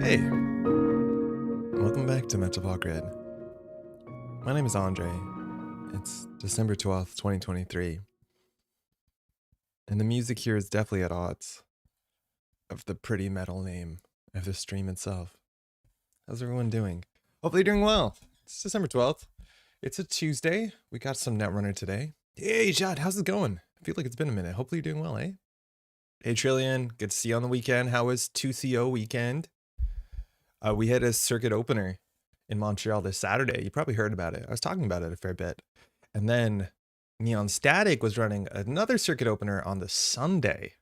Hey, welcome back to Metropole Grid. My name is Andre. It's December 12th, 2023. And the music here is definitely at odds of the pretty metal name of the stream itself. How's everyone doing? Hopefully you're doing well. It's December 12th. It's a Tuesday. We got some Netrunner today. Hey, Jad, how's it going? I feel like it's been a minute. Hopefully you're doing well, eh? Hey, Trillion, good to see you on the weekend. How was 2CO weekend? We had a circuit opener in Montreal this Saturday. You probably heard about it. I was talking about it a fair bit. And then Neon Static was running another circuit opener on the Sunday.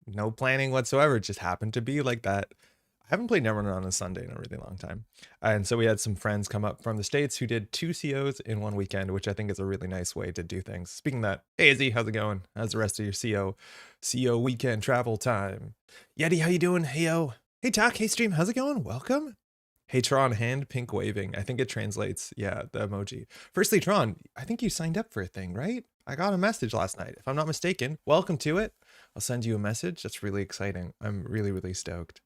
No planning whatsoever. It just happened to be like that. I haven't played Netrunner on a Sunday in a really long time. And so we had some friends come up from the States who did 2 COs in one weekend, which I think is a really nice way to do things. Speaking of that, hey Izzy, how's it going? How's the rest of your CO weekend travel time? Yeti, how you doing? Heyo. Hey Talk, hey Stream, how's it going? Welcome. Hey Tron, hand pink waving. I think it translates, yeah, the emoji. Firstly, Tron, I think you signed up for a thing, right? I got a message last night, if I'm not mistaken. Welcome to it. I'll send you a message. That's really exciting. I'm really, really stoked.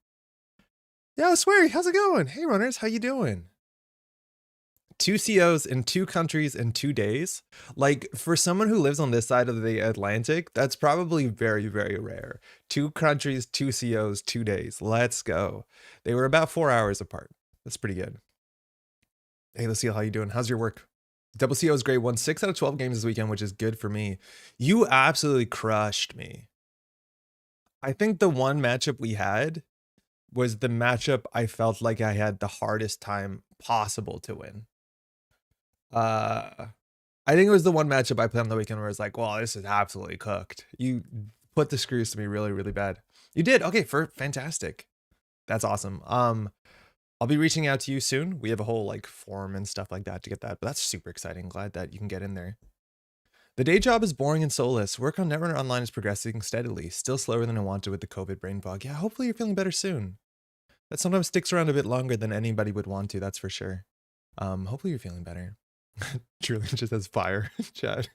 Yeah, Sweary, how's it going? Hey runners, how you doing? 2 COs in 2 countries in 2 days. Like, for someone who lives on this side of the Atlantic, that's probably very, very rare. 2 countries, 2 COs, 2 days. Let's go. They were about 4 hours apart. That's pretty good. Hey, Lucille, how you doing? How's your work? Double CO is great. Won 6 out of 12 games this weekend, which is good for me. You absolutely crushed me. I think the one matchup we had was the matchup I felt like I had the hardest time possible to win. I think it was the one matchup I played on the weekend where I was like, well, this is absolutely cooked. You put the screws to me really, really bad. You did. Okay, fantastic. That's awesome. I'll be reaching out to you soon. We have a whole like forum and stuff like that to get that, but that's super exciting. Glad that you can get in there. The day job is boring and soulless. Work on Netrunner Online is progressing steadily. Still slower than I wanted with the COVID brain fog. Yeah, hopefully you're feeling better soon. That sometimes sticks around a bit longer than anybody would want to, that's for sure. Hopefully you're feeling better. Truly just has fire, Chad.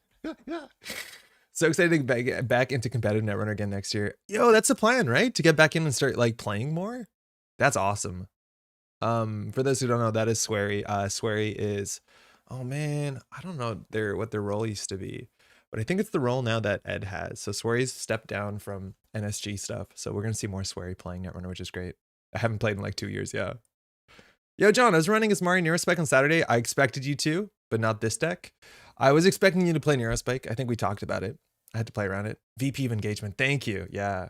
So excited to get back into competitive Netrunner again next year. Yo, that's the plan, right? To get back in and start like playing more? That's awesome. For those who don't know, that is Sweary. Sweary is, oh man, I don't know what their role used to be, but I think it's the role now that Ed has. So Sweary's stepped down from NSG stuff. So we're gonna see more Sweary playing Netrunner, which is great. I haven't played in like 2 years, yeah. Yo, John, I was running as Mario Neurospike on Saturday. I expected you to, but not this deck. I was expecting you to play Neurospike. I think we talked about it. I had to play around it. VP of Engagement. Thank you. Yeah.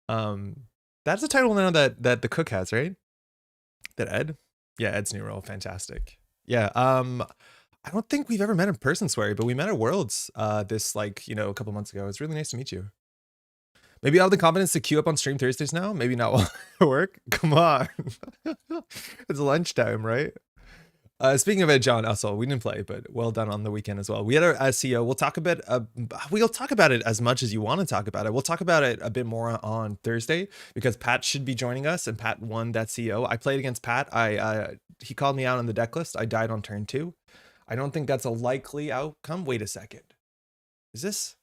That's a title now that the cook has, right? That Ed? Yeah, Ed's new role. Fantastic. Yeah. I don't think we've ever met in person, Sweary, but we met at Worlds this like, a couple months ago. It's really nice to meet you. Maybe I'll have the confidence to queue up on stream Thursdays now. Maybe not while I work. Come on. It's lunchtime, right? Speaking of it, John, also, we didn't play, but well done on the weekend as well. We had our SEO. We'll talk about it as much as you want to talk about it. We'll talk about it a bit more on Thursday because Pat should be joining us, and Pat won that CO. I played against Pat. He called me out on the deck list. I died on turn 2. I don't think that's a likely outcome. Wait a second. Is this?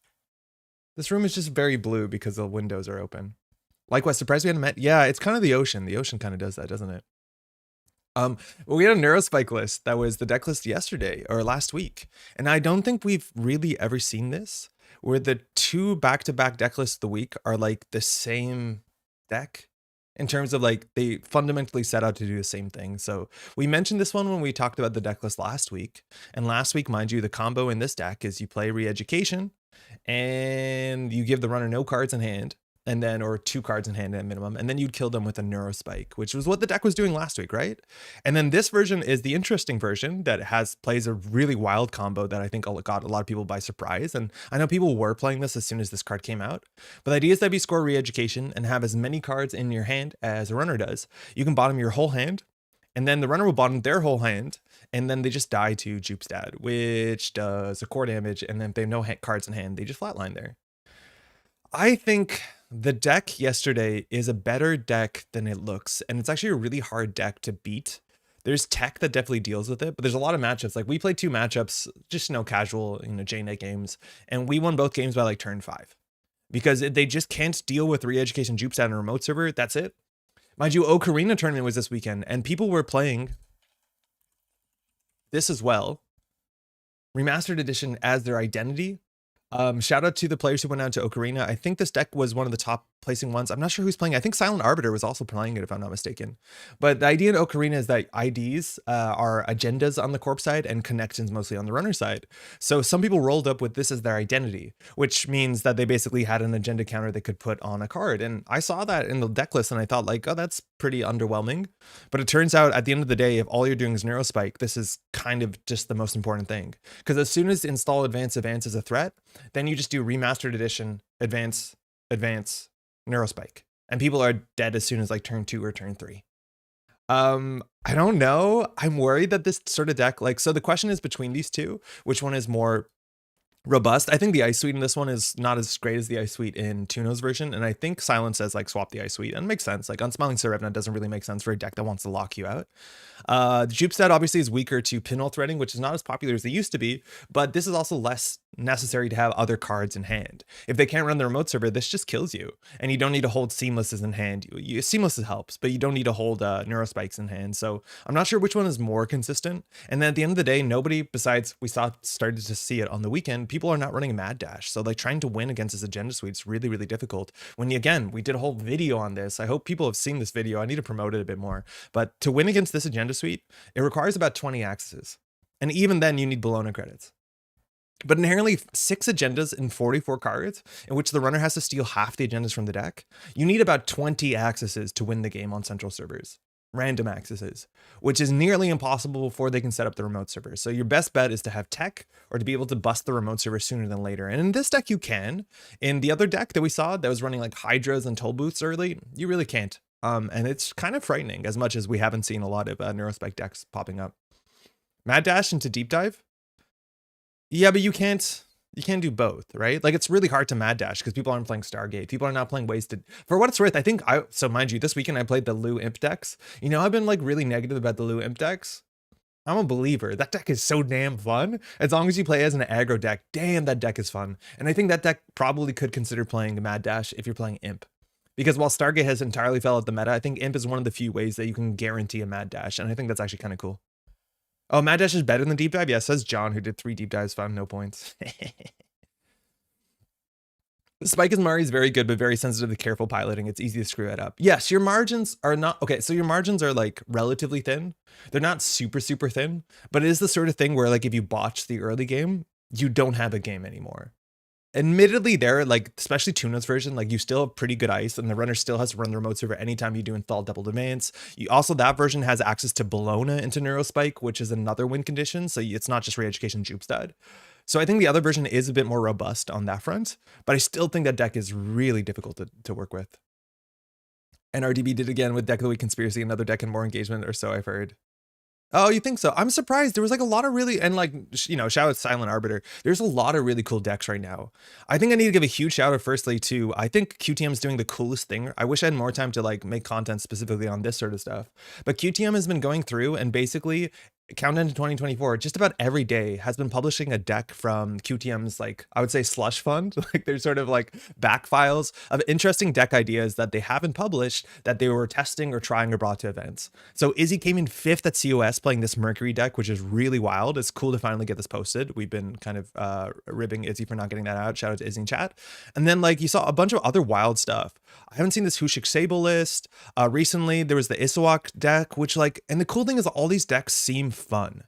This room is just very blue because the windows are open. Likewise, surprised we hadn't met. Yeah, it's kind of the ocean. The ocean kind of does that, doesn't it? Well, we had a Neurospike list that was the deck list yesterday or last week. And I don't think we've really ever seen this where the 2 back-to-back deck lists of the week are like the same deck in terms of like they fundamentally set out to do the same thing. So we mentioned this one when we talked about the deck list last week. And last week, mind you, the combo in this deck is you play Re-Education and you give the runner no cards in hand. And then, or 2 cards in hand at minimum, and then you'd kill them with a Neurospike, which was what the deck was doing last week, right? And then this version is the interesting version that plays a really wild combo that I think got a lot of people by surprise. And I know people were playing this as soon as this card came out. But the idea is that if you score Re-Education and have as many cards in your hand as a runner does, you can bottom your whole hand, and then the runner will bottom their whole hand, and then they just die to Jupestad, which does a core damage, and then if they have no cards in hand, they just flatline there. I think the deck yesterday is a better deck than it looks, and it's actually a really hard deck to beat. There's tech that definitely deals with it, but there's a lot of matchups. Like we played 2 matchups, just casual, JNet games, and we won both games by like turn 5 because they just can't deal with Re-Education Jupestad on a remote server. That's it. Mind you, Ocarina tournament was this weekend, and people were playing this as well. Remastered edition as their identity. Shout out to the players who went out to Ocarina. I think this deck was one of the top placing ones. I'm not sure who's playing. I think Silent Arbiter was also playing it, if I'm not mistaken. But the idea in Ocarina is that IDs are agendas on the corp side and connections mostly on the runner side. So some people rolled up with this as their identity, which means that they basically had an agenda counter they could put on a card. And I saw that in the deck list and I thought like, oh, that's pretty underwhelming. But it turns out at the end of the day, if all you're doing is Neurospike, this is kind of just the most important thing. Because as soon as install advance is a threat, then you just do remastered edition, advance, Neurospike, and people are dead as soon as like turn 2 or turn 3. I don't know. I'm worried that this sort of deck, like, so the question is between these two, which one is more robust? I think the Ice Suite in this one is not as great as the Ice Suite in Tuno's version, and I think Silence says like swap the Ice Suite, and it makes sense. Like Unsmiling Serevna doesn't really make sense for a deck that wants to lock you out. The Jupstad obviously is weaker to pinhole threading, which is not as popular as they used to be, but this is also less necessary to have other cards in hand. If they can't run the remote server, this just kills you, and you don't need to hold Seamlesses in hand. Seamlesses helps, but you don't need to hold Neurospikes in hand. So I'm not sure which one is more consistent. And then at the end of the day, nobody besides started to see it on the weekend. People are not running a Mad Dash, so like trying to win against this agenda suite is really, really difficult. When again, we did a whole video on this. I hope people have seen this video. I need to promote it a bit more. But to win against this agenda suite, it requires about 20 accesses, and even then, you need Bologna credits. But inherently 6 agendas in 44 cards, in which the runner has to steal half the agendas from the deck, you need about 20 accesses to win the game on central servers. Random accesses, which is nearly impossible before they can set up the remote server. So your best bet is to have tech or to be able to bust the remote server sooner than later. And in this deck, you can. In the other deck that we saw that was running like Hydras and Toll Booths early, you really can't. And it's kind of frightening, as much as we haven't seen a lot of Neurospike decks popping up. Mad Dash into Deep Dive? Yeah, but you can't do both, right? Like it's really hard to Mad Dash because people aren't playing Stargate. People are not playing Wasted. For what it's worth, I think so mind you, this weekend I played the Lou Imp decks. You know, I've been like really negative about the Lou Imp decks. I'm a believer. That deck is so damn fun. As long as you play as an aggro deck, damn, that deck is fun. And I think that deck probably could consider playing Mad Dash if you're playing Imp. Because while Stargate has entirely fell out the meta, I think Imp is one of the few ways that you can guarantee a Mad Dash. And I think that's actually kind of cool. Oh, Mad Dash is better than Deep Dive? Yeah, says John, who did 3 Deep Dives, found no points. Spike is Mari is very good, but very sensitive to careful piloting. It's easy to screw that up. Yes, your margins are not... Okay, so your margins are like relatively thin. They're not super, super thin, but it is the sort of thing where like if you botch the early game, you don't have a game anymore. Admittedly, there, like, especially Tuna's version, like, you still have pretty good ice, and the runner still has to run the remote server anytime you do install double advance. That version has access to Bologna into Neurospike, which is another win condition, so it's not just Re-Education Jupstad. So I think the other version is a bit more robust on that front, but I still think that deck is really difficult to work with. And RDB did again with Deck of the Week Conspiracy, another deck and more engagement, or so I've heard. Oh, you think so? I'm surprised. There was like a lot of really, and like, you know, shout out Silent Arbiter. There's a lot of really cool decks right now. I think I need to give a huge shout out firstly to, I think QTM is doing the coolest thing. I wish I had more time to like make content specifically on this sort of stuff, but QTM has been going through and basically countdown to 2024, just about every day has been publishing a deck from QTM's, like, I would say slush fund. Like there's sort of like back files of interesting deck ideas that they haven't published that they were testing or trying or brought to events. So Izzy came in 5th at COS playing this Mercury deck, which is really wild. It's cool to finally get this posted. We've been kind of ribbing Izzy for not getting that out. Shout out to Izzy in chat. And then like you saw a bunch of other wild stuff. I haven't seen this Hushik Sable list. Recently there was the Isawak deck, which like, and the cool thing is all these decks seem fun.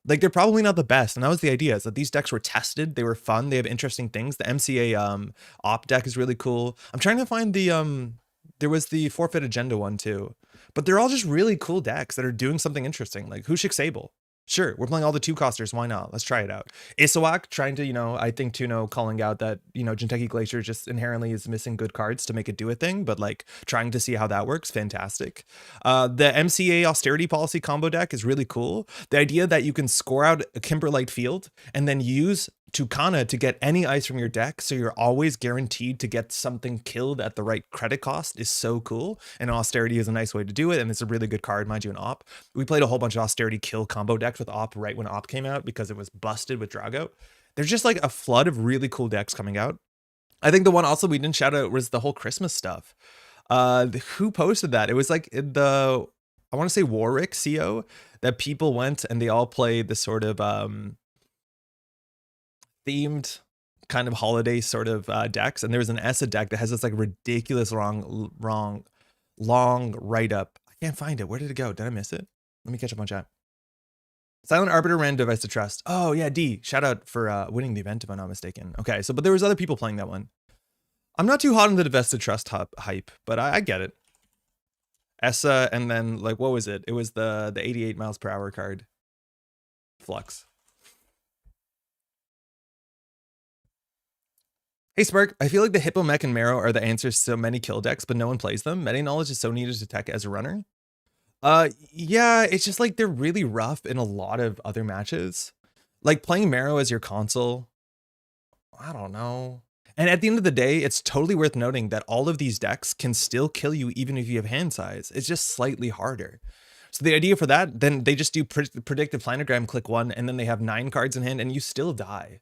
Like they're probably not the best, and that was the idea, is that these decks were tested, they were fun, they have interesting things. The MCA op deck is really cool. I'm trying to find the there was the Forfeit Agenda one too, but they're all just really cool decks that are doing something interesting. Like Hushik Sable, sure, we're playing all the 2-costers, why not? Let's try it out. Isawak trying to, you know, I think Tuno calling out that, you know, Jinteki Glacier just inherently is missing good cards to make it do a thing, but like trying to see how that works, fantastic. The MCA Austerity Policy combo deck is really cool. The idea that you can score out a Kimberlite field and then use Tucana to get any ice from your deck, so you're always guaranteed to get something killed at the right credit cost, is so cool. And Austerity is a nice way to do it, and it's a really good card, mind you, in Op. We played a whole bunch of Austerity kill combo decks with Op right when Op came out because it was busted with Drago. There's just like a flood of really cool decks coming out. I think the one also we didn't shout out was the whole Christmas stuff. Who posted that? It was like in the, I want to say Warwick CO, that people went and they all played this sort of themed kind of holiday sort of decks, and there was an ESA deck that has this like ridiculous long write up. I can't find it. Where did it go? Did I miss it? Let me catch up on chat. Silent Arbiter ran Device to Trust. Oh yeah, D, shout out for winning the event if I'm not mistaken. Okay, so but there was other people playing that one. I'm not too hot on the Device to Trust hype, but I get it. ESA, and then like what was it? It was the 88 miles per hour card. Flux. Hey Spark, I feel like the Hippo Mech and Marrow are the answers to so many kill decks, but no one plays them. Meta knowledge is so needed to tech as a runner. Yeah, it's just like they're really rough in a lot of other matches. Like playing Marrow as your console, I don't know. And at the end of the day, it's totally worth noting that all of these decks can still kill you even if you have hand size. It's just slightly harder. So the idea for that, then they just do predictive planogram, click 1, and then they have 9 cards in hand and you still die.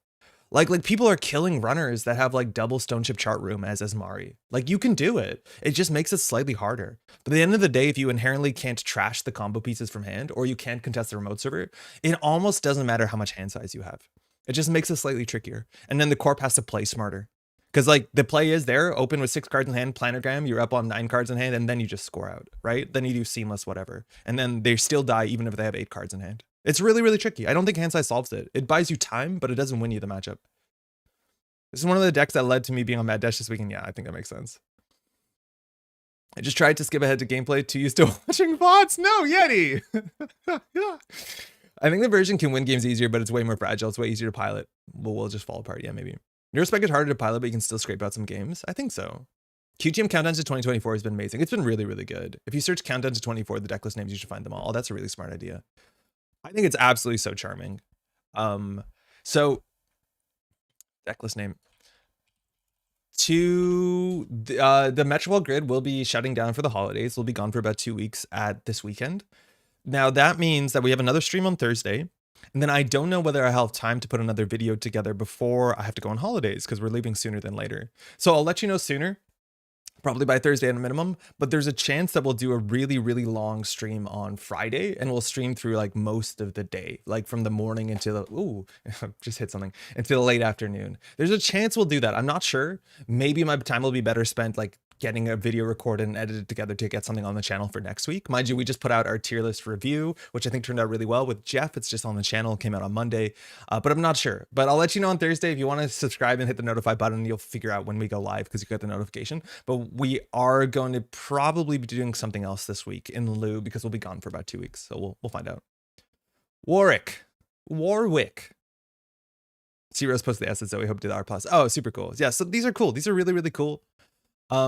Like people are killing runners that have like double Stone Chip Chart Room as Asmari. Like you can do it. It just makes it slightly harder. But at the end of the day, if you inherently can't trash the combo pieces from hand, or you can't contest the remote server, it almost doesn't matter how much hand size you have. It just makes it slightly trickier. And then the corp has to play smarter. Because like the play is there, open with 6 cards in hand, planogram, you're up on 9 cards in hand, and then you just score out, right? Then you do seamless whatever. And then they still die even if they have 8 cards in hand. It's really, really tricky. I don't think hand size solves it. It buys you time, but it doesn't win you the matchup. This is one of the decks that led to me being on Mad Dash this weekend. Yeah, I think that makes sense. I just tried to skip ahead to gameplay. To you still watching VODs? No, Yeti! Yeah. I think the version can win games easier, but it's way more fragile. It's way easier to pilot. We'll just fall apart. Yeah, maybe. Neurospec is harder to pilot, but you can still scrape out some games. I think so. QTM Countdown to 2024 has been amazing. It's been really, really good. If you search Countdown to 24, the decklist names, you should find them all. Oh, that's a really smart idea. I think it's absolutely so charming. So decklist name. The Metropole Grid will be shutting down for the holidays. We'll be gone for about 2 weeks at this weekend. Now that means that we have another stream on Thursday. And then I don't know whether I have time to put another video together before I have to go on holidays because we're leaving sooner than later. So I'll let you know sooner, probably by Thursday at a minimum, but there's a chance that we'll do a really, really long stream on Friday and we'll stream through like most of the day, like from the morning until the, ooh, just hit something, until the late afternoon. There's a chance we'll do that. I'm not sure. Maybe my time will be better spent like getting a video recorded and edited together to get something on the channel for next week. Mind you, we just put out our tier list review, which I think turned out really well with Jeff. It's just on the channel, came out on Monday, but I'm not sure. But I'll let you know on Thursday. If you want to subscribe and hit the notify button, you'll figure out when we go live because you get the notification. But we are going to probably be doing something else this week in lieu because we'll be gone for about 2 weeks. So we'll find out. Warwick. C-Rose posted the S at Zoe, hope to do the R+. Oh, super cool. Yeah, so these are cool. These are really, really cool.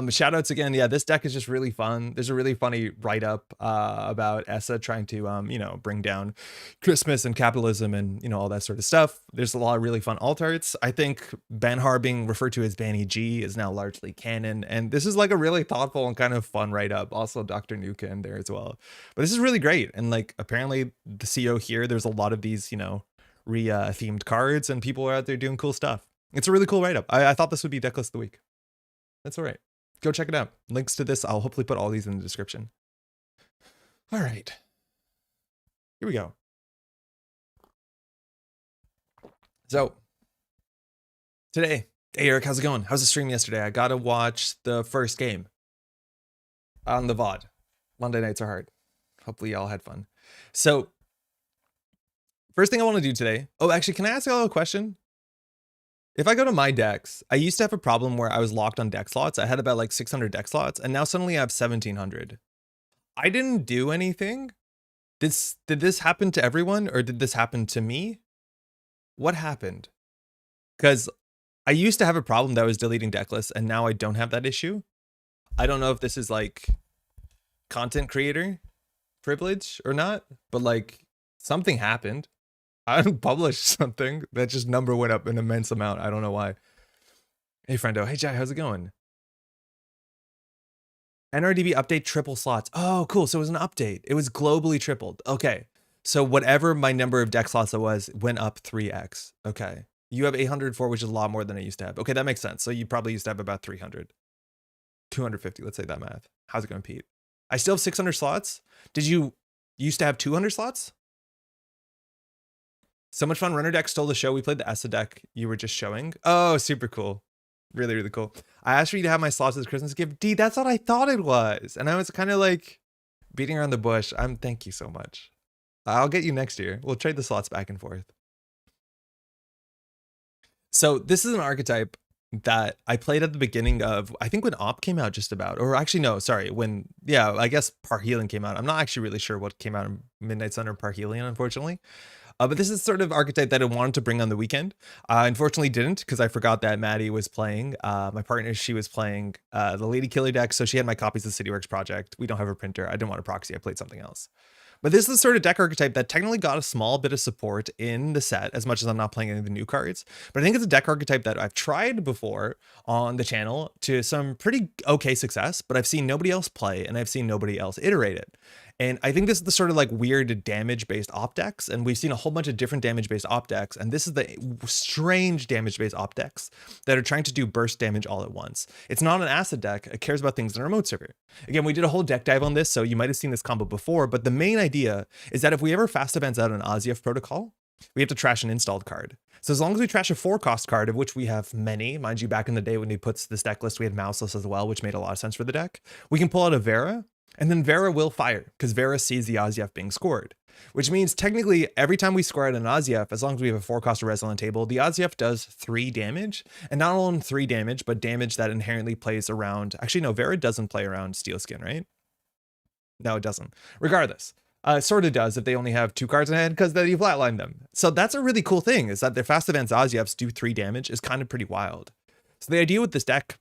Shout outs again. Yeah, this deck is just really fun. There's a really funny write-up about ESA trying to you know, bring down Christmas and capitalism and, you know, all that sort of stuff. There's a lot of really fun alt arts. I think Banhar being referred to as Banny G is now largely canon, and this is like a really thoughtful and kind of fun write-up. Also Dr. Nuka in there as well. But this is really great, and like apparently the CO here, there's a lot of these, you know, themed cards, and people are out there doing cool stuff. It's a really cool write-up. I thought this would be Decklist of the Week. That's all right. Go check it out. Links to this, I'll hopefully put all these in the description. All right. Here we go. So, today, hey Eric, how's it going? How's the stream yesterday? I got to watch the first game on the VOD. Monday nights are hard. Hopefully y'all had fun. So, first thing I want to do today. Oh, actually, can I ask y'all a question? If I go to my decks, I used to have a problem where I was locked on deck slots. I had about like 600 deck slots, and now suddenly I have 1,700. I didn't do anything. Did this happen to everyone, or did this happen to me? What happened? Because I used to have a problem that I was deleting deck lists, and now I don't have that issue. I don't know if this is like content creator privilege or not, but like something happened. I published something that just number went up an immense amount. I don't know why. Hey friendo. Hey Jai, how's it going? NRDB update triple slots. Oh, cool. So it was an update. It was globally tripled. Okay. So whatever my number of deck slots was went up 3x. Okay. You have 804, which is a lot more than I used to have. Okay, that makes sense. So you probably used to have about 300. 250. Let's say that math. How's it going, Pete? I still have 600 slots. Did you used to have 200 slots? So much fun. Runner deck stole the show. We played the ESA deck you were just showing. Oh, super cool. Really, really cool. I asked for you to have my slots as Christmas gift. D, that's what I thought it was. And I was kind of like beating around the bush. Thank you so much. I'll get you next year. We'll trade the slots back and forth. So this is an archetype that I played at the beginning of, I think when Op came out just about, or actually no, sorry, when, yeah, I guess Parhelion came out. I'm not actually really sure what came out in Midnight Sun or Parhelion, unfortunately. But this is sort of archetype that I wanted to bring on the weekend. Unfortunately didn't, because I forgot that Maddie was playing. My partner, she was playing the Lady Killer deck, so she had my copies of CityWorks Project. We don't have a printer. I didn't want a proxy. I played something else. But this is the sort of deck archetype that technically got a small bit of support in the set, as much as I'm not playing any of the new cards. But I think it's a deck archetype that I've tried before on the channel to some pretty okay success, but I've seen nobody else play and I've seen nobody else iterate it. And I think this is the sort of like weird damage-based op decks, and we've seen a whole bunch of different damage-based op decks, and this is the strange damage-based op decks that are trying to do burst damage all at once. It's not an acid deck. It cares about things in a remote server. Again, we did a whole deck dive on this, so you might have seen this combo before, but the main idea is that if we ever fast advance out an Azief protocol, we have to trash an installed card. So as long as we trash a 4-cost card, of which we have many, mind you, back in the day when we put this deck list, we had Mouseless as well, which made a lot of sense for the deck. We can pull out a Vera, and then Vera will fire, because Vera sees the Azief being scored. Which means technically every time we score out an Azief, as long as we have a 4-cost Resin on the table, the Azief does 3 damage. And not only 3 damage, but damage that inherently plays around... Actually, no, Vera doesn't play around Steelskin, right? No, it doesn't. Regardless. Sort of does if they only have 2 cards in hand, because then you flatline them. So that's a really cool thing, is that their fast advance Aziefs do 3 damage is kind of pretty wild. So the idea with this deck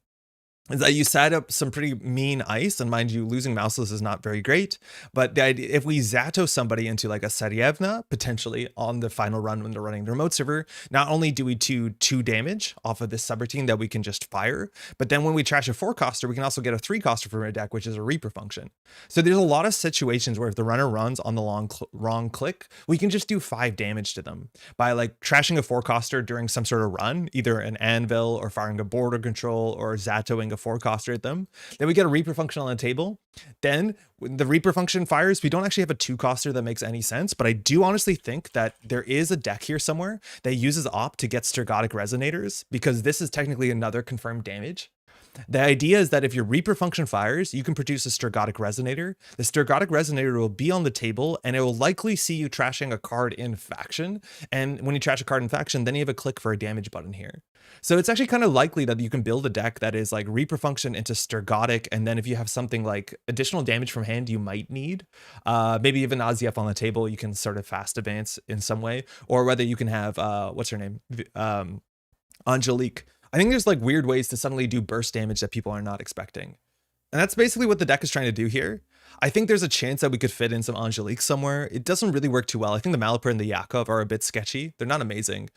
is that you set up some pretty mean ice, and mind you, losing Mouseless is not very great, but the idea, if we Zato somebody into like a Sarievna, potentially on the final run when they're running the remote server, not only do we do 2 damage off of this subroutine that we can just fire, but then when we trash a 4-coster, we can also get a 3-coster from our deck, which is a Reaper function. So there's a lot of situations where if the runner runs on the wrong click, we can just do 5 damage to them by like trashing a 4-coster during some sort of run, either an anvil or firing a border control or Zatoing a 4-coster at them. Then we get a Reaper function on the table. Then when the Reaper function fires, we don't actually have a 2-coster that makes any sense, but I do honestly think that there is a deck here somewhere that uses op to get Stergotic Resonators, because this is technically another confirmed damage. The idea is that if your Reaper function fires, you can produce a Stergotic Resonator. The Stergotic Resonator will be on the table, and it will likely see you trashing a card in faction. And when you trash a card in faction, then you have a click for a damage button here. So it's actually kind of likely that you can build a deck that is like Reaper function into Stergotic, and then if you have something like additional damage from hand you might need, maybe even Azief on the table, you can sort of fast advance in some way, or whether you can have, what's her name? Angelique. I think there's like weird ways to suddenly do burst damage that people are not expecting. And that's basically what the deck is trying to do here. I think there's a chance that we could fit in some Angelique somewhere. It doesn't really work too well. I think the Malapur and the Yakov are a bit sketchy. They're not amazing.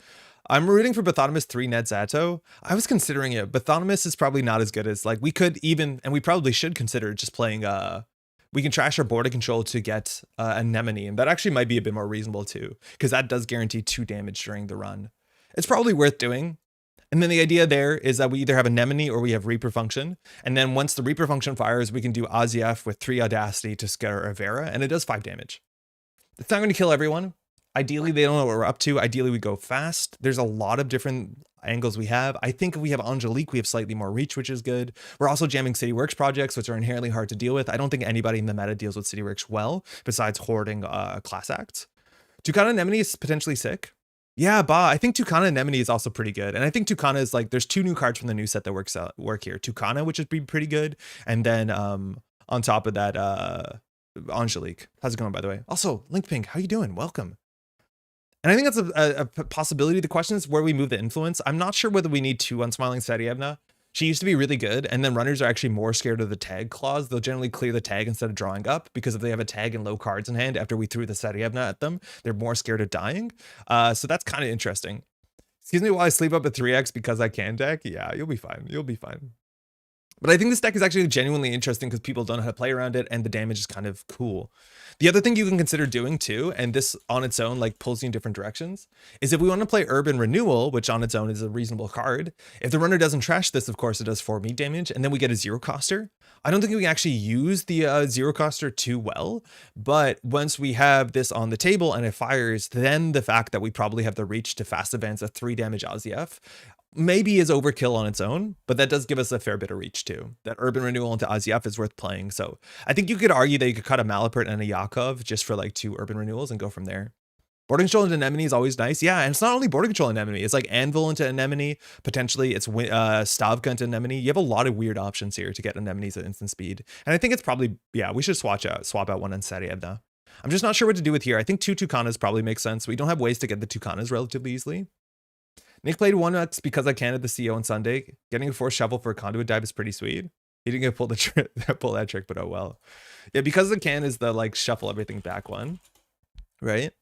I'm rooting for Bathonomus 3 Ned Zato. I was considering it. Bathonomus is probably not as good as, like, we could even, and we probably should consider just playing, we can trash our border control to get Anemone, and that actually might be a bit more reasonable too, because that does guarantee 2 damage during the run. It's probably worth doing. And then the idea there is that we either have Anemone or we have Reaper function. And then once the Reaper function fires, we can do Azief with 3 Audacity to scare a Vera, and it does 5 damage. It's not going to kill everyone. Ideally, they don't know what we're up to. Ideally, we go fast. There's a lot of different angles we have. I think if we have Angelique, we have slightly more reach, which is good. We're also jamming CityWorks projects, which are inherently hard to deal with. I don't think anybody in the meta deals with CityWorks well, besides hoarding class acts. Tucana Anemone is potentially sick. Yeah, I think Tucana Anemone is also pretty good. And I think Tucana is like, there's 2 new cards from the new set that work here. Tucana, which would be pretty good. And then on top of that, Angelique. How's it going, by the way? Also, Link Pink, how you doing? Welcome. And I think that's a possibility. The question is where we move the influence. I'm not sure whether we need 2 Unsmiling Sarievna. She used to be really good, and then runners are actually more scared of the tag clause. They'll generally clear the tag instead of drawing up, because if they have a tag and low cards in hand after we threw the Sarievna at them, they're more scared of dying. So that's kind of interesting. Excuse me while I sleep up at 3x because I can deck. Yeah, you'll be fine. You'll be fine. But I think this deck is actually genuinely interesting because people don't know how to play around it, and the damage is kind of cool. The other thing you can consider doing too, and this on its own like pulls you in different directions, is if we want to play Urban Renewal, which on its own is a reasonable card, if the runner doesn't trash this, of course it does 4 meat damage, and then we get a 0-coster. I don't think we can actually use the 0-coster too well, but once we have this on the table and it fires, then the fact that we probably have the reach to fast advance a 3 damage AZF maybe is overkill on its own, but that does give us a fair bit of reach too. That Urban Renewal into AZF is worth playing. So I think you could argue that you could cut a Malapert and a Yakov just for like 2 Urban Renewals and go from there. Boarding Control into Anemone is always nice. Yeah, and it's not only Boarding Control Anemone. It's like Anvil into Anemone. Potentially it's Stavka into Anemone. You have a lot of weird options here to get Anemones at instant speed. And I think it's probably, yeah, we should swap out one on Sariadna. I'm just not sure what to do with here. I think 2 Tucanas probably makes sense. We don't have ways to get the Tucanas relatively easily. Nick played 1X because I can at the CO on Sunday. Getting a 4 shovel for a conduit dive is pretty sweet. He didn't get pull that trick, but oh well. Yeah, because the can is the like shuffle everything back one, right?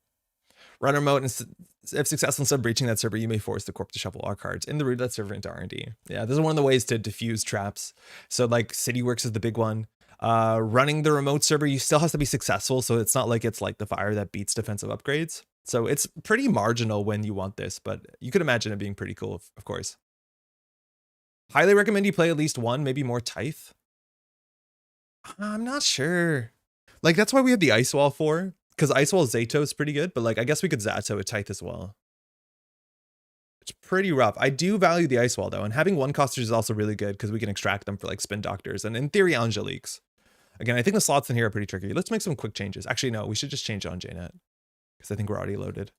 Runner mode, and if successful instead of breaching that server, you may force the corp to shuffle all cards in the roulette server into R&D. Yeah, this is one of the ways to diffuse traps. So like City Works is the big one. Running the remote server, you still has to be successful, so it's not like it's like the fire that beats defensive upgrades. So it's pretty marginal when you want this, but you could imagine it being pretty cool, of course. Highly recommend you play at least one, maybe more Tithe. I'm not sure. Like, that's why we have the Ice Wall for, because Ice Wall Zato is pretty good, but like, I guess we could Zato with Tithe as well. It's pretty rough. I do value the Ice Wall though, and having 1-costers is also really good because we can extract them for like Spin Doctors and in theory Angeliques. Again, I think the slots in here are pretty tricky. Let's make some quick changes. Actually, no, we should just change on JNet because I think we're already loaded.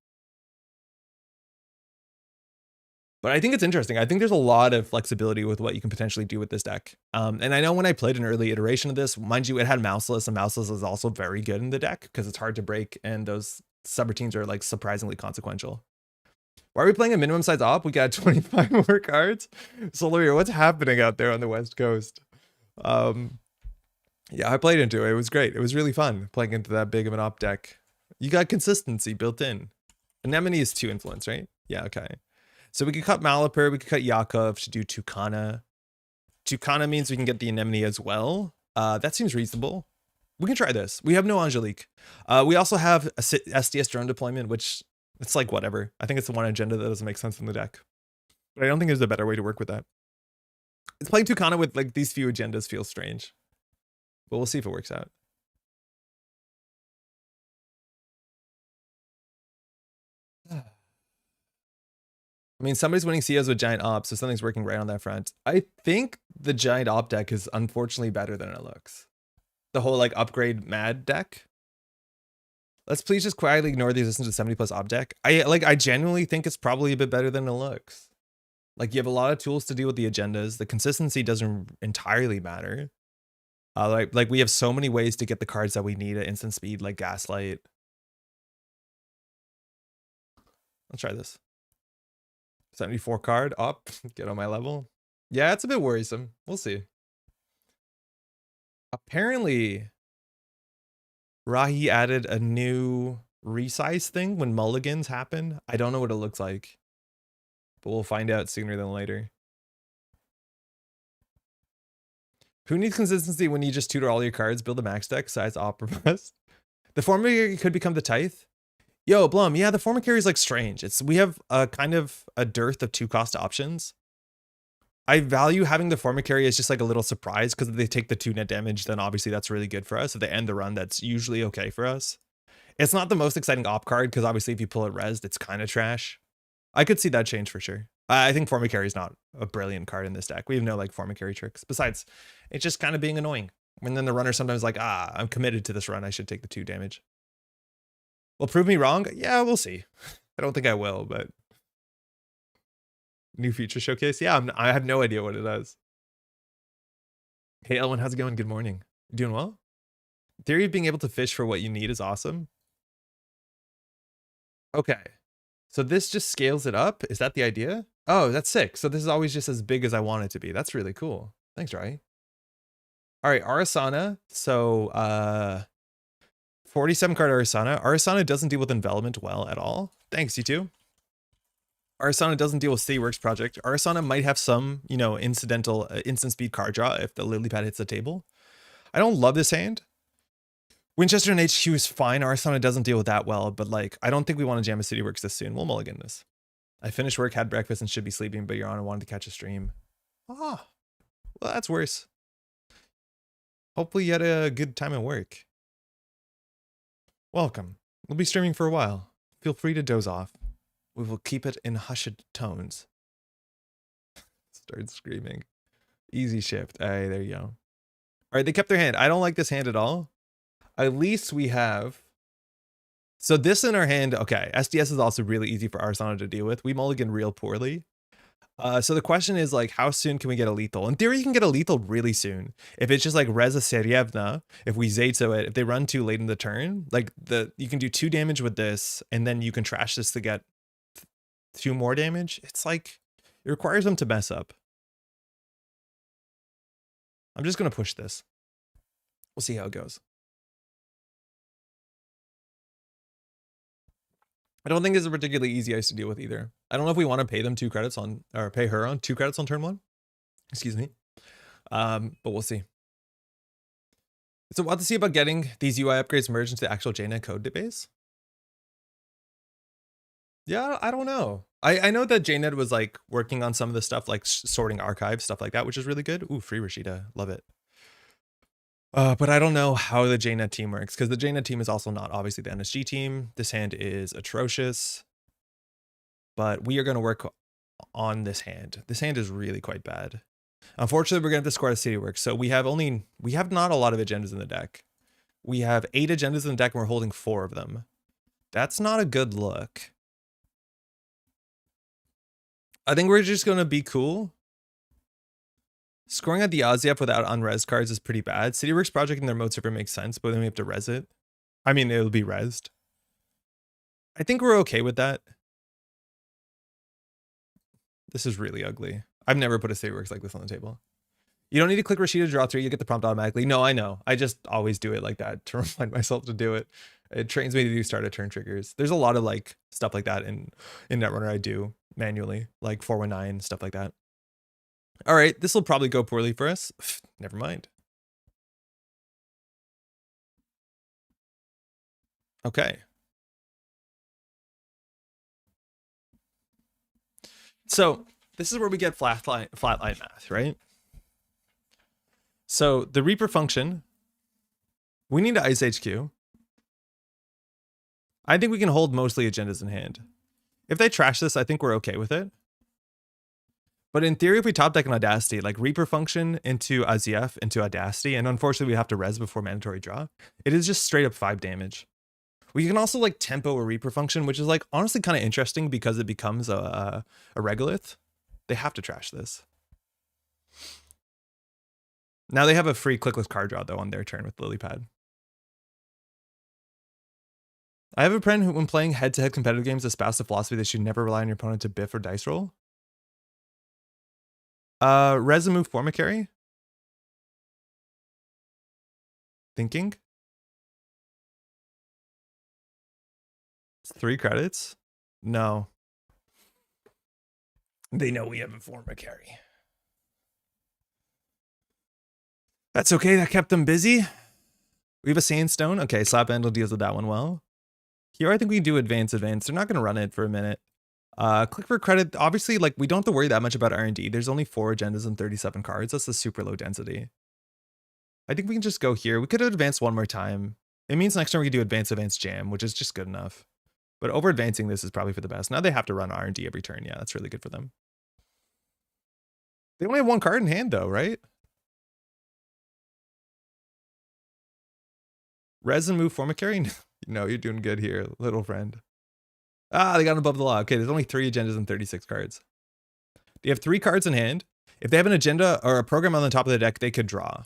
But I think it's interesting. I think there's a lot of flexibility with what you can potentially do with this deck. And I know when I played an early iteration of this, mind you, it had Mouseless, and Mouseless is also very good in the deck because it's hard to break, and those subroutines are like surprisingly consequential. Why are we playing a minimum size op? We got 25 more cards. Solaria, what's happening out there on the West Coast? Yeah, I played into it. It was great. It was really fun playing into that big of an op deck. You got consistency built in. Anemone is 2 influence, right? Yeah, okay. So we could cut Malapert, we could cut Yakov to do Tucana. Tucana means we can get the Anemone as well. That seems reasonable. We can try this. We have no Angelique. We also have a SDS drone deployment, which it's like whatever. I think it's the one agenda that doesn't make sense in the deck. But I don't think there's a better way to work with that. It's playing Tucana with like these few agendas feels strange. But we'll see if it works out. I mean, somebody's winning COs with Giant Op, so something's working right on that front. I think the Giant Op deck is unfortunately better than it looks. The whole like upgrade mad deck. Let's please just quietly ignore the existence of 70+ Op deck. I genuinely think it's probably a bit better than it looks. Like, you have a lot of tools to deal with the agendas. The consistency doesn't entirely matter. Like we have so many ways to get the cards that we need at instant speed, like Gaslight. Let's try this. 74 card up, get on my level. Yeah, it's a bit worrisome. We'll see. Apparently, Rahi added a new resize thing when mulligans happen. I don't know what it looks like, but we'll find out sooner than later. Who needs consistency when you just tutor all your cards, build a max deck, size opera bust? The Formicary could become the Tithe. Yo, Blum, yeah, the Formicary is like strange. We have a kind of a dearth of 2-cost options. I value having the Formicary as just like a little surprise because if they take the 2 net damage, then obviously that's really good for us. If they end the run, that's usually okay for us. It's not the most exciting op card because obviously if you pull it resed, it's kind of trash. I could see that change for sure. I think Formicary is not a brilliant card in this deck. We have no like Formicary tricks. Besides, it's just kind of being annoying. And then the runner sometimes like, I'm committed to this run. I should take the 2 damage. Well, prove me wrong. Yeah, we'll see. I don't think I will, but new feature showcase. Yeah, I have no idea what it does. Hey, Elwin, how's it going? Good morning. You doing well? Theory of being able to fish for what you need is awesome. Okay. So this just scales it up. Is that the idea? Oh, that's sick. So this is always just as big as I want it to be. That's really cool. Thanks, Rai. All right, Arasana. So 47 card Arasana. Arasana doesn't deal with envelopment well at all. Thanks, you too. Arsana doesn't deal with City Works project. Arsana might have some, you know, incidental instant speed card draw if the lily pad hits the table. I don't love this hand. Winchester and HQ is fine. Arsana doesn't deal with that well, but like, I don't think we want to jam a City Works this soon. We'll mulligan this. I finished work, had breakfast, and should be sleeping, but Your Honor wanted to catch a stream. Ah, well, that's worse. Hopefully you had a good time at work. Welcome. We'll be streaming for a while. Feel free to doze off. We will keep it in hushed tones. Start screaming. Easy shift. Hey, there you go. All right, they kept their hand. I don't like this hand at all. At least we have... So this in our hand, okay, SDS is also really easy for Arsana to deal with. We mulligan real poorly. So the question is like, how soon can we get a lethal? In theory, you can get a lethal really soon. If it's just like Reza Serievna, if we Zayto it, if they run too late in the turn, like you can do 2 damage with this, and then you can trash this to get 2 more damage. It's like, it requires them to mess up. I'm just going to push this. We'll see how it goes. I don't think this is a particularly easy ice to deal with either. I don't know if we want to pay them 2 credits on, or pay her on 2 credits on turn 1. Excuse me. But we'll see. So we'll have to see about getting these UI upgrades merged into the actual JNet code base. Yeah, I don't know. I know that JNet was like working on some of the stuff like sorting archives, stuff like that, which is really good. Ooh, free Rashida. Love it. But I don't know how the JNet team works, because the JNet team is also not obviously the NSG team. This hand is atrocious, but we are going to work on this hand. This hand is really quite bad. Unfortunately, we're going to have to score a City Works. So we have not a lot of agendas in the deck. We have 8 agendas in the deck and we're holding 4 of them. That's not a good look. I think we're just going to be cool. Scoring at the Ozyep without unres cards is pretty bad. City Works project in their mode server makes sense, but then we have to res it. I mean, it'll be resed. I think we're okay with that. This is really ugly. I've never put a City Works like this on the table. You don't need to click Rashida to draw 3. You get the prompt automatically. No, I know. I just always do it like that to remind myself to do it. It trains me to do start a turn triggers. There's a lot of like stuff like that in Netrunner I do manually, like 419, stuff like that. All right, this will probably go poorly for us. Never mind. Okay. So this is where we get flatline math, right? So the Reaper function, we need to ice HQ. I think we can hold mostly agendas in hand. If they trash this, I think we're okay with it. But in theory, if we top deck an Audacity, like Reaper function into Aziev into Audacity, and unfortunately we have to res before mandatory draw, it is just straight up 5 damage. We can also like tempo a Reaper function, which is like honestly kind of interesting because it becomes a regolith. They have to trash this. Now they have a free clickless card draw though on their turn with Lilypad. I have a friend who, when playing head-to-head competitive games, espoused the philosophy that you should never rely on your opponent to biff or dice roll. Res and move Formicary. Thinking. It's 3 credits. No. They know we have a Formicary. That's okay. That kept them busy. We have a Sandstone. Okay, Slap Vandal deals with that one well. Here, I think we can do advance. They're not going to run it for a minute. Click for credit. Obviously, like we don't have to worry that much about R&D. There's only 4 agendas and 37 cards. That's a super low density. I think we can just go here. We could advance one more time. It means next time we can do advance jam, which is just good enough. But over advancing this is probably for the best. Now they have to run R&D every turn. Yeah, that's really good for them. They only have 1 card in hand though, right? Res and move Formicary? No, you're doing good here, little friend. Ah, they got above the law. Okay, there's only 3 agendas and 36 cards. They have 3 cards in hand. If they have an agenda or a program on the top of the deck, they could draw.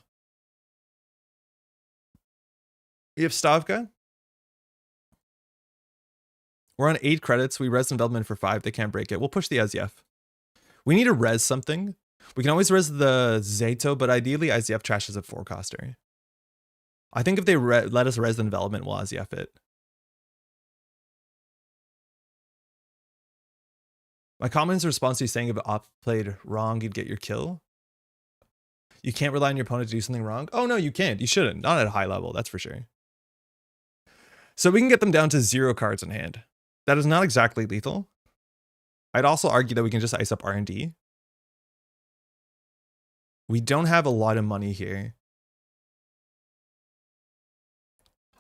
We have Stavka. We're on 8 credits. We res development for 5. They can't break it. We'll push the Aziev. We need to res something. We can always res the Zayto, but ideally Aziev trashes a 4-coster. I think if they let us res the development, we'll Aziev it. My comment's response to you saying if op played wrong, you'd get your kill. You can't rely on your opponent to do something wrong. Oh no, you can't. You shouldn't. Not at a high level, that's for sure. So we can get them down to 0 cards in hand. That is not exactly lethal. I'd also argue that we can just ice up R&D. We don't have a lot of money here.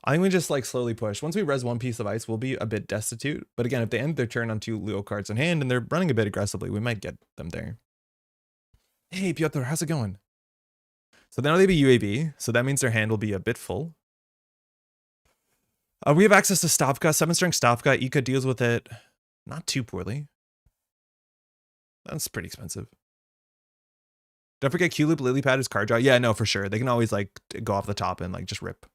I think we just like slowly push. Once we res one piece of ice, we'll be a bit destitute. But again, if they end their turn on 2 Leo cards in hand and they're running a bit aggressively, we might get them there. Hey, Piotr, how's it going? So now they be UAB, so that means their hand will be a bit full. We have access to Stavka, 7-string Stavka. Ika deals with it not too poorly. That's pretty expensive. Don't forget Q-Loop, Lilypad is card draw. Yeah, no, for sure. They can always like go off the top and like just rip.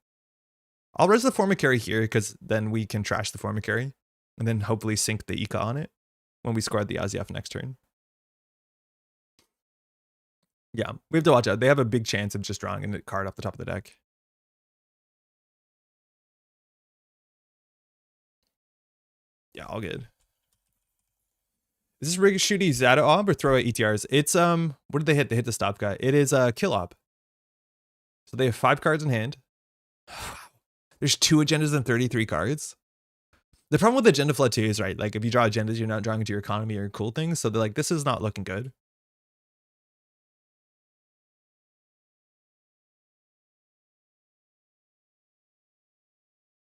I'll res the Formicary here because then we can trash the Formicary and then hopefully sink the Ika on it when we squad the Aziaf next turn. Yeah, we have to watch out. They have a big chance of just drawing a card off the top of the deck. Yeah, all good. Is this Rig Shooty Zata Ob or throw at ETRs? It's what did they hit? They hit the stop guy. It is Kill Ob. So they have 5 cards in hand. There's 2 agendas and 33 cards. The problem with agenda flood too is right. Like if you draw agendas, you're not drawing into your economy or cool things. So they're like, this is not looking good.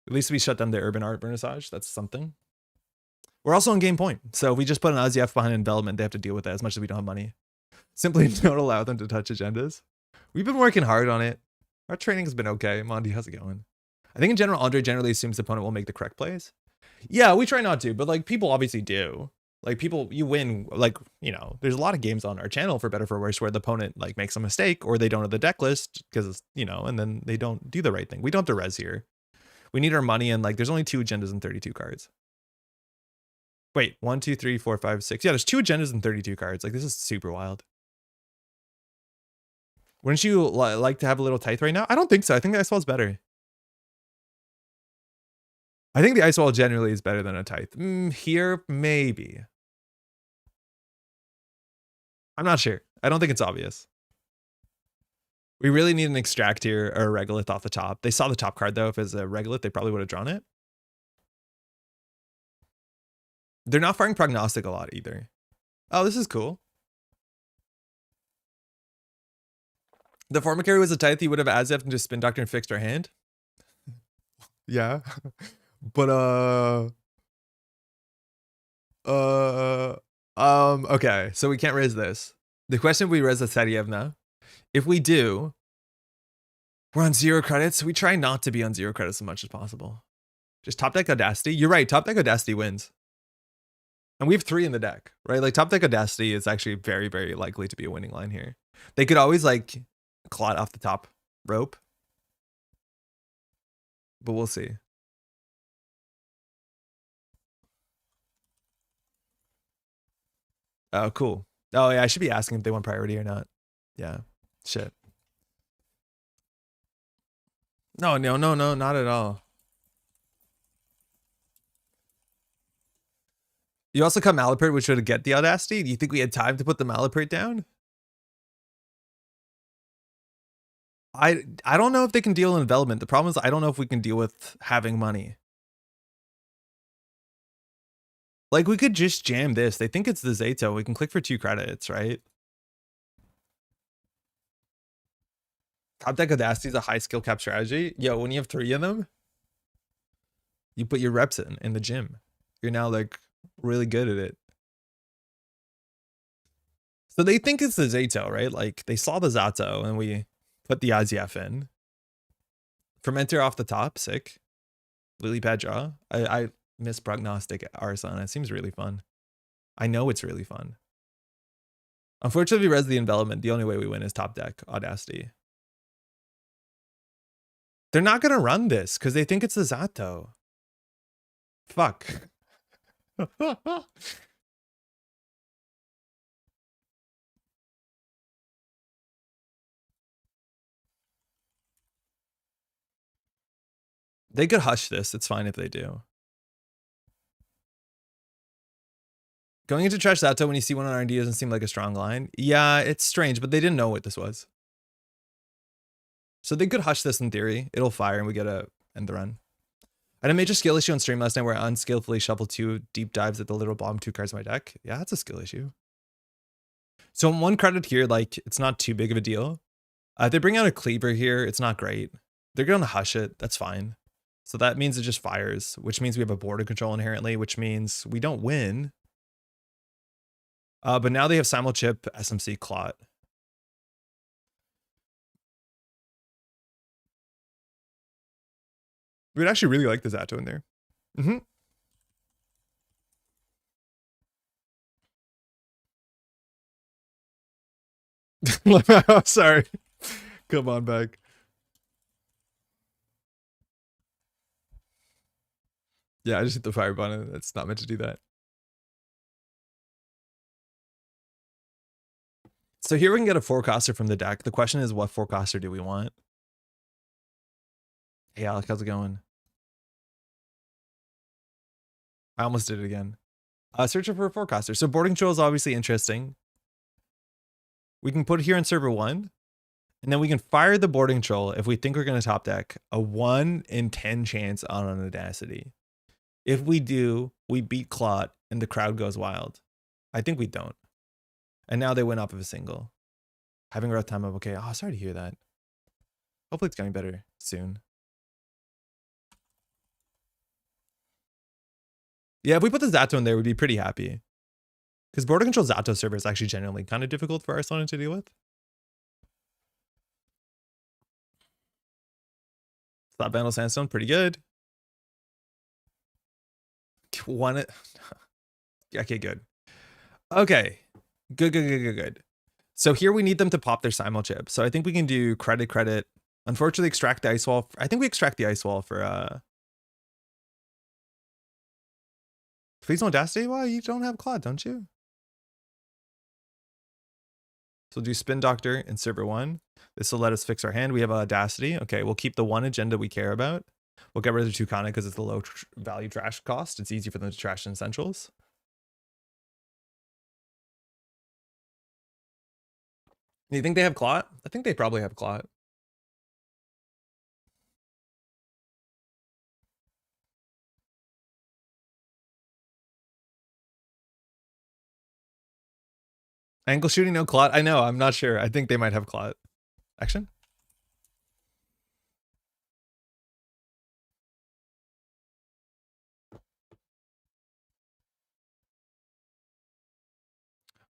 At least we shut down the urban art vernissage. That's something. We're also on game point. So if we just put an Aziaf behind envelopment, they have to deal with it as much as we don't have money. Simply don't allow them to touch agendas. We've been working hard on it. Our training has been okay. Mondi, how's it going? I think in general, Andre generally assumes the opponent will make the correct plays. Yeah, we try not to, but like people obviously do. Like people, you win, like, you know, there's a lot of games on our channel for better or for worse where the opponent like makes a mistake or they don't have the deck list because, you know, and then they don't do the right thing. We don't have to res here. We need our money and like there's only 2 agendas and 32 cards. Wait, 1, 2, 3, 4, 5, 6. Yeah, there's 2 agendas and 32 cards. Like this is super wild. Wouldn't you like to have a little Tithe right now? I don't think so. I think the Ice Wall is better. I think the Ice Wall generally is better than a Tithe. Here, maybe. I'm not sure. I don't think it's obvious. We really need an Extract here or a Regolith off the top. They saw the top card though. If it's a Regolith, they probably would have drawn it. They're not firing Prognostic a lot either. Oh, this is cool. The Formicary was a Tithe, he would have Azef and just Spin Doctor and fixed our hand. Yeah. But okay, so we can't raise this. The question, we raise the Sadievna. If we do, we're on 0 credits. We try not to be on 0 credits as much as possible. Just top deck Audacity. You're right, top deck Audacity wins. And we have 3 in the deck, right? Like top deck Audacity is actually very, very likely to be a winning line here. They could always like clot off the top rope. But we'll see. Oh, cool. Oh yeah, I should be asking if they want priority or not. Yeah, shit. No, not at all. You also cut Malapert, which would get the Audacity. Do you think we had time to put the Malapert down? I don't know if they can deal in development. The problem is I don't know if we can deal with having money. Like we could just jam this. They think it's the Zato. We can click for 2 credits, right? Top deck Audacity is a high skill cap strategy. Yo, when you have 3 of them, you put your reps in the gym. You're now like really good at it. So they think it's the Zato, right? Like they saw the Zato and we put the Aziaf in. Fermenter off the top, sick. Lilypad draw. I miss Prognostic Arson. It seems really fun. I know it's really fun. Unfortunately, we res the envelopment. The only way we win is top deck Audacity. They're not gonna run this because they think it's the Zato. Fuck. They could hush this. It's fine if they do. Going into trash Zato when you see one on R&D doesn't seem like a strong line. Yeah, it's strange, but they didn't know what this was. So they could hush this in theory. It'll fire and we get a end the run. I had a major skill issue on stream last night where I unskillfully shuffled 2 deep dives at the little bottom 2 cards in my deck. Yeah, that's a skill issue. So 1 credit here, like, it's not too big of a deal. If they bring out a cleaver here, it's not great. They're going to hush it. That's fine. So that means it just fires, which means we have a border control inherently, which means we don't win. But now they have Simulchip, SMC, Clot. We'd actually really like the Zato in there. Mm-hmm. Oh, sorry. Come on back. Yeah, I just hit the fire button. It's not meant to do that. So here we can get a forecaster from the deck. The question is, what forecaster do we want? Hey, Alec, how's it going? I almost did it again. Searching for a forecaster. So boarding control is obviously interesting. We can put it here in server 1. And then we can fire the boarding control if we think we're going to top deck a 1 in 10 chance on an Audacity. If we do, we beat Clot and the crowd goes wild. I think we don't. And now they went off of a single. Having a rough time of, okay. Oh, sorry to hear that. Hopefully it's getting better soon. Yeah, if we put the Zato in there, we'd be pretty happy. Because border control Zato server is actually genuinely kind of difficult for our opponent to deal with. Slot Vandal Sandstone, pretty good. Won it. Okay, good. Okay. Good. So here we need them to pop their Simulchip. So I think we can do credit. Unfortunately, extract the ice wall. I think we extract the ice wall for please no Audacity. Well, you don't have Claude, don't you? So we'll do Spin Doctor in server 1. This will let us fix our hand. We have Audacity. Okay, we'll keep the 1 agenda we care about. We'll get rid of the Tucana because it's the low value trash cost. It's easy for them to trash in essentials. Do you think they have Clot? I think they probably have Clot. Angle shooting, no Clot. I know, I'm not sure. I think they might have Clot. Action.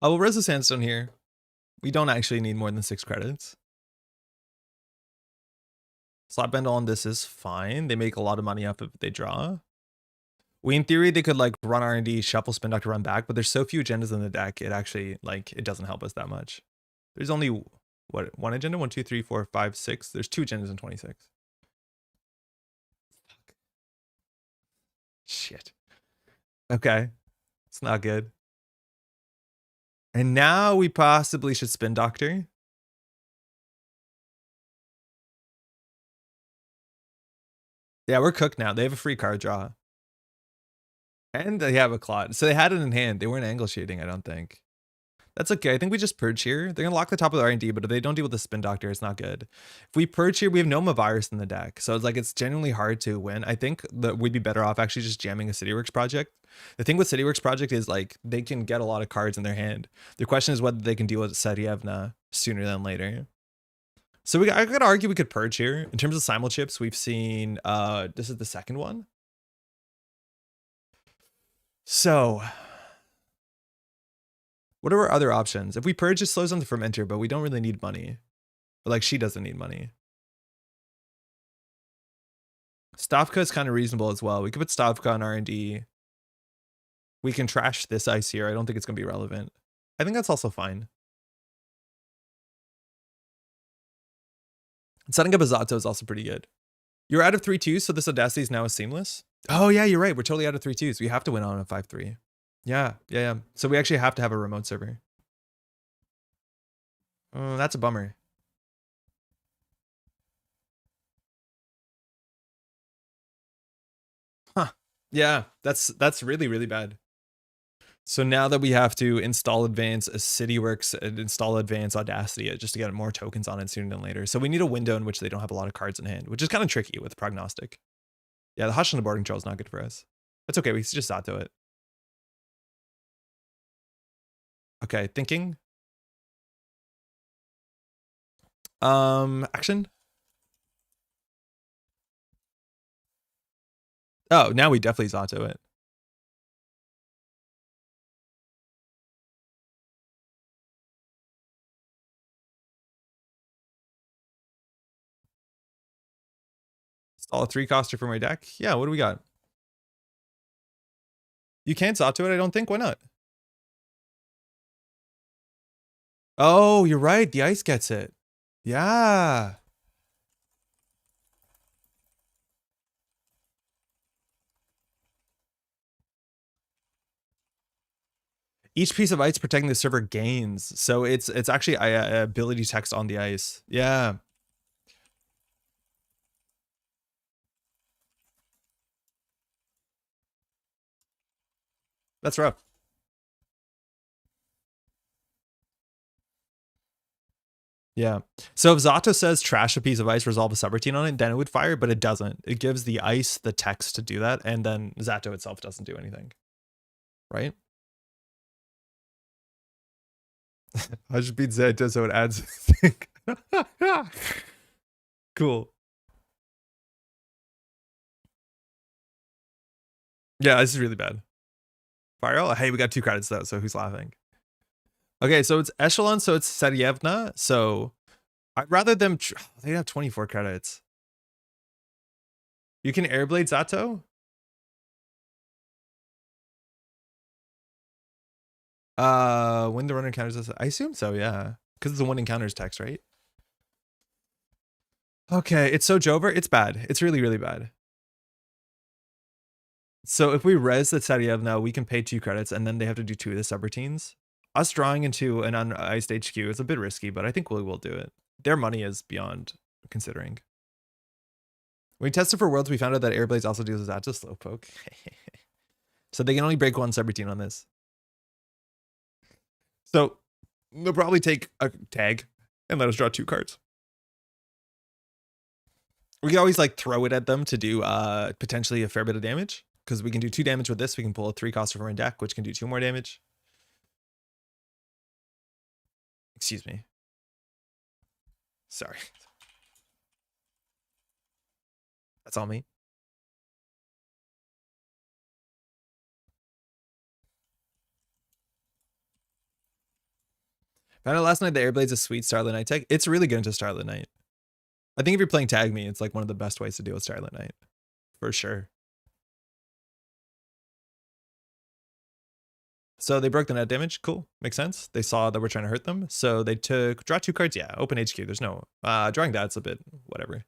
Oh, well, where's the Sandstone here? We don't actually need more than 6 credits. Slot Bendel on this is fine. They make a lot of money off of it they draw. In theory, they could like run R&D, shuffle, Spin Doctor, run back, but there's so few agendas in the deck, it actually, like, it doesn't help us that much. There's only, what, 1 agenda? 1, 2, 3, 4, 5, 6. There's 2 agendas in 26. Fuck. Shit. Okay. It's not good. And now we possibly should Spin Doctor. Yeah, we're cooked now. They have a free card draw. And they have a Clot. So they had it in hand. They weren't angle shooting, I don't think. That's okay. I think we just purge here. They're going to lock the top of the R&D, but if they don't deal with the Spin Doctor, it's not good. If we purge here, we have Noma Virus in the deck. So it's like, it's genuinely hard to win. I think that we'd be better off actually just jamming a CityWorks project. The thing with CityWorks project is like, they can get a lot of cards in their hand. The question is whether they can deal with Sarievna sooner than later. So I could argue we could purge here. In terms of Simulchips, we've seen, this is the second one. So what are our other options? If we purge, it slows down the fermenter, but we don't really need money. But like, she doesn't need money. Stavka is kind of reasonable as well. We could put Stavka on R&D. We can trash this ice here. I don't think it's going to be relevant. I think that's also fine. Setting up a Zato is also pretty good. You're out of 3-2s, so this Audacity is now a seamless. Oh yeah, you're right. We're totally out of 3-2s. We have to win on a 5-3. Yeah. So we actually have to have a remote server. That's a bummer. Huh. Yeah, that's really, really bad. So now that we have to install advanced CityWorks and install advanced Audacity just to get more tokens on it sooner than later. So we need a window in which they don't have a lot of cards in hand, which is kind of tricky with prognostic. Yeah, the hush on the board control is not good for us. That's okay. We can just Zato it. Okay, thinking. Action. Oh, now we definitely Zato it. Install a 3-coster for my deck. Yeah, what do we got? You can't Zato it, I don't think. Why not? Oh, you're right. The ice gets it. Yeah. Each piece of ice protecting the server gains. So it's actually ability text on the ice. Yeah. That's rough. Yeah. So if Zato says trash a piece of ice, resolve a subroutine on it, then it would fire, but it doesn't. It gives the ice the text to do that, and then Zato itself doesn't do anything. Right? I should beat Zato so it adds Cool. Yeah, this is really bad. Fire. Hey, we got 2 credits though, so who's laughing? Okay, so it's Echelon, so it's Sarievna. So I'd rather them. They have 24 credits. You can Airblade Zato? When the runner encounters this, I assume so, yeah. Because it's a one encounters text, right? Okay, it's so Jover. It's bad. It's really, really bad. So if we res the Sarievna, we can pay 2 credits, and then they have to do 2 of the subroutines. Us drawing into an uniced HQ is a bit risky, but I think we will do it. Their money is beyond considering. When we tested for worlds, we found out that Airblades also deals with Zato Slowpoke. So they can only break 1 subroutine on this. So they'll probably take a tag and let us draw 2 cards. We can always like throw it at them to do potentially a fair bit of damage, because we can do 2 damage with this. We can pull a 3-coster from our deck, which can do 2 more damage. Excuse me. Sorry. That's all me. Found out last night that Airblade's a sweet Starlit Night tech. It's really good into Starlit Night. I think if you're playing Tag Me, it's like one of the best ways to deal with Starlit Night. For sure. So they broke the net damage. Cool. Makes sense. They saw that we're trying to hurt them. So they took, draw 2 cards. Yeah, open HQ. There's no, drawing that's a bit, whatever.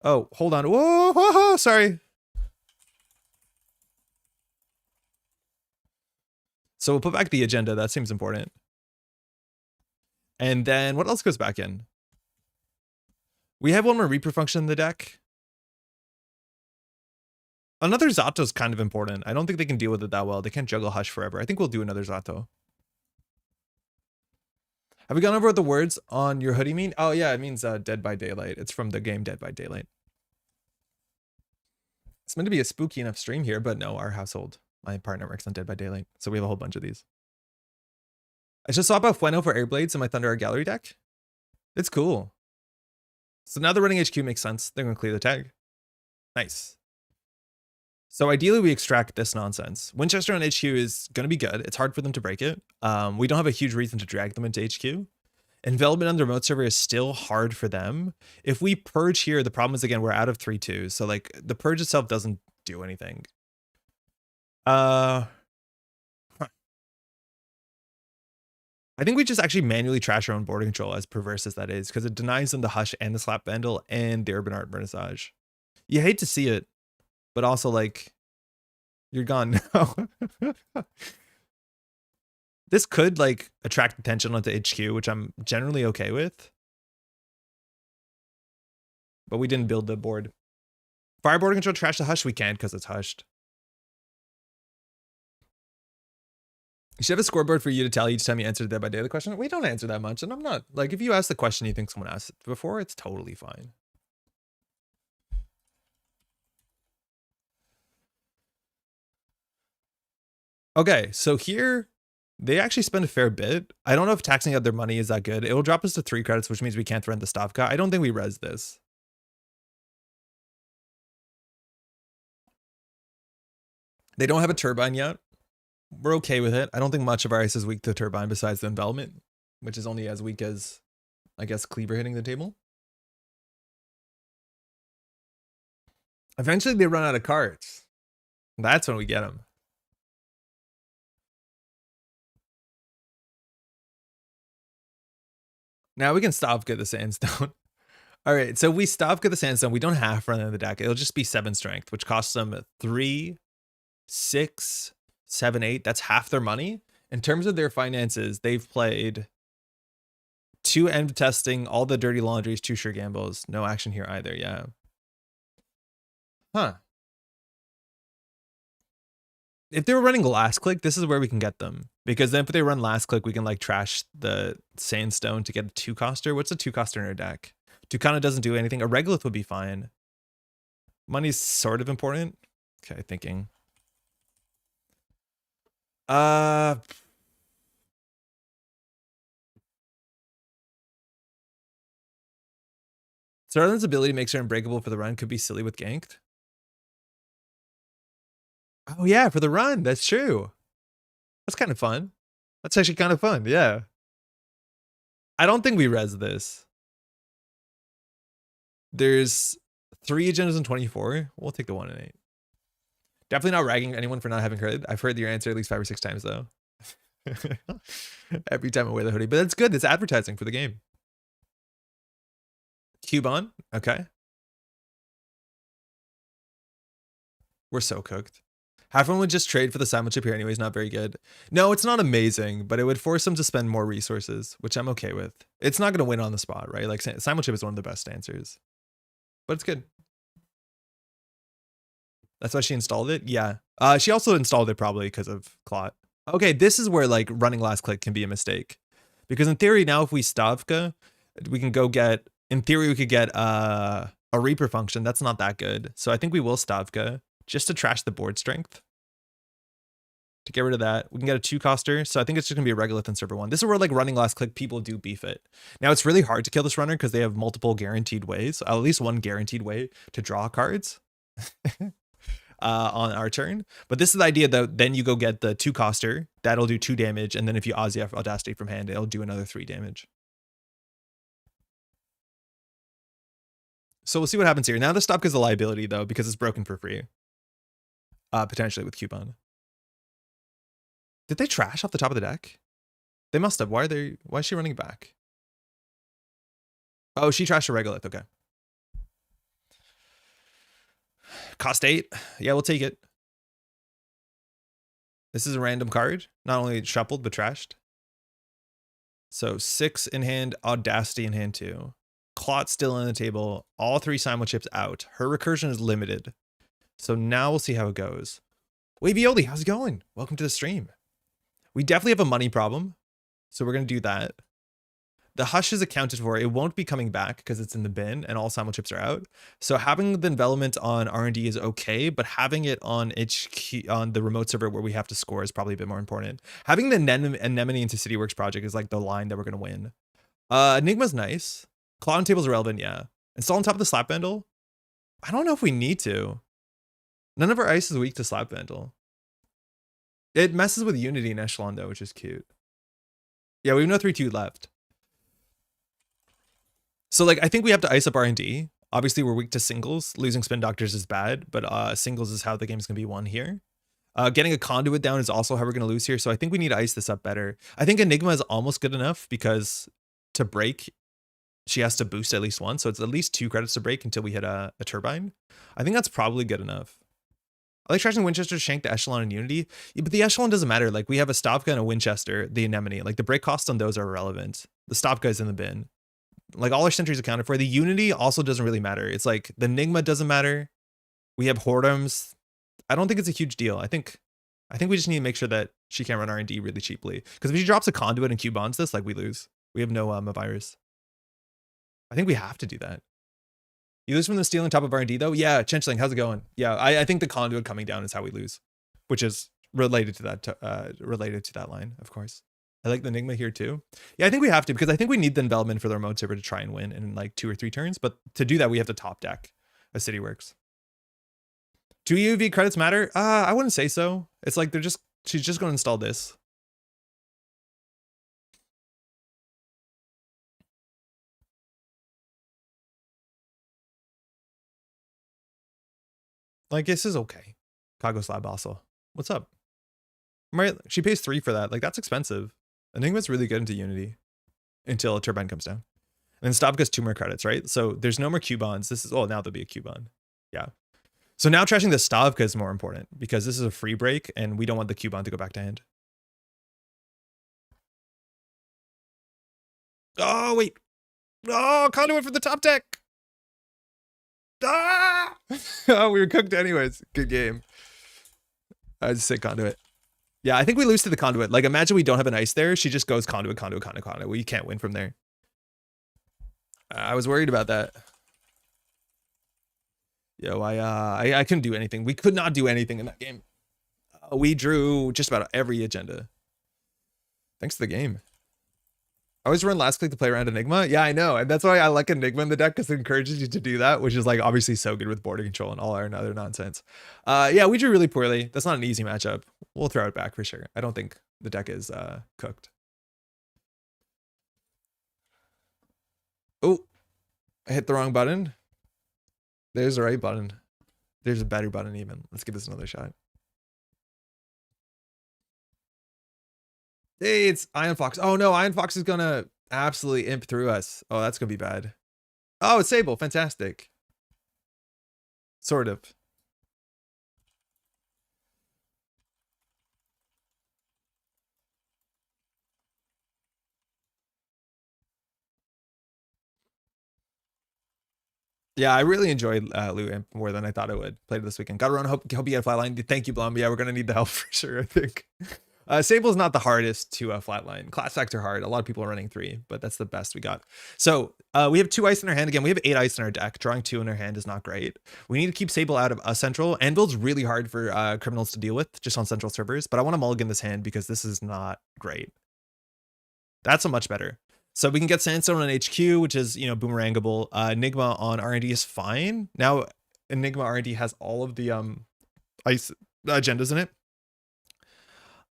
Oh, hold on. Whoa, whoa, whoa, sorry. So we'll put back the agenda. That seems important. And then what else goes back in? We have one more Reaper function in the deck. Another Zato's kind of important. I don't think they can deal with it that well. They can't juggle Hush forever. I think we'll do another Zato. Have we gone over what the words on your hoodie mean? Oh yeah, it means Dead by Daylight. It's from the game Dead by Daylight. It's meant to be a spooky enough stream here, but no, our household. My partner works on Dead by Daylight, so we have a whole bunch of these. I just swap out Fueno for Airblades in my Thunder Art Gallery deck. It's cool. So now they're running HQ makes sense. They're going to clear the tag. Nice. So ideally we extract this nonsense. Winchester on HQ is going to be good. It's hard for them to break it. We don't have a huge reason to drag them into HQ. Envelopment on the remote server is still hard for them. If we purge here, the problem is, again, we're out of 3/2. So like the purge itself doesn't do anything. I think we just actually manually trash our own border control, as perverse as that is, because it denies them the Hush and the Slap Vandal and the Urban Art Vernissage. You hate to see it, but also like you're gone now. This could like attract attention onto HQ, which I'm generally okay with. But we didn't build the board. Fire border control trash the Hush? We can't because it's hushed. You should have a scoreboard for you to tell each time you answer the Dead by Daylight question. We don't answer that much, and I'm not like, if you ask the question you think someone asked it before, it's totally fine. Okay, so here they actually spend a fair bit. I don't know if taxing out their money is that good. It will drop us to 3 credits, which means we can't rent the Stavka. I don't think we res this. They don't have a turbine yet. We're okay with it. I don't think much of our ice is weak to turbine besides the envelopment, which is only as weak as, I guess, Cleaver hitting the table. Eventually they run out of cards. That's when we get them. Now we can Stavka the Sandstone. All right, so we Stavka the Sandstone. We don't have run in the deck. It'll just be 7 strength, which costs them 3, 6, 7, 8. That's half their money. In terms of their finances, they've played 2 end testing, all the dirty laundries, 2 sure gambles. No action here either, yeah. Huh. If they were running last click, this is where we can get them. Because then if they run last click, we can like trash the Sandstone to get a 2-coster. What's a 2-coster in our deck? Tucana doesn't do anything. A Regolith would be fine. Money's sort of important. Okay, thinking. Starlin's ability makes her unbreakable for the run. Could be silly with ganked. Oh yeah, for the run. That's true. That's kind of fun. That's actually kind of fun. Yeah. I don't think we res this. There's 3 agendas in 24. We'll take the 1 and 8. Definitely not ragging anyone for not having heard. I've heard your answer at least 5 or 6 times though. Every time I wear the hoodie, but that's good. It's advertising for the game. Cubon, okay. We're so cooked. Half of them would just trade for the Simon chip here anyways, not very good. No, it's not amazing, but it would force them to spend more resources, which I'm okay with. It's not going to win on the spot, right? Like Simon chip is one of the best answers, but it's good. That's why she installed it? Yeah. She also installed it probably because of Clot. Okay, this is where like running last click can be a mistake. Because in theory now if we Stavka, we can go get, in theory we could get a Reaper function. That's not that good. So I think we will Stavka just to trash the board strength. To get rid of that, we can get a 2-coster. So I think it's just gonna be a Regolith in server 1. This is where like running last click, people do beef it. Now it's really hard to kill this runner because they have multiple guaranteed ways, at least one guaranteed way to draw cards. On our turn, but this is the idea that then you go get the 2-coster that'll do 2 damage, and then if you Aussie Audacity from hand, it'll do another 3 damage. So we'll see what happens here. Now the stop is a liability though because it's broken for free, potentially with coupon. Did they trash off the top of the deck? They must have. Why is she running back? Oh, she trashed a Regolith. Okay. Cost 8. Yeah, we'll take it. This is a random card. Not only shuffled, but trashed. So 6 in hand, Audacity in hand 2. Clot still on the table. All 3 Simon chips out. Her recursion is limited. So now we'll see how it goes. Wavy Oldie, how's it going? Welcome to the stream. We definitely have a money problem. So we're going to do that. The Hush is accounted for. It won't be coming back because it's in the bin and all Simon chips are out. So having the envelopment on R&D is okay, but having it on HQ, on the remote server where we have to score is probably a bit more important. Having the Anemone into CityWorks project is like the line that we're going to win. Enigma's nice. Claw on table's relevant, yeah. Install on top of the Slap Vandal? I don't know if we need to. None of our ice is weak to Slap Vandal. It messes with Unity and Echelon though, which is cute. Yeah, we have no 3-2 left. So like, I think we have to ice up R&D. Obviously we're weak to singles. Losing Spin Doctors is bad, but singles is how the game's gonna be won here. Getting a Conduit down is also how we're gonna lose here. So I think we need to ice this up better. I think Enigma is almost good enough because to break, she has to boost at least 1. So it's at least 2 credits to break until we hit a turbine. I think that's probably good enough. I like trashing Winchester, Shank, the Echelon, and Unity. Yeah, but the Echelon doesn't matter. Like we have a Stavka and a Winchester, the Anemone. Like the break costs on those are irrelevant. The Stavka is in the bin. Like all our sentries accounted for. The Unity also doesn't really matter. It's like the Enigma doesn't matter. We have Whoredoms. I don't think it's a huge deal. I think I think we just need to make sure that she can't run R&D really cheaply. Because if she drops a conduit and Q bonds this, like we lose. We have no virus. I think we have to do that. You lose from the stealing top of R&D though? Yeah, Chenchling, how's it going? Yeah, I think the conduit coming down is how we lose, which is related to that line, of course. I like the Enigma here too. Yeah, I think we have to, because I think we need the envelopment for the remote server to try and win in like 2 or 3 turns. But to do that, we have to top deck a City Works. Do UV credits matter? I wouldn't say so. It's like she's just going to install this. Like, this is okay. Kago Slab also. What's up? Right, she pays 3 for that. Like, that's expensive. Enigma's really good into Unity until a turbine comes down. And then stop gets 2 more credits, right? So there's no more Q bonds. This is, oh, now there'll be a Q bond. Yeah. So now trashing the Stavka is more important because this is a free break and we don't want the Q bond to go back to hand. Oh, wait. Oh, conduit for the top deck. Ah! Oh, we were cooked anyways. Good game. I just said conduit. Yeah, I think we lose to the conduit. Like, imagine we don't have an ice there. She just goes conduit. Well, you can't win from there. I was worried about that. Yo, I couldn't do anything. We could not do anything in that game. We drew just about every agenda. Thanks to the game. I always run last click to play around Enigma. Yeah, I know. And that's why I like Enigma in the deck, because it encourages you to do that, which is like obviously so good with border control and all our other nonsense. Yeah, we drew really poorly. That's not an easy matchup. We'll throw it back for sure. I don't think the deck is cooked. Oh, I hit the wrong button. There's the right button. There's a better button even. Let's give this another shot. Hey, it's Iron Fox. Oh no, Iron Fox is gonna absolutely imp through us. Oh, that's gonna be bad. Oh, it's Sable. Fantastic. Sort of. Yeah, I really enjoyed Lou Imp more than I thought I would. Played this weekend. Got to run. Hope you get a flatline. Thank you, Blum. Yeah, we're gonna need the help for sure, I think. Sable's not the hardest to flatline. Class acts are hard. A lot of people are running 3, but that's the best we got. So we have 2 ice in our hand. Again, we have 8 ice in our deck. Drawing 2 in our hand is not great. We need to keep Sable out of Central. Anvil's really hard for criminals to deal with just on Central servers, but I want to mulligan this hand because this is not great. That's a much better. So we can get Sandstone on HQ, which is, boomerangable. Enigma on R&D is fine. Now, Enigma R&D has all of the ice agendas in it.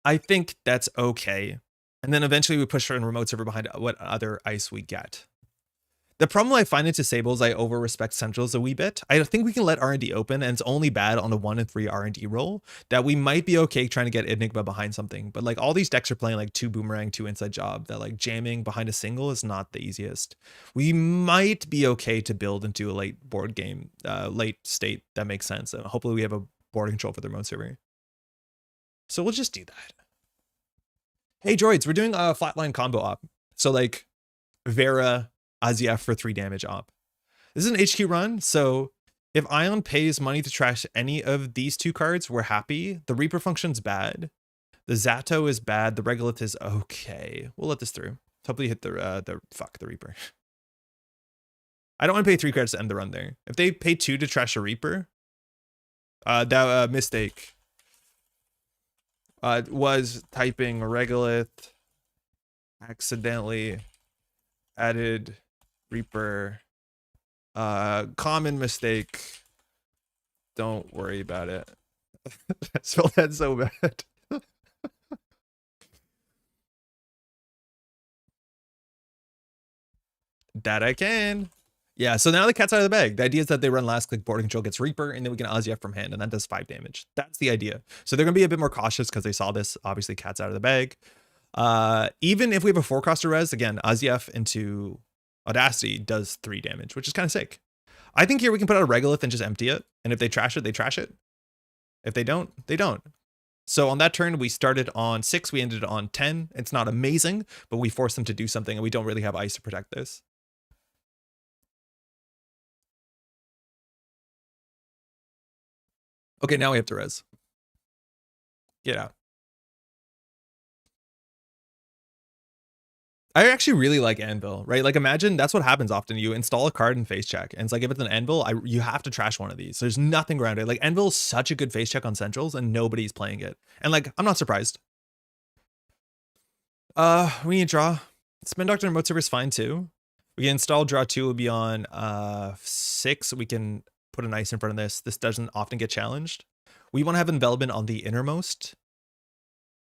I think that's okay. And then eventually we push in remote server behind what other ice we get. The problem I find into Sable is I over-respect Centrals a wee bit. I think we can let R&D open, and it's only bad on a 1 and 3 R&D roll that we might be okay trying to get Enigma behind something. But like all these decks are playing like 2 boomerang, 2 inside job, that like jamming behind a single is not the easiest. We might be okay to build into a late board game, late state that makes sense. And hopefully we have a board control for the remote server. So we'll just do that. Hey droids, we're doing a flatline combo op. So like Vera, Aziaf for 3 damage op. This is an HQ run, so if Ion pays money to trash any of these 2 cards, we're happy. The Reaper function's bad. The Zato is bad. The Regolith is okay. We'll let this through. Hopefully hit the Reaper. I don't want to pay 3 cards to end the run there. If they pay 2 to trash a Reaper, that mistake. Was typing Regolith, accidentally added Reaper. Common mistake. Don't worry about it. I spelled that so bad. That I can. Yeah, so now the cat's out of the bag. The idea is that they run last click, board control gets Reaper, and then we can Aziaf from hand, and that does 5 damage. That's the idea. So they're going to be a bit more cautious because they saw this. Obviously, cat's out of the bag. Even if we have a 4-coster res, again, Aziaf into Audacity does 3 damage, which is kind of sick. I think here we can put out a Regolith and just empty it. And if they trash it, they trash it. If they don't, they don't. So on that turn, we started on 6. We ended on 10. It's not amazing, but we forced them to do something, and we don't really have ice to protect this. Okay, now we have to res. Get out. I actually really like Anvil, right? Like imagine that's what happens often. You install a card and face check. And it's like if it's an Anvil, you have to trash one of these. There's nothing around it. Like Anvil's such a good face check on centrals and nobody's playing it. And like, I'm not surprised. We need draw. Spin Doctor and Remote Server is fine too. We can install draw 2 will be on 6. We can put an ice in front of this. This doesn't often get challenged. We want to have envelopment on the innermost.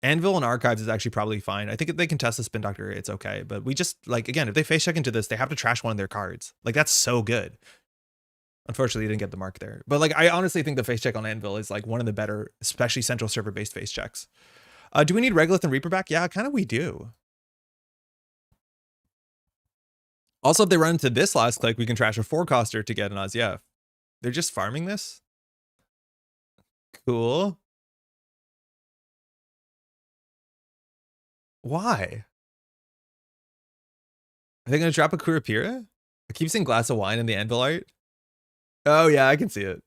Anvil and Archives is actually probably fine. I think if they can test the Spin Doctor, it's okay. But we just, like, again, if they face check into this, they have to trash one of their cards. Like, that's so good. Unfortunately, you didn't get the mark there. But, like, I honestly think the face check on Anvil is, like, one of the better, especially central server-based face checks. Do we need Regolith and Reaper back? Yeah, kind of we do. Also, if they run into this last click, we can trash a 4-coster to get an Ozief. They're just farming this? Cool. Why? Are they going to drop a Kurapira? I keep seeing Glass of Wine in the Anvil art. Oh, yeah, I can see it.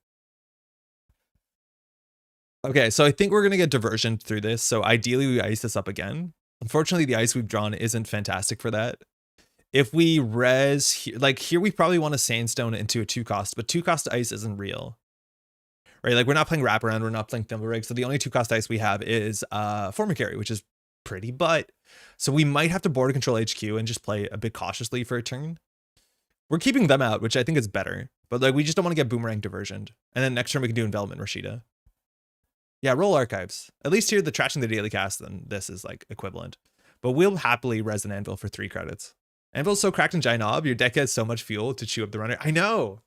Okay, so I think we're going to get diversion through this. So ideally, we ice this up again. Unfortunately, the ice we've drawn isn't fantastic for that. If we res, here we probably want to Sandstone into a 2-cost, but 2-cost ice isn't real. Right, like we're not playing Wraparound, we're not playing Thimblerig, so the only 2-cost ice we have is Formicary, which is pretty butt. So we might have to border control HQ and just play a bit cautiously for a turn. We're keeping them out, which I think is better. But like we just don't want to get Boomerang diversioned. And then next turn we can do Envelopment Rashida. Yeah, roll Archives. At least here the trashing the daily cast, then this is like equivalent. But we'll happily res an Anvil for 3 credits. Anvil's so cracked in Giant Ob, your deck has so much fuel to chew up the runner. I know.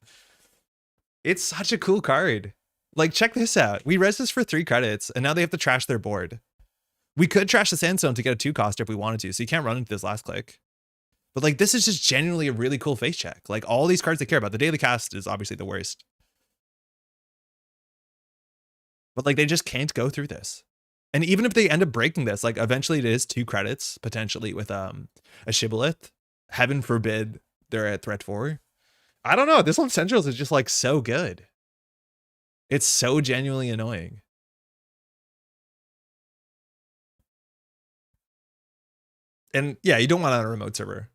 It's such a cool card. Like, check this out. We res this for 3 credits, and now they have to trash their board. We could trash the Sandstone to get a 2-coster if we wanted to, so you can't run into this last click. But, like, this is just genuinely a really cool face check. Like, all these cards they care about. The Daily Cast is obviously the worst. But, like, they just can't go through this. And even if they end up breaking this, like, eventually it is 2 credits, potentially, with a Shibboleth. Heaven forbid they're at threat 4. I don't know. This one Centrals is just, like, so good. It's so genuinely annoying. And yeah, you don't want it on a remote server.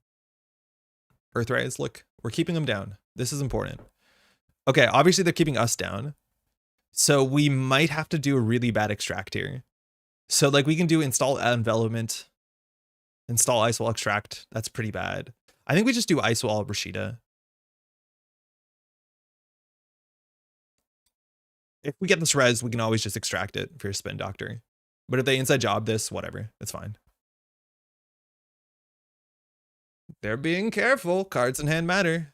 Earthrise, look, we're keeping them down. This is important. Okay, obviously they're keeping us down. So we might have to do a really bad extract here. So like we can do install envelopment, install ice wall extract. That's pretty bad. I think we just do ice wall Rashida. If we get this res, we can always just extract it for your Spin Doctor. But if they inside job this, whatever, it's fine. They're being careful. Cards in hand matter.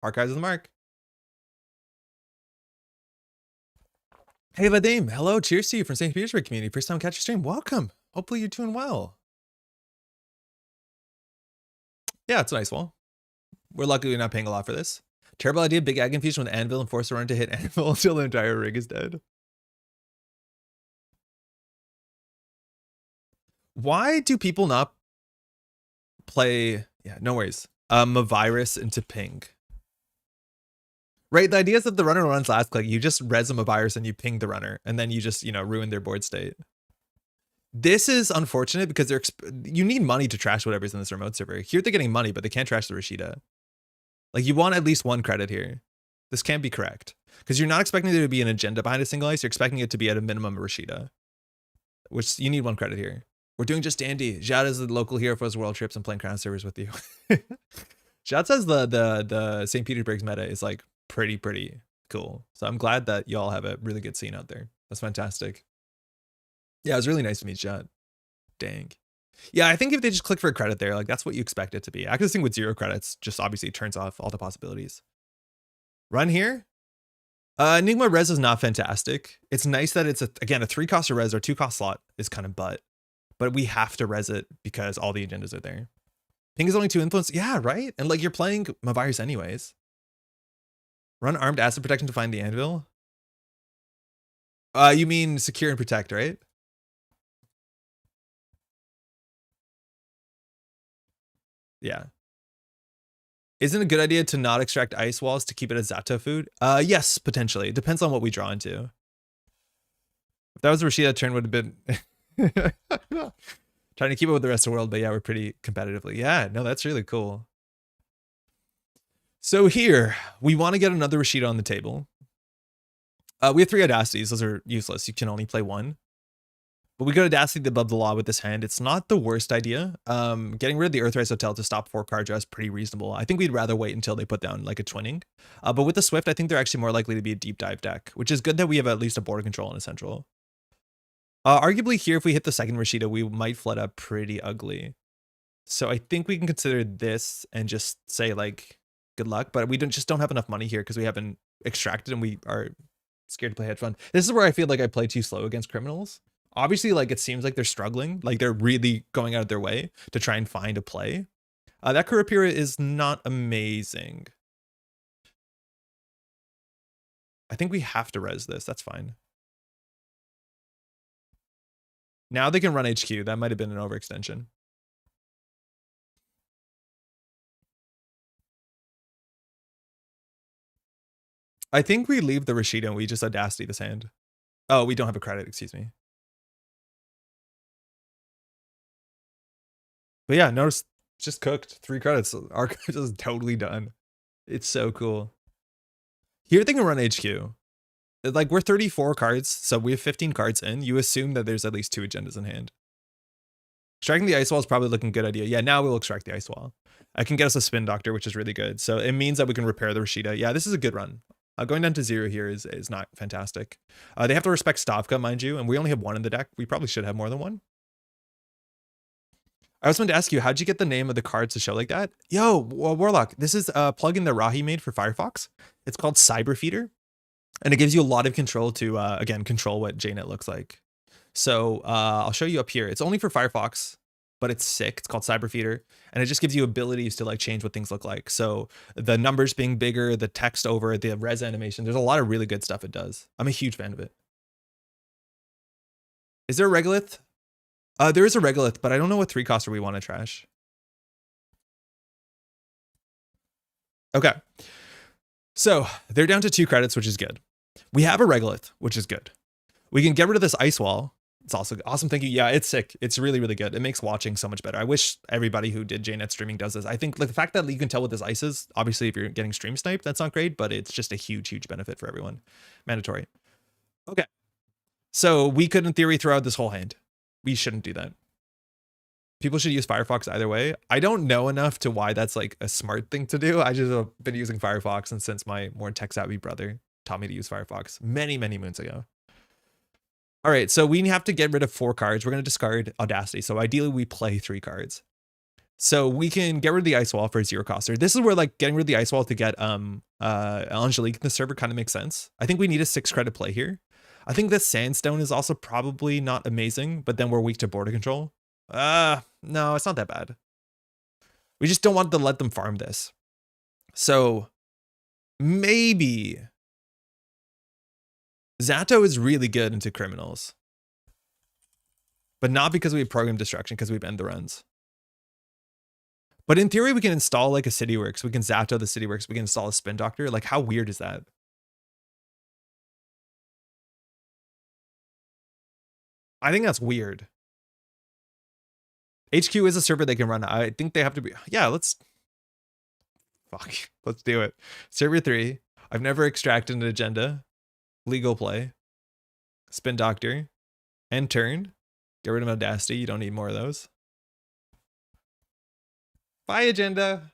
Archives of the mark. Hey, Vadim. Hello. Cheers to you from St. Petersburg community. First time catch your stream. Welcome. Hopefully you're doing well. Yeah, it's a nice wall. We're lucky we're not paying a lot for this. Terrible idea. Big Ag Infusion with Anvil and force a run to hit Anvil until the entire rig is dead. Why do people not play? Yeah, no worries. Mavirus into ping. Right, the idea is that the runner runs last click, you just res a Mavirus and you ping the runner, and then you just, you know, ruin their board state. This is unfortunate because you need money to trash whatever's in this remote server. Here they're getting money, but they can't trash the Rashida. Like, you want at least 1 credit here. This can't be correct. Because you're not expecting there to be an agenda behind a single ice, you're expecting it to be at a minimum a Rashida. Which, you need 1 credit here. We're doing just dandy. Jad is the local hero for his world trips and playing Crown servers with you. Jad says the St. Petersburg's meta is like pretty cool. So I'm glad that y'all have a really good scene out there. That's fantastic. Yeah, it was really nice to meet Jad. Dang. Yeah, I think if they just click for a credit there, like that's what you expect it to be. Accessing with 0 credits just obviously turns off all the possibilities. Run here. Enigma res is not fantastic. It's nice that it's again a 3-cost res or 2-cost slot is kind of butt. But we have to res it because all the agendas are there. Ping is only 2 influence. Yeah, right? And like you're playing Mavirus anyways. Run armed acid protection to find the anvil. You mean secure and protect, right? Yeah. Isn't it a good idea to not extract ice walls to keep it as Zato food? Yes, potentially. It depends on what we draw into. that was a Rashida turn would have been trying to keep it with the rest of the world, but yeah, we're pretty competitively. Yeah, no, that's really cool. So here, we want to get another Rashida on the table. We have 3 Audacities. Those are useless. You can only play 1. But we got Audacity above the law with this hand. It's not the worst idea. Getting rid of the Earthrise Hotel to stop 4 card draw is pretty reasonable. I think we'd rather wait until they put down like a twinning. But with the Swift, I think they're actually more likely to be a deep dive deck, which is good that we have at least a border control and a central. Arguably here, if we hit the second Rashida, we might flood up pretty ugly. So I think we can consider this and just say like, good luck. But we just don't have enough money here because we haven't extracted and we are scared to play hedge fund. This is where I feel like I play too slow against criminals. Obviously, like it seems like they're struggling, like they're really going out of their way to try and find a play. That Kurapira is not amazing. I think we have to res this. That's fine. Now they can run HQ. That might have been an overextension. I think we leave the Rashida and we just Audacity this hand. Oh, we don't have a credit, excuse me. But yeah, notice just cooked 3 credits. Our credit is totally done. It's so cool. Here they can run HQ. Like we're 34 cards, so we have 15 cards in. You assume that there's at least 2 agendas in hand. Extracting the Ice Wall is probably looking good idea. Yeah, now we'll extract the Ice Wall. I can get us a Spin Doctor, which is really good. So it means that we can repair the Rashida. Yeah, this is a good run. Going down to 0 here is not fantastic. They have to respect Stavka, mind you, and we only have 1 in the deck. We probably should have more than 1. I was going to ask you, how'd you get the name of the cards to show like that? Yo, Warlock, this is a plugin that Rahi made for Firefox. It's called Cyber Feeder, and it gives you a lot of control to, again, control what JNet looks like. So I'll show you up here. It's only for Firefox, but it's sick. It's called Cyber Feeder, and it just gives you abilities to like change what things look like. So the numbers being bigger, the text over it, the res animation. There's a lot of really good stuff it does. I'm a huge fan of it. Is there a Regolith? There is a Regolith, but I don't know what 3-coster we want to trash. Okay. So they're down to 2 credits, which is good. We have a Regolith, which is good. We can get rid of this Ice Wall. It's also awesome. Thank you. Yeah, it's sick. It's really, really good. It makes watching so much better. I wish everybody who did JNet streaming does this. I think like the fact that you can tell what this ice is, obviously if you're getting stream sniped, that's not great, but it's just a huge, huge benefit for everyone. Mandatory. Okay. So we could, in theory, throw out this whole hand. We shouldn't do that. People should use Firefox either way. I don't know enough to why that's like a smart thing to do. I just have been using Firefox, and since my more tech-savvy brother taught me to use Firefox many, many moons ago. All right, so we have to get rid of 4 cards. We're going to discard Audacity. So ideally, we play 3 cards. So we can get rid of the Ice Wall for a 0-coster. This is where like getting rid of the Ice Wall to get Angelique in the server kind of makes sense. I think we need a 6-credit play here. I think this Sandstone is also probably not amazing, but then we're weak to border control. No, it's not that bad. We just don't want to let them farm this. So maybe Zato is really good into criminals, but not because we have program destruction, because we've end the runs. But in theory, we can install like a CityWorks. We can Zato the CityWorks. We can install a Spin Doctor. Like, how weird is that? I think that's weird. HQ is a server they can run. I think they have to be. Yeah, let's do it. Server 3. I've never extracted an agenda. Legal play. Spin Doctor. End turn. Get rid of Audacity. You don't need more of those. Bye, agenda.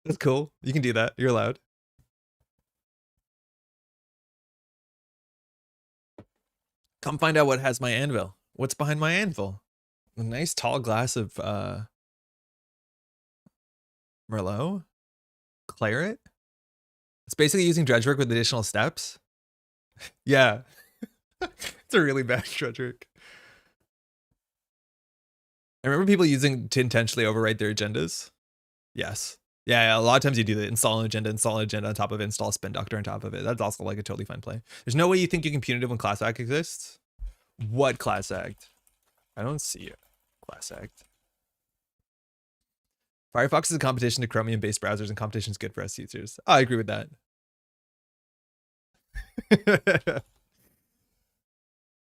That's cool. You can do that. You're allowed. Come find out what has my anvil. What's behind my anvil? A nice tall glass of Merlot? Claret? It's basically using dredge work with additional steps. Yeah. It's a really bad dredge work. I remember people using to intentionally overwrite their agendas. Yes. Yeah, a lot of times you do that. Install an agenda on top of it, install a Spin Doctor on top of it. That's also like a totally fine play. There's no way you think you can punitive when class act exists. What class act? I don't see it. Class act. Firefox is a competition to Chromium-based browsers, and competition is good for us users. I agree with that.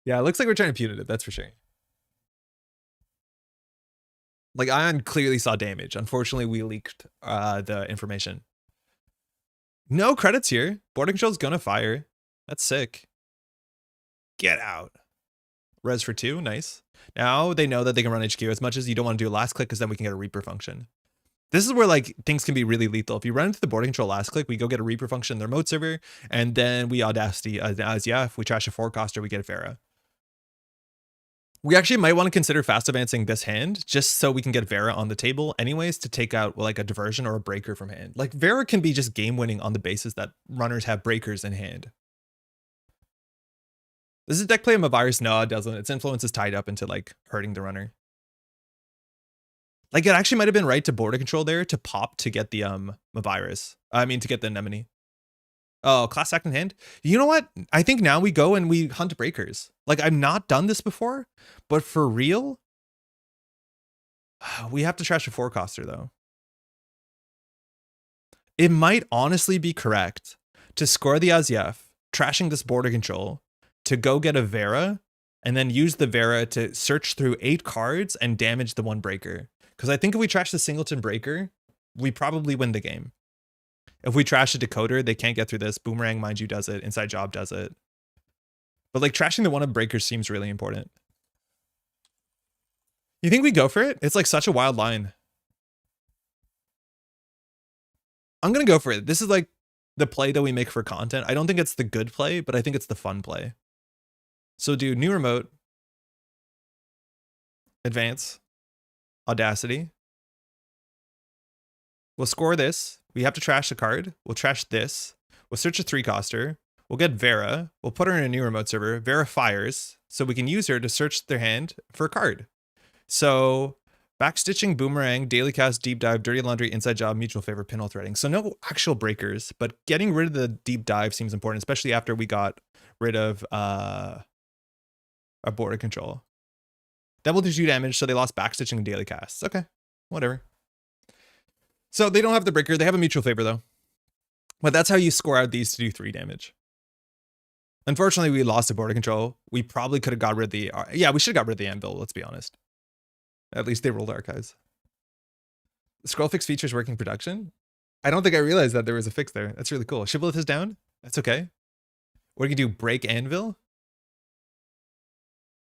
Yeah, it looks like we're trying to punitive, that's for sure. Like, Ion clearly saw damage. Unfortunately, we leaked the information. No credits here. Border control's gonna fire. That's sick. Get out. Res for 2, nice. Now they know that they can run HQ as much as you don't want to do a last click because then we can get a Reaper function. This is where like things can be really lethal. If you run into the border control last click, we go get a Reaper function in their remote server, and then we Audacity as yeah, if we trash a forecaster, we get a Vera. We actually might want to consider fast advancing this hand just so we can get Vera on the table anyways to take out like a diversion or a breaker from hand. Like Vera can be just game winning on the basis that runners have breakers in hand. Does this deck play a virus? No, it doesn't. Its influence is tied up into like hurting the runner. Like it actually might have been right to border control there to pop to get the virus. I mean to get the anemone. Oh, class act in hand. You know what? I think now we go and we hunt breakers. Like I've not done this before, but for real, we have to trash a forecaster though. It might honestly be correct to score the Azyaf, trashing this border control, to go get a Vera, and then use the Vera to search through 8 cards and damage the one breaker. Because I think if we trash the singleton breaker, we probably win the game. If we trash a decoder, they can't get through this. Boomerang, mind you, does it. Inside Job does it. But like trashing the one of breakers seems really important. You think we go for it? It's like such a wild line. I'm going to go for it. This is like the play that we make for content. I don't think it's the good play, but I think it's the fun play. So do new remote, advance, Audacity. We'll score this. We have to trash a card. We'll trash this. We'll search a 3-coster. We'll get Vera. We'll put her in a new remote server. Vera fires, so we can use her to search their hand for a card. So backstitching, boomerang, daily cast, deep dive, dirty laundry, inside job, mutual favor, pinhole threading. So no actual breakers, but getting rid of the deep dive seems important, especially after we got rid of our border control. That will do 2 damage, so they lost backstitching and daily casts. Okay, whatever. So they don't have the breaker. They have a mutual favor, though. But that's how you score out these to do 3 damage. Unfortunately, we lost the border control. We probably could have got rid of the... Yeah, we should have got rid of the anvil, let's be honest. At least they rolled archives. The scroll fix features working production? I don't think I realized that there was a fix there. That's really cool. Shibboleth is down? That's okay. What can you do? Break anvil?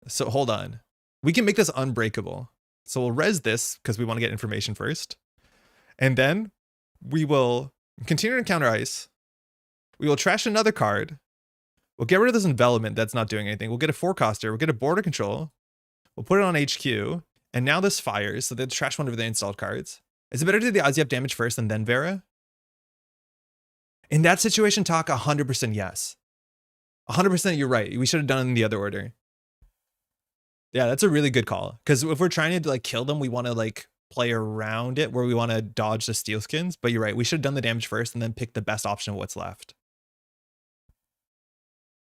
So hold on. We can make this unbreakable. So we'll res this because we want to get information first. And then we will continue to counter ice. We will trash another card. We'll get rid of this envelopment that's not doing anything. We'll get a forecaster. We'll get a border control. We'll put it on HQ. And now this fires. So they trash one of the installed cards. Is it better to do the Azyaf damage first and then Vera? In that situation, talk 100% yes. 100% you're right. We should have done it in the other order. Yeah, that's a really good call. Because if we're trying to like kill them, we want to like play around it where we want to dodge the steel skins. But you're right. We should have done the damage first and then pick the best option of what's left.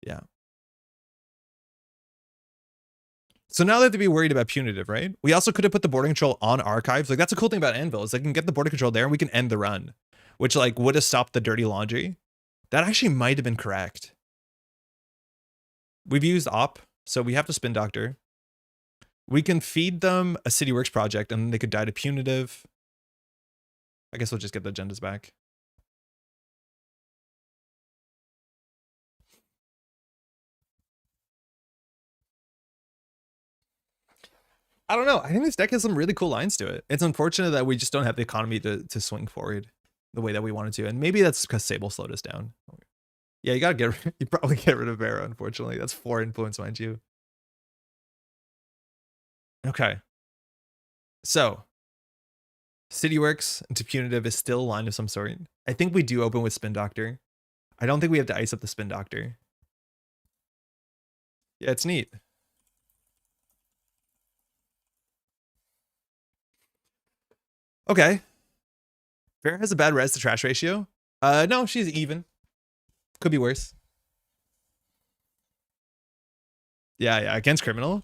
Yeah. So now they have to be worried about punitive, right? We also could have put the border control on archives. Like that's a cool thing about Anvil is they can get the border control there and we can end the run, which like would have stopped the dirty laundry. That actually might have been correct. We've used op, so we have to spin doctor. We can feed them a City Works project and then they could die to punitive. I guess we'll just get the agendas back. I don't know. I think this deck has some really cool lines to it. It's unfortunate that we just don't have the economy to swing forward the way that we wanted to. And maybe that's because Sable slowed us down. Yeah, you gotta you probably get rid of Vera, unfortunately. That's 4 influence, mind you. Okay. So City Works into punitive is still a line of some sort. I think we do open with Spin Doctor. I don't think we have to ice up the Spin Doctor. Yeah, it's neat. Okay. Vera has a bad res to trash ratio. No, she's even. Could be worse. Yeah, against criminal.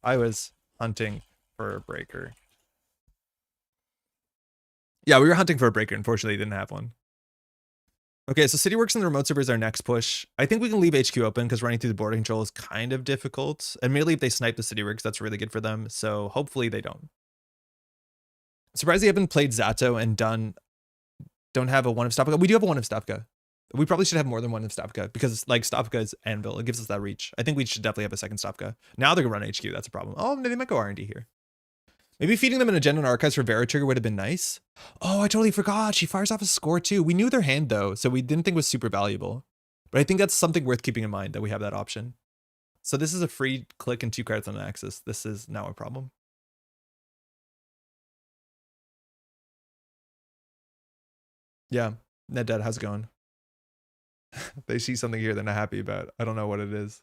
I was hunting for a breaker. Yeah, we were hunting for a breaker. Unfortunately, didn't have one. Okay, so City Works and the remote server is our next push. I think we can leave HQ open because running through the border control is kind of difficult. Admittedly, if they snipe the City Works, that's really good for them. So hopefully they don't. Surprised they haven't played Zato and don't have a one of Stopka. We do have a one of Stopka. We probably should have more than one of Stopka because like Stopka is Anvil. It gives us that reach. I think we should definitely have a second Stopka. Now they're gonna run HQ. That's a problem. Oh, they might go R&D here. Maybe feeding them an agenda and archives for Vera Trigger would have been nice. Oh, I totally forgot. She fires off a score too. We knew their hand though, so we didn't think it was super valuable. But I think that's something worth keeping in mind that we have that option. So this is a free click and 2 cards on an axis. This is now a problem. Yeah, Ned Dead, how's it going? They see something here they're not happy about. I don't know what it is.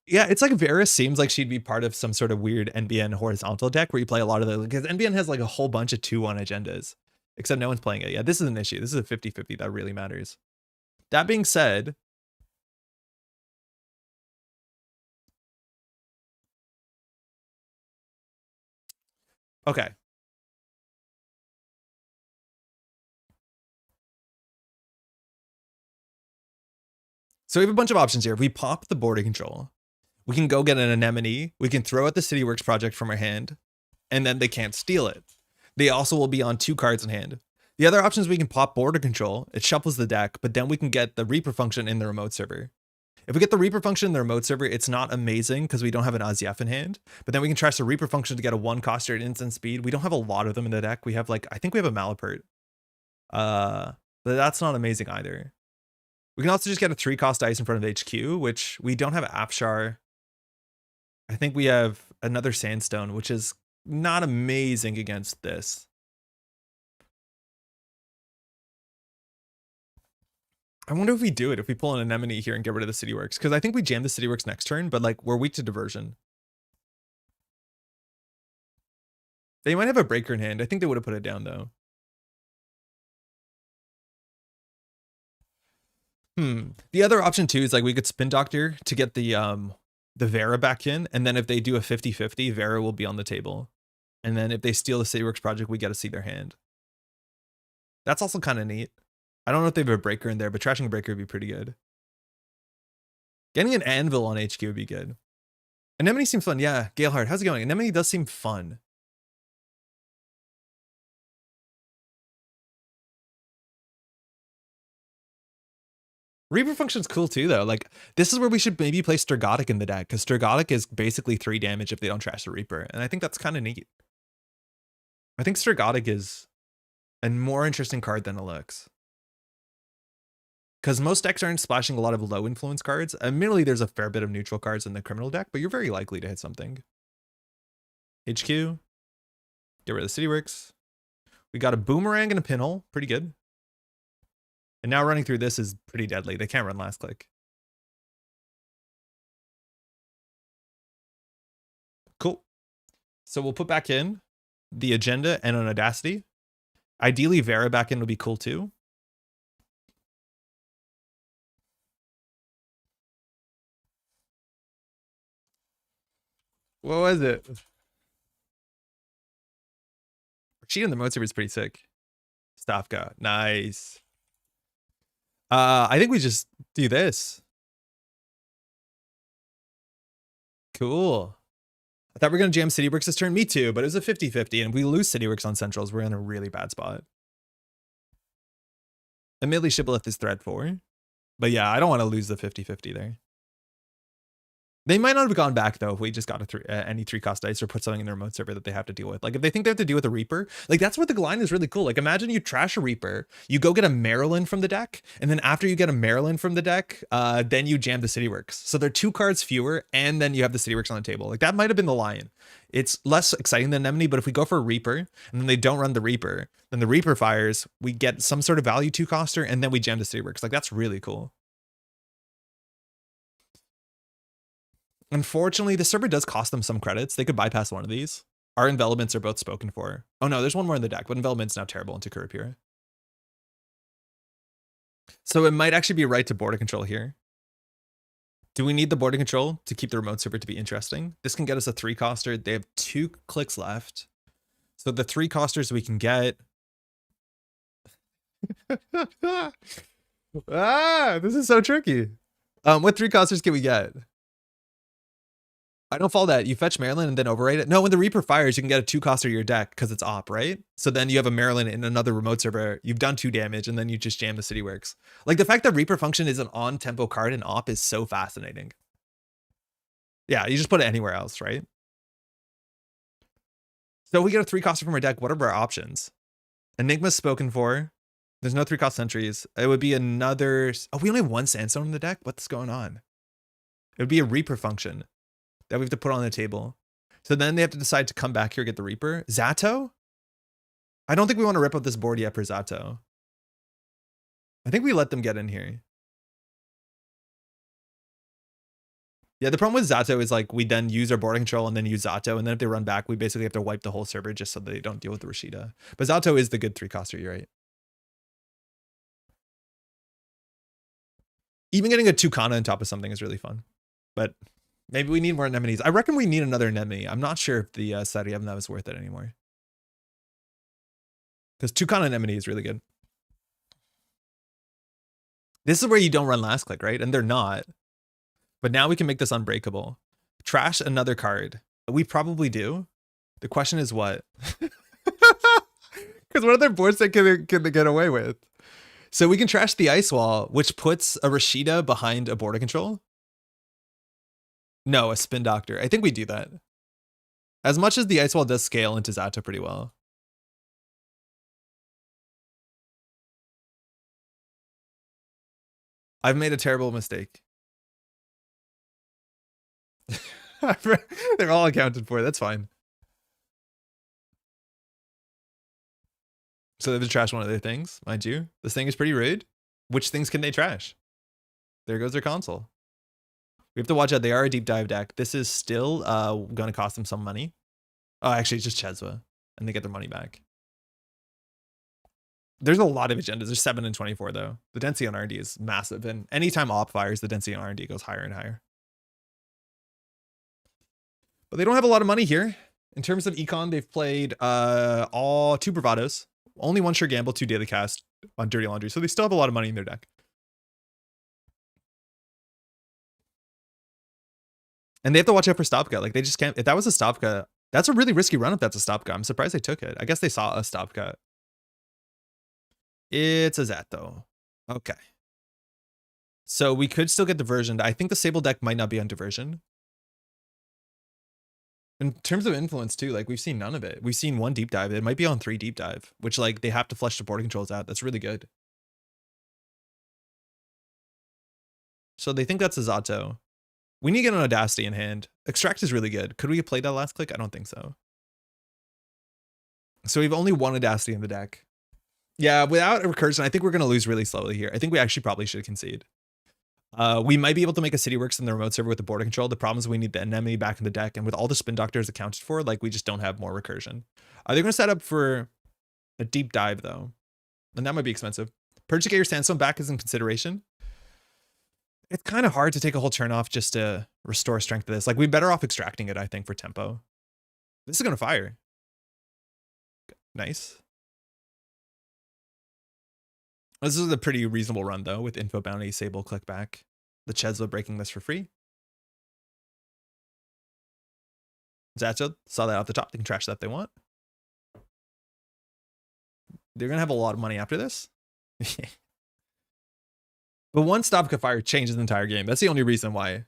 Yeah, it's like Vera seems like she'd be part of some sort of weird NBN horizontal deck where you play a lot of the, because NBN has like a whole bunch of 2-1 agendas, except no one's playing it. Yeah, this is an issue. This is a 50-50 that really matters. That being said, okay. So we have a bunch of options here. If we pop the border control, we can go get an anemone. We can throw out the City Works project from our hand, and then they can't steal it. They also will be on 2 cards in hand. The other option is we can pop border control. It shuffles the deck, but then we can get the Reaper function in the remote server. If we get the Reaper function in the remote server, it's not amazing because we don't have an Azief in hand, but then we can trash the Reaper function to get a 1-coster at instant speed. We don't have a lot of them in the deck. We have like, I think we have a Malapert. But that's not amazing either. We can also just get a 3-cost ice in front of HQ, which we don't have Apshar. I think we have another Sandstone, which is not amazing against this. I wonder if we do it, if we pull an Anemone here and get rid of the City Works, because I think we jam the City Works next turn, but like we're weak to diversion. They might have a breaker in hand. I think they would have put it down though. The other option too is like we could Spin Doctor to get the Vera back in, and then if they do a 50-50, Vera will be on the table. And then if they steal the City Works project, we get to see their hand. That's also kind of neat. I don't know if they have a breaker in there, but trashing a breaker would be pretty good. Getting an Anvil on HQ would be good. Anemone seems fun. Yeah, Galehard, how's it going? Anemone does seem fun. Reaper function's cool too, though. Like, this is where we should maybe play Sturgotic in the deck, because Sturgotic is basically 3 damage if they don't trash the Reaper, and I think that's kind of neat. I think Sturgotic is a more interesting card than it looks. Because most decks aren't splashing a lot of low influence cards. Admittedly, there's a fair bit of neutral cards in the criminal deck, but you're very likely to hit something. HQ. Get rid of the City Works. We got a Boomerang and a Pinhole. Pretty good. And now running through this is pretty deadly. They can't run last click. Cool. So we'll put back in the agenda and an Audacity. Ideally, Vera back in would be cool too. What was it? She in the mode server is pretty sick. Stavka. Nice. I think we just do this. Cool. I thought we were going to jam City Works this turn. Me too, but it was a 50-50, and if we lose City Works on Centrals, we're in a really bad spot. Admittedly, Shibboleth is threat 4. But yeah, I don't want to lose the 50-50 there. They might not have gone back though if we just got any 3-cost dice or put something in the remote server that they have to deal with. Like if they think they have to deal with a Reaper, like that's where the line is really cool. Like imagine you trash a Reaper, you go get a Maryland from the deck, and then after you get a Maryland from the deck, then you jam the City Works. So they're 2 cards fewer, and then you have the City Works on the table. Like that might have been the line. It's less exciting than Anemone, but if we go for a Reaper and then they don't run the Reaper, then the Reaper fires, we get some sort of value 2-coster, and then we jam the City Works. Like that's really cool. Unfortunately, the server does cost them some credits. They could bypass one of these. Our envelopments are both spoken for. Oh no, there's one more in the deck, but envelopment's now terrible into Kurapira. So it might actually be right to border control here. Do we need the boarding control to keep the remote server to be interesting? This can get us a 3-coster. They have 2 clicks left. So the 3-costers we can get. This is so tricky. What 3-costers can we get? I don't follow that. You fetch Maryland and then override it. No, when the Reaper fires, you can get a 2-coster to your deck because it's op, right? So then you have a Maryland in another remote server. You've done 2 damage and then you just jam the City Works. Like the fact that Reaper function is an on-tempo card in op is so fascinating. Yeah, you just put it anywhere else, right? So we get a 3-coster from our deck. What are our options? Enigma's spoken for. There's no 3-cost sentries. It would be another. Oh, we only have 1 Sandstone in the deck? What's going on? It would be a Reaper function that we have to put on the table. So then they have to decide to come back here, get the Reaper. Zato? I don't think we want to rip up this board yet for Zato. I think we let them get in here. Yeah, the problem with Zato is like we then use our boarding control and then use Zato. And then if they run back, we basically have to wipe the whole server just so they don't deal with the Rashida. But Zato is the good 3-coster, you're right. Even getting a 2-kana on top of something is really fun. But maybe we need more anemones. I reckon we need another anemone. I'm not sure if the Saturday of that is worth it anymore. Because 2-kana anemone is really good. This is where you don't run last click, right? And they're not. But now we can make this unbreakable. Trash another card. We probably do. The question is what? Because what other boards that can they get away with? So we can trash the Ice Wall, which puts a Rashida behind a border control. No, a Spin Doctor. I think we do that. As much as the Ice Wall does scale into Zato pretty well. I've made a terrible mistake. They're all accounted for. That's fine. So they have to trash one of their things, mind you. This thing is pretty rude. Which things can they trash? There goes their console. We have to watch out. They are a deep dive deck. This is still going to cost them some money. Oh, actually, it's just Cheswa. And they get their money back. There's a lot of agendas. There's 7 and 24, though. The density on R&D is massive. And anytime op fires, the density on R&D goes higher and higher. But they don't have a lot of money here. In terms of econ, they've played all 2 Bravados. Only 1 Sure Gamble, 2 Daily Cast on Dirty Laundry. So they still have a lot of money in their deck. And they have to watch out for Stopka. Like, they just can't. If that was a Stopka, that's a really risky run if that's a Stopka. I'm surprised they took it. I guess they saw a Stopka. It's a Zato. Okay. So we could still get diversioned. I think the Sable deck might not be on diversion. In terms of influence too, like we've seen none of it. We've seen 1 deep dive. It might be on 3 deep dive, which like they have to flush the border controls out. That's really good. So they think that's a Zato. We need to get an Audacity in hand. Extract is really good. Could we have played that last click? I don't think so. So we have only 1 Audacity in the deck. Yeah, without a recursion, I think we're going to lose really slowly here. I think we actually probably should concede. We might be able to make a City Works in the remote server with the border control. The problem is we need the anemone back in the deck. And with all the Spin Doctors accounted for, like we just don't have more recursion. They're going to set up for a deep dive though. And that might be expensive. Purge to get your Sandstone back is in consideration. It's kind of hard to take a whole turn off just to restore strength to this. Like we're better off extracting it, I think, for tempo. This is going to fire. Nice. This is a pretty reasonable run, though, with Info Bounty, Sable, Click Back. The Chesla breaking this for free. Zato saw that off the top. They can trash that if they want. They're going to have a lot of money after this. But 1 Stopka fire changes the entire game. That's the only reason why.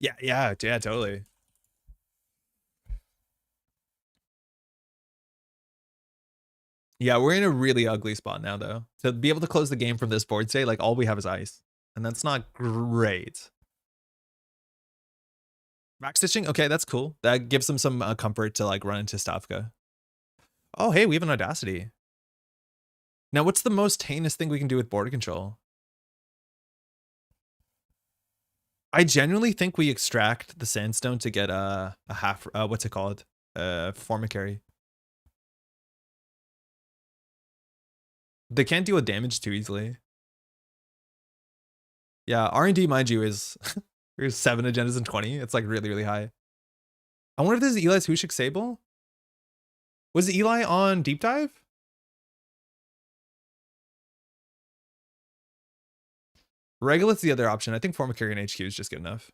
Yeah, totally. Yeah, we're in a really ugly spot now, though. To be able to close the game from this board state, like all we have is ice. And that's not great. Back stitching? Okay, that's cool. That gives them some comfort to like run into Stavka. Oh, hey, we have an Audacity. Now, what's the most heinous thing we can do with border control? I genuinely think we extract the Sandstone to get a half, what's it called? Formicary. They can't deal with damage too easily. Yeah, R&D, mind you, is there's 7 agendas and 20. It's like really, really high. I wonder if this is Eli's Hushik Sable. Was Eli on Deep Dive? Regolith's the other option. I think Formicarian HQ is just good enough.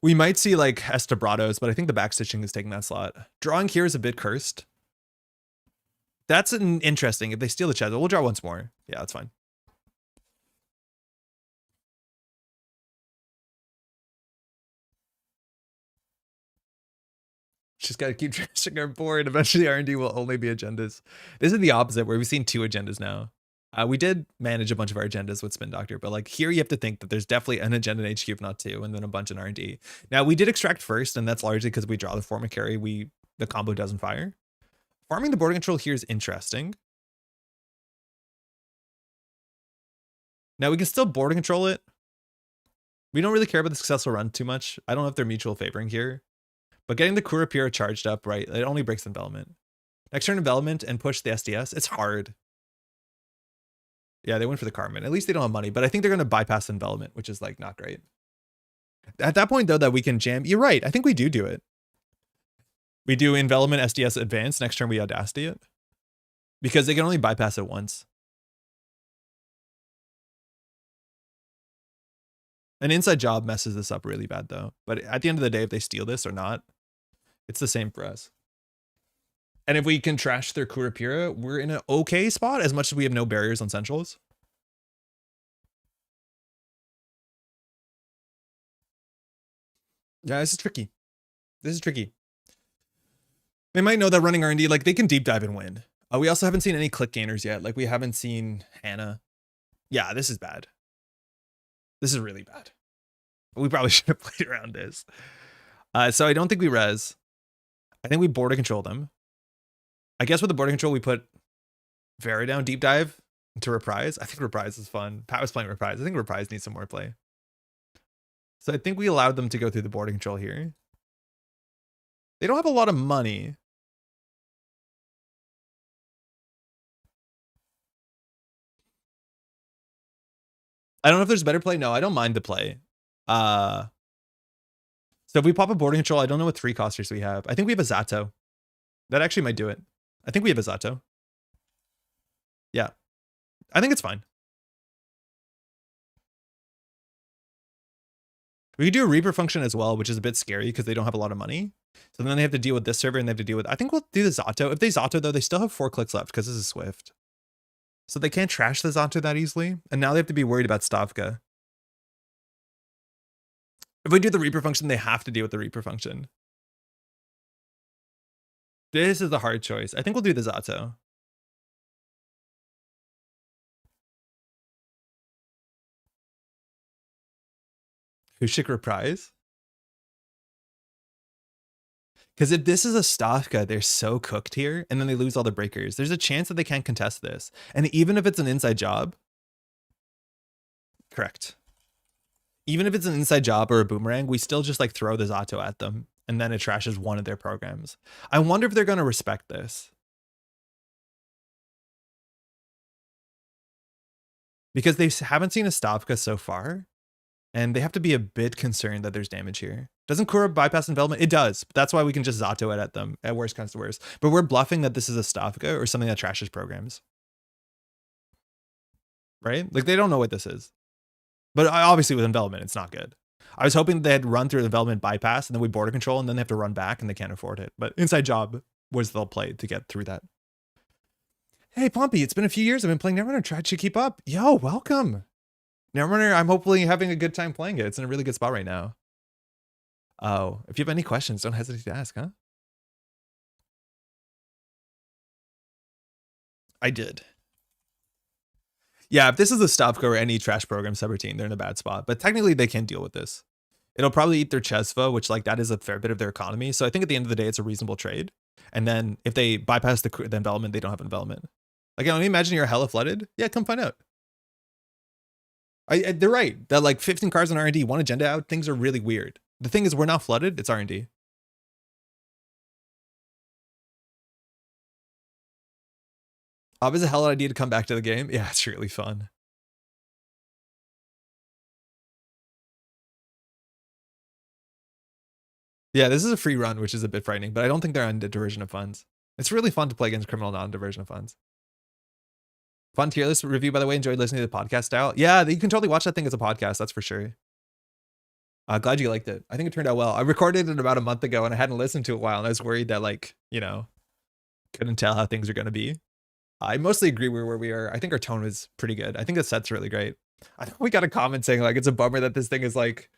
We might see like Estabrados, but I think the backstitching is taking that slot. Drawing here is a bit cursed. That's an interesting. If they steal the Chesel, we'll draw once more. Yeah, that's fine. Just got to keep trashing our board. Eventually, R&D will only be agendas. This is the opposite, where we've seen 2 agendas now. We did manage a bunch of our agendas with Spin Doctor, but like here you have to think that there's definitely an agenda in HQ, if not 2, and then a bunch in R&D. Now, we did extract first, and that's largely because we draw the Formicary. The combo doesn't fire. Farming the border control here is interesting. Now, we can still border control it. We don't really care about the successful run too much. I don't know if they're mutual favoring here. But getting the Kurapira charged up, right, it only breaks envelopment. Next turn envelopment and push the SDS, it's hard. Yeah, they went for the Carmen. At least they don't have money, but I think they're going to bypass envelopment, which is like not great. At that point, though, that we can jam, you're right. I think we do it. We do envelopment SDS advance. Next turn, we audacity it. Because they can only bypass it once. An inside job messes this up really bad, though. But at the end of the day, if they steal this or not, it's the same for us. And if we can trash their Kurapira, we're in an okay spot as much as we have no barriers on centrals. Yeah, this is tricky. This is tricky. They might know that running R&D, like they can deep dive and win. We also haven't seen any click gainers yet. Like we haven't seen Hannah. Yeah, this is bad. This is really bad. We probably should have played around this. So I don't think we res. I think we border control them. I guess with the border control, we put Vera down deep dive into Reprise. I think Reprise is fun. Pat was playing Reprise. I think Reprise needs some more play. So I think we allowed them to go through the border control here. They don't have a lot of money. I don't know if there's better play. No, I don't mind the play. So if we pop a border control, I don't know what 3-costers we have. I think we have a Zato. That actually might do it. I think we have a Zato. Yeah. I think it's fine. We could do a Reaper function as well, which is a bit scary because they don't have a lot of money. So then they have to deal with this server and they have to deal with... I think we'll do the Zato. If they Zato, though, they still have 4 clicks left because this is Swift. So they can't trash the Zato that easily. And now they have to be worried about Stavka. If we do the Reaper function, they have to deal with the Reaper function. This is the hard choice. I think we'll do the Zato. Hushik Reprise? Because if this is a Stavka, they're so cooked here, and then they lose all the breakers. There's a chance that they can't contest this. And even if it's an inside job... Correct. Even if it's an inside job or a boomerang, we still just like throw the Zato at them, and then it trashes one of their programs. I wonder if they're going to respect this. Because they haven't seen a Stavka so far, and they have to be a bit concerned that there's damage here. Doesn't Kura bypass envelopment? It does. That's why we can just Zato it at them. At worst comes to worst. But we're bluffing that this is a Stavka or something that trashes programs. Right? Like they don't know what this is. But obviously with envelopment, it's not good. I was hoping they'd run through the envelopment bypass and then we border control and then they have to run back and they can't afford it. But inside job was they'll play to get through that. Hey, Pompey, it's been a few years. I've been playing Netrunner. Tried to keep up. Yo, welcome. Netrunner, I'm hopefully having a good time playing it. It's in a really good spot right now. Oh, if you have any questions, don't hesitate to ask, huh? I did. Yeah, if this is a Stavka or any trash program subroutine, they're in a bad spot. But technically, they can deal with this. It'll probably eat their Chesva, which like that is a fair bit of their economy. So I think at the end of the day, it's a reasonable trade. And then if they bypass the envelopment, they don't have envelopment. Like, can you imagine you're hella flooded? Yeah, come find out. They're right. That like 15 cards on R&D, one agenda out, things are really weird. The thing is, we're not flooded. It's R&D. Is a hell idea to come back to the game. Yeah, it's really fun. Yeah, this is a free run, which is a bit frightening, but I don't think they're on the diversion of funds. It's really fun to play against criminal non-diversion of funds. Fun tier list review, by the way. Enjoyed listening to the podcast style. Yeah, you can totally watch that thing as a podcast. That's for sure. Glad you liked it. I think it turned out well. I recorded it about a month ago and I hadn't listened to it in a while, and I was worried that, like, you know, couldn't tell how things are going to be. I mostly agree with where we are. I think our tone was pretty good. I think the set's really great. I know we got a comment saying, like, it's a bummer that this thing is, like,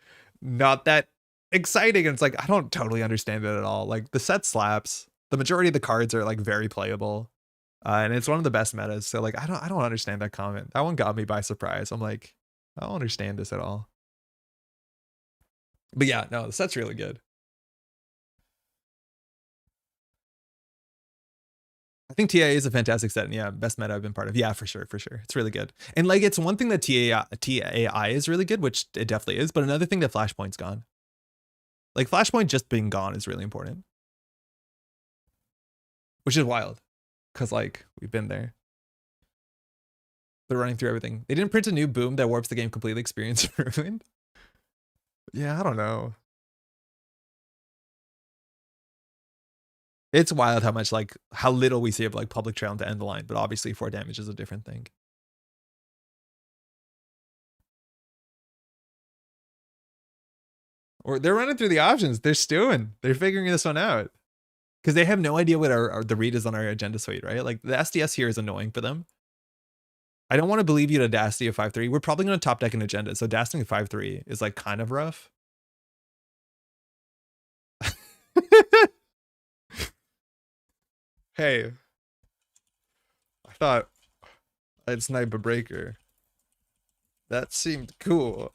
not that exciting. And it's like, I don't totally understand it at all. Like, the set slaps. The majority of the cards are, like, very playable. And it's one of the best metas. So, like, I don't understand that comment. That one got me by surprise. I'm like, I don't understand this at all. But yeah, no, the set's really good. I think TAA is a fantastic set, and yeah, best meta I've been part of. Yeah, for sure, for sure. It's really good. And like, it's one thing that TAI is really good, which it definitely is, but another thing that Flashpoint's gone. Like, Flashpoint just being gone is really important. Which is wild, because, like, we've been there. They're running through everything. They didn't print a new boom that warps the game completely. Experience ruined. Yeah, I don't know. It's wild how much, like, how little we see of, like, public trail to end the line, but obviously 4 damage is a different thing. Or they're running through the options. They're stewing. They're figuring this one out. Because they have no idea what the read is on our agenda suite, right? Like, the SDS here is annoying for them. I don't want to believe you to Dastiny of 5-3. We're probably going to top deck an agenda, so Dastiny of 5-3 is, like, kind of rough. Hey, I thought I'd snipe a breaker. That seemed cool.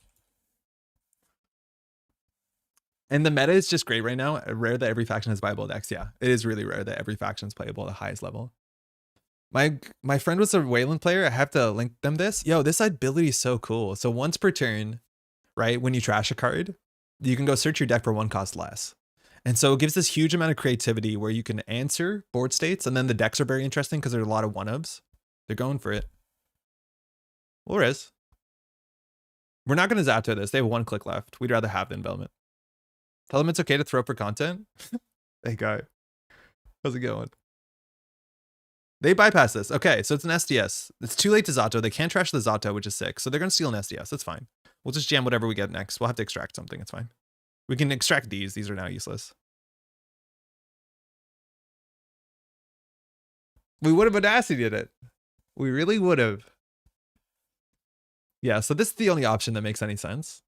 And the meta is just great right now. Rare that every faction has viable decks. Yeah, it is really rare that every faction is playable at the highest level. My friend was a Wayland player. I have to link them this. Yo, this ability is so cool. So once per turn, right, when you trash a card, you can go search your deck for 1 cost less. And so it gives this huge amount of creativity where you can answer board states, and then the decks are very interesting because there's a lot of 1-ofs. They're going for it. Or is. We're not going to Zato this. They have 1 click left. We'd rather have the envelopment. Tell them it's okay to throw for content. Hey, guy. How's it going? They bypass this. Okay, so it's an SDS. It's too late to Zato. They can't trash the Zato, which is 6. So they're going to steal an SDS. That's fine. We'll just jam whatever we get next. We'll have to extract something. It's fine. We can extract these. These are now useless. We would have Audacity did it. We really would have. Yeah, so this is the only option that makes any sense.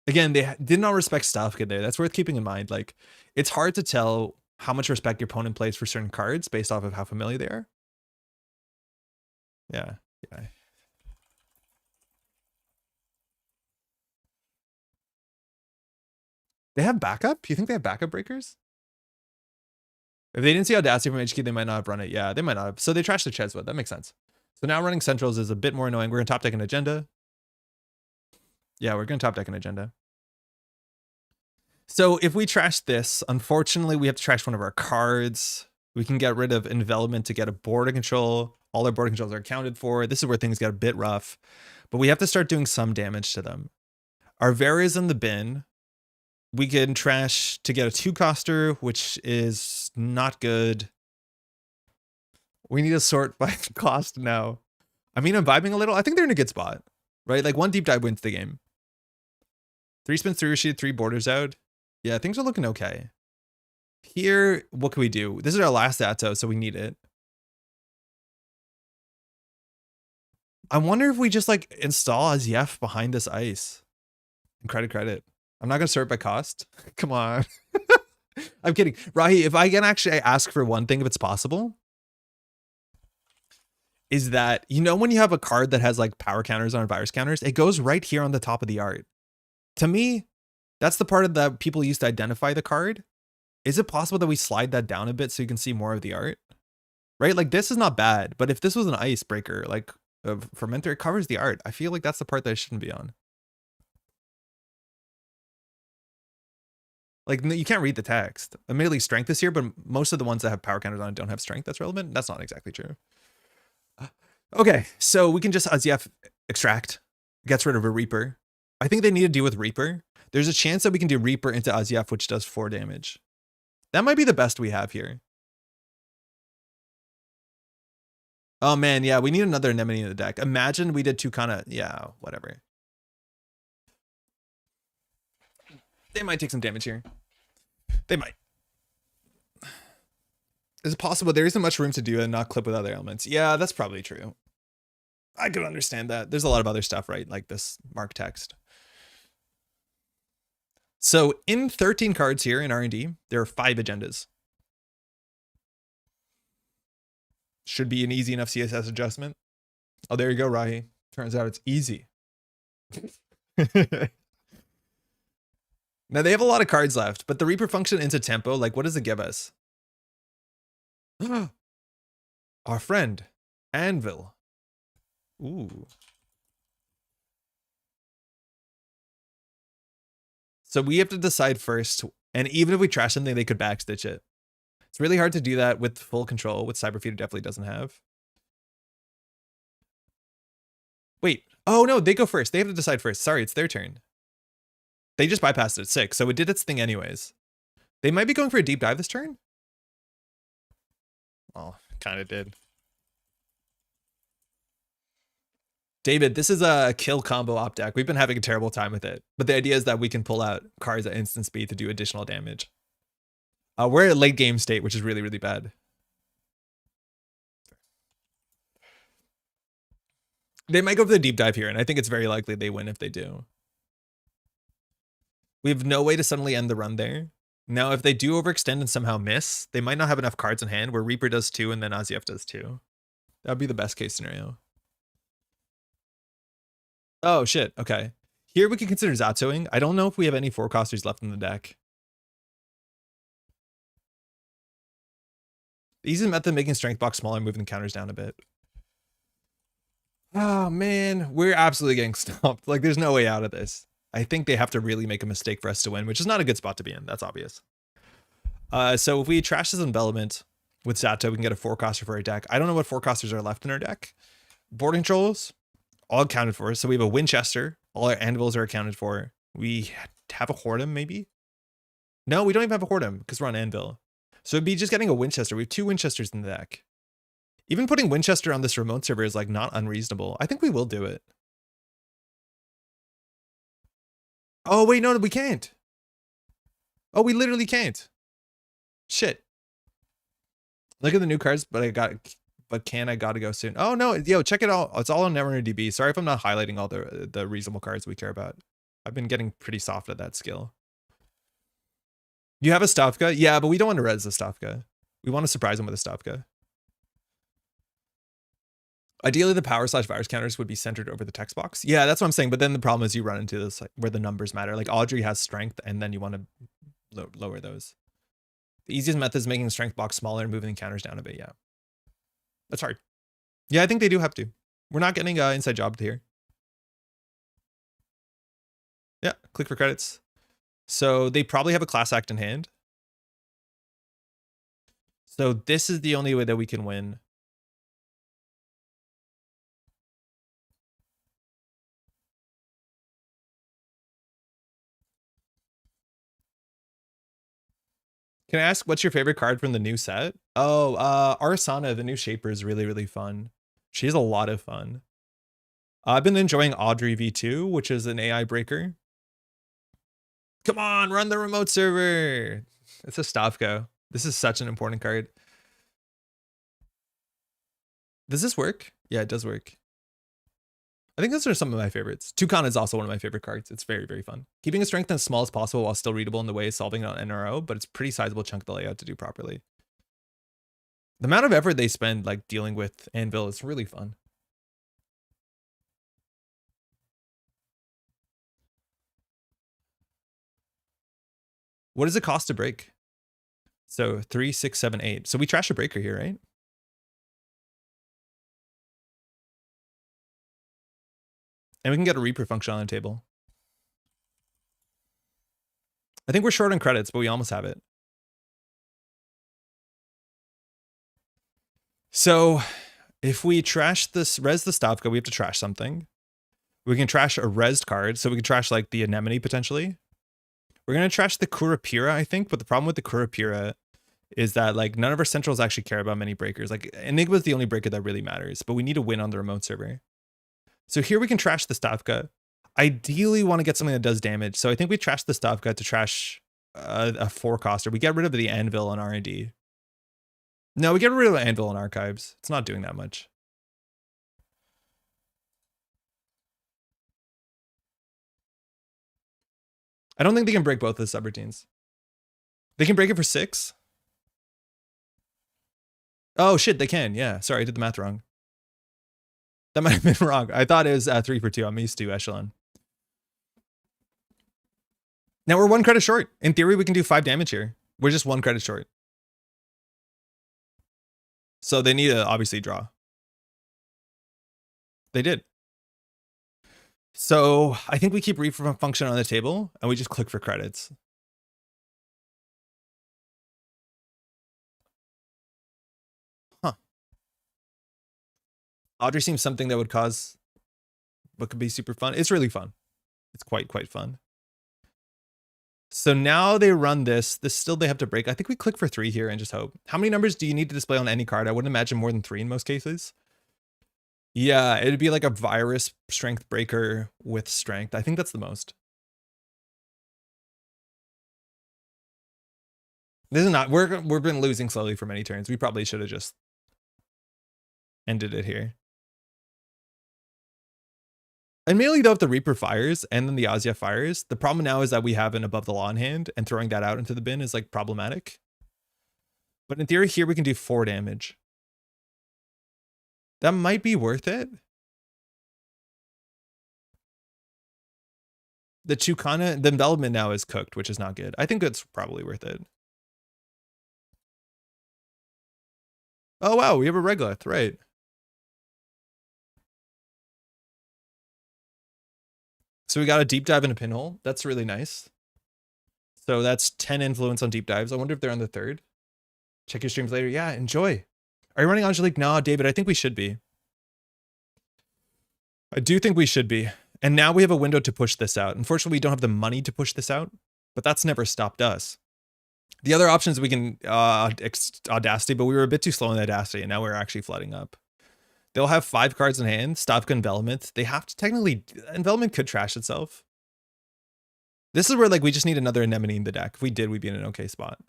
Again, they did not respect Stylekid there. That's worth keeping in mind. Like, it's hard to tell how much respect your opponent plays for certain cards based off of how familiar they are. Yeah, yeah. They have backup? You think they have backup breakers? If they didn't see Audacity from HQ, they might not have run it. Yeah, they might not have. So they trashed the Cheswood. That makes sense. So now running Centrals is a bit more annoying. We're going to top deck an agenda. Yeah, we're going to top deck an agenda. So if we trash this, unfortunately, we have to trash one of our cards. We can get rid of envelopment to get a border control. All our border controls are accounted for. This is where things get a bit rough. But we have to start doing some damage to them. Our Vera is in the bin. We can trash to get a 2-coster, which is not good. We need to sort by cost now. I mean, I'm vibing a little. I think they're in a good spot, right? Like, 1 deep dive wins the game. 3 spins through sheet, 3 borders out. Yeah, things are looking okay. Here, what can we do? This is our last Zato, so we need it. I wonder if we just, like, install as Yef behind this ice. And credit. I'm not going to sort by cost. Come on. I'm kidding. Rahi, if I can actually ask for one thing, if it's possible, is that, you know, when you have a card that has, like, power counters on virus counters, it goes right here on the top of the art. To me, that's the part of that people used to identify the card. Is it possible that we slide that down a bit so you can see more of the art? Right? Like, this is not bad, but if this was an icebreaker, like a fermenter, it covers the art. I feel like that's the part that it shouldn't be on. Like, you can't read the text. Admittedly, strength is here, but most of the ones that have power counters on it don't have strength that's relevant. That's not exactly true. Okay, so we can just Aziev extract. Gets rid of a Reaper. I think they need to deal with Reaper. There's a chance that we can do Reaper into Aziev, which does 4 damage. That might be the best we have here. Oh man, yeah, we need another Anemone in the deck. Imagine we did 2 kind of, yeah, whatever. They might take some damage here. They might. Is it possible there isn't much room to do it and not clip with other elements? Yeah, that's probably true. I could understand that. There's a lot of other stuff, right? Like this mark text. So in 13 cards here in R&D, there are 5 agendas. Should be an easy enough CSS adjustment. Oh, there you go, Rahi. Turns out it's easy. Now they have a lot of cards left, but the Reaper function into tempo, like what does it give us? Our friend, Anvil. Ooh. So we have to decide first, and even if we trash something, they could backstitch it. It's really hard to do that with full control, which Cyberfeeder definitely doesn't have. Wait, oh no, they go first. They have to decide first. Sorry, it's their turn. They just bypassed it at 6, so it did its thing anyways. They might be going for a deep dive this turn. Oh, kind of did. David, this is a kill combo op deck. We've been having a terrible time with it. But the idea is that we can pull out cards at instant speed to do additional damage. We're at late game state, which is really, really bad. They might go for the deep dive here, and I think it's very likely they win if they do. We have no way to suddenly end the run there. Now, if they do overextend and somehow miss, they might not have enough cards in hand where Reaper does 2 and then Aziev does 2. That would be the best case scenario. Oh, shit. Okay. Here we can consider Zatoing. I don't know if we have any 4-costers left in the deck. The easiest method of making strength box smaller and moving the counters down a bit. Oh, man. We're absolutely getting stomped. Like, there's no way out of this. I think they have to really make a mistake for us to win, which is not a good spot to be in. That's obvious. So if we trash this envelopment with Zato, we can get a 4-coster for our deck. I don't know what 4-costers are left in our deck. Board controls, all accounted for. So we have a Winchester. All our anvils are accounted for. We have a Hordem, maybe? No, we don't even have a Hordem because we're on anvil. So it'd be just getting a Winchester. We have 2 Winchesters in the deck. Even putting Winchester on this remote server is like not unreasonable. I think we will do it. Oh, wait, no, we can't. Oh, we literally can't. Shit. Look at the new cards, but I gotta go soon. Oh no, yo, check it out. It's all on Netrunner DB. Sorry if I'm not highlighting all the reasonable cards we care about. I've been getting pretty soft at that skill. You have a Stavka? Yeah, but we don't want to res the Stavka. We want to surprise him with a Stavka. Ideally, the power/virus counters would be centered over the text box. Yeah, that's what I'm saying. But then the problem is you run into this like where the numbers matter. Like Audrey has strength, and then you want to lower those. The easiest method is making the strength box smaller and moving the counters down a bit. Yeah, that's hard. Yeah, I think they do have to. We're not getting inside job here. Yeah, click for credits. So they probably have a class act in hand. So this is the only way that we can win. Can I ask what's your favorite card from the new set? Oh, Arsana, the new Shaper, is really, really fun. She's a lot of fun. I've been enjoying Audrey V2, which is an AI breaker. Come on, run the remote server. It's a Stavko. This is such an important card. Does this work? Yeah, it does work. I think those are some of my favorites. Toucan is also one of my favorite cards. It's very, very fun. Keeping a strength as small as possible while still readable in the way is solving it on NRO, but it's a pretty sizable chunk of the layout to do properly. The amount of effort they spend like dealing with Anvil is really fun. What does it cost to break? So 3, 6, 7, 8. So we trash a breaker here, right? And we can get a Reaper function on the table. I think we're short on credits, but we almost have it. So if we trash this, res the Stavka, we have to trash something. We can trash a resed card, so we can trash like the Anemone potentially. We're gonna trash the Kurapira, I think, but the problem with the Kurapira is that like none of our centrals actually care about many breakers. Like Enigma's the only breaker that really matters, but we need to win on the remote server. So here we can trash the Stavka. Ideally want to get something that does damage. So I think we trash the Stavka to trash a 4-coster. We get rid of the Anvil on R&D. No, we get rid of the Anvil in Archives. It's not doing that much. I don't think they can break both of the subroutines. They can break it for 6. Oh shit, they can. Yeah, sorry, I did the math wrong. That might have been wrong. I thought it was 3 for 2. I'm used to Echelon. Now we're 1 credit short. In theory, we can do 5 damage here. We're just 1 credit short. So they need to obviously draw. They did. So I think we keep refund function on the table and we just click for credits. Huh. Audrey seems something that would cause what could be super fun. It's really fun. It's quite fun. So now they run this. This still they have to break. I think we click for 3 here and just hope. How many numbers do you need to display on any card? I wouldn't imagine more than 3 in most cases. Yeah, it'd be like a virus strength breaker with strength. I think that's the most. This is not, we've been losing slowly for many turns. We probably should have just ended it here. And mainly though, if the Reaper fires and then the Azia fires, the problem now is that we have an above the law in hand and throwing that out into the bin is like problematic. But in theory here, we can do 4 damage. That might be worth it. The Chukana, the envelopment now is cooked, which is not good. I think it's probably worth it. Oh, wow, we have a Regolith, right. So we got a deep dive in a pinhole. That's really nice. So that's 10 influence on deep dives. I wonder if they're on the 3rd. Check your streams later. Yeah, enjoy. Are you running Angelique? No, David, I think we should be. I do think we should be. And now we have a window to push this out. Unfortunately, we don't have the money to push this out, but that's never stopped us. The other options we can Audacity, but we were a bit too slow in the Audacity, and now we're actually flooding up. They'll have 5 cards in hand. Stavka Envelopment. They have to technically... Envelopment could trash itself. This is where like we just need another Anemone in the deck. If we did, we'd be in an okay spot.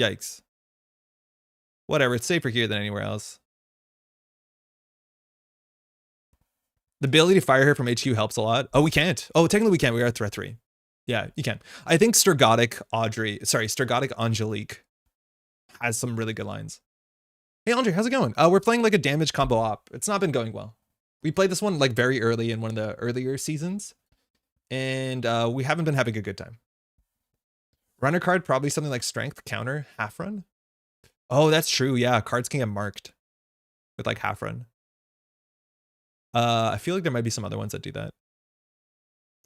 Yikes. Whatever, it's safer here than anywhere else. The ability to fire her from HQ helps a lot. Oh, we can't. Oh, technically we can. We are at threat 3. Yeah, you can. I think Sturgotic Angelique has some really good lines. Hey, Andre, how's it going? We're playing like a damage combo op. It's not been going well. We played this one like very early in one of the earlier seasons, and we haven't been having a good time. Runner card, probably something like strength, counter, half run. Oh, that's true. Yeah, cards can get marked with like half run. I feel like there might be some other ones that do that.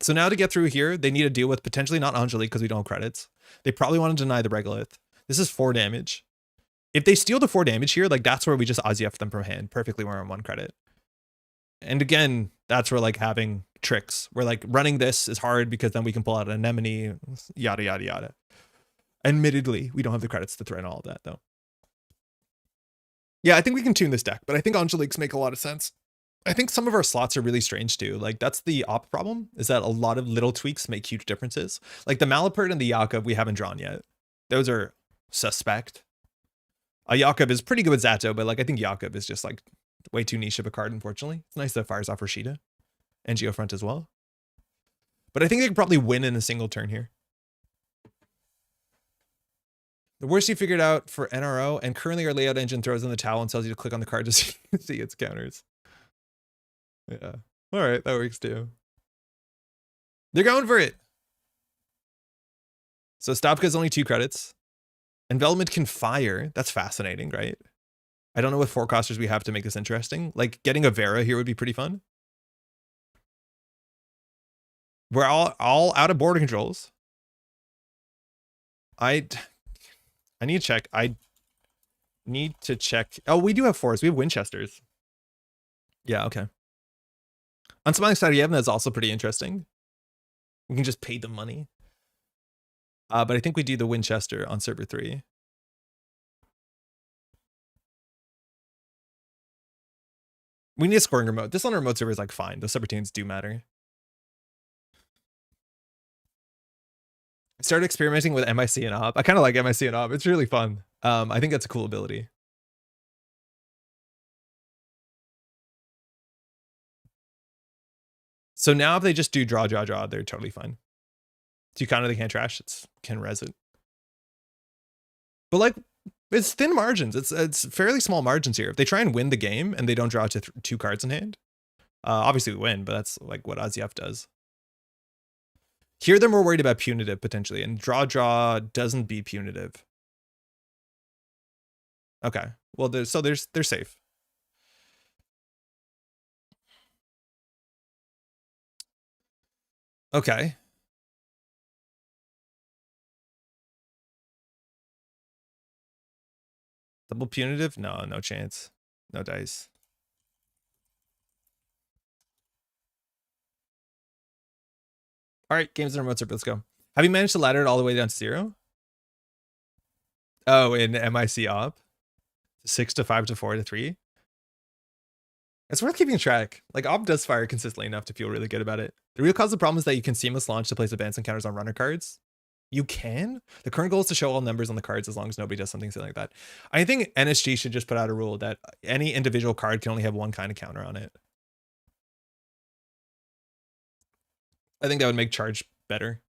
So now to get through here, they need to deal with potentially not Angelique because we don't have credits. They probably want to deny the Regolith. This is 4 damage. If they steal the 4 damage here, like that's where we just Azia them from hand. Perfectly, we're on 1 credit. And again, that's where like having tricks. We're like running this is hard because then we can pull out an Anemone, yada, yada, yada. Admittedly, we don't have the credits to threaten all of that though. Yeah, I think we can tune this deck, but I think Angeliques make a lot of sense. I think some of our slots are really strange too. Like that's the op problem, is that a lot of little tweaks make huge differences. Like the Malapert and the Jakob we haven't drawn yet. Those are suspect. Jakob is pretty good with Zato, but like I think Jakob is just like way too niche of a card, unfortunately. It's nice that it fires off Rashida and Geofront as well. But I think they could probably win in a single turn here. The worst you figured out for NRO, and currently our layout engine throws in the towel and tells you to click on the card to see its counters. Yeah. All right, that works too. They're going for it. So Stavka is only 2 credits. Envelopment can fire. That's fascinating, right? I don't know what 4-costers we have to make this interesting. Like getting a Vera here would be pretty fun. We're all out of border controls. I need to check. I need to check. Oh, we do have fours. We have Winchesters. Yeah, okay. On Smiling Side of Yevna is also pretty interesting. We can just pay the money. But I think we do the Winchester on server 3. We need a scoring remote. This on a remote server is like fine. The subroutines do matter. I started experimenting with MIC and op. I kind of like MIC and op. It's really fun. I think that's a cool ability. So now if they just do draw, they're totally fine. Do you counter they can't trash? It's can res it. But like, it's thin margins. It's fairly small margins here. If they try and win the game and they don't draw to 2 cards in hand, obviously we win, but that's like what Azyaf does. Here they're more worried about punitive potentially, and draw doesn't be punitive. Okay, well they're safe. Okay. Double punitive? No chance. No dice. All right, games and remote server. Let's go. Have you managed to ladder it all the way down to 0? Oh, in MIC op? 6 to 5 to 4 to 3? It's worth keeping track. Like, op does fire consistently enough to feel really good about it. The real cause of the problem is that you can seamless launch to place advanced encounters on runner cards. You can? The current goal is to show all numbers on the cards as long as nobody does something silly like that. I think NSG should just put out a rule that any individual card can only have one kind of counter on it. I think that would make charge better.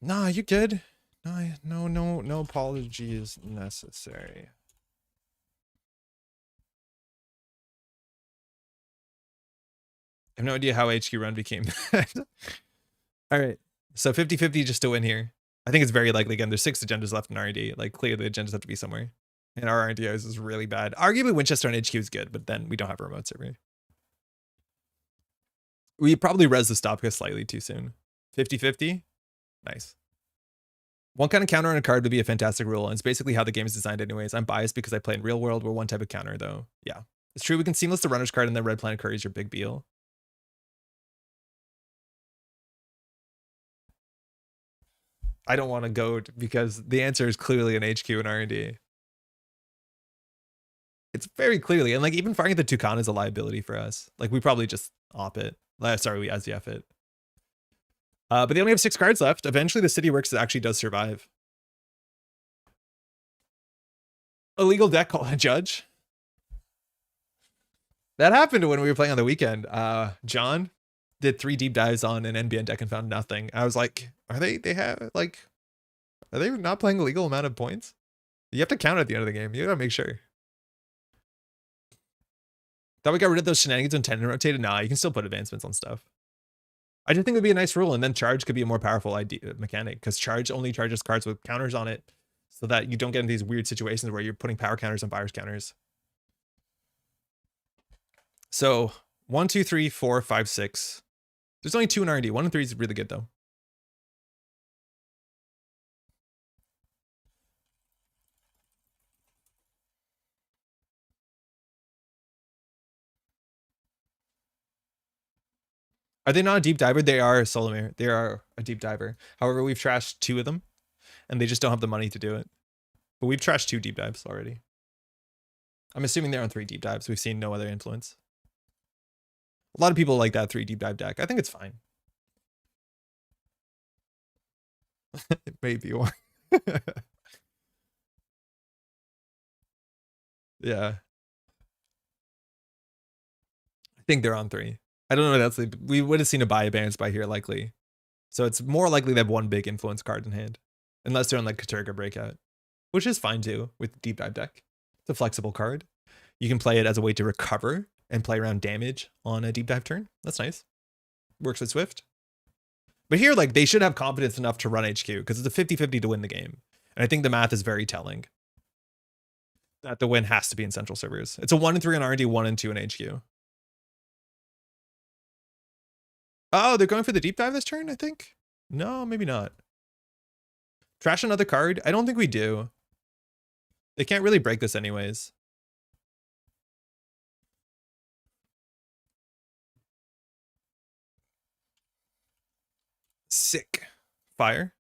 Nah, you good? No apologies necessary. I have no idea how HQ run became that. All right, so 50-50 just to win here. I think it's very likely. Again, there's 6 agendas left in R&D. Like, clearly the agendas have to be somewhere. And our R&Ds is really bad. Arguably Winchester on HQ is good, but then we don't have a remote server. We probably res the Stopka slightly too soon. 50-50? Nice. One kind of counter on a card would be a fantastic rule, and it's basically how the game is designed anyways. I'm biased because I play in real world where one type of counter, though. Yeah. It's true, we can seamless the runner's card and then red planet curry is your big deal. I don't want to go because the answer is clearly an HQ and R&D. It's very clearly, and like even firing at the Tucan is a liability for us. Like we probably just op it. Sorry, we SDF it. But they only have 6 cards left. Eventually the city works actually does survive. Illegal deck called a judge. That happened when we were playing on the weekend. John did 3 deep dives on an NBN deck and found nothing. I was like, are they not playing a legal amount of points? You have to count at the end of the game. You gotta make sure. Thought we got rid of those shenanigans when Tendon rotated. Nah, you can still put advancements on stuff. I just think it would be a nice rule, and then charge could be a more powerful mechanic, because charge only charges cards with counters on it, so that you don't get into these weird situations where you're putting power counters on virus counters. So 1, 2, 3, 4, 5, 6. There's only 2 in R&D. 1 and 3 is really good though. Are they not a deep diver? They are, Solomir. They are a deep diver. However, we've trashed 2 of them, and they just don't have the money to do it. But we've trashed 2 deep dives already. I'm assuming they're on 3 deep dives. We've seen no other influence. A lot of people like that 3 deep dive deck. I think it's fine. It may be one. Yeah. I think they're on 3. I don't know. That's we would have seen a buy advance by here likely. So it's more likely they have 1 big influence card in hand. Unless they're on like Katurga Breakout. Which is fine too with deep dive deck. It's a flexible card. You can play it as a way to recover and play around damage on a deep dive turn. That's nice. Works with Swift. But here, like, they should have confidence enough to run HQ because it's a 50-50 to win the game. And I think the math is very telling. that the win has to be in central servers. It's a 1 and 3 on R&D, 1 and 2 in HQ. Oh, they're going for the deep dive this turn, I think? No, maybe not. Trash another card? I don't think we do. They can't really break this anyways. Sick. Fire.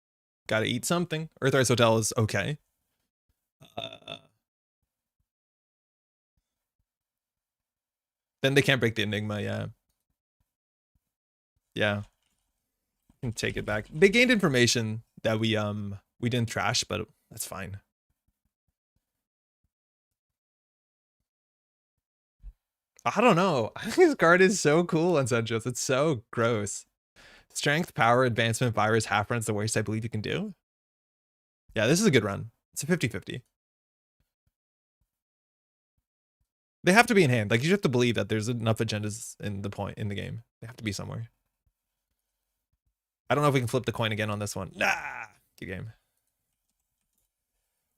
Gotta eat something. Earthrise Hotel is okay. Then they can't break the Enigma, yeah. Yeah. Can take it back. They gained information that we didn't trash, but that's fine. I don't know. I think this card is so cool on Centrals. It's so gross. Strength, power, advancement, virus, half run's the worst I believe you can do. Yeah, this is a good run. It's a 50-50. They have to be in hand. Like, you have to believe that there's enough agendas in the game. They have to be somewhere. I don't know if we can flip the coin again on this one. Nah, good game.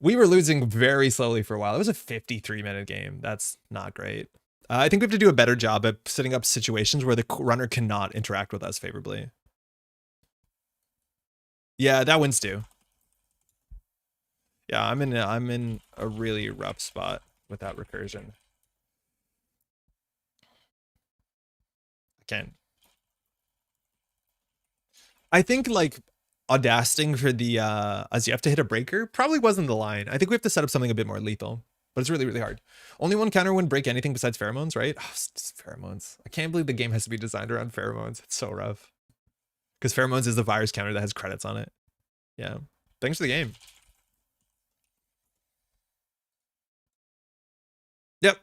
We were losing very slowly for a while. It was a 53-minute game. That's not great. I think we have to do a better job at setting up situations where the runner cannot interact with us favorably. Yeah, that wins too. Yeah, I'm in a really rough spot with that recursion. I can't. I think like audacing for the as you have to hit a breaker probably wasn't the line. I think we have to set up something a bit more lethal, but it's really, really hard. Only one counter wouldn't break anything besides pheromones, right? Oh, it's pheromones. I can't believe the game has to be designed around pheromones. It's so rough. Because pheromones is the virus counter that has credits on it. Yeah. Thanks for the game. Yep.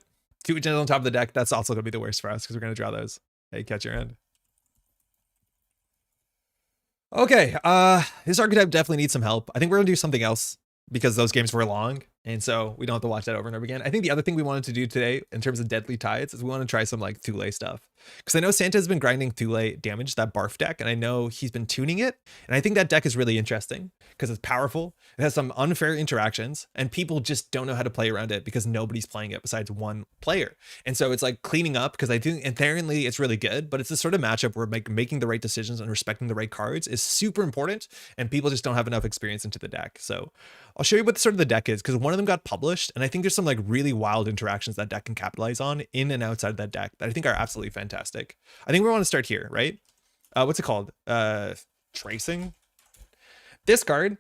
2 agendas on top of the deck. That's also going to be the worst for us because we're going to draw those. Hey, catch your end. Okay, this archetype definitely needs some help. I think we're gonna do something else because those games were long, and so we don't have to watch that over and over again. I think the other thing we wanted to do today in terms of deadly tides is we want to try some like Thule stuff. Because I know Santa has been grinding Thule damage, that barf deck, and I know he's been tuning it. And I think that deck is really interesting because it's powerful. It has some unfair interactions, and people just don't know how to play around it because nobody's playing it besides one player. And so it's like cleaning up because I think inherently it's really good, but it's the sort of matchup where making the right decisions and respecting the right cards is super important, and people just don't have enough experience into the deck. So I'll show you what sort of the deck is because one of them got published, and I think there's some like really wild interactions that deck can capitalize on in and outside of that deck that I think are absolutely fantastic. I think we want to start here, right? What's it called? Tracing. This card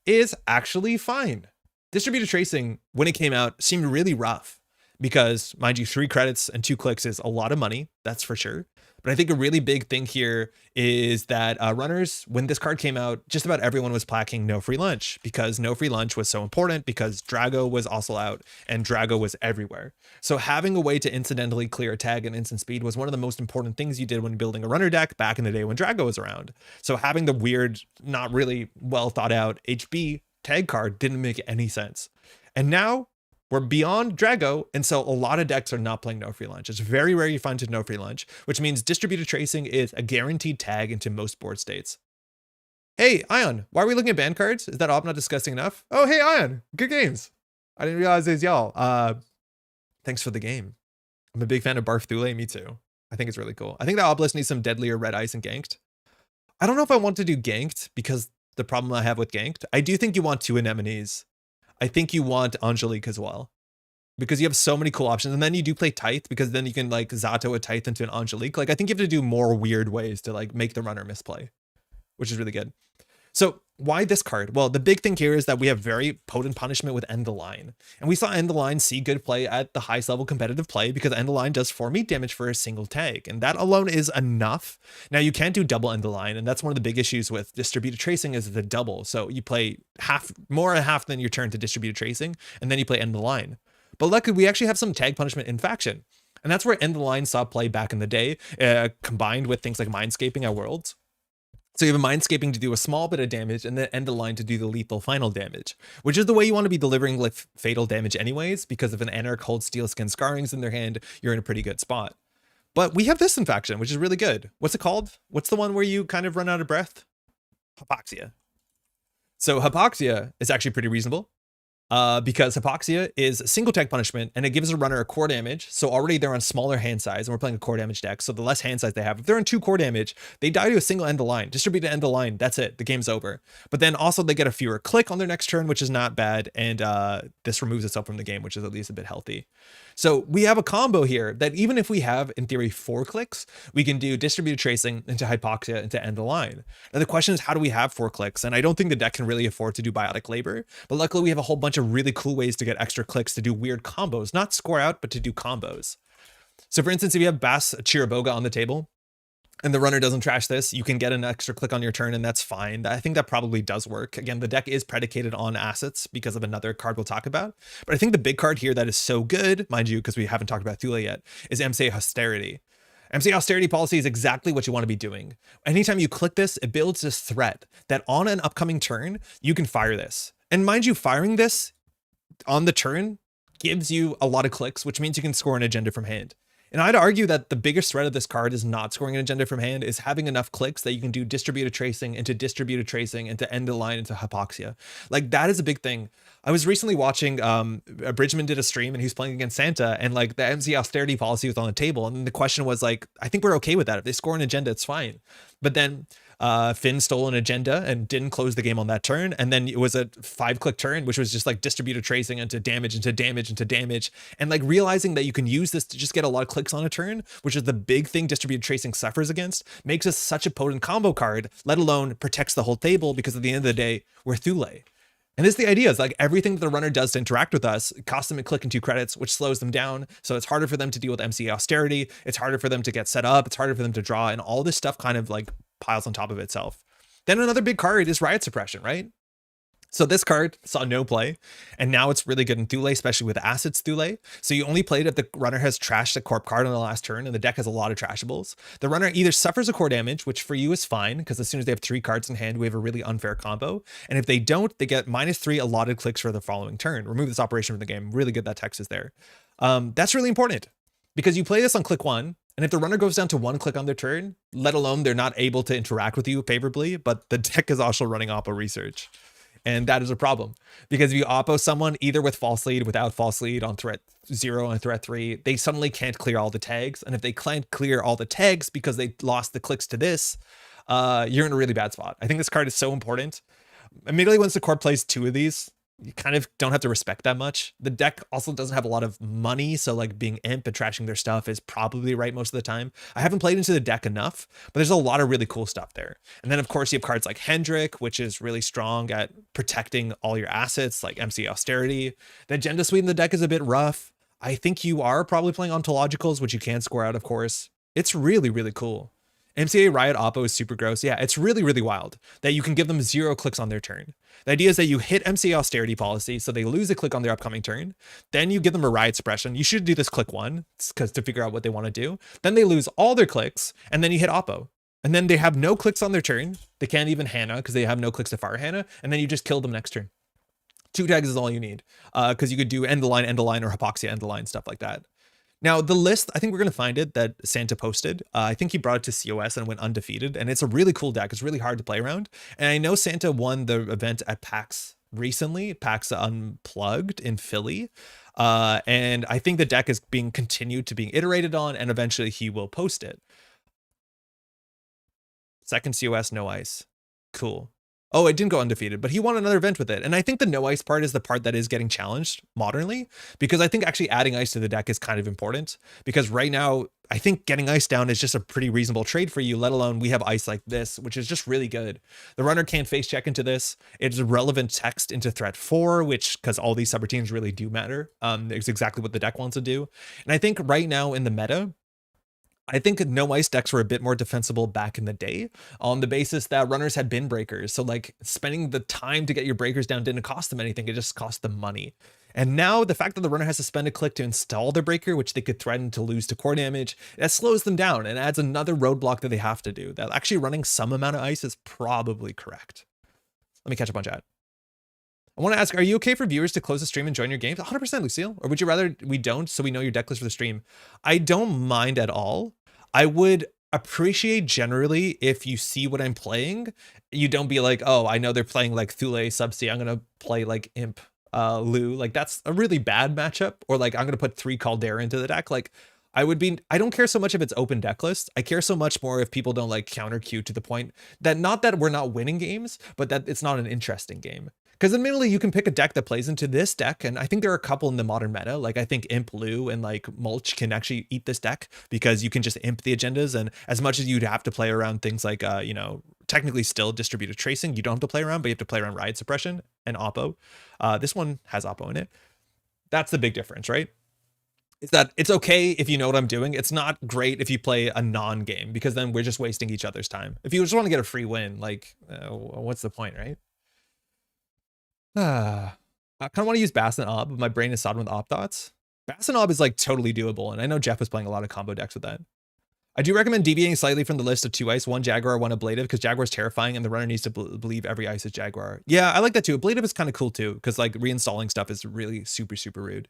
is actually fine. Distributed Tracing, when it came out, seemed really rough because, mind you, 3 credits and 2 clicks is a lot of money. That's for sure. But I think a really big thing here is that runners, when this card came out, just about everyone was placking no free lunch because no free lunch was so important because Drago was also out and Drago was everywhere. So having a way to incidentally clear a tag and instant speed was one of the most important things you did when building a runner deck back in the day when Drago was around. So having the weird, not really well thought out HB tag card didn't make any sense. And now we're beyond Drago, and so a lot of decks are not playing no free lunch. It's very rare you find to no free lunch, which means Distributed Tracing is a guaranteed tag into most board states. Hey, Ion, why are we looking at ban cards? Is that op not disgusting enough? Oh, hey, Ion, good games. I didn't realize it was y'all. Thanks for the game. I'm a big fan of Barf Thule, me too. I think it's really cool. I think the obelisk needs some deadlier red ice and ganked. I don't know if I want to do ganked because the problem I have with ganked, I do think you want 2 anemones. I think you want Angelique as well because you have so many cool options. And then you do play Tithe because then you can like Zato a Tithe into an Angelique. Like I think you have to do more weird ways to like make the runner misplay, which is really good. So why this card? Well, the big thing here is that we have very potent punishment with End the Line. And we saw End the Line see good play at the highest level competitive play because End the Line does 4 meat damage for a single tag. And that alone is enough. Now you can't do double End the Line. And that's one of the big issues with Distributed Tracing is the double. So you play more than half than your turn to Distributed Tracing, and then you play End the Line. But luckily we actually have some tag punishment in faction. And that's where End the Line saw play back in the day, combined with things like Mindscaping at Worlds. So you have a Mindscaping to do a small bit of damage and then End the Line to do the lethal final damage, which is the way you want to be delivering like fatal damage anyways, because if an Anarch holds Steel Skin Scarrings in their hand, you're in a pretty good spot. But we have this in faction, which is really good. What's it called? What's the one where you kind of run out of breath? Hypoxia. So Hypoxia is actually pretty reasonable. because Hypoxia is single tag punishment, and it gives a runner a core damage. So already they're on smaller hand size, and we're playing a core damage deck. So the less hand size they have, if they're on 2 core damage, they die to a single end of line. Distribute to end of line. That's it. The game's over. But then also they get a fewer click on their next turn, which is not bad. And this removes itself from the game, which is at least a bit healthy. So we have a combo here that even if we have, in theory, 4 clicks, we can do distributed tracing into Hypoxia into end the line. Now the question is, how do we have 4 clicks? And I don't think the deck can really afford to do biotic labor, but luckily we have a whole bunch of really cool ways to get extra clicks to do weird combos, not score out, but to do combos. So for instance, if you have Bass Chiraboga on the table, and the runner doesn't trash this, you can get an extra click on your turn, and that's fine. I think that probably does work. Again, the deck is predicated on assets because of another card we'll talk about. But I think the big card here that is so good, mind you, because we haven't talked about Thule yet, is MCA Austerity. MCA Austerity policy is exactly what you want to be doing. Anytime you click this, it builds this threat that on an upcoming turn, you can fire this. And mind you, firing this on the turn gives you a lot of clicks, which means you can score an agenda from hand. And I'd argue that the biggest threat of this card is not scoring an agenda from hand, is having enough clicks that you can do distributed tracing into end of line into Hypoxia. Like, that is a big thing. I was recently watching, Bridgman did a stream and he was playing against Santa, and like the MC Austerity policy was on the table. And the question was like, I think we're okay with that. If they score an agenda, it's fine. But then Finn stole an agenda and didn't close the game on that turn. And then it was a 5-click turn, which was just like distributed tracing into damage, into damage, into damage. And like realizing that you can use this to just get a lot of clicks on a turn, which is the big thing distributed tracing suffers against, makes us such a potent combo card, let alone protects the whole table, because at the end of the day, we're Thule. And this is the idea, is like everything that the runner does to interact with us costs them a click and 2 credits, which slows them down. So it's harder for them to deal with MCA Austerity. It's harder for them to get set up. It's harder for them to draw, and all this stuff kind of like piles on top of itself. Then another big card is Riot Suppression, right? So this card saw no play, and now it's really good in Thule, especially with Assets Thule. So you only play it if the runner has trashed a corp card on the last turn, and the deck has a lot of trashables. The runner either suffers a core damage, which for you is fine, because as soon as they have 3 cards in hand, we have a really unfair combo. And if they don't, they get -3 allotted clicks for the following turn. Remove this operation from the game. Really good that text is there. That's really important, because you play this on click 1, and if the runner goes down to 1 click on their turn, let alone they're not able to interact with you favorably, but the deck is also running Oppo Research. And that is a problem, because if you oppo someone either with false lead, without false lead, on threat 0 and threat 3, they suddenly can't clear all the tags. And if they can't clear all the tags because they lost the clicks to this, you're in a really bad spot. I think this card is so important. Immediately once the corp plays 2 of these, you kind of don't have to respect that much. The deck also doesn't have a lot of money, so like being imp and trashing their stuff is probably right most of the time. I haven't played into the deck enough, but there's a lot of really cool stuff there. And then of course you have cards like Hendrik, which is really strong at protecting all your assets, like MC Austerity. The agenda suite in the deck is a bit rough. I think you are probably playing ontologicals, which you can score out, of course. It's really, really cool. MCA Riot Oppo is super gross. Yeah, it's really, really wild that you can give them 0 clicks on their turn. The idea is that you hit MCA Austerity policy, so they lose a click on their upcoming turn. Then you give them a Riot Suppression. You should do this click 1, because to figure out what they want to do. Then they lose all their clicks, and then you hit Oppo. And then they have no clicks on their turn. They can't even Hana, because they have no clicks to fire Hana. And then you just kill them next turn. 2 tags is all you need, because you could do end the line, or Hypoxia end the line, stuff like that. Now, the list, I think we're going to find it, that Santa posted. I think he brought it to COS and went undefeated. And it's a really cool deck. It's really hard to play around. And I know Santa won the event at PAX recently, PAX Unplugged in Philly. And I think the deck is being continued to being iterated on, and eventually he will post it. Second COS, no ice. Cool. Oh, it didn't go undefeated, but he won another event with it. And I think the no ice part is the part that is getting challenged modernly, because I think actually adding ice to the deck is kind of important, because right now I think getting ice down is just a pretty reasonable trade for you, let alone we have ice like this, which is just really good. The runner can't face check into this. It's relevant text into threat 4, which, because all these subroutines really do matter. It's exactly what the deck wants to do. And I think right now in the meta, I think no ice decks were a bit more defensible back in the day, on the basis that runners had bin breakers. So like spending the time to get your breakers down didn't cost them anything. It just cost them money. And now the fact that the runner has to spend a click to install their breaker, which they could threaten to lose to core damage, that slows them down and adds another roadblock that they have to do. That actually running some amount of ice is probably correct. Let me catch up on chat. I want to ask, are you okay for viewers to close the stream and join your games? 100%, Lucille. Or would you rather we don't, so we know your deck list for the stream? I don't mind at all. I would appreciate generally if you see what I'm playing, you don't be like, oh, I know they're playing like Thule Subsea, I'm going to play like Imp. Lou, like that's a really bad matchup. Or like I'm gonna put 3 Caldera into the deck. Like I don't care so much if it's open deck list. I care so much more if people don't like counter queue to the point that not that we're not winning games, but that it's not an interesting game. Because admittedly, you can pick a deck that plays into this deck, and I think there are a couple in the modern meta. Like I think Imp Lou and like Mulch can actually eat this deck because you can just imp the agendas, and as much as you'd have to play around things like you know, technically still distributed tracing, you don't have to play around, but you have to play around riot suppression and oppo. This one has oppo in it. That's the big difference, right? Is that it's okay if you know what I'm doing. It's not great if you play a non-game because then we're just wasting each other's time. If you just want to get a free win, like what's the point, right? I kind of want to use Bass and Ob, but my brain is sodden with Op Thoughts. Bass and Ob is like totally doable, and I know Jeff was playing a lot of combo decks with that. I do recommend deviating slightly from the list of 2 ice, 1 Jaguar, 1 Ablative, because Jaguar is terrifying and the runner needs to believe every ice is Jaguar. Yeah, I like that too. Ablative is kind of cool too, because like reinstalling stuff is really super, super rude.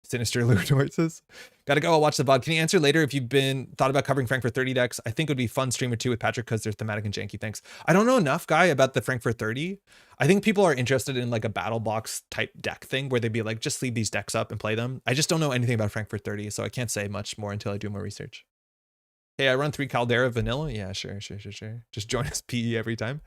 Sinister Lure noises. Gotta go. I'll watch the VOD. Can you answer later if you've been thought about covering Frankfurt 30 decks? I think it would be fun stream or 2 with Patrick because they're thematic and janky. Thanks. I don't know enough, guy, about the Frankfurt 30. I think people are interested in like a battle box type deck thing where they'd be like, just leave these decks up and play them. I just don't know anything about Frankfurt 30, so I can't say much more until I do more research. Hey, I run 3 Caldera vanilla. Yeah, sure. Just join us PE every time.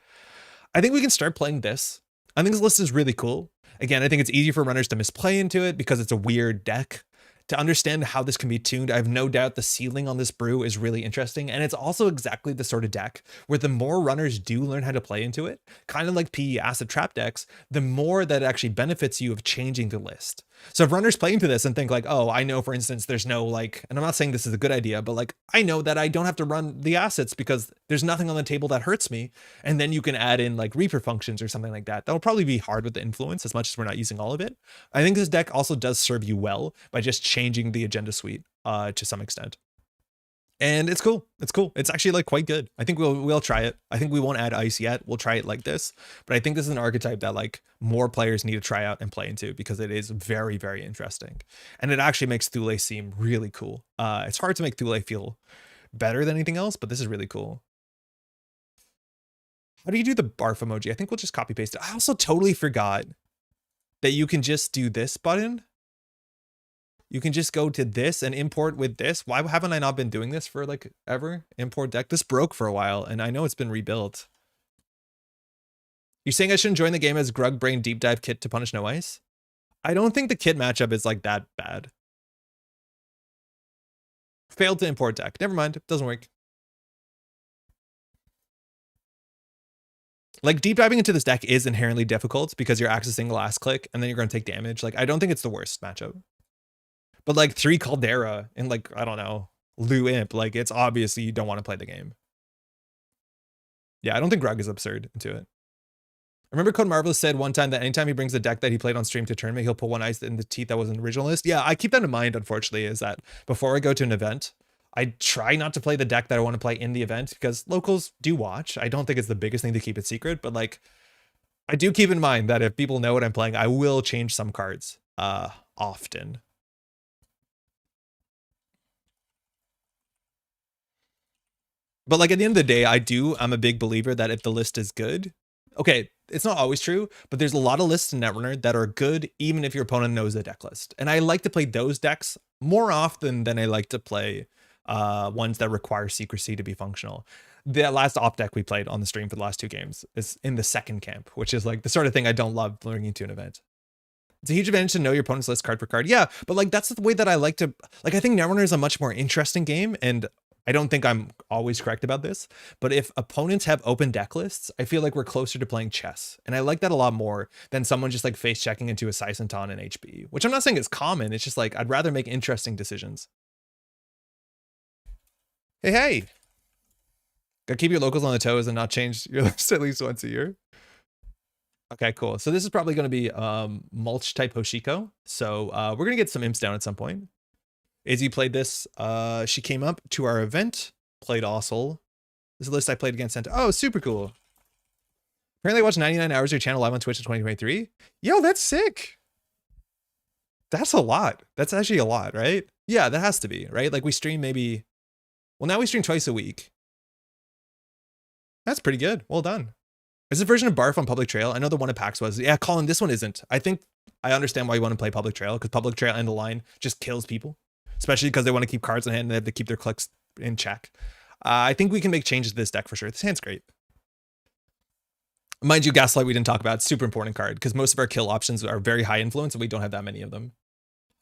I think we can start playing this. I think this list is really cool. Again, I think it's easy for runners to misplay into it because it's a weird deck. To understand how this can be tuned, I have no doubt the ceiling on this brew is really interesting, and it's also exactly the sort of deck where the more runners do learn how to play into it, kind of like PE acid trap decks, the more that it actually benefits you of changing the list. So if runners play into this and think like, oh, I know, for instance, there's no like, and I'm not saying this is a good idea, but like, I know that I don't have to run the assets because there's nothing on the table that hurts me. And then you can add in like Reaper functions or something like that. That'll probably be hard with the influence as much as we're not using all of it. I think this deck also does serve you well by just changing the agenda suite to some extent. And it's cool. It's cool. It's actually like quite good. I think we'll try it. I think we won't add ice yet. We'll try it like this, but I think this is an archetype that like more players need to try out and play into because it is very, very interesting. And it actually makes Thule seem really cool. It's hard to make Thule feel better than anything else, but this is really cool. How do you do the barf emoji? I think we'll just copy paste it. I also totally forgot that you can just do this button. You can just go to this and import with this. Why haven't I not been doing this for like ever? Import deck. This broke for a while and I know it's been rebuilt. You're saying I shouldn't join the game as Grug Brain Deep Dive Kit to punish no ice? I don't think the kit matchup is like that bad. Failed to import deck. Never mind. It doesn't work. Like deep diving into this deck is inherently difficult because you're accessing last click and then you're going to take damage. Like I don't think it's the worst matchup. But like 3 Caldera and like, I don't know, Lou Imp, like it's obviously you don't want to play the game. Yeah, I don't think Grug is absurd into it. I remember Code Marvelous said one time that anytime he brings a deck that he played on stream to tournament, he'll put 1 ice in the teeth that was an original list. Yeah, I keep that in mind, unfortunately, is that before I go to an event, I try not to play the deck that I want to play in the event because locals do watch. I don't think it's the biggest thing to keep it secret, but like I do keep in mind that if people know what I'm playing, I will change some cards often. But like at the end of the day, I'm a big believer that if the list is good, okay, it's not always true, but there's a lot of lists in Netrunner that are good even if your opponent knows the deck list. And I like to play those decks more often than I like to play ones that require secrecy to be functional. The last op deck we played on the stream for the last 2 games is in the second camp, which is like the sort of thing I don't love bringing to an event. It's a huge advantage to know your opponent's list card for card. Yeah, but like that's the way that I like to, like I think Netrunner is a much more interesting game, and I don't think I'm always correct about this, but if opponents have open deck lists, I feel like we're closer to playing chess. And I like that a lot more than someone just like face checking into a Saisenton and HB, which I'm not saying is common. It's just like, I'd rather make interesting decisions. Hey. Gotta keep your locals on the toes and not change your list at least once a year. Okay, cool. So this is probably going to be mulch type Hoshiko. So we're going to get some imps down at some point. Izzy played this. She came up to our event, played Ossel. This is a list I played against Senta. Oh, super cool. Apparently I watched 99 hours of your channel live on Twitch in 2023. Yo, that's sick. That's a lot. That's actually a lot, right? Yeah, that has to be, right? Like we stream maybe, well, now we stream twice a week. That's pretty good. Well done. Is this version of Barf on Public Trail? I know the one at PAX was. Yeah, Colin, this one isn't. I think I understand why you want to play Public Trail, because Public Trail and the line just kills people, especially because they want to keep cards in hand and they have to keep their clicks in check. I think we can make changes to this deck for sure. This hand's great. Mind you, Gaslight we didn't talk about. Super important card because most of our kill options are very high influence and we don't have that many of them.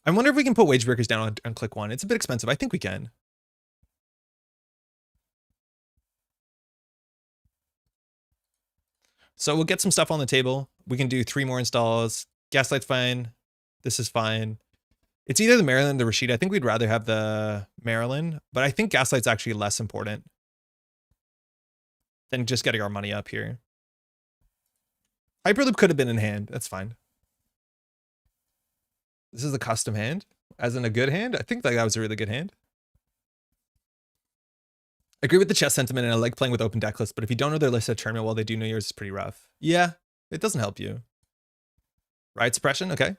I wonder if we can put Wage Breakers down on click 1. It's a bit expensive. I think we can. So we'll get some stuff on the table. We can do 3 more installs. Gaslight's fine. This is fine. It's either the Maryland or the Rashida. I think we'd rather have the Maryland, but I think Gaslight's actually less important than just getting our money up here. Hyperloop could have been in hand. That's fine. This is a custom hand, as in a good hand. I think that was a really good hand. I agree with the chess sentiment, and I like playing with open deck lists, but if you don't know their list at tournament, well, they do know yours is pretty rough. Yeah, it doesn't help you. Riot Suppression, okay.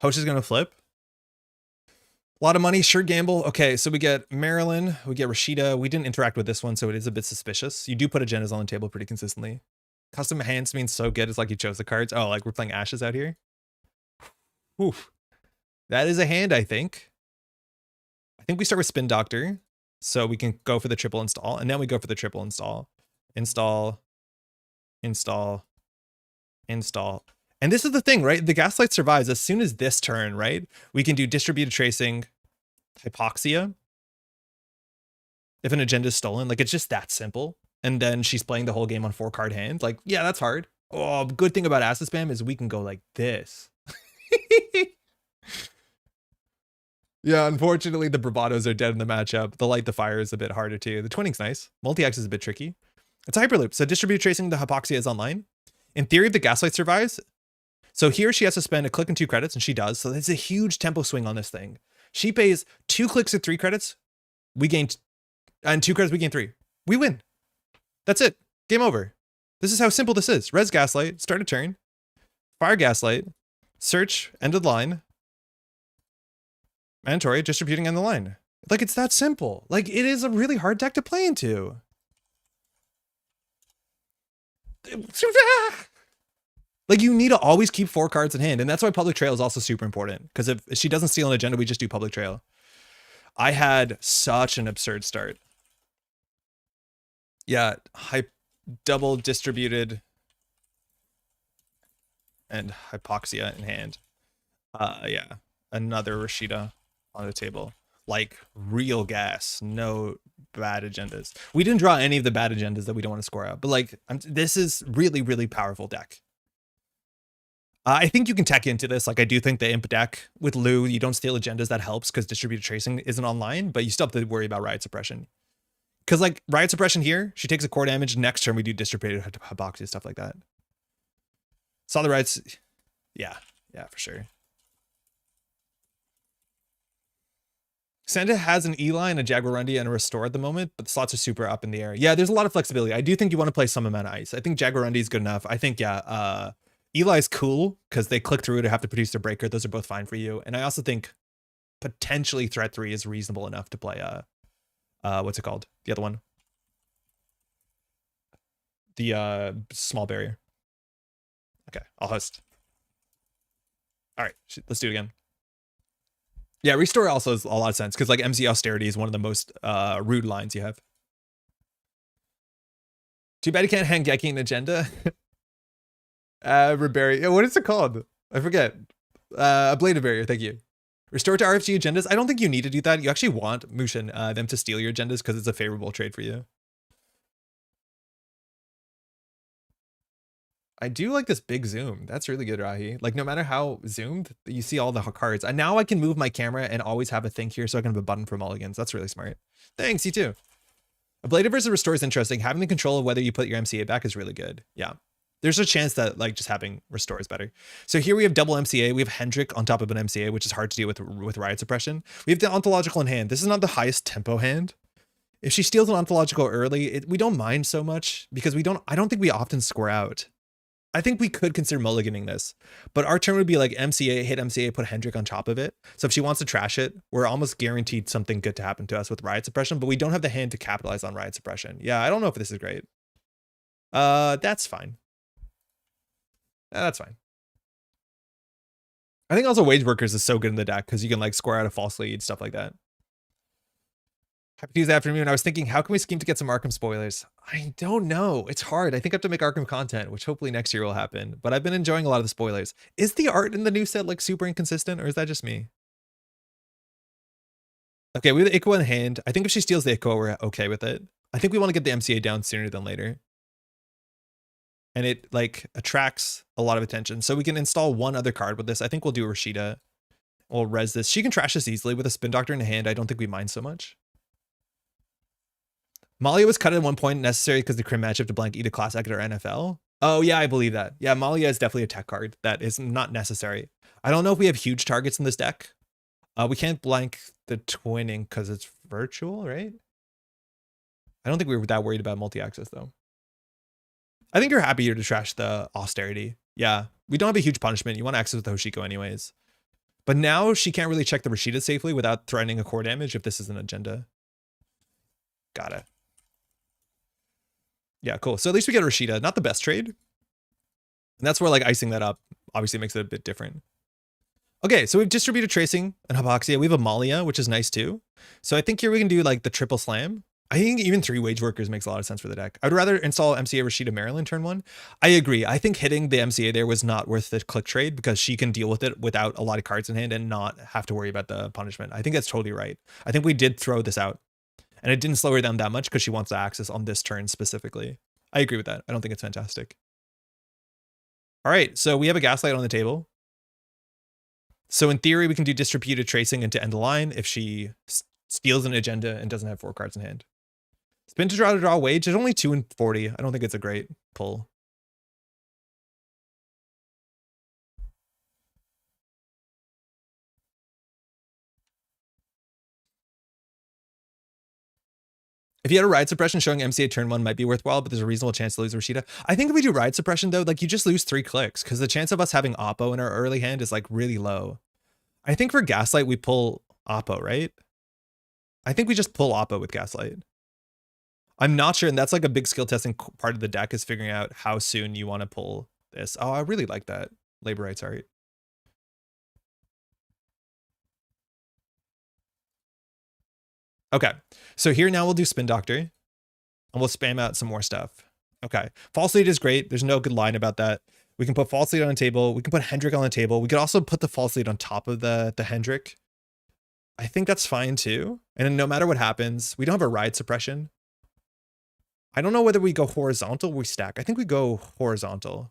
Hosh is going to flip. A lot of money, sure gamble. Okay, so we get Maryland, we get Rashida. We didn't interact with this one, so it is a bit suspicious. You do put agendas on the table pretty consistently. Custom hands means so good. It's like you chose the cards. Oh, like we're playing Ashes out here. Oof. That is a hand, I think. I think we start with Spin Doctor. So we can go for the triple install, and then we go for the triple install. Install, install, install. And this is the thing, right? The Gaslight survives as soon as this turn, right? We can do distributed tracing, hypoxia. If an agenda is stolen, like it's just that simple. And then she's playing the whole game on 4-card hand. Like, yeah, that's hard. Oh, good thing about acid spam is we can go like this. Yeah, unfortunately, the bravados are dead in the matchup. The light the fire is a bit harder too. The twinning's nice. Multi-X is a bit tricky. It's a hyperloop. So distributed tracing the hypoxia is online. In theory, if the Gaslight survives, so here she has to spend a click and 2 credits, and she does. So there's a huge tempo swing on this thing. She pays 2 clicks at 3 credits. We gain, and 2 credits, we gain 3. We win. That's it. Game over. This is how simple this is. Res Gaslight, start a turn. Fire Gaslight, search, end of the line. Mandatory, distributing end the line. Like, it's that simple. Like, it is a really hard deck to play into. Like, you need to always keep 4 cards in hand. And that's why Public Trail is also super important. Because if she doesn't steal an agenda, we just do Public Trail. I had such an absurd start. Yeah, double distributed and hypoxia in hand. Yeah, another Rashida on the table. Like real gas, no bad agendas. We didn't draw any of the bad agendas that we don't want to score out, but like this is really, really powerful deck. I think you can tech into this. Like I do think the imp deck with Lou, you don't steal agendas, that helps because distributed tracing isn't online, but you still have to worry about Riot Suppression. Because like Riot Suppression here, she takes a core damage. Next turn we do distributed hypoxia, stuff like that. Saw the Riots. Yeah, for sure. Santa has an E-line, a Jaguarundi, and a Restore at the moment, but the slots are super up in the air. Yeah, there's a lot of flexibility. I do think you want to play some amount of ice. I think Jaguarundi is good enough. I think, yeah, Eli's cool because they click through to have to produce their breaker. Those are both fine for you. And I also think potentially Threat 3 is reasonable enough to play, what's it called? The other one. The small barrier. Okay, I'll host. All right, let's do it again. Yeah, Restore also has a lot of sense because like MZ Austerity is one of the most rude lines you have. Too bad you can't hang Geki an agenda. Reberry. Yeah, what is it called? I forget. A Bladed Barrier, thank you. Restore to RFG agendas. I don't think you need to do that. You actually want Mushin them to steal your agendas because it's a favorable trade for you. I do like this big zoom. That's really good, Rahi. Like no matter how zoomed, you see all the cards. And now I can move my camera and always have a thing here so I can have a button for mulligans. That's really smart. Thanks, you too. A Bladed versus Restore is interesting. Having the control of whether you put your MCA back is really good. Yeah. There's a chance that like just having Restore is better. So here we have double MCA. We have Hendrik on top of an MCA, which is hard to deal with Riot Suppression. We have the Ontological in hand. This is not the highest tempo hand. If she steals an Ontological early, we don't mind so much because I don't think we often score out. I think we could consider mulliganing this, but our turn would be like MCA, hit MCA, put Hendrik on top of it. So if she wants to trash it, we're almost guaranteed something good to happen to us with Riot Suppression, but we don't have the hand to capitalize on Riot Suppression. Yeah, I don't know if this is great. That's fine. That's fine. I think also Wage Workers is so good in the deck because you can like score out a false lead, stuff like that. Happy Tuesday afternoon. I was thinking, how can we scheme to get some Arkham spoilers? I don't know. It's hard. I think I have to make Arkham content, which hopefully next year will happen. But I've been enjoying a lot of the spoilers. Is the art in the new set like super inconsistent, or is that just me? Okay, we have the Ikko in hand. I think if she steals the Ikko, we're okay with it. I think we want to get the MCA down sooner than later. And it like attracts a lot of attention. So we can install one other card with this. I think we'll do Rashida. We'll res this. She can trash this easily with a Spin Doctor in hand. I don't think we mind so much. Malia was cut at one point necessary because the crim matchup to blank either class act or NFL. Oh yeah, I believe that. Yeah, Malia is definitely a tech card that is not necessary. I don't know if we have huge targets in this deck. We can't blank the twinning because it's virtual, right? I don't think we were that worried about multi-access though. I think you're happy here to trash the austerity. Yeah, we don't have a huge punishment. You want to access with the Hoshiko anyways. But now she can't really check the Rashida safely without threatening a core damage if this is an agenda. Got it. Yeah, cool. So at least we get Rashida. Not the best trade. And that's where like icing that up obviously makes it a bit different. Okay, so we've distributed Tracing and Hypoxia. We have a Malia, which is nice too. So I think here we can do like the triple slam. I think even 3 Wage Workers makes a lot of sense for the deck. I'd rather install MCA Rashida Maryland turn 1. I agree. I think hitting the MCA there was not worth the click trade because she can deal with it without a lot of cards in hand and not have to worry about the punishment. I think that's totally right. I think we did throw this out. And it didn't slow her down that much because she wants to access on this turn specifically. I agree with that. I don't think it's fantastic. All right, so we have a Gaslight on the table. So in theory, we can do distributed tracing into end of line if she steals an agenda and doesn't have 4 cards in hand. Spin to draw wage. It's only 2 and 40. I don't think it's a great pull. If you had a ride suppression showing MCA turn 1 might be worthwhile, but there's a reasonable chance to lose Rashida. I think if we do ride suppression though, like you just lose 3 clicks because the chance of us having Oppo in our early hand is like really low. I think for Gaslight, we pull Oppo, right? I think we just pull Oppo with Gaslight. I'm not sure, and that's like a big skill testing part of the deck is figuring out how soon you want to pull this. Oh, I really like that labor rights art. Okay, so here now we'll do Spin Doctor, and we'll spam out some more stuff. Okay, False Lead is great. There's no good line about that. We can put False Lead on the table. We can put Hendrik on the table. We could also put the False Lead on top of the Hendrik. I think that's fine too. And no matter what happens, we don't have a ride suppression. I don't know whether we go horizontal or we stack. I think we go horizontal.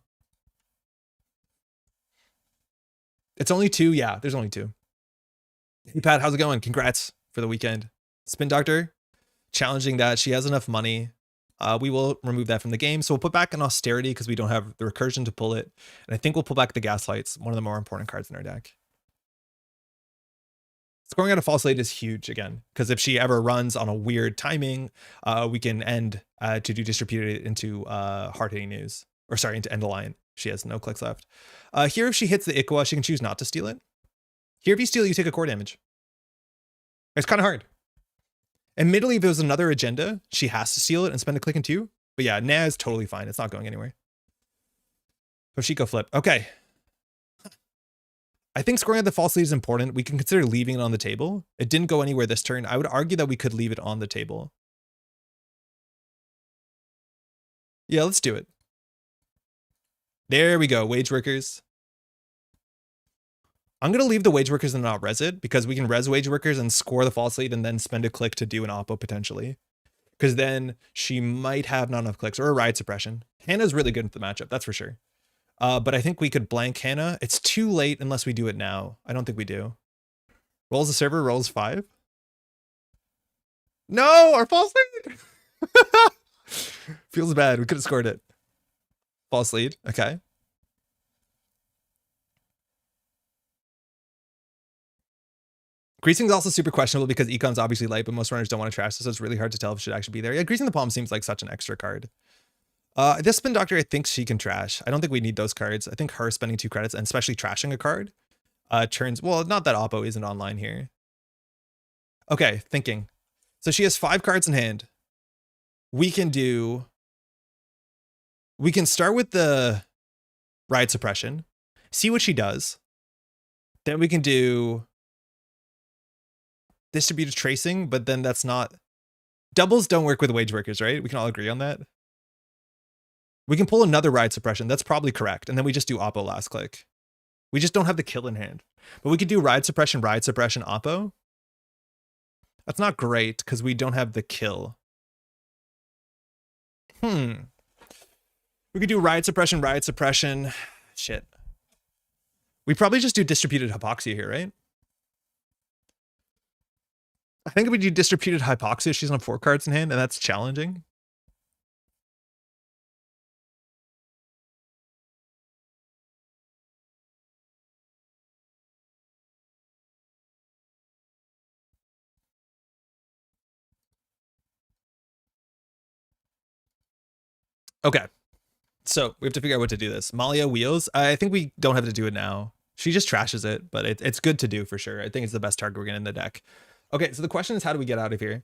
It's only 2. Yeah, there's only 2. Hey, Pat, how's it going? Congrats for the weekend. Spin Doctor, challenging that. She has enough money. We will remove that from the game. So we'll put back an Austerity because we don't have the recursion to pull it. And I think we'll pull back the Gaslights, one of the more important cards in our deck. Scoring out a False Lead is huge again, because if she ever runs on a weird timing, we can end to do distributed into hard-hitting news. Or sorry, into end of line. She has no clicks left. Here, if she hits the Ikwa, she can choose not to steal it. Here, if you steal, you take a core damage. It's kind of hard. Admittedly, if it was another agenda, she has to steal it and spend a click in 2. But yeah, Nah is totally fine. It's not going anywhere. Hoshiko flip. Okay. I think scoring out the False Lead is important. We can consider leaving it on the table. It didn't go anywhere this turn. I would argue that we could leave it on the table. Yeah, let's do it. There we go. Wage Workers. I'm going to leave the Wage Workers and not res it because we can res Wage Workers and score the False Lead and then spend a click to do an Oppo potentially. Because then she might have not enough clicks or a ride suppression. Hannah's really good for the matchup, that's for sure. But I think we could blank Hannah. It's too late unless we do it now. I don't think we do. Rolls the server, rolls 5. No, our False Lead! Feels bad, we could have scored it. False Lead, okay. Greasing's also super questionable because Econ's obviously light, but most runners don't want to trash this, so it's really hard to tell if it should actually be there. Yeah, Greasing the Palm seems like such an extra card. This Spin Doctor, I think she can trash. I don't think we need those cards. I think her spending 2 credits and especially trashing a card turns, well, not that Oppo isn't online here. Okay, thinking. So she has 5 cards in hand. We can start with the ride suppression, see what she does. Then we can do distributed tracing, but then that's not... Doubles don't work with wage workers, right? We can all agree on that. We can pull another ride suppression. That's probably correct. And then we just do oppo last click. We just don't have the kill in hand. But we could do ride suppression, oppo. That's not great because we don't have the kill. We could do ride suppression. Shit. We probably just do distributed hypoxia here, right? I think if we do distributed hypoxia, she's on 4 cards in hand, and that's challenging. Okay. So we have to figure out what to do this. Malia wheels. I think we don't have to do it now. She just trashes it, but it's good to do for sure. I think it's the best target we're getting in the deck. Okay, so the question is, how do we get out of here?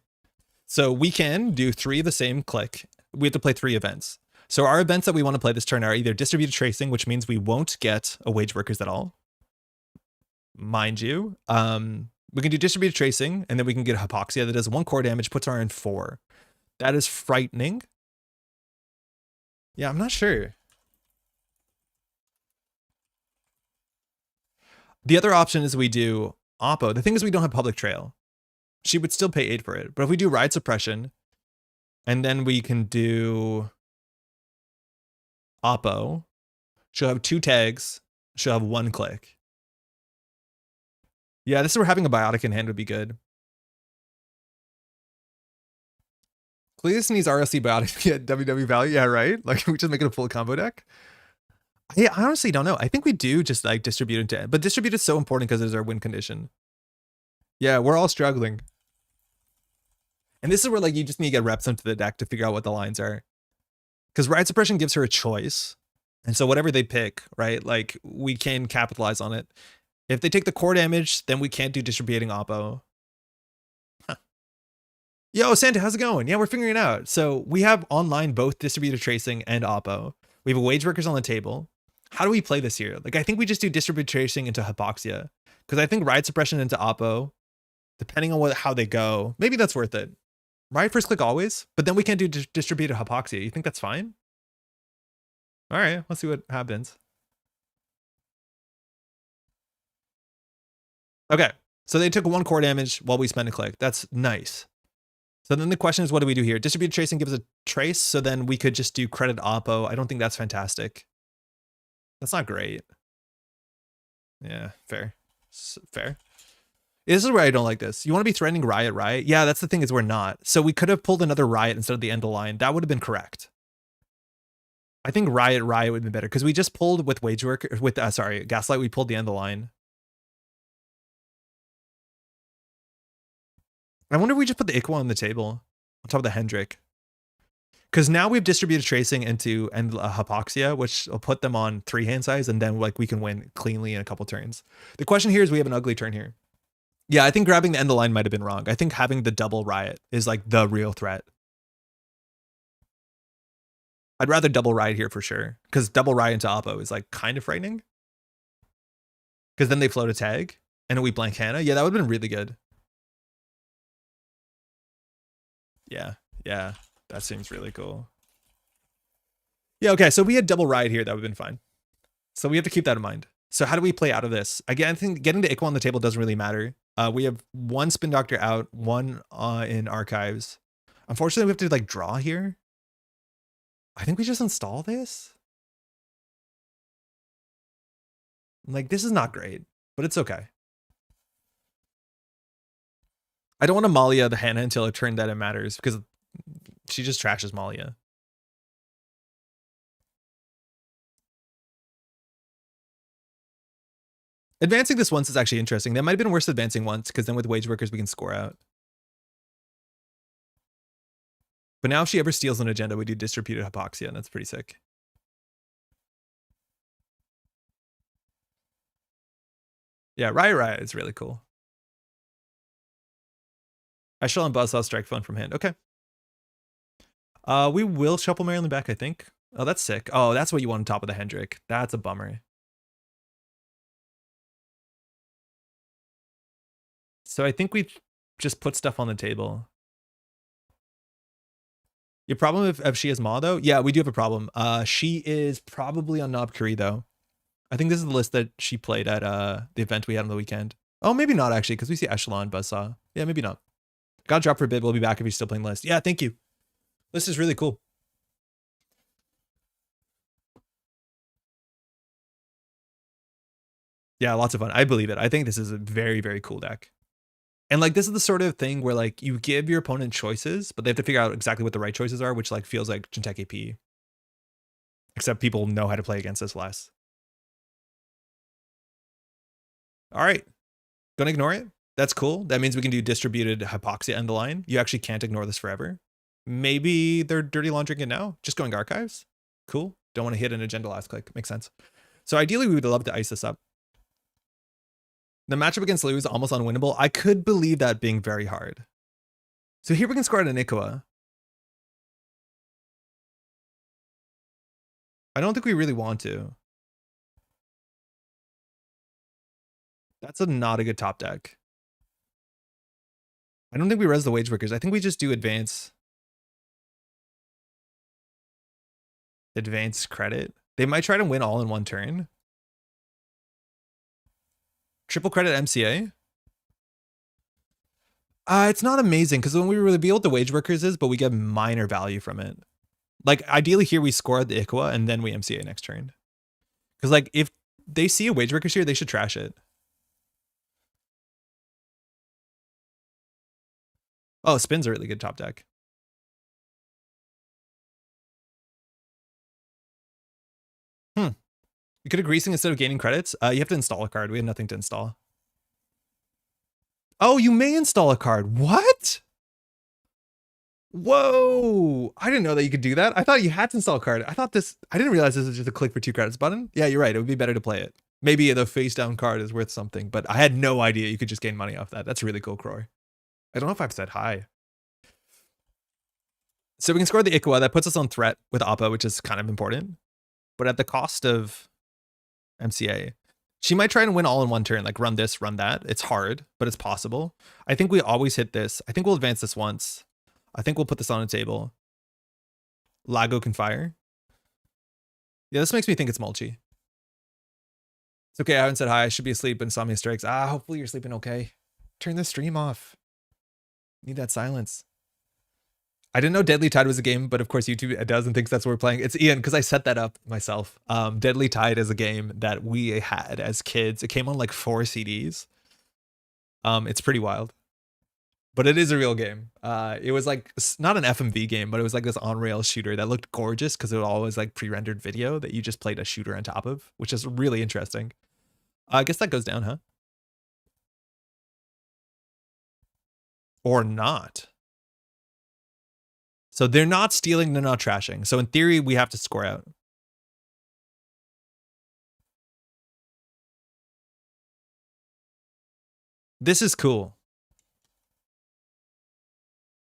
So we can do 3 of the same click. We have to play 3 events. So our events that we want to play this turn are either distributed tracing, which means we won't get a wage workers at all. Mind you. We can do distributed tracing, and then we can get hypoxia that does 1 core damage, puts our in 4. That is frightening. Yeah, I'm not sure. The other option is we do oppo. The thing is we don't have public trail. She would still pay 8 for it. But if we do ride suppression, and then we can do oppo, she'll have 2 tags. She'll have 1 click. Yeah, this is where having a biotic in hand would be good. Cletus needs RLC biotic to get WW value. Yeah, right? Like, we just make it a full combo deck. Yeah, I honestly don't know. I think we do just like distribute into, but distribute is so important because it's our win condition. Yeah, we're all struggling. And this is where like you just need to get reps into the deck to figure out what the lines are. Because ride suppression gives her a choice. And so whatever they pick, right? Like we can capitalize on it. If they take the core damage, then we can't do distributing oppo. Huh. Yo, Santa, how's it going? Yeah, we're figuring it out. So we have online both distributed tracing and oppo. We have wage workers on the table. How do we play this here? Like, I think we just do distributed tracing into hypoxia. Because I think ride suppression into oppo, depending on how they go, maybe that's worth it. Ride first click always, but then we can't do distributed hypoxia. You think that's fine? All right, let's see what happens. Okay, so they took 1 core damage while we spend a click. That's nice. So then the question is, what do we do here? Distributed tracing gives a trace, so then we could just do credit oppo. I don't think that's fantastic. That's not great. Yeah, fair. Fair. This is where I don't like this. You want to be threatening riot? Yeah, that's the thing, is we're not. So we could have pulled another riot instead of the end of line. That would have been correct. I think riot would have been better because we just pulled with wage work with gaslight. We pulled the end of the line. I wonder if we just put the Ikwa on the table on top of the Hendrik. Because now we've distributed tracing into hypoxia, which will put them on 3 hand size, and then like we can win cleanly in a couple turns. The question here is we have an ugly turn here. Yeah, I think grabbing the end of the line might have been wrong. I think having the double riot is like the real threat. I'd rather double riot here for sure, because double riot into oppo is like kind of frightening. Because then they float a tag, and we blank Hannah. Yeah, that would have been really good. Yeah, that seems really cool. Yeah, okay, so we had double riot here. That would have been fine. So we have to keep that in mind. So how do we play out of this? Again, I think getting the Ikwa on the table doesn't really matter. We have 1 spin doctor out, 1 in archives. Unfortunately, we have to like draw here. I think we just install this. Like, this is not great, but it's okay. I don't want to Malia the Hannah until a turn that it matters, because she just trashes Malia. Advancing this once is actually interesting. That might have been worse advancing once, because then with wage workers we can score out. But now if she ever steals an agenda, we do distributed hypoxia, and that's pretty sick. Yeah, riot is really cool. I shall on Buzzsaw strike phone from hand. Okay. We will shuffle Maryland back, I think. Oh, that's sick. Oh, that's what you want on top of the Hendrik. That's a bummer. So I think we just put stuff on the table. Your problem if she is Ma though? Yeah, we do have a problem. She is probably on Knob Curry though. I think this is the list that she played at the event we had on the weekend. Oh, maybe not actually, because we see Echelon, Buzzsaw. Yeah, maybe not. Gotta drop for a bit. We'll be back if you're still playing list. Yeah, thank you. This is really cool. Yeah, lots of fun. I believe it. I think this is a very, very cool deck. And like this is the sort of thing where like you give your opponent choices, but they have to figure out exactly what the right choices are, which like feels like Jintech AP. Except people know how to play against this less. All right. Gonna ignore it. That's cool. That means we can do distributed hypoxia end the line. You actually can't ignore this forever. Maybe they're dirty laundering it now. Just going archives. Cool. Don't want to hit an agenda last click. Makes sense. So ideally we would love to ice this up. The matchup against Lou is almost unwinnable. I could believe that being very hard. So here we can score at an Ikoa. I don't think we really want to. That's not a good top deck. I don't think we res the wage workers. I think we just do advance credit. They might try to win all in one turn. Triple credit MCA. It's not amazing because when we reveal what the wage workers is, but we get minor value from it. Like ideally here we score the Ikoa and then we MCA next turn. Because like if they see a wage workers here, they should trash it. Oh, Spin's a really good top deck. You could have greasing instead of gaining credits. You have to install a card. We have nothing to install. Oh, you may install a card. What? Whoa. I didn't know that you could do that. I thought you had to install a card. I didn't realize this was just a click for 2 credits button. Yeah, you're right. It would be better to play it. Maybe the face down card is worth something, but I had no idea you could just gain money off that. That's really cool, Croy. I don't know if I've said hi. So we can score the Ikoa. That puts us on threat with Appa, which is kind of important. But at the cost of MCA. She might try and win all in one turn, like run this, run that. It's hard, but it's possible. I think we always hit this. I think we'll advance this once. I think we'll put this on a table. Lago can fire. Yeah, this makes me think it's Mulchy. It's okay, I haven't said hi. I should be asleep. Insomnia strikes. Hopefully you're sleeping okay. Turn the stream off. Need that silence. I didn't know Deadly Tide was a game, but of course YouTube does and thinks that's what we're playing. It's Ian, because I set that up myself. Deadly Tide is a game that we had as kids. It came on like 4 CDs. It's pretty wild. But it is a real game. It was like, not an FMV game, but it was like this on-rail shooter that looked gorgeous because it was always like pre-rendered video that you just played a shooter on top of, which is really interesting. I guess that goes down, huh? Or not. So they're not stealing, they're not trashing. So in theory, we have to score out. This is cool.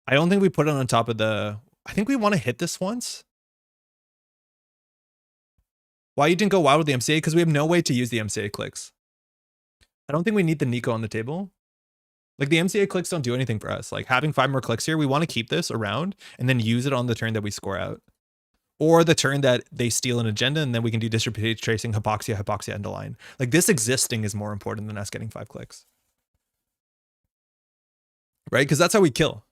I don't think we put it on top of the... I think we want to hit this once. Why you didn't go wild with the MCA? Because we have no way to use the MCA clicks. I don't think we need the Nico on the table. Like the MCA clicks don't do anything for us. Like having 5 more clicks here, we want to keep this around and then use it on the turn that we score out. Or the turn that they steal an agenda and then we can do distributed tracing, hypoxia, end of line. Like this existing is more important than us getting 5 clicks. Right? Because that's how we kill.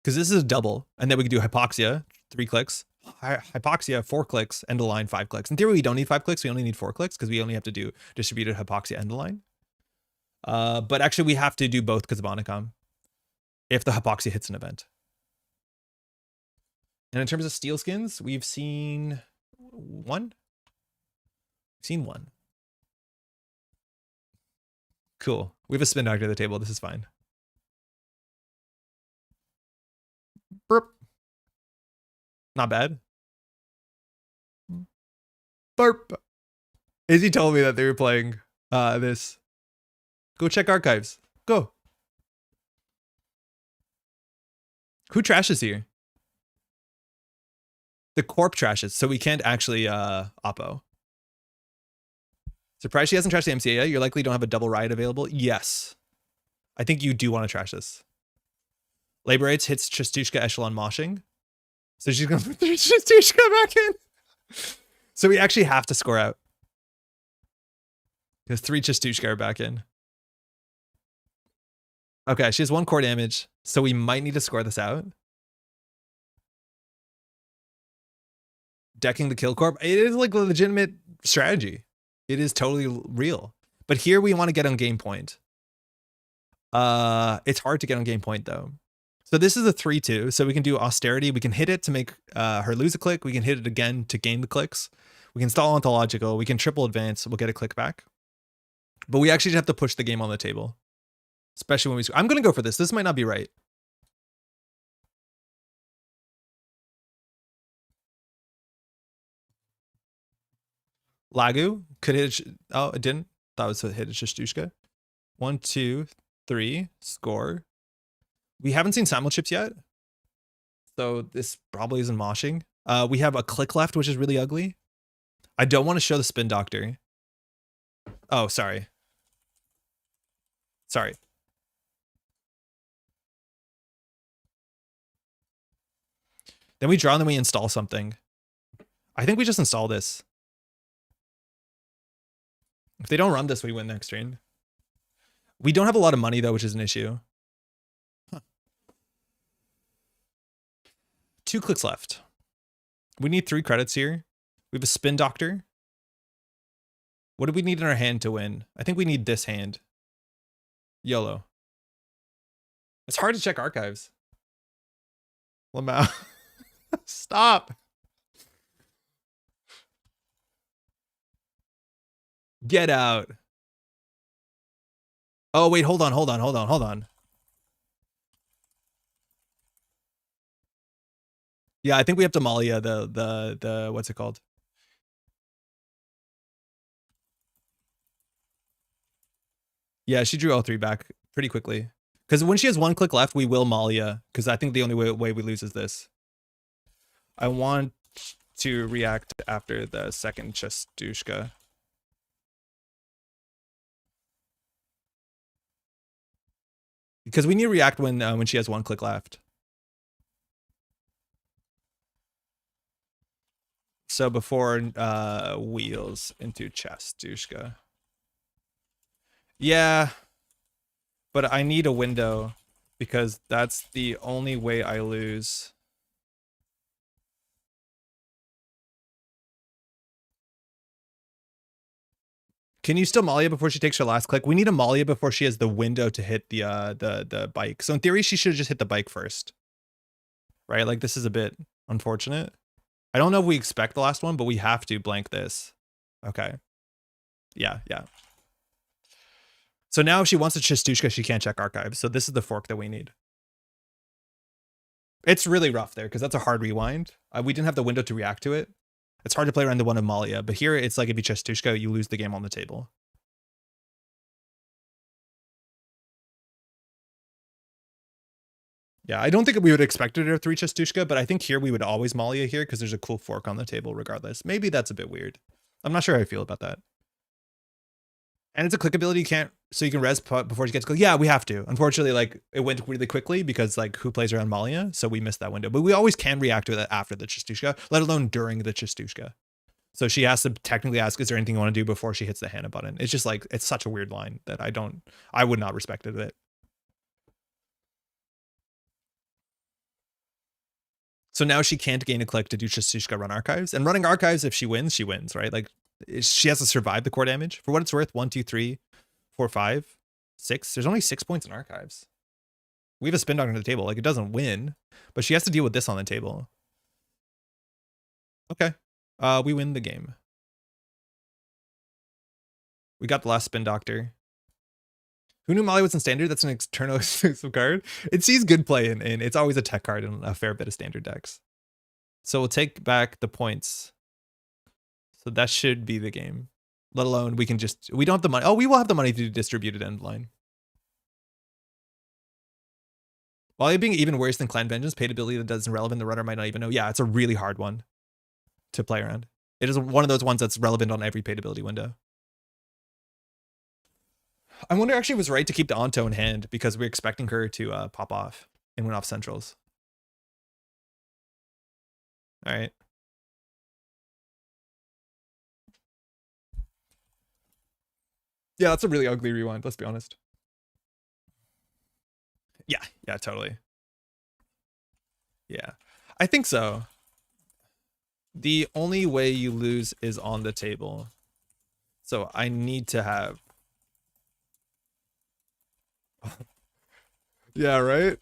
Because this is a double. And then we can do hypoxia, 3 clicks. Hypoxia, 4 clicks, end of line, 5 clicks. In theory, we don't need 5 clicks. We only need 4 clicks because we only have to do distributed hypoxia, end of line. But actually we have to do both because of Onicom if the hypoxia hits an event. And in terms of steel skins, we've seen one. Cool. We have a spin doctor at the table. This is fine. Burp. Not bad. Burp. Izzy told me that they were playing this. Go check archives. Go. Who trashes here? The corp trashes, so we can't actually oppo. Surprised she hasn't trashed the MCA yet. You likely don't have a double riot available. Yes. I think you do want to trash this. Labor Rights hits Chestushka Echelon Moshing. So she's going to put Chestushka back in. So we actually have to score out. Because 3 Chestushka are back in. Okay, she has 1 core damage. So we might need to score this out. Decking the kill corp. It is like a legitimate strategy. It is totally real. But here we want to get on game point. It's hard to get on game point though. So this is a 3-2. So we can do austerity. We can hit it to make her lose a click. We can hit it again to gain the clicks. We can stall ontological. We can triple advance. We'll get a click back. But we actually just have to push the game on the table. Especially when we... I'm going to go for this. This might not be right. Lagu could hit it. Oh, it didn't. That was a hit. It's just Chestushka. 1, 2, 3. Score. We haven't seen simul chips yet. So this probably isn't moshing. We have a click left, which is really ugly. I don't want to show the spin doctor. Oh, sorry. Sorry. Then we draw and then we install something. I think we just install this. If they don't run this, we win next turn. We don't have a lot of money though, which is an issue. Huh. 2 clicks left. We need 3 credits here. We have a spin doctor. What do we need in our hand to win? I think we need this hand. YOLO. It's hard to check archives. Lamau. Stop. Get out. Oh, wait, hold on. Yeah, I think we have to Malia the what's it called? Yeah, she drew all 3 back pretty quickly. Because when she has 1 click left, we will Malia. Because I think the only way we lose is this. I want to react after the second Chestushka. Because we need to react when she has 1 click left. So before wheels into Chestushka. Yeah, but I need a window because that's the only way I lose. Can you still Malia before she takes her last click? We need a Malia before she has the window to hit the bike. So in theory, she should have just hit the bike first. Right? Like this is a bit unfortunate. I don't know if we expect the last one, but we have to blank this. Okay. Yeah. So now if she wants a Chestushka, she can't check archives. So this is the fork that we need. It's really rough there because that's a hard rewind. We didn't have the window to react to it. It's hard to play around the one of Malia, but here it's like if you Chestushka, you lose the game on the table. Yeah, I don't think we would have expected her 3 Chestushka, but I think here we would always Malia here because there's a cool fork on the table regardless. Maybe that's a bit weird. I'm not sure how I feel about that. And it's a click ability you can't, so you can res before she gets click. Yeah, we have to. Unfortunately, like it went really quickly because like who plays around Malia, so we missed that window. But we always can react to that after the Chestushka, let alone during the Chestushka. So she has to technically ask, is there anything you want to do before she hits the Hannah button? It's just like, it's such a weird line that I would not respect it. So now she can't gain a click to do Chestushka run archives. And running archives, if she wins, right? Like she has to survive the core damage. For what it's worth, 1, 2, 3, 4, 5, 6. There's only 6 points in archives. We have a spin dog on the table. Like it doesn't win, but she has to deal with this on the table. Okay. We win the game. We got the last spin doctor. Who knew Molly was in standard? That's an external exclusive card. It sees good play and it's always a tech card in a fair bit of standard decks. So we'll take back the points. So that should be the game. Let alone we don't have the money. Oh, we will have the money to distribute it end line. While it being even worse than Clan Vengeance, paid ability that doesn't relevant, the runner might not even know. Yeah, it's a really hard one to play around. It is one of those ones that's relevant on every paid ability window. I wonder actually it was right to keep the Onto in hand because we're expecting her to pop off and win off centrals. All right. Yeah, that's a really ugly rewind, let's be honest. Yeah, yeah, totally. Yeah, I think so. The only way you lose is on the table. So I need to have... Yeah, right?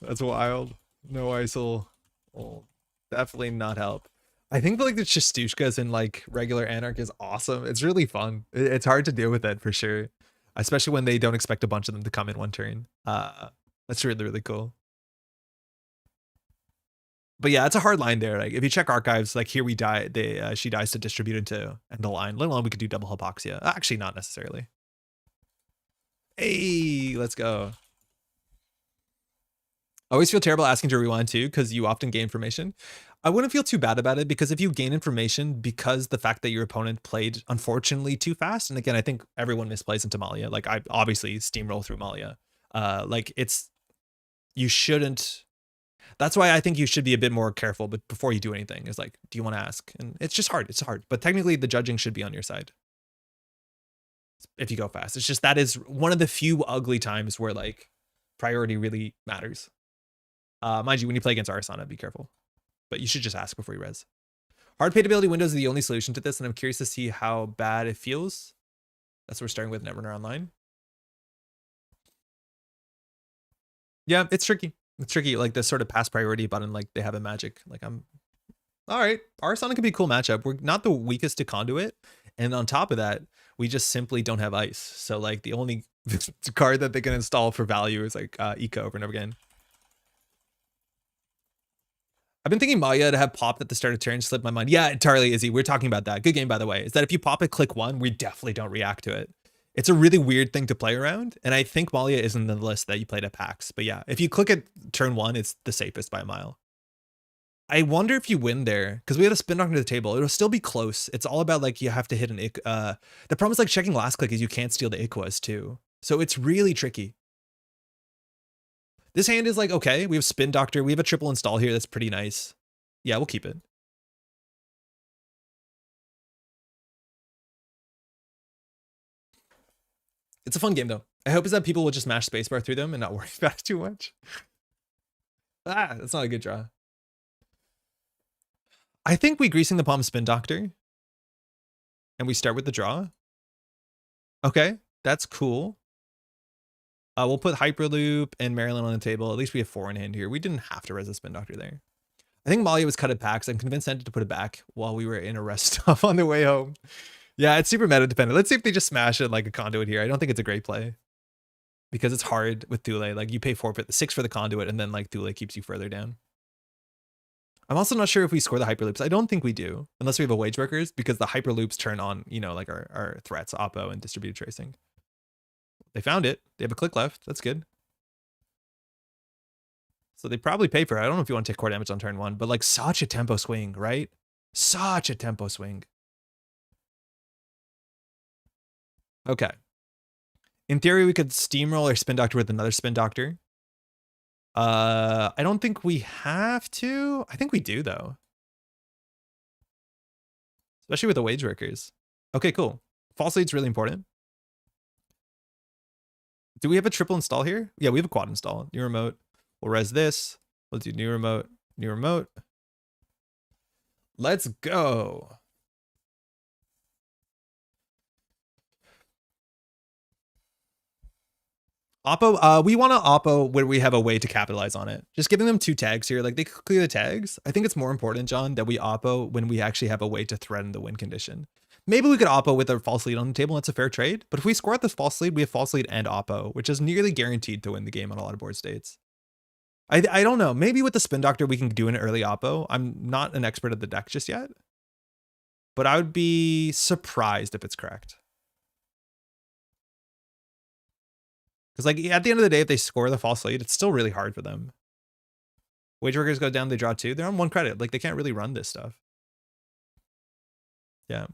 That's wild. No ISIL will definitely not help. I think like the Chistushkas in like regular Anarch is awesome. It's really fun. It's hard to deal with it for sure. Especially when they don't expect a bunch of them to come in one turn. That's really, really cool. But yeah, it's a hard line there. Like if you check archives, like here we die, she dies to distribute into end the line. Let alone we could do double hypoxia. Actually, not necessarily. Hey, let's go. I always feel terrible asking to rewind too, because you often gain information. I wouldn't feel too bad about it because if you gain information because the fact that your opponent played unfortunately too fast, and again, I think everyone misplays into Malia. Like I obviously steamroll through Malia. Like you shouldn't. That's why I think you should be a bit more careful, but before you do anything, is like, do you want to ask? And it's just hard. It's hard. But technically, the judging should be on your side if you go fast. It's just that is one of the few ugly times where like priority really matters. Mind you, when you play against Arsana, be careful. But you should just ask before you res. Hard paidability windows are the only solution to this, and I'm curious to see how bad it feels. That's what we're starting with Netrunner Online. Yeah, it's tricky. It's tricky. Like the sort of pass priority button, like they have a magic. Like I'm all right. Arsana could be a cool matchup. We're not the weakest to conduit, and on top of that, we just simply don't have ice. So like the only card that they can install for value is like Eco over and over again. I've been thinking Maya to have popped at the start of turn slipped my mind. Yeah, entirely, Izzy. We're talking about that. Good game, by the way. Is that if you pop it, click one, we definitely don't react to it. It's a really weird thing to play around, and I think Malia isn't in the list that you played at PAX. But yeah, if you click at turn one, it's the safest by a mile. I wonder if you win there, because we had a spin doctor to the table. It'll still be close. It's all about like you have to hit an the problem is like checking last click is you can't steal the Iquas too. So it's really tricky. This hand is like, okay, we have spin doctor. We have a triple install here. That's pretty nice. Yeah, we'll keep it. It's a fun game though. I hope is that people will just mash spacebar through them and not worry about it too much. That's not a good draw. I think we greasing the palm spin doctor. And we start with the draw. Okay, that's cool. We'll put Hyperloop and Maryland on the table. At least we have 4 in hand here. We didn't have to res the spin doctor there. I think Malia was cut at PAX. I'm convinced Santa to put it back while we were in a rest stop on the way home. Yeah, it's super meta dependent. Let's see if they just smash it like a conduit here. I don't think it's a great play. Because it's hard with Thule. Like you pay 6 for the conduit and then like Thule keeps you further down. I'm also not sure if we score the hyperloops. I don't think we do, unless we have a wage workers, because the hyperloops turn on, you know, like our threats, oppo and distributed tracing. They found it. They have a click left. That's good. So they probably pay for it. I don't know if you want to take core damage on turn 1, but like such a tempo swing, right? Such a tempo swing. Okay. In theory, we could steamroll or spin doctor with another spin doctor. I don't think we have to. I think we do though. Especially with the wage workers. Okay, cool. False lead's really important. Do we have a triple install here? Yeah, we have a quad install. New remote. We'll res this. We'll do new remote, new remote. Let's go. Oppo, we want to Oppo where we have a way to capitalize on it. Just giving them 2 tags here, like they clear the tags. I think it's more important, John, that we Oppo when we actually have a way to threaten the win condition. Maybe we could Oppo with a false lead on the table. That's a fair trade. But if we score at this false lead, we have false lead and Oppo, which is nearly guaranteed to win the game on a lot of board states. I don't know. Maybe with the spin doctor, we can do an early Oppo. I'm not an expert at the deck just yet, but I would be surprised if it's correct. Because like at the end of the day, if they score the false lead, it's still really hard for them. Wage workers go down, they draw 2. They're on 1 credit. Like they can't really run this stuff. Yeah.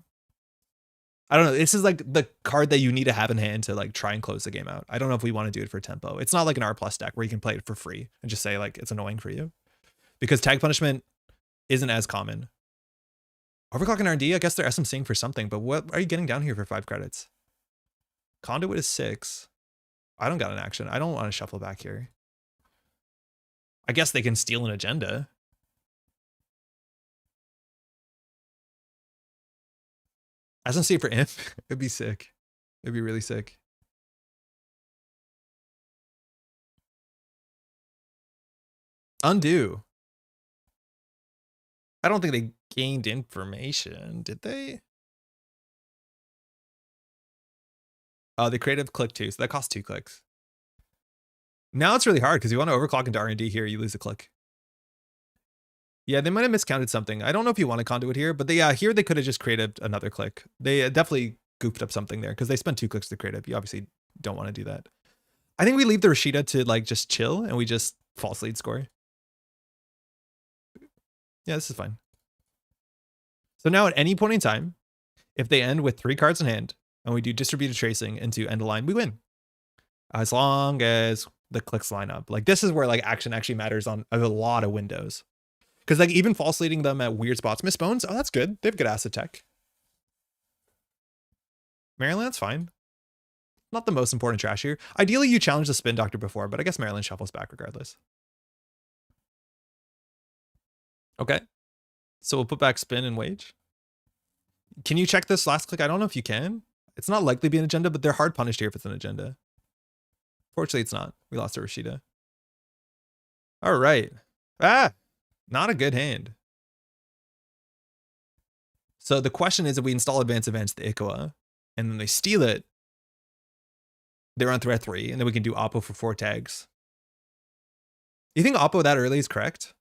I don't know. This is like the card that you need to have in hand to like try and close the game out. I don't know if we want to do it for tempo. It's not like an R+ deck where you can play it for free and just say like it's annoying for you. Because tag punishment isn't as common. Overclock and R&D, I guess they're SMCing for something, but what are you getting down here for 5 credits? Conduit is 6. I don't got an action. I don't want to shuffle back here. I guess they can steal an agenda. SMC for Imp, it'd be sick. It'd be really sick. Undo. I don't think they gained information, did they? Oh, they created click 2, so that costs 2 clicks. Now it's really hard because you want to overclock into R&D here, you lose a click. Yeah, they might have miscounted something. I don't know if you want to conduit here, but here they could have just created another click. They definitely goofed up something there because they spent 2 clicks to create it. You obviously don't want to do that. I think we leave the Rashida to like just chill and we just false lead score. Yeah, this is fine. So now at any point in time, if they end with 3 cards in hand and we do distributed tracing into end of line, we win. As long as the clicks line up. Like this is where like action actually matters on a lot of windows. Because like even false leading them at weird spots. Miss Bones, oh, that's good. They have good asset tech. Maryland, that's fine. Not the most important trash here. Ideally, you challenge the spin doctor before, but I guess Maryland shuffles back regardless. Okay. So we'll put back spin and wage. Can you check this last click? I don't know if you can. It's not likely to be an agenda, but they're hard punished here if it's an agenda. Fortunately, it's not. We lost to Rashida. All right. Ah, not a good hand. So the question is if we install advanced events to Ikawa and then they steal it, they're on threat 3, and then we can do Oppo for 4 tags. You think Oppo that early is correct?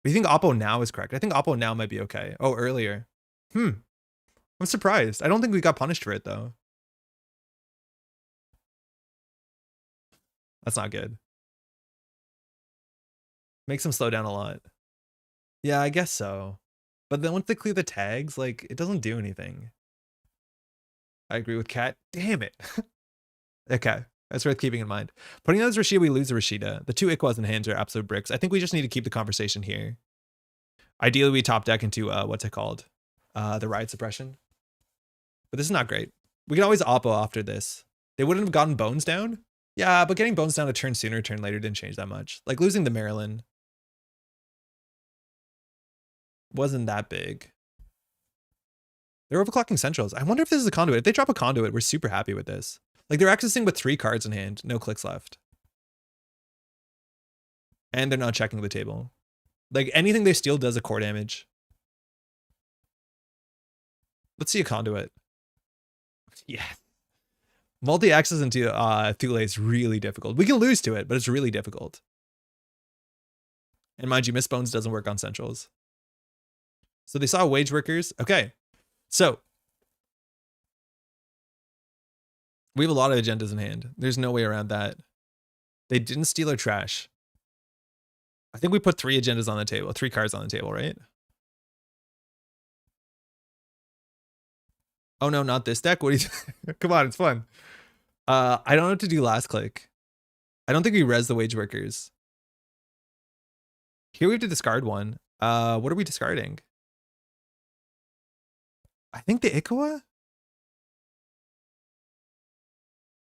Or you think Oppo now is correct? I think Oppo now might be okay. Oh, earlier. I'm surprised. I don't think we got punished for it, though. That's not good. Makes them slow down a lot. Yeah, I guess so. But then once they clear the tags, like, it doesn't do anything. I agree with Kat. Damn it. Okay, that's worth keeping in mind. Putting out as Rashida, we lose the Rashida. The 2 Ikwas in hands are absolute bricks. I think we just need to keep the conversation here. Ideally, we top deck into, what's it called? The Riot Suppression. But this is not great. We can always Oppo after this. They wouldn't have gotten Bones down? Yeah, but getting Bones down a turn sooner, turn later didn't change that much. Like losing the Maryland wasn't that big. They're overclocking centrals. I wonder if this is a conduit. If they drop a conduit, we're super happy with this. Like they're accessing with 3 cards in hand, no clicks left. And they're not checking the table. Like anything they steal does a core damage. Let's see a conduit. Yeah. Multi-access into Thule is really difficult. We can lose to it, but it's really difficult. And mind you, Miss Bones doesn't work on centrals. So they saw wage workers. Okay. So we have a lot of agendas in hand. There's no way around that. They didn't steal our trash. I think we put 3 agendas on the table, 3 cards on the table, right? Oh no, not this deck. What are you come on, it's fun. I don't know what to do last click. I don't think we res the wage workers. Here we have to discard one. What are we discarding? I think the Ikawa?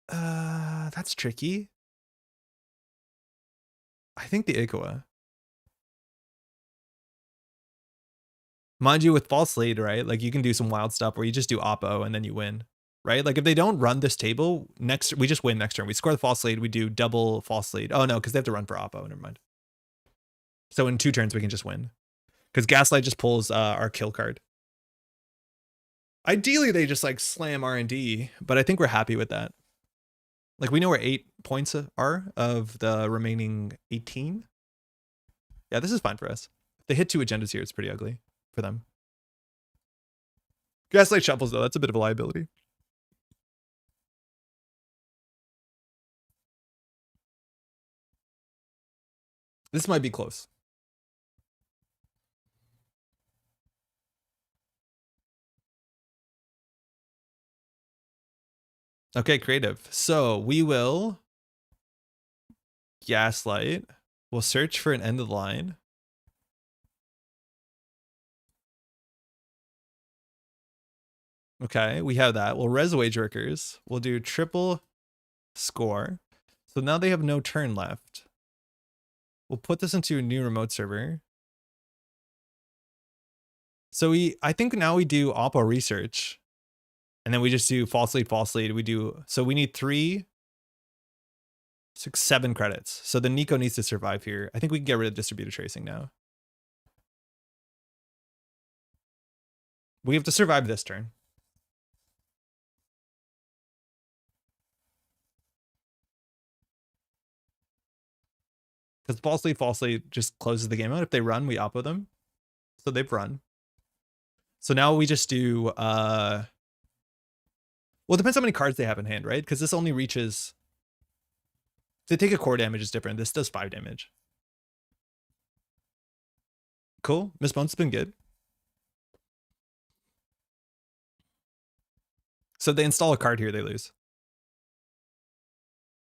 That's tricky. I think the Ikawa. Mind you, with false lead, right? Like you can do some wild stuff where you just do Oppo and then you win, right? Like if they don't run this table next, we just win next turn. We score the false lead, we do double false lead. Oh no, because they have to run for Oppo. Never mind. So in 2 turns we can just win, because Gaslight just pulls our kill card. Ideally, they just like slam R&D, but I think we're happy with that. Like we know where 8 points are of the remaining 18. Yeah, this is fine for us. If they hit 2 agendas here, it's pretty ugly for them. Gaslight shuffles though, that's a bit of a liability. This might be close. Okay, creative. So we will gaslight. We'll search for an end of the line. Okay, we have that. We'll res wage workers. We'll do triple score. So now they have no turn left. We'll put this into a new remote server. So I think now we do oppo research. And then we just do false lead. We do, so we need 3, 6, 7 credits. So the Nico needs to survive here. I think we can get rid of distributed tracing now. We have to survive this turn. Because false lead just closes the game out. If they run, we oppo them. So they've run. So now we just do, well, it depends how many cards they have in hand, right? Because this only reaches, if they take a core damage, is different. This does 5 damage. Cool. Miss Bones has been good. So they install a card here, they lose.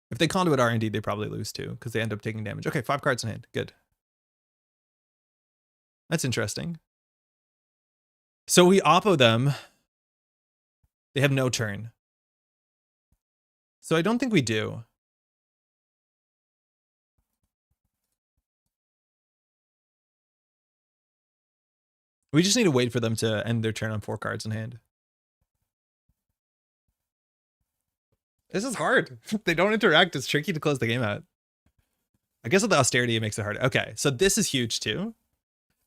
If they conduit R&D, they probably lose too, because they end up taking damage. Okay, 5 cards in hand. Good. That's interesting. So we oppo them. They have no turn. So I don't think we do. We just need to wait for them to end their turn on 4 cards in hand. This is hard. They don't interact. It's tricky to close the game out. I guess with the austerity, it makes it hard. Okay, so this is huge too,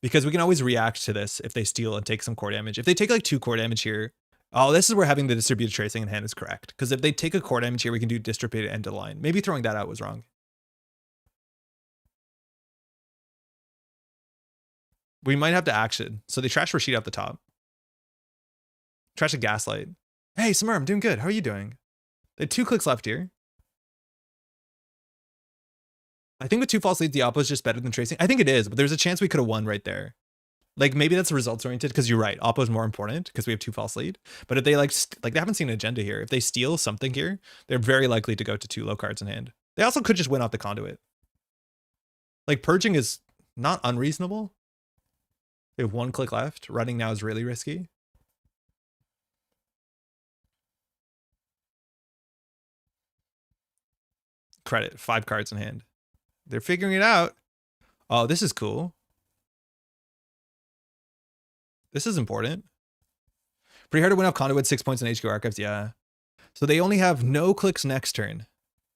because we can always react to this if they steal and take some core damage. If they take like 2 core damage here, oh, this is where having the distributed tracing in hand is correct. Because if they take a core damage here, we can do distributed end of line. Maybe throwing that out was wrong. We might have to action. So they trash Rashid off the top. Trash a gaslight. Hey, Samar, I'm doing good. How are you doing? They had 2 clicks left here. I think with 2 false leads, the oppo is just better than tracing. I think it is, but there's a chance we could have won right there. Like maybe that's results oriented, because you're right. Oppo is more important because we have 2 false lead. But if they like they haven't seen an agenda here. If they steal something here, they're very likely to go to 2 low cards in hand. They also could just win off the conduit. Like purging is not unreasonable. They have 1 click left. Running now is really risky. Credit, 5 cards in hand. They're figuring it out. Oh, this is cool. This is important. Pretty hard to win off conduit, 6 points in HQ archives. Yeah. So they only have no clicks next turn.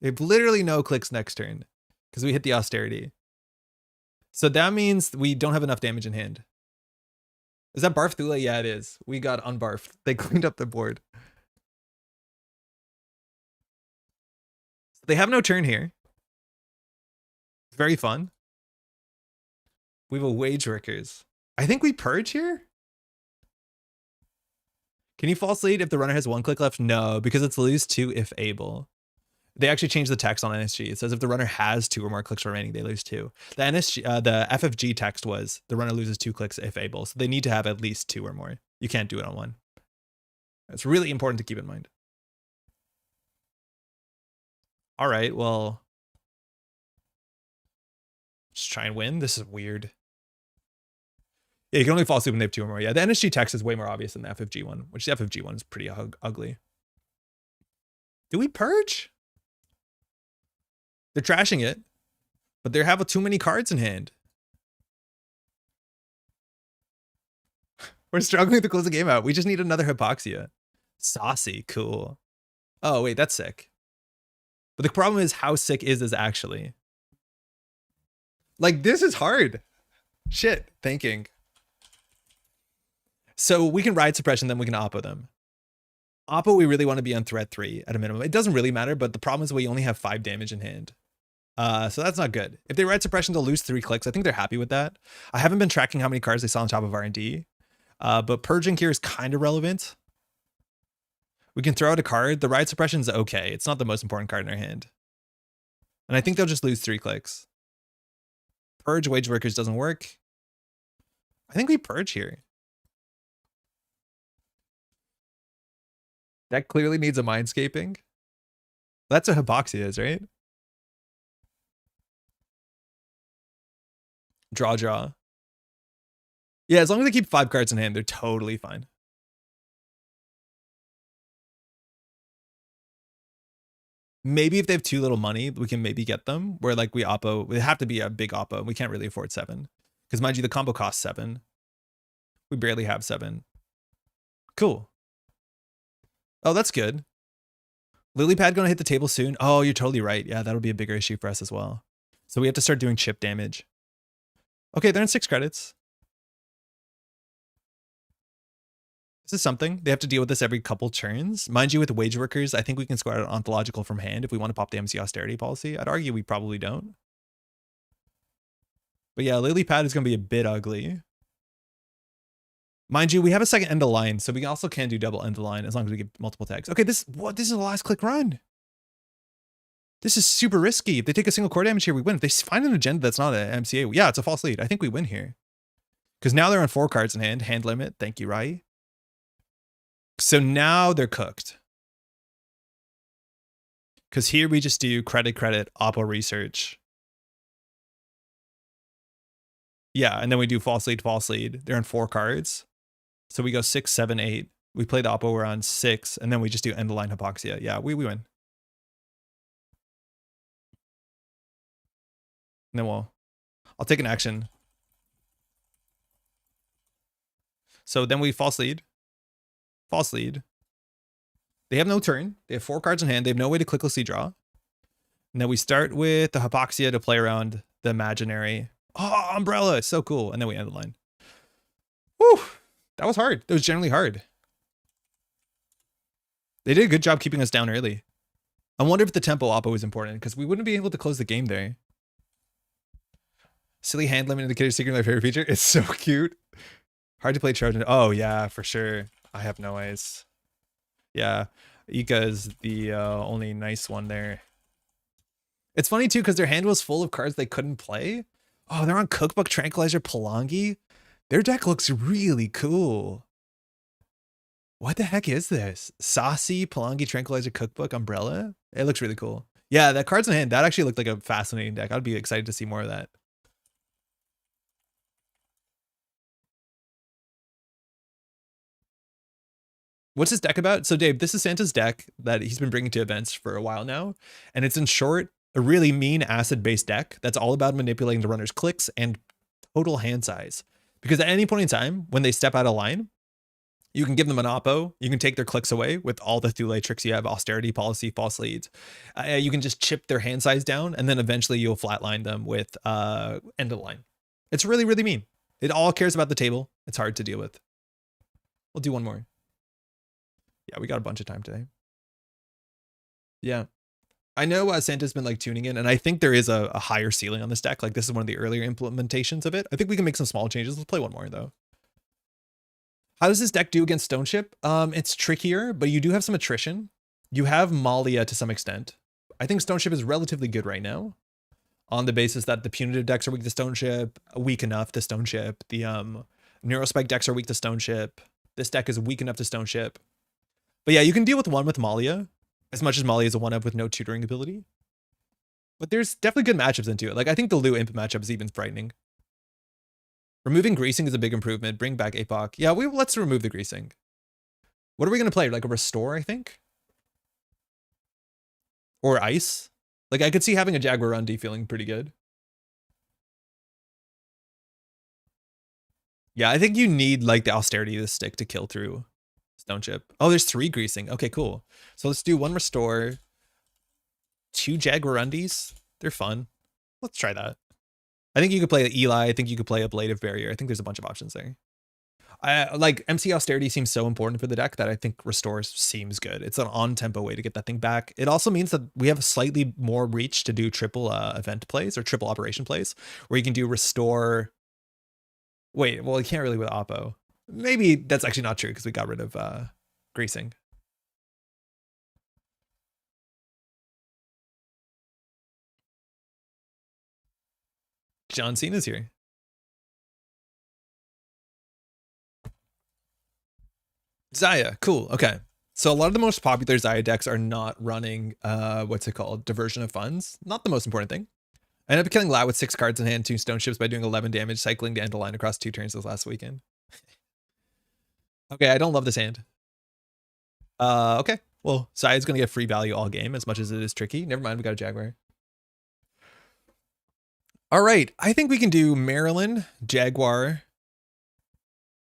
They have literally no clicks next turn because we hit the austerity. So that means we don't have enough damage in hand. Is that barf Thule? Yeah, it is. We got unbarfed. They cleaned up the board. They have no turn here. It's very fun. We have a wage workers. I think we purge here. Can you false lead if the runner has 1 click left? No, because it's lose 2 if able. They actually changed the text on NSG. It says if the runner has 2 or more clicks remaining, they lose 2. The NSG, the FFG text was the runner loses 2 clicks if able. So they need to have at least 2 or more. You can't do it on 1. It's really important to keep in mind. All right, well, just try and win. This is weird. Yeah, you can only false lead when they have 2 or more. Yeah, the NSG text is way more obvious than the FFG one, which the FFG one is pretty ugly. Do we purge? They're trashing it, but they have too many cards in hand. We're struggling to close the game out. We just need another hypoxia. Saucy, cool. Oh, wait, that's sick. But the problem is, how sick is this actually? Like, this is hard. Shit, thinking. So we can ride suppression, then we can oppo them. Oppo, we really want to be on threat 3 at a minimum. It doesn't really matter, but the problem is we only have 5 damage in hand. So that's not good. If they ride suppression, they'll lose 3 clicks. I think they're happy with that. I haven't been tracking how many cards they saw on top of R&D. But purging here is kind of relevant. We can throw out a card. The ride suppression is okay. It's not the most important card in our hand. And I think they'll just lose 3 clicks. Purge wage workers doesn't work. I think we purge here. That clearly needs a mindscaping. That's what hypoxia is, right? Draw. Yeah, as long as they keep 5 cards in hand, they're totally fine. Maybe if they have too little money, we can maybe get them where like we oppo, it have to be a big oppo. We can't really afford 7 because mind you, the combo costs 7. We barely have 7. Cool. Oh, that's good. Lily pad gonna hit the table soon. Oh, you're totally right. Yeah, that'll be a bigger issue for us as well. So we have to start doing chip damage. Okay, they're in 6 credits. This is something. They have to deal with this every couple turns. Mind you, with wage workers, I think we can square out ontological from hand if we want to pop the MC austerity policy. I'd argue we probably don't. But yeah, Lily pad is going to be a bit ugly. Mind you, we have a second end of line, so we also can do double end of line as long as we get multiple tags. Okay, this is a last click run. This is super risky. If they take a single core damage here, we win. If they find an agenda that's not an MCA, yeah, it's a false lead. I think we win here. Because now they're on 4 cards in hand. Hand limit. Thank you, Rai. So now they're cooked. Because here we just do credit, oppo research. Yeah, and then we do false lead. They're on 4 cards. So we go 6, 7, 8. We play the oppo, we're on 6, and then we just do end of line hypoxia. Yeah, we win. And then I'll take an action. So then we false lead. They have no turn. They have 4 cards in hand. They have no way to clicklessly draw. And then we start with the hypoxia to play around the imaginary. Oh, umbrella. It's so cool. And then we end the line. Whew. That was hard. That was generally hard. They did a good job keeping us down early. I wonder if the tempo oppo is important because we wouldn't be able to close the game there. Silly hand limit indicator secret, my favorite feature. It's so cute. Hard to play Trojan. Oh yeah, for sure. I have no ways. Yeah, Ika's the only nice one there. It's funny too because their hand was full of cards they couldn't play. Oh, they're on Cookbook, Tranquilizer, Palangi. Their deck looks really cool. What the heck is this? Saucy, Palangi, Tranquilizer, Cookbook, Umbrella? It looks really cool. Yeah, that cards in hand, that actually looked like a fascinating deck. I'd be excited to see more of that. What's his deck about? So Dave, this is Santa's deck that he's been bringing to events for a while now. And it's in short, a really mean acid-based deck that's all about manipulating the runner's clicks and total hand size. Because at any point in time, when they step out of line, you can give them an oppo, you can take their clicks away with all the Thule tricks you have, austerity, policy, false leads. You can just chip their hand size down, and then eventually you'll flatline them with end of line. It's really, really mean. It all cares about the table. It's hard to deal with. We'll do one more. Yeah, we got a bunch of time today. Yeah. I know Santa's been like tuning in, and I think there is a higher ceiling on this deck. Like this is one of the earlier implementations of it. I think we can make some small changes. Let's play one more though. How does this deck do against Stoneship? It's trickier, but you do have some attrition. You have Malia to some extent. I think Stoneship is relatively good right now on the basis that the punitive decks are weak to Stoneship, weak enough to Stoneship. The Neurospike decks are weak to Stoneship. This deck is weak enough to Stoneship. But yeah, you can deal with one with Malia, as much as Malia is a 1-up with no tutoring ability. But there's definitely good matchups into it. Like, I think the Lu Imp matchup is even frightening. Removing greasing is a big improvement. Bring back APOC. Yeah, let's remove the greasing. What are we going to play? Like a Restore, I think? Or Ice? Like, I could see having a Jaguar Undy feeling pretty good. Yeah, I think you need, like, the austerity of the stick to kill through Stoneship. Oh, there's 3 greasing. Okay, cool. So let's do 1 Restore, 2 Jaguarundis. They're fun. Let's try that. I think you could play Eli. I think you could play Ablative Barrier. I think there's a bunch of options there. Like MC Austerity seems so important for the deck that I think Restore seems good. It's an on-tempo way to get that thing back. It also means that we have slightly more reach to do triple event plays or triple operation plays, where you can do Restore. Wait, well, you can't really with Oppo. Maybe that's actually not true because we got rid of greasing. John Cena's here. Zaya, cool. Okay. So a lot of the most popular Zaya decks are not running, what's it called? Diversion of funds. Not the most important thing. I ended up killing Lat with 6 cards in hand, 2 stone ships by doing 11 damage, cycling Dandelion across 2 turns this last weekend. Okay, I don't love this hand. Okay. Well, Zaya's gonna get free value all game as much as it is tricky. Never mind, we got a Jaguar. All right, I think we can do Maryland, Jaguar.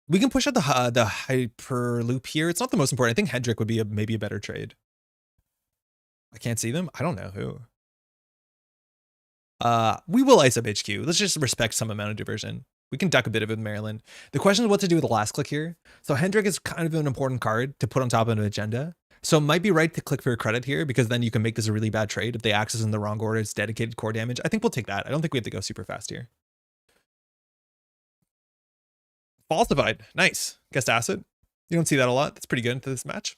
We can push out the Hyperloop here. It's not the most important. I think Hendrick would be maybe a better trade. I can't see them. I don't know who. We will ice up HQ. Let's just respect some amount of diversion. We can duck a bit of it in Maryland. The question is what to do with the last click here. So Hendrick is kind of an important card to put on top of an agenda. So it might be right to click for a credit here because then you can make this a really bad trade. If they access in the wrong order, it's dedicated core damage. I think we'll take that. I don't think we have to go super fast here. Falsified. Nice. Guest asset. You don't see that a lot. That's pretty good into this match.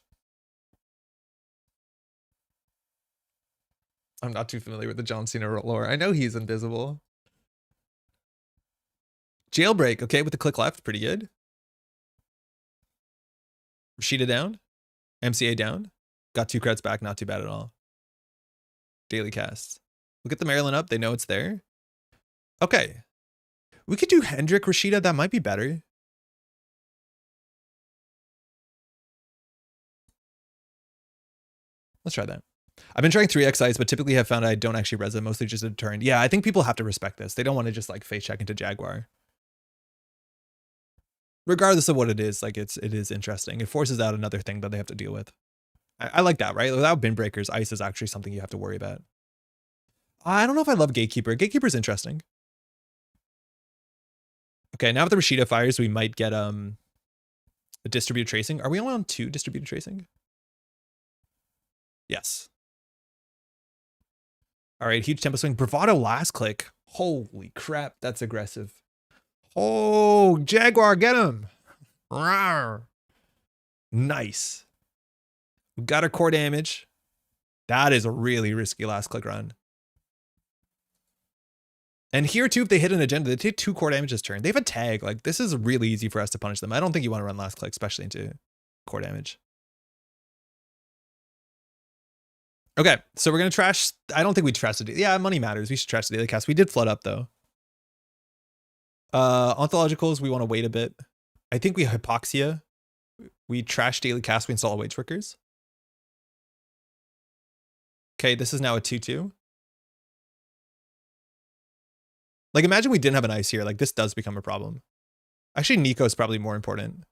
I'm not too familiar with the John Cena lore. I know he's invisible. Jailbreak. Okay, with the click left. Pretty good. Rashida down. MCA down. Got 2 credits back. Not too bad at all. Daily casts. Look at the Maryland up. They know it's there. Okay. We could do Hendrick Rashida. That might be better. Let's try that. I've been trying 3X, but typically have found I don't actually res it, mostly just a deterrent. Yeah, I think people have to respect this. They don't want to just like face check into Jaguar. Regardless of what it is, like it is interesting. It forces out another thing that they have to deal with. I like that, right? Without bin breakers, ice is actually something you have to worry about. I don't know if I love Gatekeeper. Gatekeeper's interesting. Okay, now with the Rashida fires, we might get a distributed tracing. Are we only on 2 distributed tracing? Yes. All right, huge tempo swing. Bravado last click. Holy crap, that's aggressive. Oh, Jaguar, get him. Rawr. Nice. We got our core damage. That is a really risky last click run. And here too, if they hit an agenda, they take 2 core damage this turn. They have a tag. Like this is really easy for us to punish them. I don't think you want to run last click, especially into core damage. Okay, so we're gonna trash. I don't think we trash the. Yeah, money matters. We should trash the daily cast. We did flood up though. Ontologicals, we want to wait a bit. I think we hypoxia. We trash daily cast. We install wage workers. Okay, this is now a 2/2. Like imagine we didn't have an ice here. Like this does become a problem. Actually, Nico is probably more important.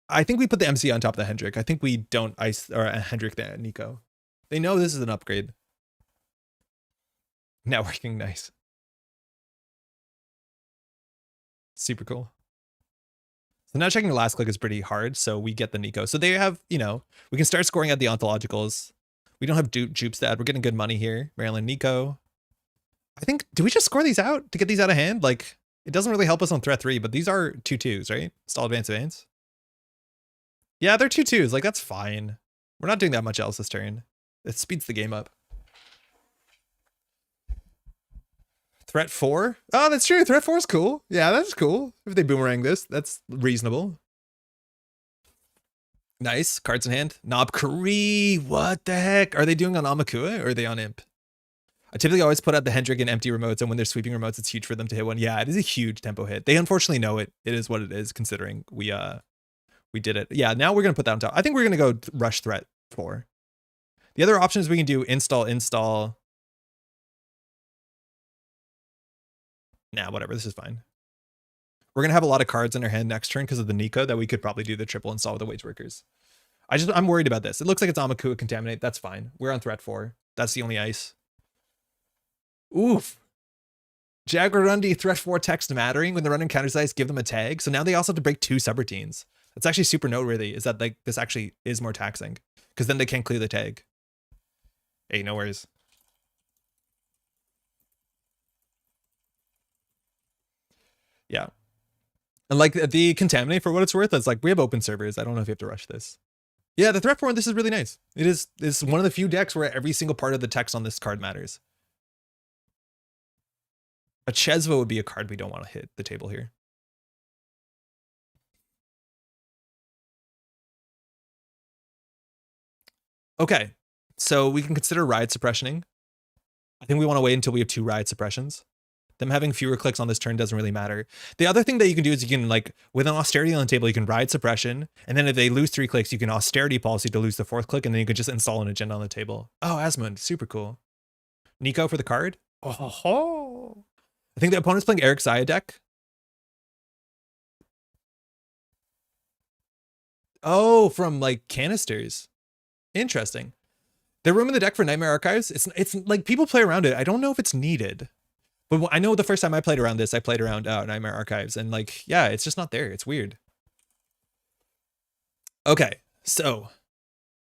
I think we put the MC on top of the Hendrick. I think we don't ice or Hendrick the Nico. They know this is an upgrade. Networking, nice. Super cool. So now checking the last click is pretty hard. So we get the Nico. So they have, you know, we can start scoring at the ontologicals. We don't have dupes to add. We're getting good money here. Maryland, Nico. I think, do we just score these out to get these out of hand? Like, it doesn't really help us on threat 3, but these are 2/2s, right? Stall advance. Yeah, they're 2/2s. Like, that's fine. We're not doing that much else this turn. It speeds the game up. Threat 4? Oh, that's true. Threat 4 is cool. Yeah, that's cool. If they boomerang this, that's reasonable. Nice. Cards in hand. Knob Kari. What the heck? Are they doing on Amakua or are they on Imp? I typically always put out the Hendrick and empty remotes, and when they're sweeping remotes, it's huge for them to hit one. Yeah, it is a huge tempo hit. They unfortunately know it. It is what it is, considering we did it. Yeah, now we're gonna put that on top. I think we're gonna go rush threat 4. The other options we can do install. Nah, whatever. This is fine. We're gonna have a lot of cards in our hand next turn because of the Nico that we could probably do the triple install with the wage workers. I'm worried about this. It looks like it's Amakua Contaminate. That's fine. We're on threat 4. That's the only ice. Oof. Jaguar Rundy threat 4 text mattering when they're running counters ice, give them a tag. So now they also have to break 2 subroutines. That's actually super noteworthy, is that like this actually is more taxing because then they can't clear the tag. Hey, no worries. Yeah. And like the Contaminate, for what it's worth, it's like we have open servers. I don't know if you have to rush this. Yeah, the threat 4, this is really nice. It's one of the few decks where every single part of the text on this card matters. A Chesva would be a card we don't want to hit the table here. Okay, so we can consider riot suppressioning. I think we want to wait until we have 2 riot suppressions. Them having fewer clicks on this turn doesn't really matter. The other thing that you can do is you can, like, with an austerity on the table, you can riot suppression, and then if they lose 3 clicks, you can austerity policy to lose the 4th click, and then you can just install an agenda on the table. Oh, Asmund, super cool. Nico for the card. Oh, I think the opponent's playing Eric's Zaya deck. Oh, from like canisters. Interesting. The room in the deck for Nightmare Archives, it's like people play around it. I don't know if it's needed. But I know the first time I played around this, I played around Nightmare Archives, and like, yeah, it's just not there. It's weird. Okay, so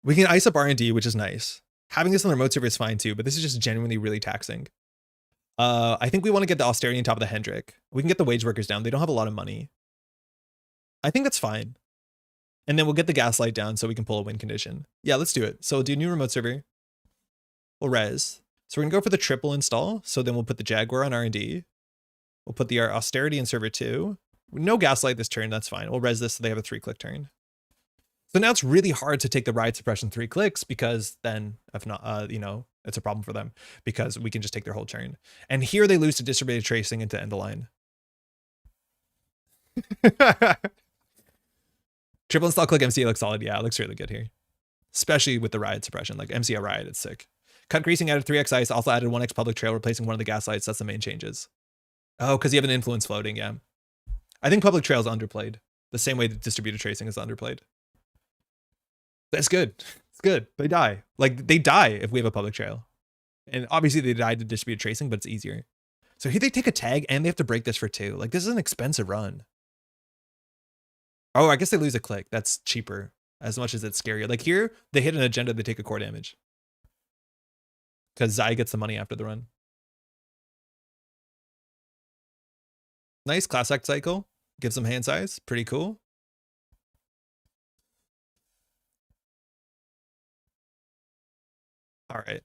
we can ice up R&D, which is nice. Having this on the remote server is fine too, but this is just genuinely really taxing. I think we want to get the austerity on top of the Hendrik. We can get the wage workers down. They don't have a lot of money. I think that's fine. And then we'll get the gaslight down so we can pull a win condition. Yeah, let's do it. So we'll do new remote server. We'll res. So we're gonna go for the triple install. So then we'll put the Jaguar on R&D. We'll put the austerity in server 2. No gaslight this turn, that's fine. We'll res this so they have a 3-click turn. So now it's really hard to take the riot suppression 3 clicks because then if not, you know, it's a problem for them because we can just take their whole turn. And here they lose to distributed tracing into end of line. Triple install click MCA looks solid. Yeah, it looks really good here. Especially with the riot suppression, like MCA riot, it's sick. Cut greasing added 3x ice, also added 1x public trail, replacing one of the gaslights. That's the main changes. Oh, because you have an influence floating, yeah. I think public trail is underplayed. The same way that distributed tracing is underplayed. That's good. It's good. They die. Like, they die if we have a public trail. And obviously they died to distributed tracing, but it's easier. So here they take a tag and they have to break this for 2. Like, this is an expensive run. Oh, I guess they lose a click. That's cheaper, as much as it's scarier. Like here, they hit an agenda, they take a core damage. Because Zai gets the money after the run. Nice class act cycle. Gives them hand size. Pretty cool. All right.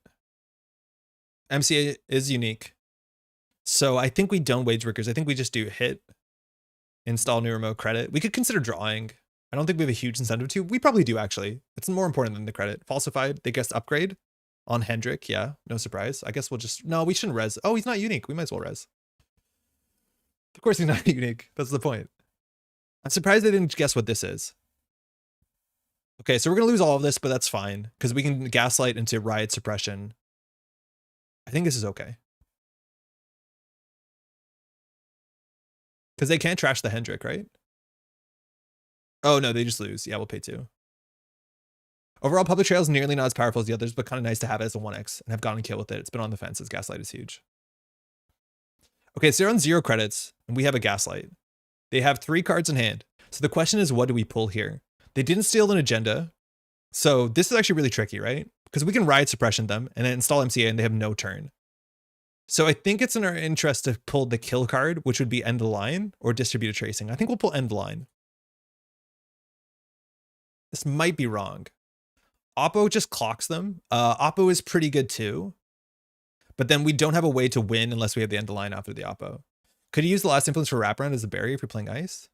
MCA is unique. So I think we don't wage workers. I think we just do hit, install new remote credit. We could consider drawing. I don't think we have a huge incentive to. We probably do, actually. It's more important than the credit. Falsified, they guessed upgrade on Hendrik. Yeah, no surprise. I guess we'll just... No, we shouldn't res. Oh, he's not unique. We might as well res. Of course he's not unique. That's the point. I'm surprised they didn't guess what this is. Okay, so we're going to lose all of this, but that's fine. Because we can gaslight into riot suppression. I think this is okay. Because they can't trash the Hendrik, right? Oh, no, they just lose. Yeah, we'll pay 2. Overall, public trail is nearly not as powerful as the others, but kind of nice to have it as a 1x and have gotten kill with it. It's been on the fence as gaslight is huge. Okay, so they're on 0 credits, and we have a gaslight. They have 3 cards in hand. So the question is, what do we pull here? They didn't steal an agenda. So this is actually really tricky, right? Because we can riot suppression them and then install MCA and they have no turn. So I think it's in our interest to pull the kill card, which would be end the line or distributed tracing. I think we'll pull end the line. This might be wrong. Oppo just clocks them. Oppo is pretty good too. But then we don't have a way to win unless we have the end of line after the Oppo. Could you use the last influence for wraparound as a barrier if you're playing ice?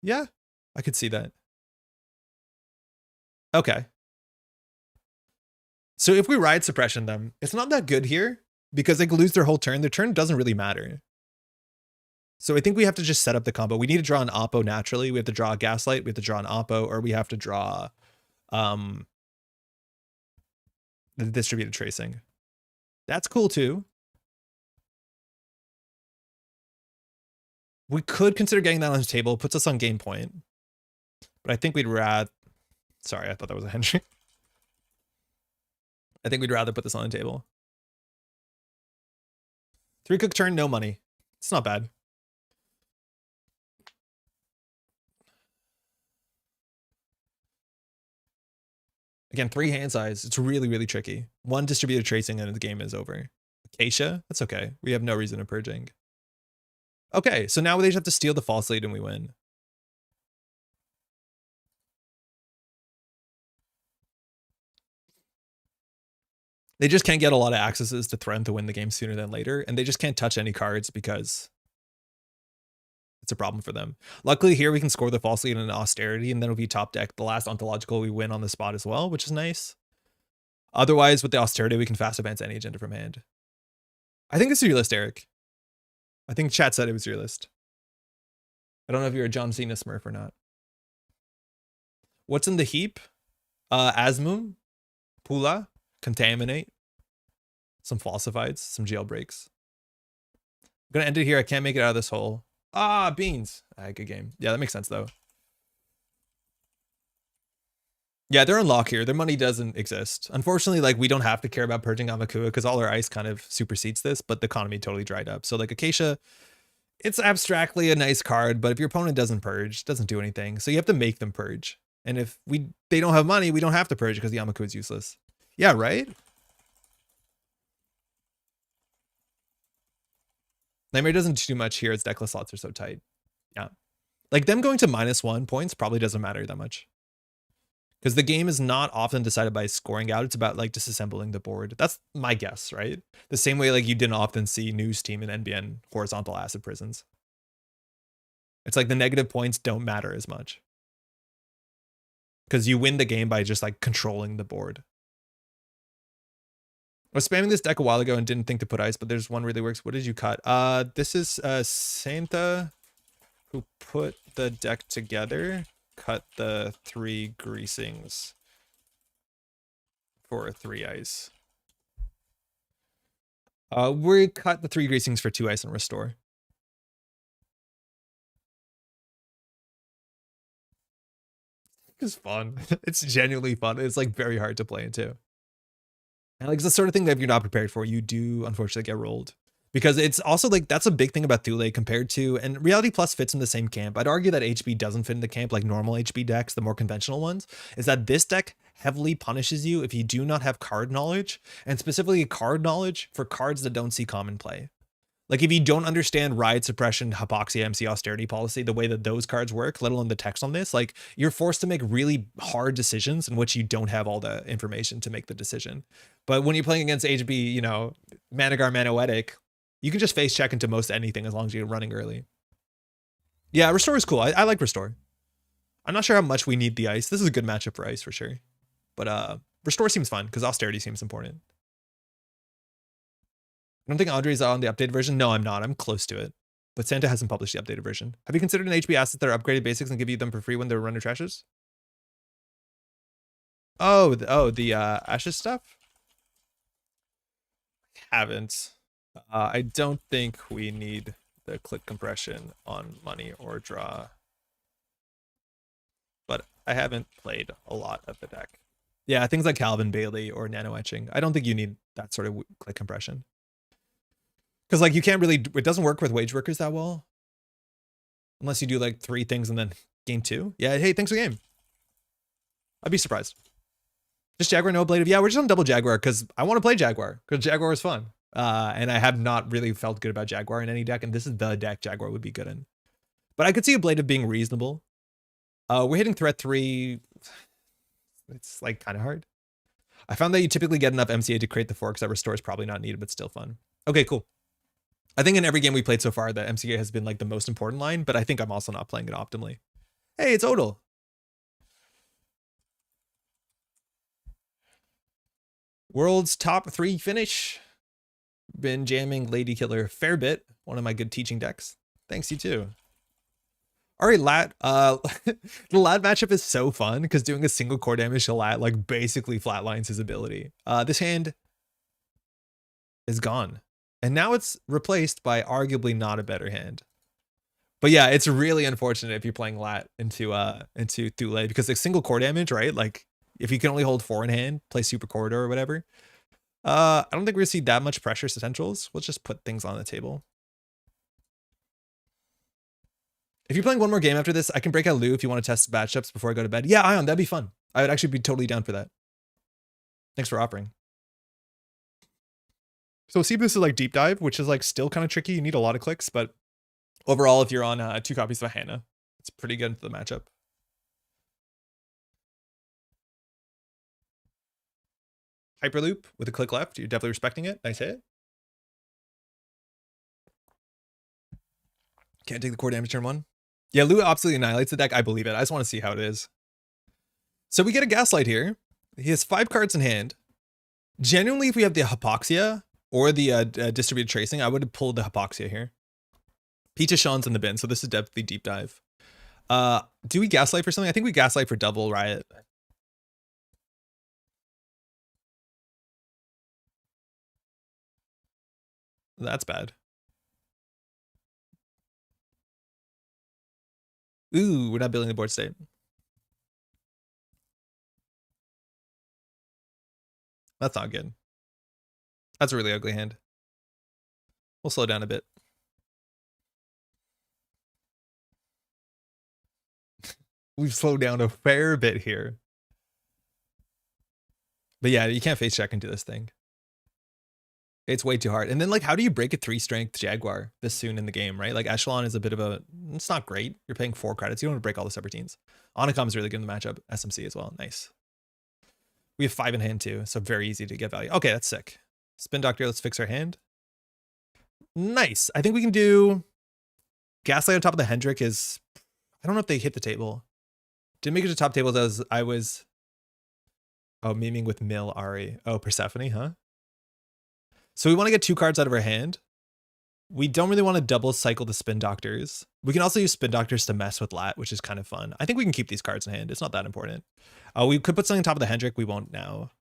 Yeah, I could see that. Okay. So if we riot suppression them, it's not that good here because they could lose their whole turn. Their turn doesn't really matter. So I think we have to just set up the combo. We need to draw an Oppo naturally. We have to draw a gaslight. We have to draw an Oppo, or we have to draw the distributed tracing. That's cool too. We could consider getting that on the table. It puts us on game point. But I think we'd rather... Sorry, I thought that was a Hendrik. I think we'd rather put this on the table. 3-click turn, no money. It's not bad. Again, 3 hand size. It's really, really tricky. 1 distributed tracing and the game is over. Acacia? That's okay. We have no reason of purging. Okay, so now they just have to steal the false lead and we win. They just can't get a lot of accesses to threaten to win the game sooner than later, and they just can't touch any cards because It's a problem for them. Luckily here we can score the false lead in an austerity, and then if we top deck the last ontological, we win on the spot as well, which is nice. Otherwise, with the austerity, we can fast advance any agenda from hand. I think it's your list, Eric. I think chat said it was your list. I don't know if you're a John Cena smurf or not. What's in the heap? Asmum, Pula, Contaminate, some falsifieds, some jailbreaks. I'm gonna end it here. I can't make it out of this hole. Ah, beans. Good game. Yeah, that makes sense though. Yeah, they're unlocked here. Their money doesn't exist. Unfortunately, like we don't have to care about purging Amakua because all our ice kind of supersedes this, but the economy totally dried up. So like Acacia, it's abstractly a nice card, but if your opponent doesn't purge, it doesn't do anything. So you have to make them purge. And if they don't have money, we don't have to purge because the Amakua is useless. Yeah, right? Nightmare doesn't do much here. Its decklist slots are so tight. Yeah. Like them going to -1 points probably doesn't matter that much. Because the game is not often decided by scoring out. It's about like disassembling the board. That's my guess, right? The same way like you didn't often see News Team and NBN horizontal acid prisons. It's like the negative points don't matter as much. Because you win the game by just like controlling the board. I was spamming this deck a while ago and didn't think to put ice, but there's one really works. What did you cut? This is Santa who put the deck together. Cut the 3 greasings for 3 ice. We cut the 3 greasings for 2 ice and restore. It's fun. It's genuinely fun. It's like very hard to play into. And like it's the sort of thing that if you're not prepared for, you do unfortunately get rolled. Because it's also like, that's a big thing about Thule compared to, and Reality Plus fits in the same camp. I'd argue that HB doesn't fit in the camp like normal HB decks, the more conventional ones, is that this deck heavily punishes you if you do not have card knowledge, and specifically card knowledge for cards that don't see common play. Like if you don't understand Riot Suppression, Hypoxia, MC Austerity Policy, the way that those cards work, let alone the text on this, like you're forced to make really hard decisions in which you don't have all the information to make the decision. But when you're playing against HB, you know, Managar, Manoetic, you can just face check into most anything as long as you're running early. Yeah, Restore is cool. I like Restore. I'm not sure how much we need the ice. This is a good matchup for ice for sure. But Restore seems fun because Austerity seems important. I don't think Andre's on the updated version. No, I'm not. I'm close to it. But Santa hasn't published the updated version. Have you considered an HB asset that are upgraded basics and give you them for free when they're runner trashes? Oh, the Ashes stuff? Haven't. I don't think we need the click compression on money or draw. But I haven't played a lot of the deck. Yeah, things like Calvin Bailey or Nano Etching. I don't think you need that sort of click compression. Because like you can't really, it doesn't work with wage workers that well. Unless you do like 3 things and then game 2. Yeah, hey, thanks for the game. I'd be surprised. Just Jaguar, no Blade of, yeah, we're just on double Jaguar because I want to play Jaguar because Jaguar is fun. And I have not really felt good about Jaguar in any deck, and this is the deck Jaguar would be good in. But I could see a Blade of being reasonable. We're hitting threat 3. It's like kind of hard. I found that you typically get enough MCA to create the forks that restore is probably not needed, but still fun. Okay, cool. I think in every game we played so far, the MCA has been like the most important line, but I think I'm also not playing it optimally. Hey, it's Odal. World's top 3 finish. Been jamming Lady Killer a fair bit. One of my good teaching decks. Thanks, you too. All right, Lat. The Lat matchup is so fun because doing a single core damage to Lat like basically flatlines his ability. This hand is gone. And now it's replaced by arguably not a better hand. But yeah, it's really unfortunate if you're playing Lat into Thule because like single core damage, right? Like if you can only hold 4 in hand, play Super Corridor or whatever. I don't think we're gonna see that much pressure to centrals. We'll just put things on the table. If you're playing one more game after this, I can break out Lou if you want to test matchups before I go to bed. Yeah, Ion, that'd be fun. I would actually be totally down for that. Thanks for offering. So see, this is like deep dive, which is like still kind of tricky. You need a lot of clicks, but overall, if you're on 2 copies of Hannah, it's pretty good for the matchup. Hyperloop with a click left. You're definitely respecting it. Nice hit. Can't take the core damage turn 1. Yeah, Lua absolutely annihilates the deck. I believe it. I just want to see how it is. So we get a Gaslight here. He has 5 cards in hand. Genuinely, if we have the Hypoxia or the Distributed Tracing, I would have pulled the Hypoxia here. Peach Sean's in the bin, so this is definitely deep dive. Do we Gaslight for something? I think we Gaslight for double Riot. That's bad. Ooh, we're not building the board state. That's not good. That's a really ugly hand. We'll slow down a bit. We've slowed down a fair bit here. But yeah, you can't face check into this thing. It's way too hard. And then, like, how do you break a 3-strength Jaguar this soon in the game, right? Like, Echelon is a bit of a... It's not great. You're paying 4 credits. You don't want to break all the subroutines. Onacom is really good in the matchup. SMC as well. Nice. We have 5 in hand, too, so very easy to get value. Okay, that's sick. Spin Doctor, let's fix our hand. Nice. I think we can do... Gaslight on top of the Hendrik is... I don't know if they hit the table. Didn't make it to top table as I was... Oh, memeing with Mill Ari. Oh, Persephone, huh? So we want to get 2 cards out of our hand. We don't really want to double cycle the Spin Doctors. We can also use Spin Doctors to mess with Lat, which is kind of fun. I think we can keep these cards in hand. It's not that important. We could put something on top of the Hendrik. We won't now.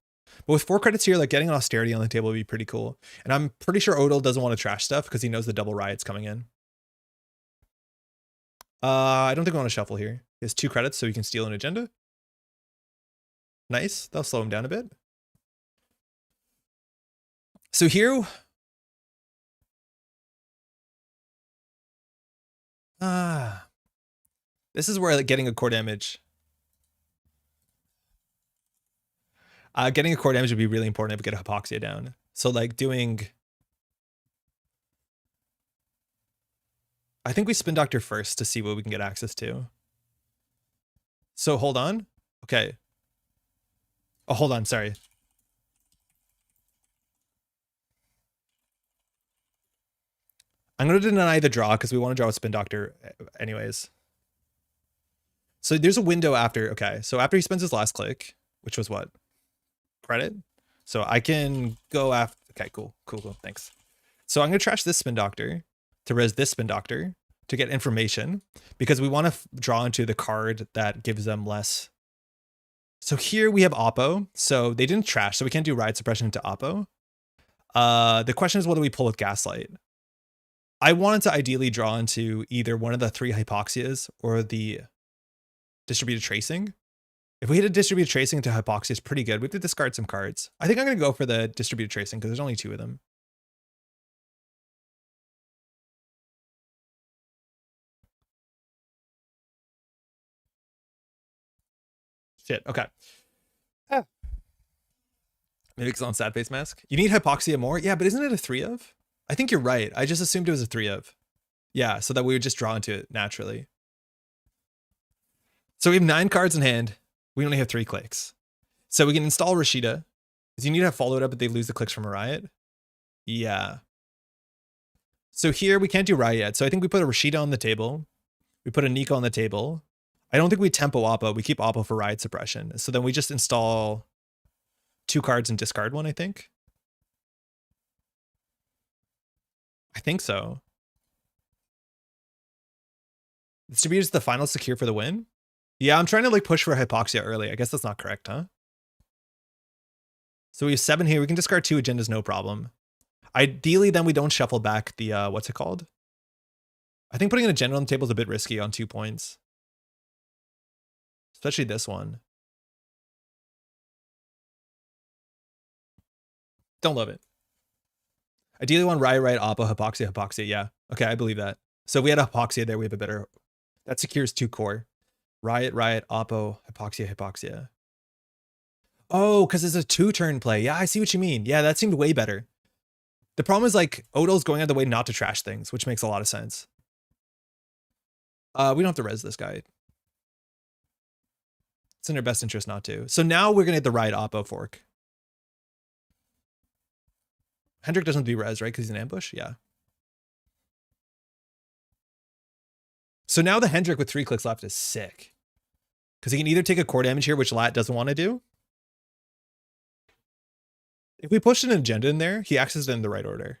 But with 4 credits here, like getting an Austerity on the table would be pretty cool. And I'm pretty sure Odal doesn't want to trash stuff because he knows the double Riot's coming in. I don't think we want to shuffle here. He has 2 credits, so we can steal an agenda. Nice. That'll slow him down a bit. So here... this is where, like, getting a core damage... getting a core damage would be really important if we get a Hypoxia down. So, like, doing... I think we Spin Doctor first to see what we can get access to. So, hold on. Okay. Oh, hold on, sorry. I'm going to deny the draw because we want to draw a Spin Doctor anyways. So there's a window after. Okay, so after he spends his last click, which was what? Credit? So I can go after... Okay, cool. Thanks. So I'm going to trash this Spin Doctor to res this Spin Doctor to get information because we want to draw into the card that gives them less. So here we have Oppo. So they didn't trash, so we can't do Riot Suppression into Oppo. The question is, what do we pull with Gaslight? I wanted to ideally draw into either one of the 3 Hypoxias or the Distributed Tracing. If we hit a Distributed Tracing into Hypoxia, it's pretty good. We have to discard some cards. I think I'm going to go for the Distributed Tracing because there's only 2 of them. Shit, okay. Maybe it's on Sad Face Mask. You need Hypoxia more? Yeah, but isn't it a 3 of? I think you're right. I just assumed it was a 3 of. Yeah, so that we would just draw into it naturally. So we have 9 cards in hand. We only have 3 clicks. So we can install Rashida. Because you need to have followed up, but they lose the clicks from a Riot. Yeah. So here we can't do Riot yet. So I think we put a Rashida on the table. We put a Nico on the table. I don't think we tempo Oppo. We keep Oppo for Riot Suppression. So then we just install 2 cards and discard 1, I think. I think so. Distribute is the final secure for the win? Yeah, I'm trying to like push for Hypoxia early. I guess that's not correct, huh? So we have 7 here. We can discard 2 agendas, no problem. Ideally, then we don't shuffle back the, what's it called? I think putting an agenda on the table is a bit risky on 2 points. Especially this one. Don't love it. Ideally, want Riot, Oppo, Hypoxia. Yeah. Okay, I believe that. So if we had a Hypoxia there, we have a better... That secures 2 core. Riot, Oppo, Hypoxia. Oh, because it's a 2-turn play. Yeah, I see what you mean. Yeah, that seemed way better. The problem is, like, Odal's going out of the way not to trash things, which makes a lot of sense. We don't have to res this guy. It's in our best interest not to. So now we're going to get the Riot Oppo fork. Hendrik doesn't have to be res, right? Because he's an ambush? Yeah. So now the Hendrik with 3 clicks left is sick. Because he can either take a core damage here, which Lat doesn't want to do. If we push an agenda in there, he accesses it in the right order.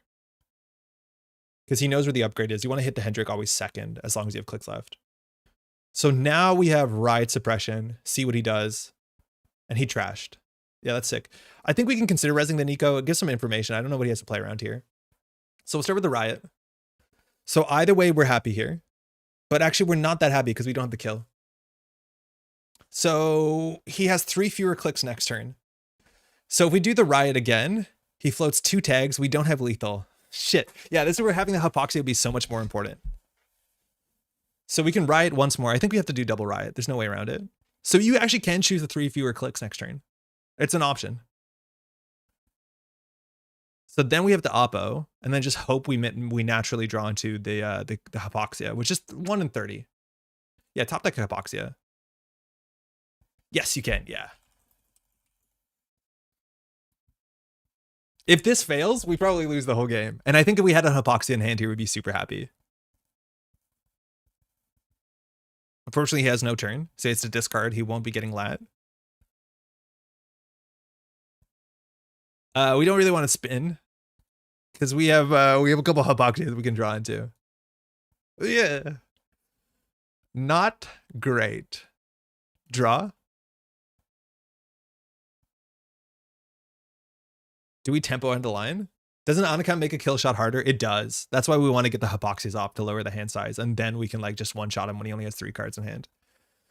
Because he knows where the upgrade is. You want to hit the Hendrik always second, as long as you have clicks left. So now we have Riot Suppression, see what he does. And he trashed. Yeah, that's sick. I think we can consider rezzing the Nico. It gives some information. I don't know what he has to play around here. So we'll start with the Riot. So either way, we're happy here. But actually, we're not that happy because we don't have the kill. So he has 3 fewer clicks next turn. So if we do the Riot again, he floats 2 tags. We don't have lethal. Shit. Yeah, this is where having the Hypoxia would be so much more important. So we can Riot once more. I think we have to do double Riot. There's no way around it. So you actually can choose the 3 fewer clicks next turn. It's an option. So then we have the Oppo, and then just hope we naturally draw into the Hypoxia, which is 1 in 30. Yeah, top deck Hypoxia. Yes, you can. Yeah. If this fails, we probably lose the whole game. And I think if we had a Hypoxia in hand here, we'd be super happy. Unfortunately, he has no turn. So it's a discard. He won't be getting Lat. We don't really want to spin because we have a couple Hypoxias we can draw into. Yeah. Not great. Draw. Do we tempo end the line? Doesn't Anakan make a kill shot harder? It does. That's why we want to get the Hypoxias off to lower the hand size, and then we can like just one-shot him when he only has 3 cards in hand.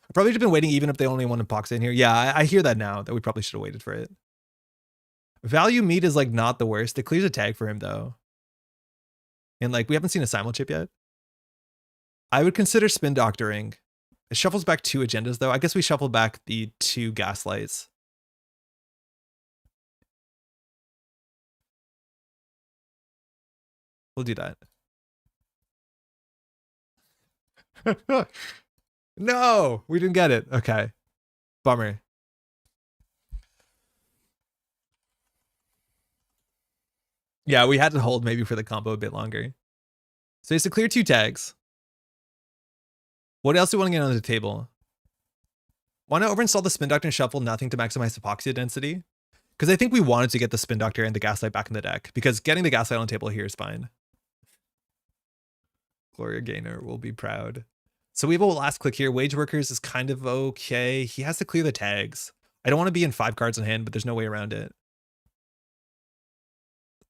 I probably should have been waiting even if they only want Hypoxia in here. Yeah, I hear that now, that we probably should have waited for it. Value meat is like not the worst. It clears a tag for him though. And like we haven't seen a simul chip yet. I would consider spin doctoring. It shuffles back 2 agendas though. I guess we shuffle back the 2 gaslights. We'll do that. No, we didn't get it. Okay. Bummer. Yeah, we had to hold maybe for the combo a bit longer. So he has to clear 2 tags. What else do we want to get on the table? Why not overinstall the Spin Doctor and shuffle nothing to maximize Hypoxia density? Because I think we wanted to get the Spin Doctor and the Gaslight back in the deck. Because getting the Gaslight on the table here is fine. Gloria Gaynor will be proud. So we have a last click here. Wage Workers is kind of okay. He has to clear the tags. I don't want to be in 5 cards in hand, but there's no way around it.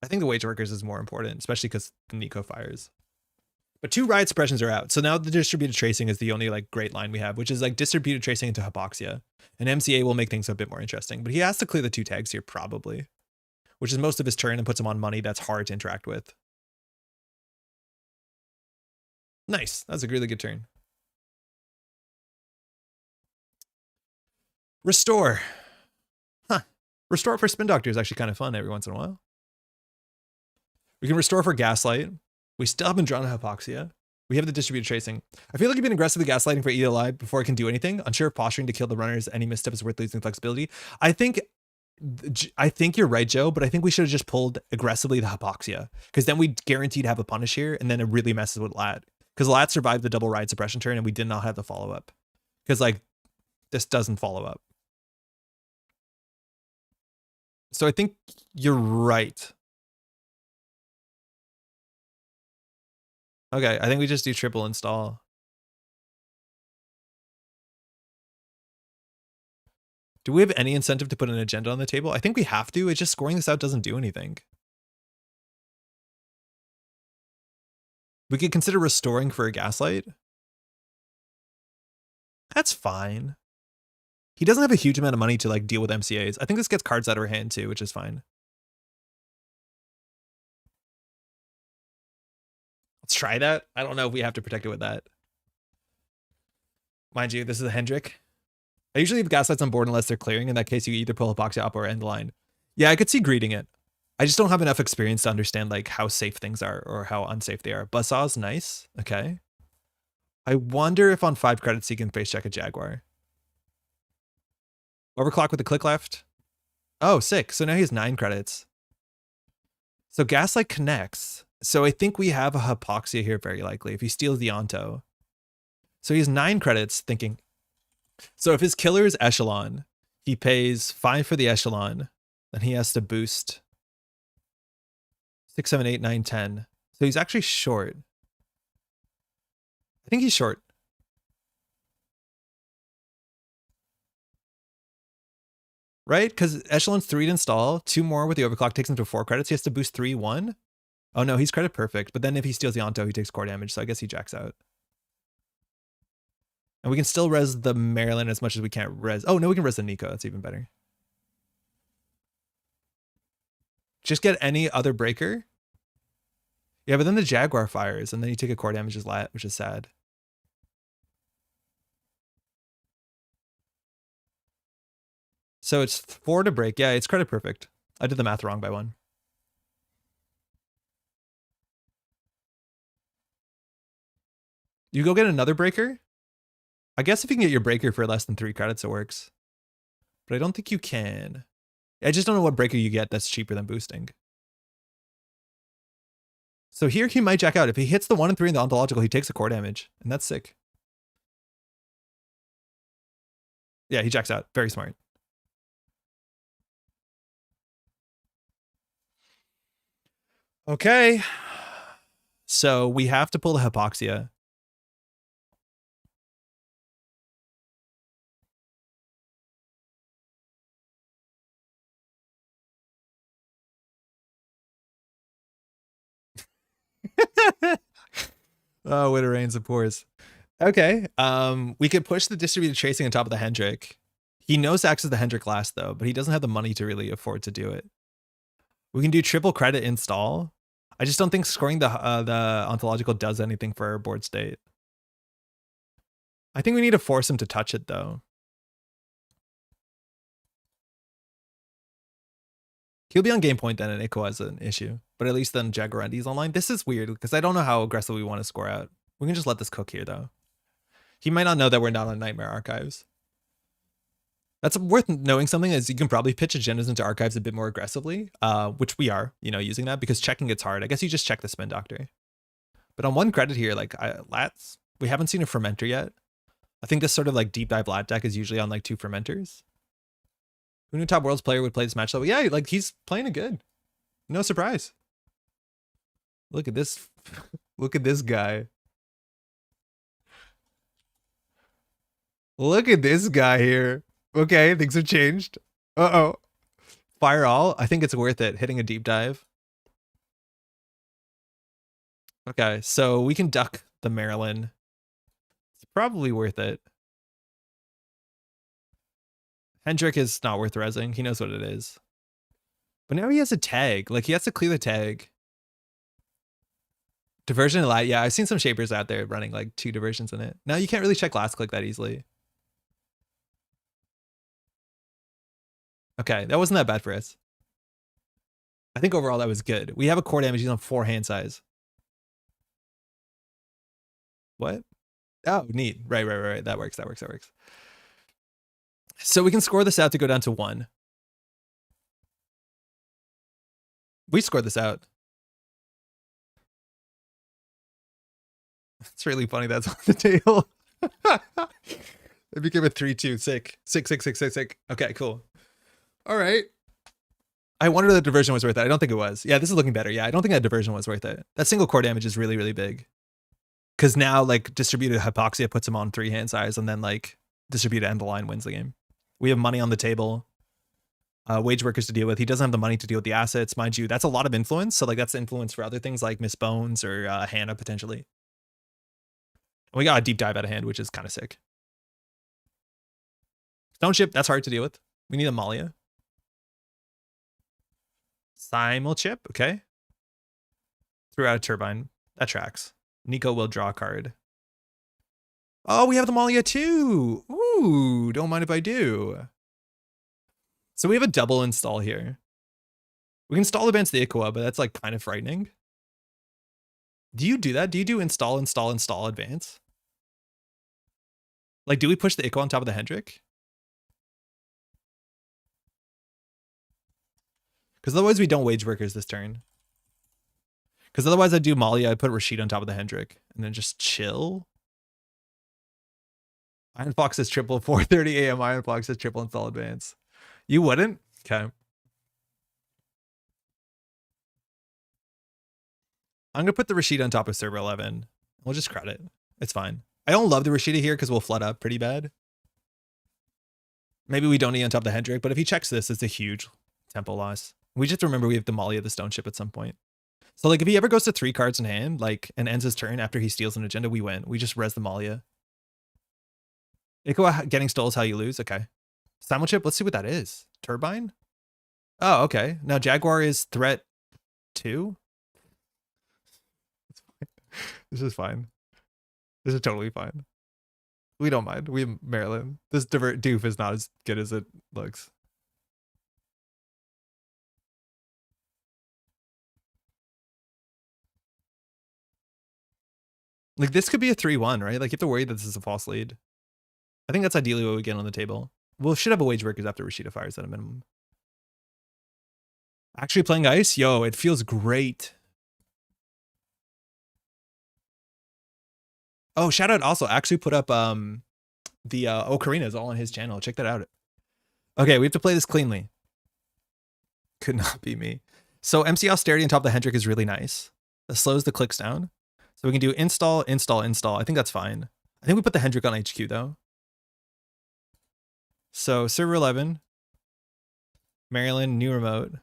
I think the Wage Workers is more important, especially because the Nico fires. But 2 Riot Suppressions are out. So now the Distributed Tracing is the only like great line we have, which is like Distributed Tracing into Hypoxia. And MCA will make things a bit more interesting. But he has to clear the 2 tags here probably, which is most of his turn and puts him on money that's hard to interact with. Nice. That's a really good turn. Restore. Huh. Restore for Spin Doctor is actually kind of fun every once in a while. We can restore for Gaslight. We still haven't drawn a Hypoxia. We have the Distributed Tracing. I feel like you've been aggressively gaslighting for Eli before I can do anything. Unsure if posturing to kill the runners, any misstep is worth losing flexibility. I think you're right, Joe, but I think we should have just pulled aggressively the Hypoxia because then we guaranteed to have a punish here and then it really messes with Lat. Because Lat survived the double Riot Suppression turn and we did not have the follow-up. Because like this doesn't follow up. So I think you're right. Okay, I think we just do triple install. Do we have any incentive to put an agenda on the table? I think we have to. It's just scoring this out doesn't do anything. We could consider restoring for a Gaslight. That's fine. He doesn't have a huge amount of money to like deal with MCAs. I think this gets cards out of our hand too, which is fine. Let's try that. I don't know if we have to protect it with that. Mind you, this is a Hendrik. I usually leave Gaslights on board unless they're clearing. In that case, you either pull Hypoxia up or end the line. Yeah, I could see greeting it. I just don't have enough experience to understand like how safe things are or how unsafe they are. Buzzsaw's nice. Okay. I wonder if on 5 credits he can face check a Jaguar. Overclock with the click left. Oh, sick. So now he has 9 credits. So Gaslight connects. So I think we have a Hypoxia here very likely if he steals the Onto. So he has 9 credits thinking. So if his killer is Echelon, he pays 5 for the Echelon. Then he has to boost 6, 7, 8, 9, 10. So he's actually short. I think he's short. Right? Because Echelon's 3 to install. 2 more with the overclock takes him to 4 credits. He has to boost 3, 1. Oh no, he's credit perfect. But then if he steals the Onto, he takes core damage. So I guess he jacks out. And we can still res the Maryland as much as we can't res. Oh no, we can res the Nico. That's even better. Just get any other breaker. Yeah, but then the Jaguar fires, and then you take a core damage as lat, which is sad. So it's 4 to break. Yeah, it's credit perfect. I did the math wrong by 1. You go get another breaker? I guess if you can get your breaker for less than 3 credits, it works. But I don't think you can. I just don't know what breaker you get that's cheaper than boosting. So here he might jack out. If he hits the 1 and 3 in the ontological, he takes a core damage. And that's sick. Yeah, he jacks out. Very smart. Okay. So we have to pull the Hypoxia. Oh, when it rains, it pours. Okay. We could push the distributed tracing on top of the Hendrik. He knows access the Hendrik last though, but he doesn't have the money to really afford to do it. We can do triple credit install. I just don't think scoring the ontological does anything for our board state. I think we need to force him to touch it though. He'll be on game point then, and Ico has an issue. But at least then Jaguarandi's online. This is weird because I don't know how aggressive we want to score out. We can just let this cook here though. He might not know that we're not on Nightmare Archives. That's worth knowing something is you can probably pitch agendas into archives a bit more aggressively, which we are, using that because checking gets hard. I guess you just check the Spin Doctor. But on 1 credit here, like Lats, we haven't seen a Fermenter yet. I think this sort of like deep dive Lat deck is usually on like 2 Fermenters. Who knew Top Worlds player would play this match level? Yeah, like he's playing it good. No surprise. Look at this. Look at this guy. Look at this guy here. Okay, things have changed. Uh-oh. Fire all. I think it's worth it. Hitting a deep dive. Okay, so we can duck the Maryland. It's probably worth it. Hendrik is not worth resing. He knows what it is. But now he has a tag. Like, he has to clear the tag. Diversion light. Yeah, I've seen some shapers out there running like 2 diversions in it. Now you can't really check last click that easily. Okay, that wasn't that bad for us. I think overall that was good. We have a core damage. He's on 4 hand size. What? Oh, neat. Right. That works. So we can score this out to go down to 1. We scored this out. It's really funny that's on the table. It became a 3-2. Sick. Sick. Okay, cool. All right. I wonder if the diversion was worth it. I don't think it was. Yeah, this is looking better. Yeah, I don't think that diversion was worth it. That single core damage is really, really big. Because now, like, distributed Hypoxia puts him on 3 hand size, and then, like, distributed end the line wins the game. We have money on the table. Wage workers to deal with. He doesn't have the money to deal with the assets. Mind you, that's a lot of influence. So, like, that's influence for other things like Miss Bones or Hannah, potentially. And we got a deep dive out of hand, which is kind of sick. Stone Ship, that's hard to deal with. We need a Malia. Simul Chip, okay. Threw out a Turbine. That tracks. Nico will draw a card. Oh, we have the Malia too. Ooh, don't mind if I do. So we have a double install here. We can install against the Iqua, but that's like kind of frightening. Do you do that? Do you do install, advance? Like, do we push the Iqua on top of the Hendrik? Because otherwise we don't wage workers this turn. Because otherwise I'd do Malia, I'd put Rashid on top of the Hendrik, and then just chill. Iron Fox is triple 4:30 a.m. Iron Fox is triple install advance. You wouldn't? Okay. I'm gonna put the Rashida on top of server 11. We'll just credit. It's fine. I don't love the Rashida here because we'll flood up pretty bad. Maybe we don't need on top of the Hendrik, but if he checks this, it's a huge tempo loss. We just remember we have the Molly of the Stone Ship at some point. So like if he ever goes to 3 cards in hand, like and ends his turn after he steals an agenda, we win. We just res the Malia. Ico getting stole is how you lose. Okay. Simulchip, let's see what that is. Turbine? Oh, okay. Now Jaguar is threat 2. This is fine. This is totally fine. We don't mind. We have Maryland. This doof is not as good as it looks. Like this could be a 3-1, right? Like you have to worry that this is a false lead. I think that's ideally what we get on the table. We should have a wage breakers after Rashida fires at a minimum. Actually playing ice? Yo, it feels great. Oh, shout out also actually put up the Ocarina's all on his channel. Check that out. Okay, we have to play this cleanly. Could not be me. So MC Austerity on top of the Hendrik is really nice. That slows the clicks down. So we can do install, install, install. I think that's fine. I think we put the Hendrik on HQ though. So server 11, Maryland, new remote,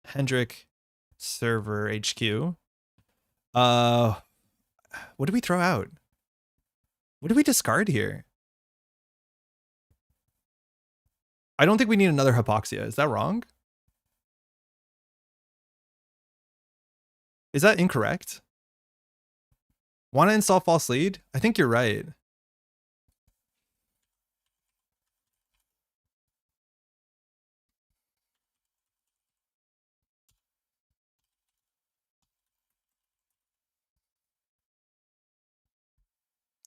Hendrik, server HQ. What did we throw out? What did we discard here? I don't think we need another Hypoxia. Is that wrong? Is that incorrect? Want to install false lead? I think you're right.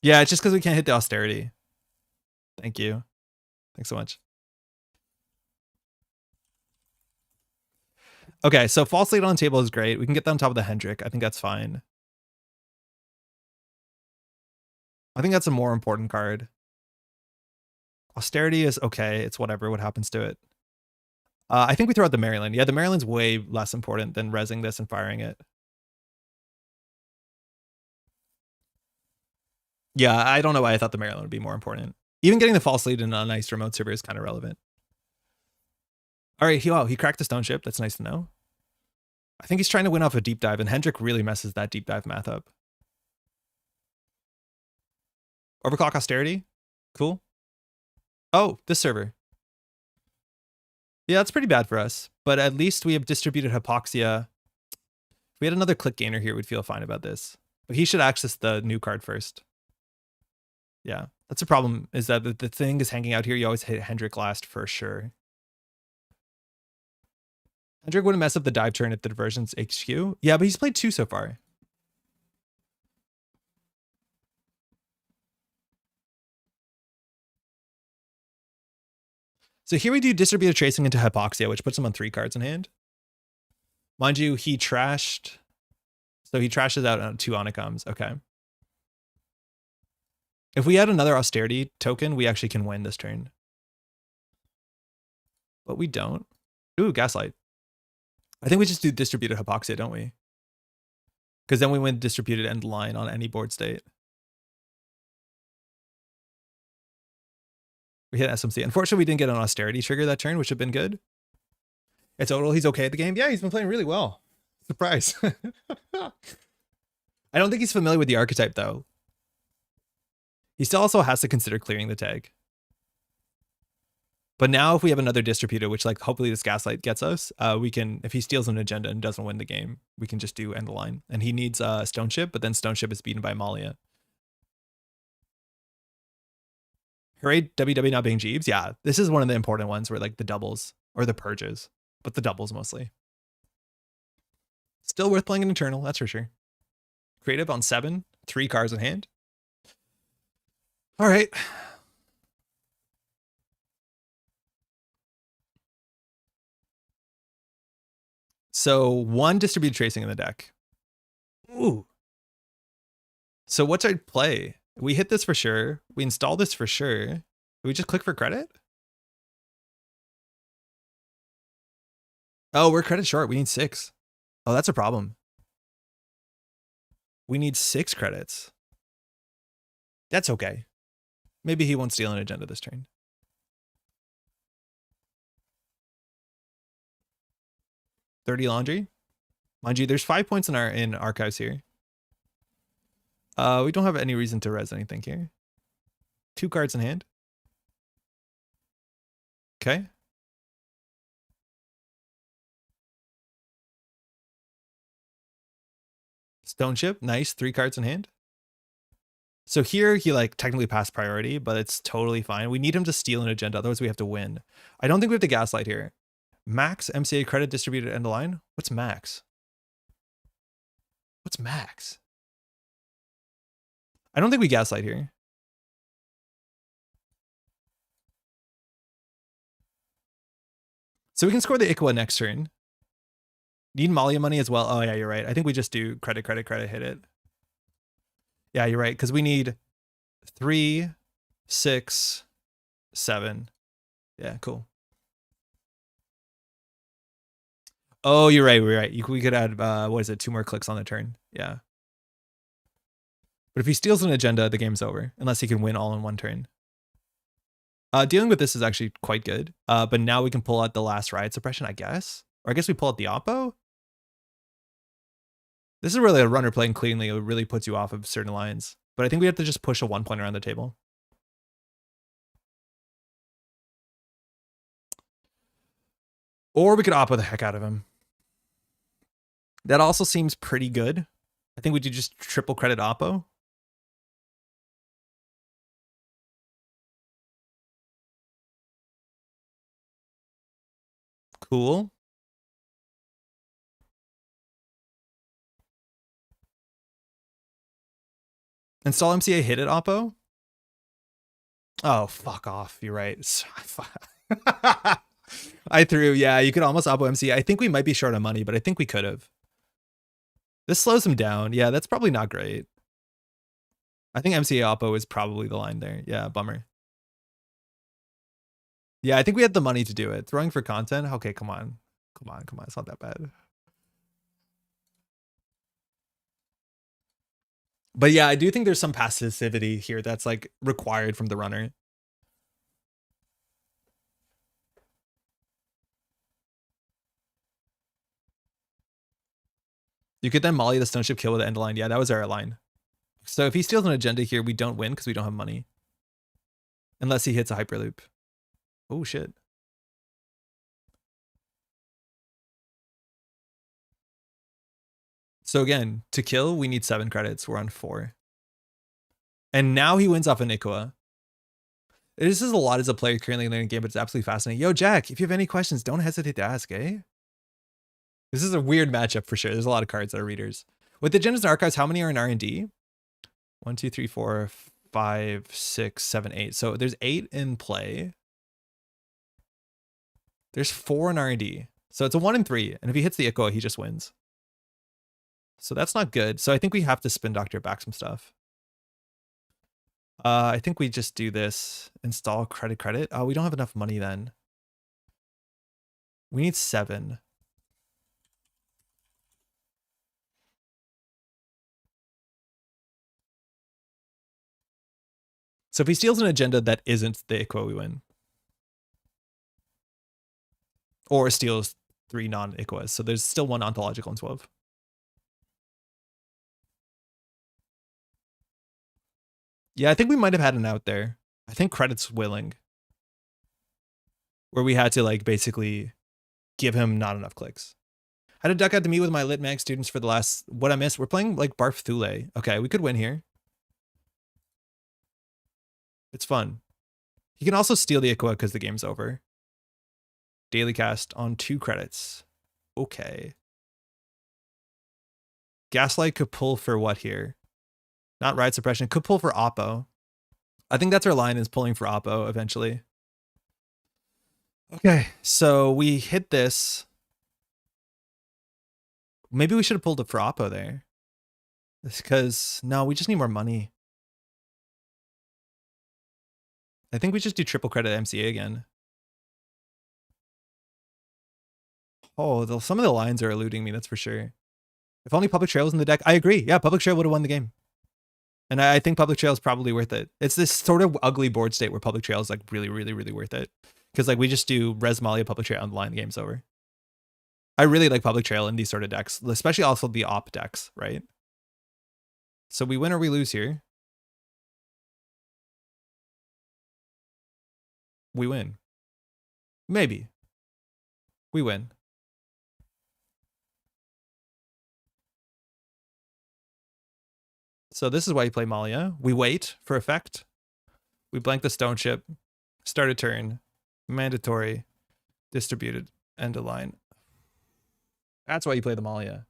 Yeah, it's just because we can't hit the austerity. Thank you. Thanks so much. Okay, so false lead on the table is great. We can get that on top of the Hendrik. I think that's fine. I think that's a more important card. Austerity is okay. It's whatever. What happens to it? I think we throw out the Maryland. Yeah, the Maryland's way less important than resing this and firing it. Yeah, I don't know why I thought the Maryland would be more important. Even getting the false lead in a nice remote server is kind of relevant. All right, he cracked the Stone Ship. That's nice to know. I think he's trying to win off a deep dive, and Hendrik really messes that deep dive math up. Overclock Austerity. Cool. Oh, this server. Yeah, that's pretty bad for us, but at least we have distributed Hypoxia. If we had another click gainer here, we'd feel fine about this. But he should access the new card first. Yeah, that's a problem, is that the thing is hanging out here. You always hit Hendrik last for sure. Hendrik wouldn't mess up the dive turn if the diversion's HQ. Yeah, but he's played 2 so far. So here we do distributed tracing into Hypoxia, which puts him on 3 cards in hand. Mind you, he trashed. So he trashes out on 2 Onycoms. Okay. If we add another austerity token, we actually can win this turn. But we don't. Ooh, Gaslight. I think we just do distributed Hypoxia, don't we? Because then we win distributed end line on any board state. We hit SMC. Unfortunately, we didn't get an austerity trigger that turn, which would have been good. It's Odal. He's okay at the game. Yeah, he's been playing really well. Surprise. I don't think he's familiar with the archetype, though. He still also has to consider clearing the tag. But now if we have another distributor, which like hopefully this Gaslight gets us, we can, if he steals an agenda and doesn't win the game, we can just do end the line. And he needs Stone Ship, but then Stone Ship is beaten by Malia. Hooray, WW not being Jeeves. Yeah, this is one of the important ones where like the doubles or the purges, but the doubles mostly. Still worth playing an Eternal, that's for sure. Creative on 7, 3 cards in hand. All right. So 1 distributed tracing in the deck. Ooh. So what's our play? We hit this for sure. We install this for sure. Do we just click for credit? Oh, we're credit short. We need 6. Oh, that's a problem. We need 6 credits. That's okay. Maybe he won't steal an agenda this turn. $30 laundry. Mind you, there's 5 points in our archives here. We don't have any reason to res anything here. 2 cards in hand. Okay. Stone Ship, nice. 3 cards in hand. So here he like technically passed priority, but it's totally fine. We need him to steal an agenda, otherwise we have to win. I don't think we have to gaslight here. Max MCA credit distributed end of line. What's max? What's max? I don't think we gaslight here. So we can score the Ikwa next turn. Need Malia money as well. Oh yeah, you're right. I think we just do credit, credit, credit, hit it. Yeah, you're right. Because we need 3, 6, 7. Yeah, cool. Oh, you're right. We're right. We could add, what is it? 2 more clicks on the turn. Yeah. But if he steals an agenda, the game's over. Unless he can win all in one turn. Dealing with this is actually quite good. But now we can pull out the last riot suppression, I guess. Or I guess we pull out the oppo. This is really a runner playing cleanly. It really puts you off of certain lines. But I think we have to just push a 1 point around the table. Or we could oppo the heck out of him. That also seems pretty good. I think we do just triple credit oppo. Cool. Install MCA, hit it, oppo. Oh, fuck off. You're right. I threw. Yeah, you could almost oppo MCA. I think we might be short on money, but I think we could have. This slows him down. Yeah, that's probably not great. I think MCA oppo is probably the line there. Yeah, bummer. Yeah, I think we had the money to do it. Throwing for content? Okay, come on. Come on, come on. It's not that bad. But yeah, I do think there's some passivity here that's like required from the runner. You could then molly the stone ship kill with the end line. Yeah, that was our line. So if he steals an agenda here, we don't win because we don't have money. Unless he hits a hyperloop. Oh, shit. So again, to kill, we need 7 credits. We're on 4. And now he wins off an Ikua. This is a lot as a player currently learning the game, but it's absolutely fascinating. Yo, Jack, if you have any questions, don't hesitate to ask, eh? This is a weird matchup for sure. There's a lot of cards that are readers. With the Gems and Archives, how many are in R&D? 1, 2, 3, 4, 5, 6, 7, 8. So there's 8 in play. There's 4 in R&D. So it's a 1 in 3. And if he hits the Ikua, he just wins. So that's not good. So I think we have to spin Doctor back some stuff. I think we just do this. Install credit. Oh, we don't have enough money then. We need 7. So if he steals an agenda that isn't the Ikua, we win. Or steals 3 non-Ikuas. So there's still 1 ontological in 12. Yeah, I think we might have had an out there. I think credit's willing. Where we had to like basically give him not enough clicks. I had to duck out to meet with my lit mag students for the last, what I missed. We're playing like Barf Thule. Okay, we could win here. It's fun. He can also steal the Ikua because the game's over. Daily cast on 2 credits. Okay. Gaslight could pull for what here? Not riot suppression. Could pull for oppo. I think that's our line, is pulling for oppo eventually. Okay, so we hit this. Maybe we should have pulled it for oppo there. It's because, no, we just need more money. I think we just do triple credit MCA again. Oh, some of the lines are eluding me, that's for sure. If only Public Trail was in the deck. I agree. Yeah, Public Trail would have won the game. And I think Public Trail is probably worth it. It's this sort of ugly board state where Public Trail is like really, really, really worth it. Because like we just do Res Malia Public Trail on the line, the game's over. I really like Public Trail in these sort of decks, especially also the op decks, right? So we win or we lose here. We win. Maybe. We win. So this is why you play Malia. We wait for effect. We blank the stone chip. Start a turn. Mandatory. Distributed. End of line. That's why you play the Malia.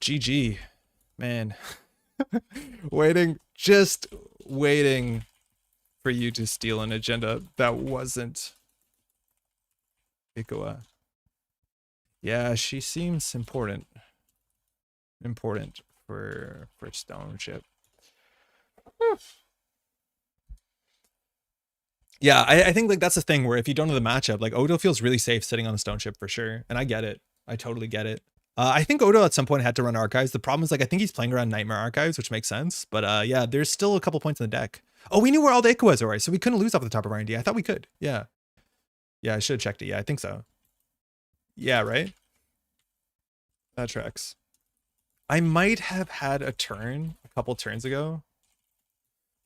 GG. Man. Waiting. Just waiting for you to steal an agenda that wasn't Ikoa. Yeah, she seems important. Important for stone chip. Yeah, I think like that's the thing where if you don't know the matchup, like Odo feels really safe sitting on the stone chip for sure. And I get it. I totally get it. I think Odo at some point had to run archives. The problem is like I think he's playing around Nightmare Archives, which makes sense. But yeah, there's still a couple points in the deck. Oh, we knew where all the Ikoas were, so we couldn't lose off the top of R&D. I thought we could. Yeah. Yeah, I should have checked it. Yeah, I think so. Yeah, right? That tracks. I might have had a turn a couple turns ago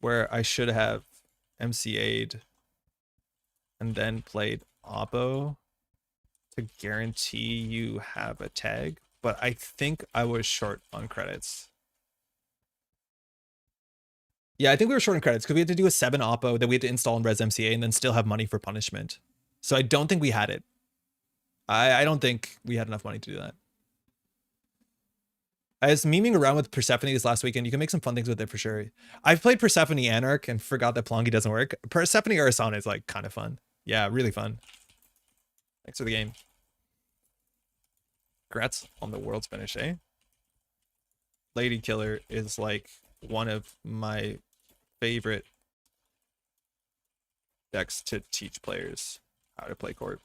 where I should have MCA'd and then played Oppo to guarantee you have a tag, but I think I was short on credits. Yeah, I think we were short on credits because we had to do a 7 Oppo that we had to install in Res MCA and then still have money for punishment. So I don't think we had it. I don't think we had enough money to do that. I was memeing around with Persephone this last weekend. You can make some fun things with it for sure. I've played Persephone Anarch and forgot that Plonky doesn't work. Persephone Arasana is like kind of fun. Yeah, really fun. Thanks for the game. Congrats on the world's finish, eh? Lady Killer is like one of my favorite decks to teach players how to play Corp.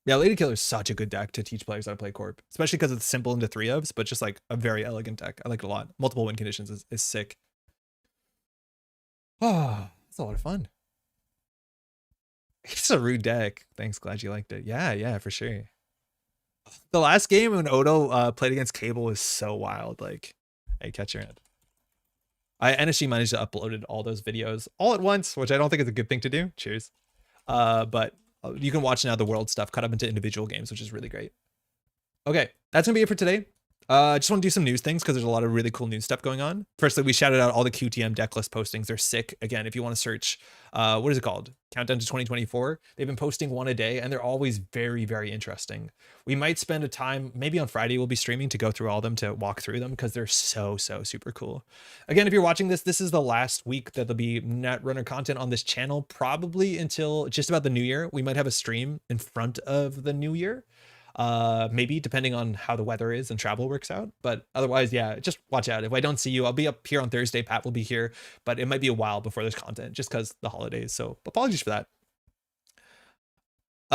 Yeah, Lady Killer is such a good deck to teach players how to play Corp, especially because it's simple into 3-ofs, but just like a very elegant deck. I like it a lot. Multiple win conditions is sick. Oh, it's a lot of fun. It's a rude deck. Thanks, glad you liked it. Yeah, for sure. The last game when Odo played against Cable was so wild. Like, hey, catch your hand. NSG managed to upload all those videos all at once, which I don't think is a good thing to do. Cheers. But you can watch now the world stuff cut up into individual games, which is really great. Okay, that's gonna be it for today. Just want to do some news things because there's a lot of really cool news stuff going on. Firstly, we shouted out all the QTM deck list postings. They're sick. Again, if you want to search, what is it called? Countdown to 2024. They've been posting one a day and they're always very, very interesting. We might spend a time, maybe on Friday, we'll be streaming to go through all of them, to walk through them because they're so super cool. Again, if you're watching this, this is the last week that there'll be Netrunner content on this channel, probably until just about the new year. We might have a stream in front of the new year. Maybe depending on how the weather is and travel works out, but otherwise, yeah, just watch out. If I don't see you, I'll be up here on Thursday. Pat will be here, but it might be a while before there's content just because the holidays. So apologies for that.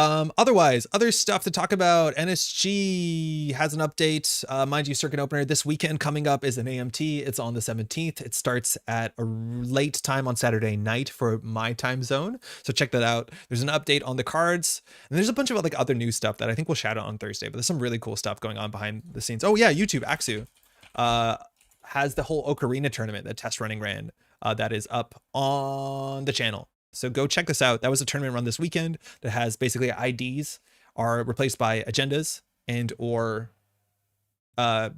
Otherwise, other stuff to talk about. NSG has an update. Mind you, Circuit Opener this weekend coming up is an AMT. It's on the 17th. It starts at a late time on Saturday night for my time zone. So check that out. There's an update on the cards. And there's a bunch of like other new stuff that I think we'll shout out on Thursday, but there's some really cool stuff going on behind the scenes. Oh yeah, YouTube, Axu, has the whole Ocarina tournament that test running ran, that is up on the channel. So go check this out. That was a tournament run this weekend that has basically IDs are replaced by agendas and or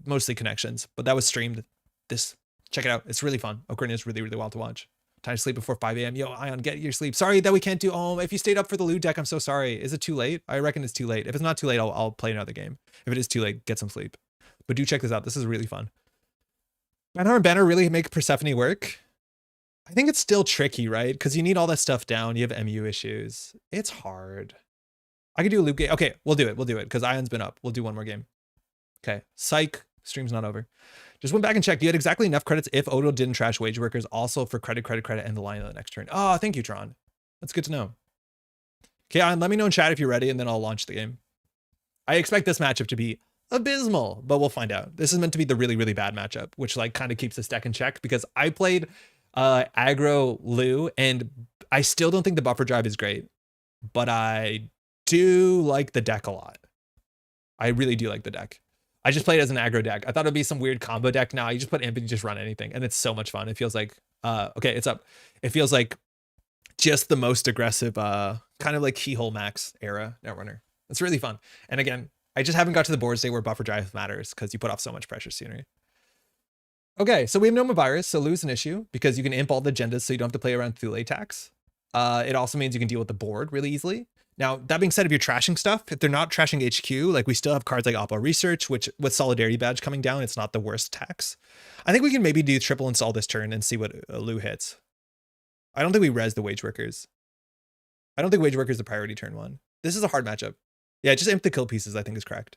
mostly connections, but that was streamed. Check it out. It's really fun. Ocarina is really wild to watch. Time to sleep before 5 a.m. Yo, Ion, get your sleep. Sorry that we can't do, if you stayed up for the loot deck, I'm so sorry. Is it too late? I reckon it's too late. If it's not too late, I'll play another game. If it is too late, get some sleep. But do check this out. This is really fun. Banner and Banner really make Persephone work. I think it's still tricky, right? Because you need all that stuff down. You have MU issues. It's hard. I could do a loop game. Okay, we'll do it. We'll do it because Ion's been up. We'll do one more game. Okay. Psych. Stream's not over. Just went back and checked. You had exactly enough credits if Odo didn't trash wage workers, also for credit, and the line of the next turn. Oh, thank you, Tron. That's good to know. Okay, let me know in chat if you're ready, and then I'll launch the game. I expect this matchup to be abysmal, but we'll find out. This is meant to be the really, really bad matchup, which like kind of keeps this deck in check, because I played aggro Lu, and I still don't think the buffer drive is great, but I do like the deck a lot. I really do like the deck. I just played as an aggro deck. I thought it'd be some weird combo deck. Now you just put imp and you just run anything, and it's so much fun. It feels like okay, it's up. It feels like just the most aggressive kind of like keyhole max era Netrunner. It's really fun. And again, I just haven't got to the board state where buffer drive matters, because you put off so much pressure sooner. Okay, so we have Noma Virus, so lose an issue because you can imp all the agendas, so you don't have to play around Thule attacks. It also means you can deal with the board really easily. Now, that being said, if you're trashing stuff, if they're not trashing HQ, like we still have cards like Oppo Research, which with Solidarity Badge coming down, it's not the worst tax. I think we can maybe do triple install this turn and see what Lu hits. I don't think we res the Wage Workers. I don't think Wage Workers is the priority turn one. This is a hard matchup. Yeah, just imp the kill pieces, I think is correct.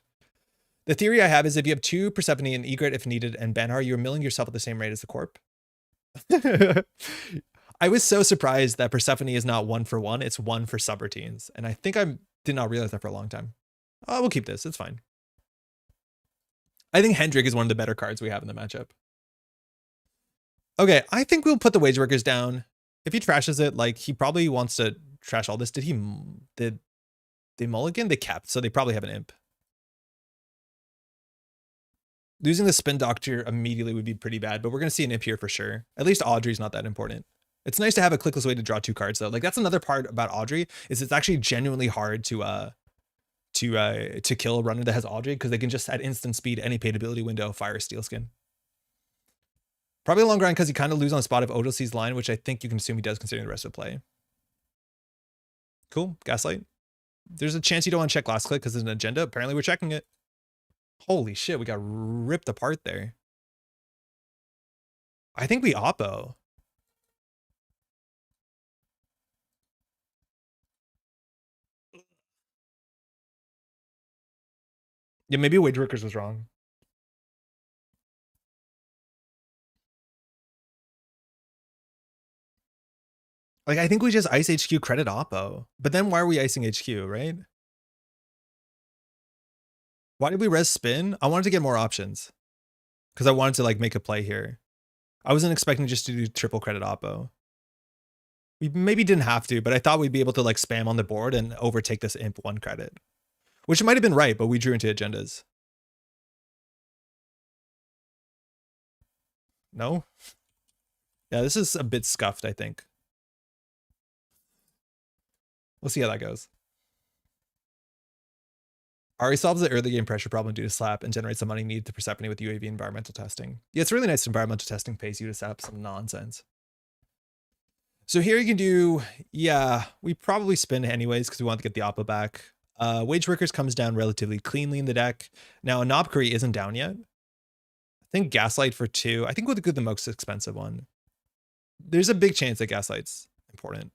The theory I have is if you have 2 Persephone and Egret if needed and Banhar, you're milling yourself at the same rate as the Corp. I was so surprised that Persephone is not 1 for 1. It's 1 for subroutines. And I think I did not realize that for a long time. Oh, we'll keep this. It's fine. I think Hendrik is one of the better cards we have in the matchup. Okay, I think we'll put the Wage Workers down. If he trashes it, like he probably wants to trash all this. Did they mulligan? They kept, so they probably have an imp. Losing the Spin Doctor immediately would be pretty bad, but we're going to see an imp here for sure. At least Audrey's not that important. It's nice to have a clickless way to draw 2 cards though. Like that's another part about Audrey, is it's actually genuinely hard to kill a runner that has Audrey, because they can just at instant speed any paid ability window fire Steelskin. Probably a long grind because you kind of lose on the spot if Odo sees line, which I think you can assume he does considering the rest of the play. Cool. Gaslight. There's a chance you don't want to check last click because there's an agenda. Apparently we're checking it. Holy shit, we got ripped apart there. I think we oppo. Yeah, maybe Wage Workers was wrong. Like, I think we just ice HQ credit oppo. But then why are we icing HQ, right? Why did we res spin? I wanted to get more options. Because I wanted to, like, make a play here. I wasn't expecting just to do triple credit oppo. We maybe didn't have to, but I thought we'd be able to, like, spam on the board and overtake this imp 1 credit. Which might have been right, but we drew into agendas. No? Yeah, this is a bit scuffed, I think. We'll see how that goes. Ari solves the early game pressure problem due to slap and generates the money needed to Persephone with UAV environmental testing. Yeah, it's really nice environmental testing pays you to set up some nonsense. So here you can do, yeah, we probably spin anyways because we want to get the oppo back. Wage Workers comes down relatively cleanly in the deck. Now, a Knobkery isn't down yet. I think Gaslight for 2. I think we'll go the most expensive one. There's a big chance that Gaslight's important.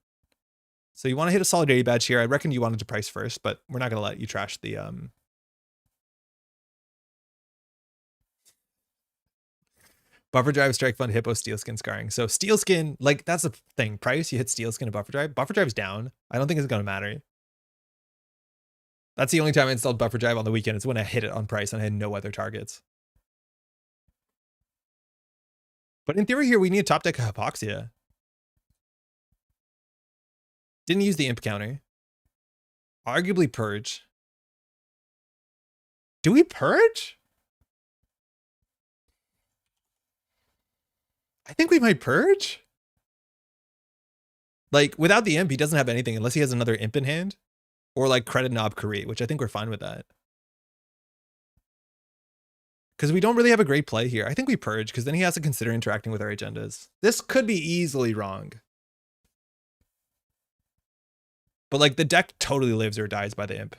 So you want to hit a Solidarity Badge here. I reckon you wanted to price first, but we're not going to let you trash the... Buffer Drive, Strike Fund, Hippo, Steelskin, Scarring. So Steelskin, like, that's the thing. Price, you hit Steelskin and Buffer Drive. Buffer Drive's down. I don't think it's going to matter. That's the only time I installed Buffer Drive on the weekend. It's when I hit it on price and I had no other targets. But in theory here, we need a top deck Hypoxia. Didn't use the imp counter. Arguably purge. Do we purge? I think we might purge. Like, without the imp, he doesn't have anything unless he has another imp in hand. Or like credit Knobkery, which I think we're fine with that. Because we don't really have a great play here. I think we purge, because then he has to consider interacting with our agendas. This could be easily wrong. But like the deck totally lives or dies by the imp.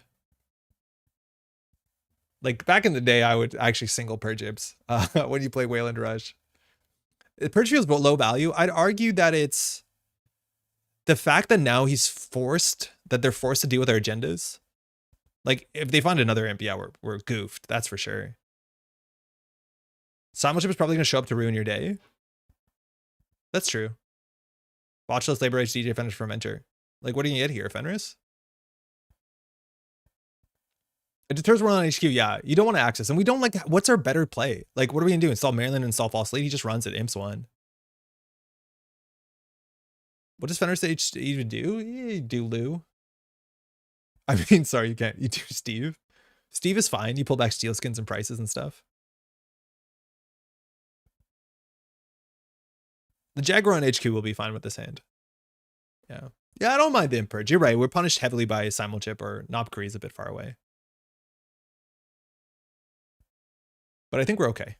Like back in the day, I would actually single purge imps when you play Wayland Rush. Purge feels low value. I'd argue that it's the fact that now he's forced, that they're forced to deal with our agendas. Like if they find another imp, yeah, we're goofed. That's for sure. Simulship is probably going to show up to ruin your day. That's true. Botchless, Labor H, DJ, Fenris, Fermenter. Like, what do you get here, Fenris? It deters one on HQ, yeah. You don't want to access. And we don't like, what's our better play? Like, what are we going to do? Install Maryland, install False Lead? He just runs it, imps one. What does Fenris H even do? You do Lou. I mean, sorry, you can't. You do Steve. Steve is fine. You pull back steel skins and prices and stuff. The Jaguar on HQ will be fine with this hand. Yeah. Yeah, I don't mind the Imp Purge. You're right. We're punished heavily by Simulchip, or Nopkri is a bit far away. But I think we're okay.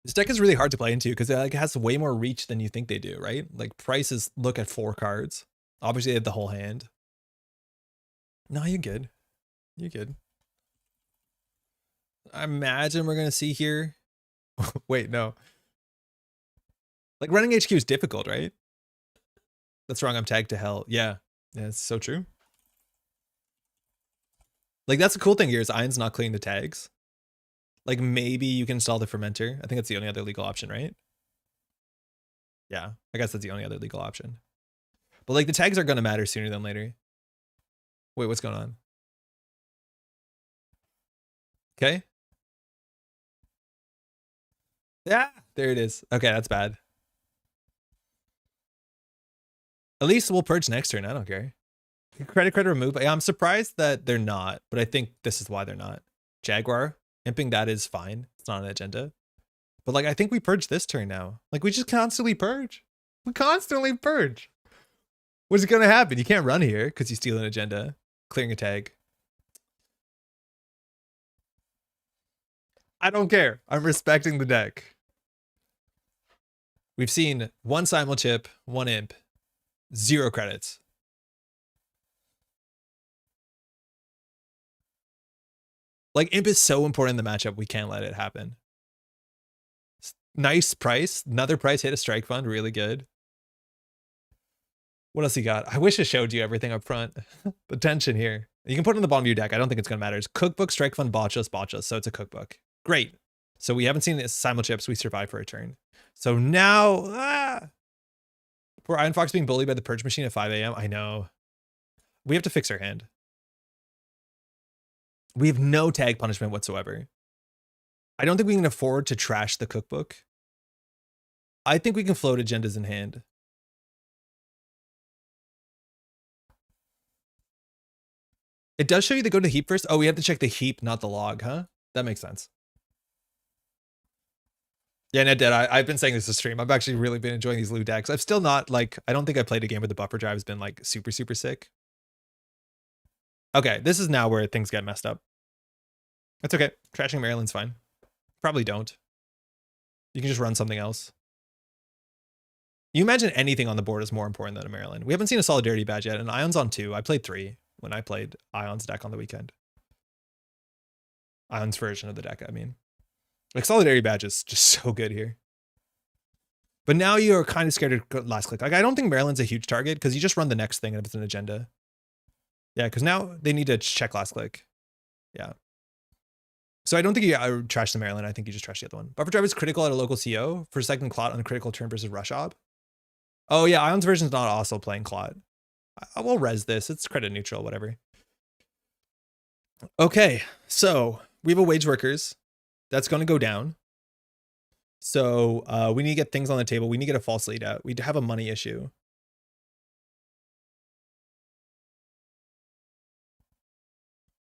This deck is really hard to play into because it has way more reach than you think they do, right? Like, prices look at 4 cards. Obviously, they have the whole hand. No, you're good. You're good. I imagine we're going to see here. Wait, no. Like, running HQ is difficult, right? That's wrong. I'm tagged to hell. Yeah. Yeah, it's so true. Like, that's the cool thing here is Iron's not clearing the tags. Like, maybe you can install the Fermenter. I think that's the only other legal option, right? Yeah, I guess that's the only other legal option. But, like, the tags are going to matter sooner than later. Wait, what's going on? Okay. Yeah, there it is. Okay, that's bad. At least we'll purge next turn. I don't care. Credit remove. Yeah, I'm surprised that they're not, but I think this is why they're not. Jaguar, imping that is fine. It's not an agenda. But like, I think we purge this turn now. Like, we just constantly purge. We constantly purge. What's going to happen? You can't run here because you steal an agenda. Clearing a tag. I don't care. I'm respecting the deck. We've seen 1 Simulchip, 1 imp, 0 credits. Like, imp is so important in the matchup, we can't let it happen. Nice price. Another price hit a strike fund. Really good. What else you got? I wish I showed you everything up front. The tension here. You can put it in the bottom of your deck. I don't think it's going to matter. It's cookbook, strike fund, botchless. So it's a cookbook. Great. So we haven't seen this Simulchips. We survive for a turn. So now, poor Iron Fox being bullied by the purge machine at 5 a.m. I know. We have to fix our hand. We have no tag punishment whatsoever. I don't think we can afford to trash the cookbook. I think we can float agendas in hand. It does show you to go to the heap first. Oh, we have to check the heap, not the log, huh? That makes sense. Yeah, Ned Dead, I've been saying this to stream. I've actually really been enjoying these loot decks. I've still not, like, I don't think I played a game where the buffer drive has been, like, super, super sick. Okay, this is now where things get messed up. That's okay. Trashing Maryland's fine. Probably don't. You can just run something else. You imagine anything on the board is more important than a Maryland. We haven't seen a Solidarity badge yet, and Ion's on 2. I played 3 when I played Ion's deck on the weekend. Ion's version of the deck, I mean. Like, Solidarity badge is just so good here. But now you're kind of scared to last click. Like, I don't think Maryland's a huge target because you just run the next thing and it's an agenda. Yeah, because now they need to check last click. Yeah. So I don't think you trash the Maryland. I think you just trash the other one. Buffer drive is critical at a local CO for second clot on a critical turn versus rush ob. Oh yeah, Ion's version is not also playing clot. I will res this. It's credit neutral, whatever. Okay, so we have a wage workers. That's going to go down. So we need to get things on the table. We need to get a false lead out. We have a money issue.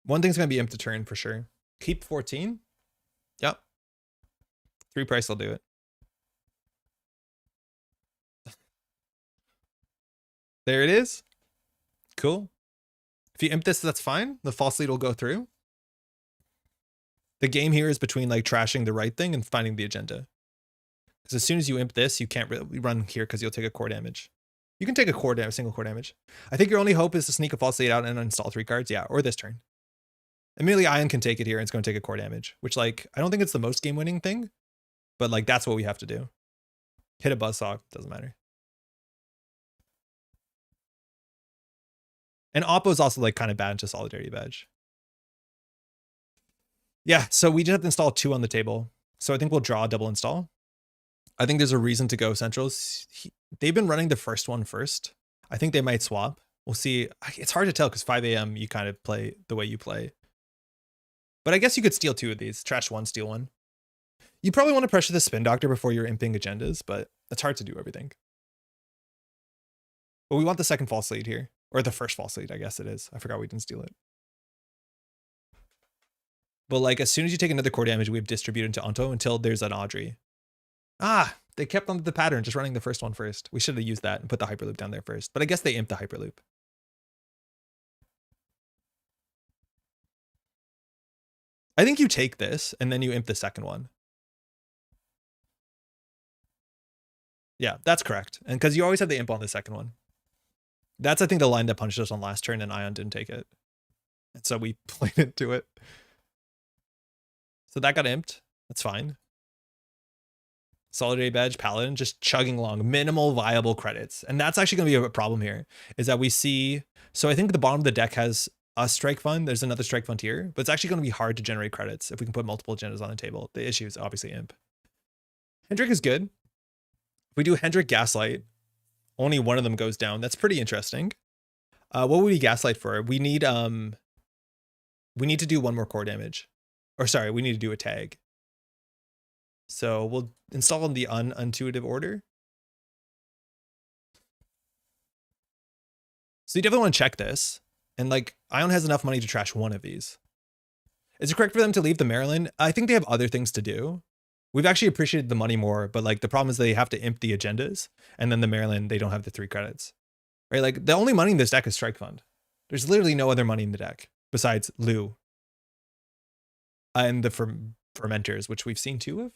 One thing's going to be imp to turn for sure. Keep 14. Yep. 3 price will do it. There it is. Cool. If you imp this, that's fine. The false lead will go through. The game here is between like trashing the right thing and finding the agenda. Because as soon as you imp this, you can't really run here because you'll take a core damage. You can take a core damage, single core damage. I think your only hope is to sneak a false lead out and install 3 cards. Yeah, or this turn. Immediately Ion can take it here and it's going to take a core damage, which like, I don't think it's the most game winning thing, but like that's what we have to do. Hit a buzzsaw, doesn't matter. And Oppo is also like kind of bad into Solidarity badge. Yeah, so we just have to install 2 on the table. So I think we'll draw a double install. I think there's a reason to go centrals. They've been running the first one first. I think they might swap. We'll see. It's hard to tell because 5 a.m. you kind of play the way you play. But I guess you could steal 2 of these. Trash 1, steal 1. You probably want to pressure the spin doctor before you're imping agendas, but it's hard to do everything. But we want the second false lead here. Or the first false lead, I guess it is. I forgot we didn't steal it. But like as soon as you take another core damage, we have distributed into Onto until there's an Audrey. Ah, they kept on the pattern, just running the first one first. We should have used that and put the Hyperloop down there first. But I guess they imped the Hyperloop. I think you take this and then you imp the second one. Yeah, that's correct. And because you always have the imp on the second one. That's, I think, the line that punished us on last turn and Ion didn't take it. And so we played into it. So that got imped. That's fine. Solidarity Badge, Paladin, just chugging along. Minimal viable credits. And that's actually going to be a problem here, is that we see... So I think the bottom of the deck has a strike fund. There's another strike fund here. But it's actually going to be hard to generate credits if we can put multiple agendas on the table. The issue is obviously imp. Hendrik is good. If we do Hendrik Gaslight, only one of them goes down. That's pretty interesting. What would we Gaslight for? We need to do 1 more core damage. Or sorry, we need to do a tag. So we'll install in the unintuitive order. So you definitely want to check this. And like, Ion has enough money to trash 1 of these. Is it correct for them to leave the Maryland? I think they have other things to do. We've actually appreciated the money more, but like the problem is they have to imp the agendas, and then the Maryland, they don't have the 3 credits. Right? Like the only money in this deck is Strike Fund. There's literally no other money in the deck besides Lou. And the fermenters, which we've seen 2 of.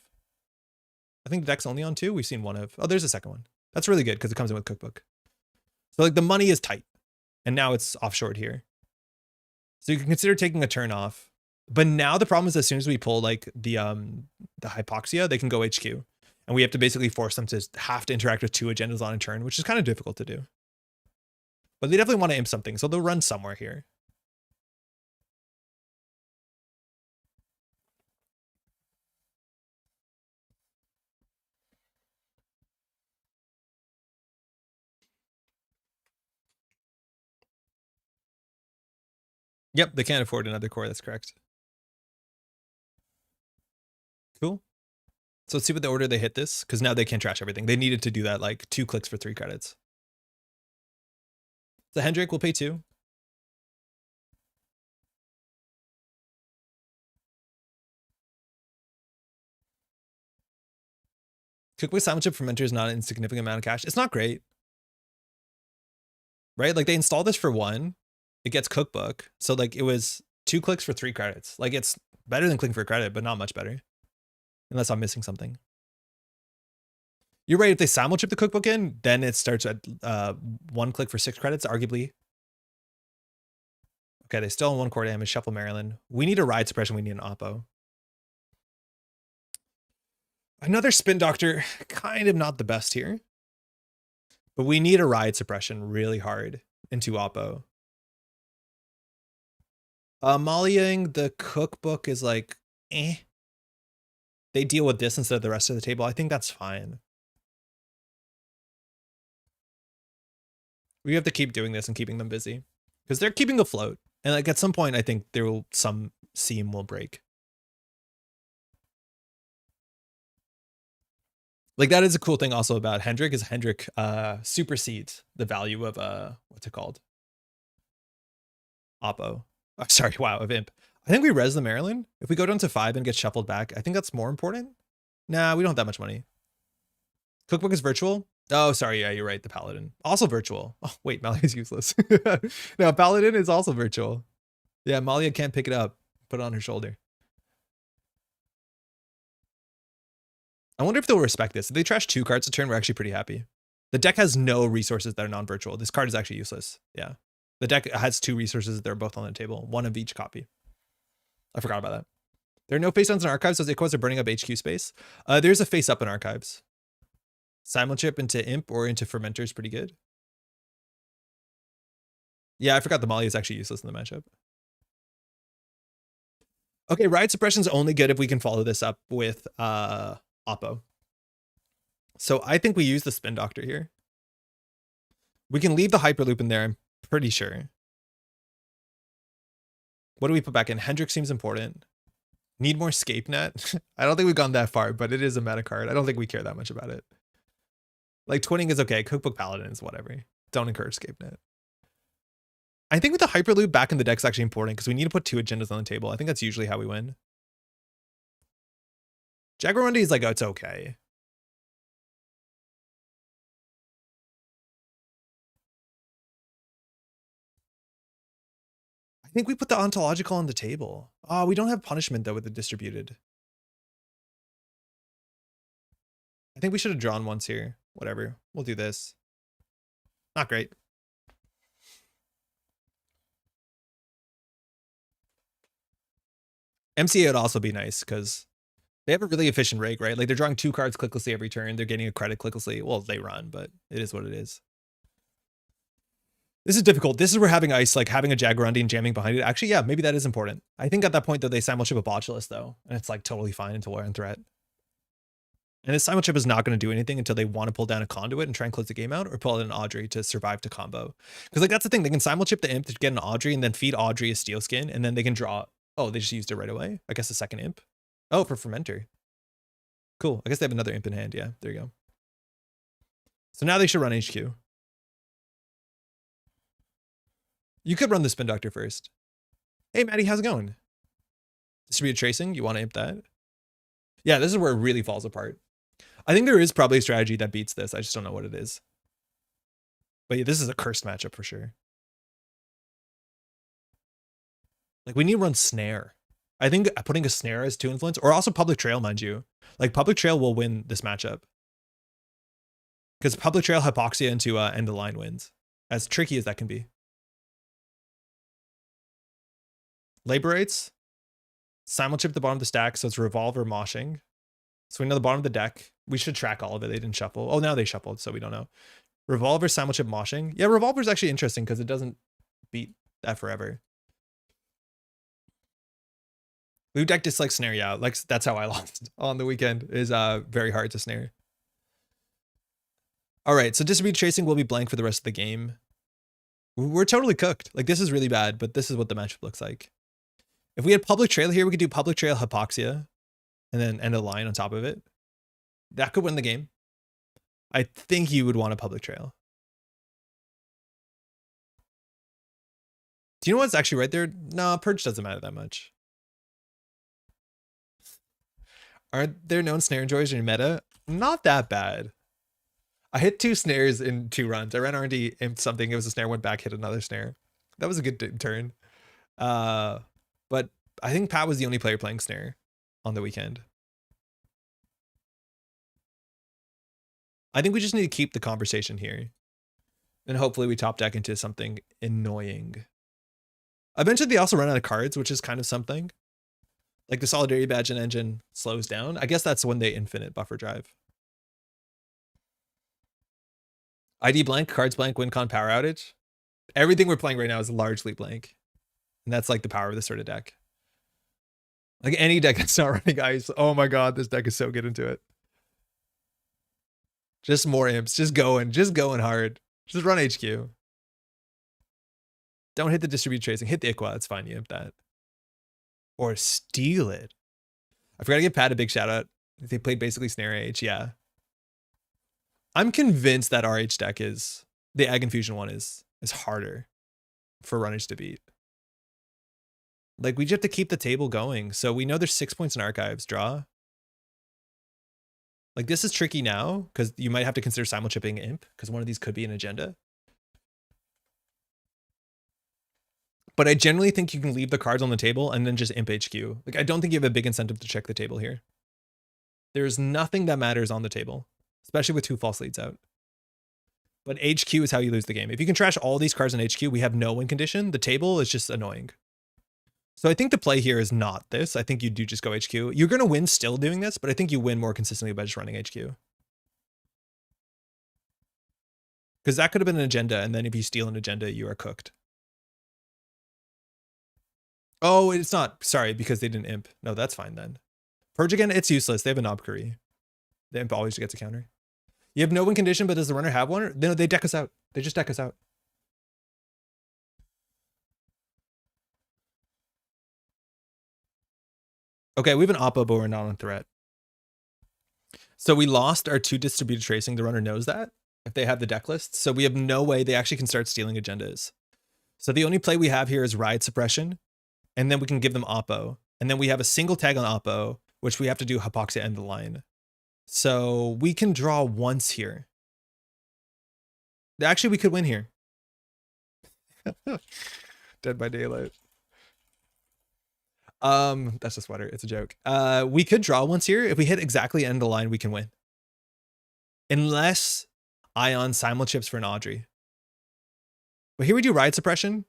I think the deck's only on 2. We've seen 1 of. Oh, there's a second one. That's really good because it comes in with Cookbook. So like the money is tight. And now it's offshored here. So you can consider taking a turn off. But now the problem is as soon as we pull like the Hypoxia, they can go HQ. And we have to basically force them to have to interact with 2 agendas on a turn, which is kind of difficult to do. But they definitely want to imp something, so they'll run somewhere here. Yep, they can't afford another core, that's correct. Cool. So let's see what the order they hit this, because now they can trash everything. They needed to do that like 2 clicks for 3 credits. So Hendrik will pay 2. Cookbook Silent Chip Fermenter is not an insignificant amount of cash. It's not great. Right? Like they installed this for 1. It gets Cookbook. So like it was 2 clicks for 3 credits. Like it's better than clicking for a credit, but not much better. Unless I'm missing something. You're right, if they simul chip the Cookbook in, then it starts at 1 click for 6 credits, arguably. Okay, they still own 1 core damage, shuffle Maryland. We need a ride suppression, we need an Oppo. Another Spin Doctor, kind of not the best here. But we need a ride suppression really hard into Oppo. Mollying the Cookbook is like, eh. They deal with this instead of the rest of the table. I think that's fine. We have to keep doing this and keeping them busy. Because they're keeping afloat. And like at some point, I think there will some seam will break. Like that is a cool thing also about Hendrik is Hendrik supersedes the value of what's it called? Oppo. Oh, sorry, wow, of Imp. I think we res the Maryland. If we go down to 5 and get shuffled back, I think that's more important. Nah, we don't have that much money. Cookbook is virtual. Oh, sorry, yeah, you're right. The Paladin. Also virtual. Oh, wait, Malia is useless. No, Paladin is also virtual. Yeah, Malia can't pick it up. Put it on her shoulder. I wonder if they'll respect this. If they trash 2 cards a turn, we're actually pretty happy. The deck has no resources that are non-virtual. This card is actually useless. Yeah. The deck has 2 resources that are both on the table. 1 of each copy. I forgot about that. There are no face downs in archives, so Equos are burning up HQ space. There's a face up in archives. Simulchip into Imp or into Fermenter is pretty good. Yeah, I forgot the Molly is actually useless in the matchup. Okay, ride suppression's only good if we can follow this up with Oppo. So I think we use the spin doctor here. We can leave the hyperloop in there, I'm pretty sure. What do we put back in? Hendrix seems important. Need more Scape Net? I don't think we've gone that far, but it is a meta card. I don't think we care that much about it. Like, twinning is okay. Cookbook Paladin is whatever. Don't encourage Scape Net. I think with the hyperloop back in the deck's actually important because we need to put 2 agendas on the table. I think that's usually how we win. Jaguarundi is like, oh, it's okay. I think we put the ontological on the table. Oh, we don't have punishment though with the distributed. I think we should have drawn once here. Whatever. We'll do this. Not great. MCA would also be nice because they have a really efficient rake, right? Like they're drawing 2 cards clicklessly every turn. They're getting a credit clicklessly. Well, they run, but it is what it is. This is difficult. This is where having ice, like having a Jaguarundi and jamming behind it. Actually, yeah, maybe that is important. I think at that point, though, they simulchip a Botulus, though. And it's like totally fine until we're in threat. And this simulchip is not going to do anything until they want to pull down a conduit and try and close the game out or pull out an Audrey to survive to combo. Because like that's the thing. They can simulchip the imp to get an Audrey and then feed Audrey a steel skin. And then they can draw. Oh, they just used it right away. I guess the second imp. Oh, for Fermenter. Cool. I guess they have another imp in hand. Yeah, there you go. So now they should run HQ. You could run the Spin Doctor first. Hey, Maddie, how's it going? Distributed tracing, you want to imp that? Yeah, this is where it really falls apart. I think there is probably a strategy that beats this. I just don't know what it is. But yeah, this is a cursed matchup for sure. Like, we need to run Snare. I think putting a Snare as 2 influence, or also Public Trail, mind you. Like, Public Trail will win this matchup. Because Public Trail Hypoxia into end the line wins. As tricky as that can be. Laborites. Simulchip the bottom of the stack, so it's Revolver moshing. So we know the bottom of the deck. We should track all of it. They didn't shuffle. Oh, now they shuffled, so we don't know. Revolver, Simulchip moshing. Yeah, Revolver's actually interesting because it doesn't beat that forever. Blue deck dislikes Snare, yeah. Like, that's how I lost on the weekend, is very hard to snare. All right, so Distributed Tracing will be blank for the rest of the game. We're totally cooked. Like, this is really bad, but this is what the matchup looks like. If we had Public Trail here, we could do Public Trail Hypoxia and then end a line on top of it. That could win the game. I think you would want a Public Trail. Do you know what's actually right there? No, Purge doesn't matter that much. Are there known snare enjoyers in your meta? Not that bad. I hit 2 snares in 2 runs. I ran R&D, imped something. It was a snare, went back, hit another snare. That was a good turn. But I think Pat was the only player playing snare on the weekend. I think we just need to keep the conversation here. And hopefully we top deck into something annoying. Eventually they also run out of cards, which is kind of something. Like the Solidarity Badge and Engine slows down. I guess that's when they infinite buffer drive. ID blank, cards blank, WinCon power outage. Everything we're playing right now is largely blank. And that's like the power of this sort of deck. Like any deck that's not running ice. Oh my god, this deck is so good into it. Just more imps, just going hard. Just run HQ. Don't hit the Distributed Tracing. Hit the Iqua, it's fine, you imp that. Or steal it. I forgot to give Pat a big shout out. They played basically Snare H, yeah. I'm convinced that RH deck is, the Egg Infusion one is harder for runners to beat. Like, we just have to keep the table going. So we know there's 6 points in archives. Draw. Like, this is tricky now, because you might have to consider simulchipping imp, because one of these could be an agenda. But I generally think you can leave the cards on the table and then just imp HQ. Like, I don't think you have a big incentive to check the table here. There's nothing that matters on the table, especially with 2 false leads out. But HQ is how you lose the game. If you can trash all these cards in HQ, we have no win condition. The table is just annoying. So I think the play here is not this. I think you do just go HQ. You're going to win still doing this, but I think you win more consistently by just running HQ. Because that could have been an agenda, and then if you steal an agenda, you are cooked. Oh, it's not. Sorry, because they didn't imp. No, that's fine then. Purge again, it's useless. They have a Knobkery. The imp always gets a counter. You have no win condition, but does the runner have one? No, they deck us out. They just deck us out. Okay, we have an Oppo, but we're not on threat. So we lost our 2 distributed tracing. The runner knows that if they have the deck list. So we have no way they actually can start stealing agendas. So the only play we have here is Riot Suppression, and then we can give them Oppo. And then we have a single tag on Oppo, which we have to do Hypoxia end the line. So we can draw once here. Actually, we could win here. Dead by Daylight. That's a sweater. It's a joke. We could draw once here. If we hit exactly end the line, we can win. Unless Ion simulchips for an Audrey. But here we do Riot Suppression.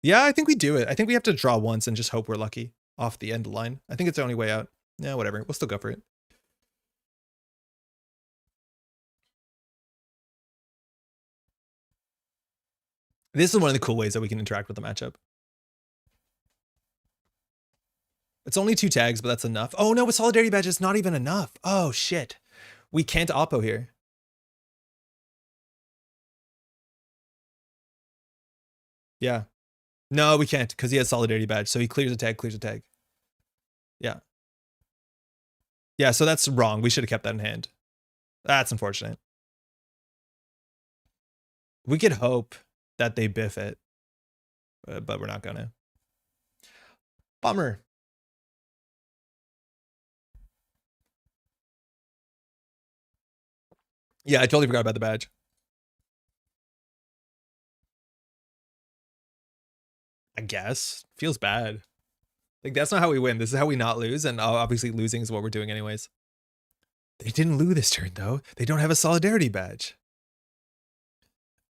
Yeah, I think we do it. I think we have to draw once and just hope we're lucky off the end line. I think it's the only way out. Yeah, whatever. We'll still go for it. This is one of the cool ways that we can interact with the matchup. It's only 2 tags, but that's enough. Oh no, with Solidarity Badge, it's not even enough. Oh shit. We can't Oppo here. Yeah. No, we can't, because he has Solidarity Badge. So he clears a tag, clears a tag. Yeah. Yeah, so that's wrong. We should have kept that in hand. That's unfortunate. We could hope that they biff it, but we're not gonna. Bummer. Yeah, I totally forgot about the badge. I guess. Feels bad. Like, that's not how we win. This is how we not lose, and obviously losing is what we're doing anyways. They didn't lose this turn, though. They don't have a Solidarity Badge.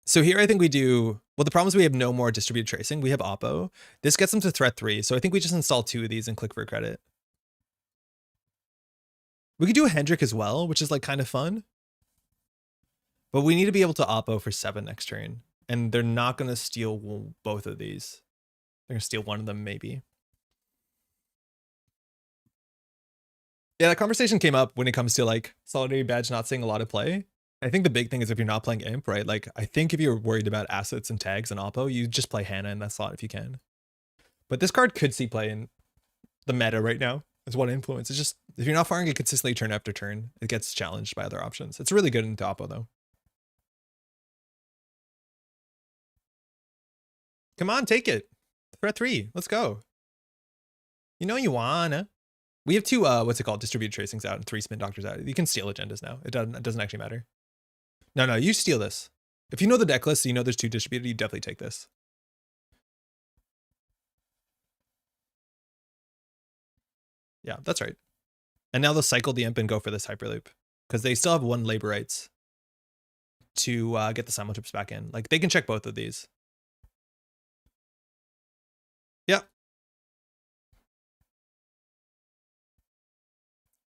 So here I think we do... Well, the problem is we have no more distributed tracing. We have Oppo. This gets them to threat 3, so I think we just install 2 of these and click for credit. We could do a Hendrik as well, which is like kind of fun. But we need to be able to Oppo for 7 next turn. And they're not going to steal both of these. They're going to steal one of them, maybe. Yeah, that conversation came up when it comes to like Solidarity Badge not seeing a lot of play. I think the big thing is if you're not playing Imp, right? Like, I think if you're worried about assets and tags and Oppo, you just play Hannah in that slot if you can. But this card could see play in the meta right now as one influence. It's just, if you're not firing it consistently turn after turn, it gets challenged by other options. It's really good into Oppo, though. Come on, take it. Threat 3. Let's go. You know you wanna. We have 2, what's it called? Distributed tracings out and 3 spin doctors out. You can steal agendas now. It doesn't actually matter. No, you steal this. If you know the deck list, so you know there's 2 distributed, you definitely take this. Yeah, that's right. And now they'll cycle the imp and go for this Hyperloop. Because they still have 1 labor rights to get the simulchips back in. Like, they can check both of these. Yeah.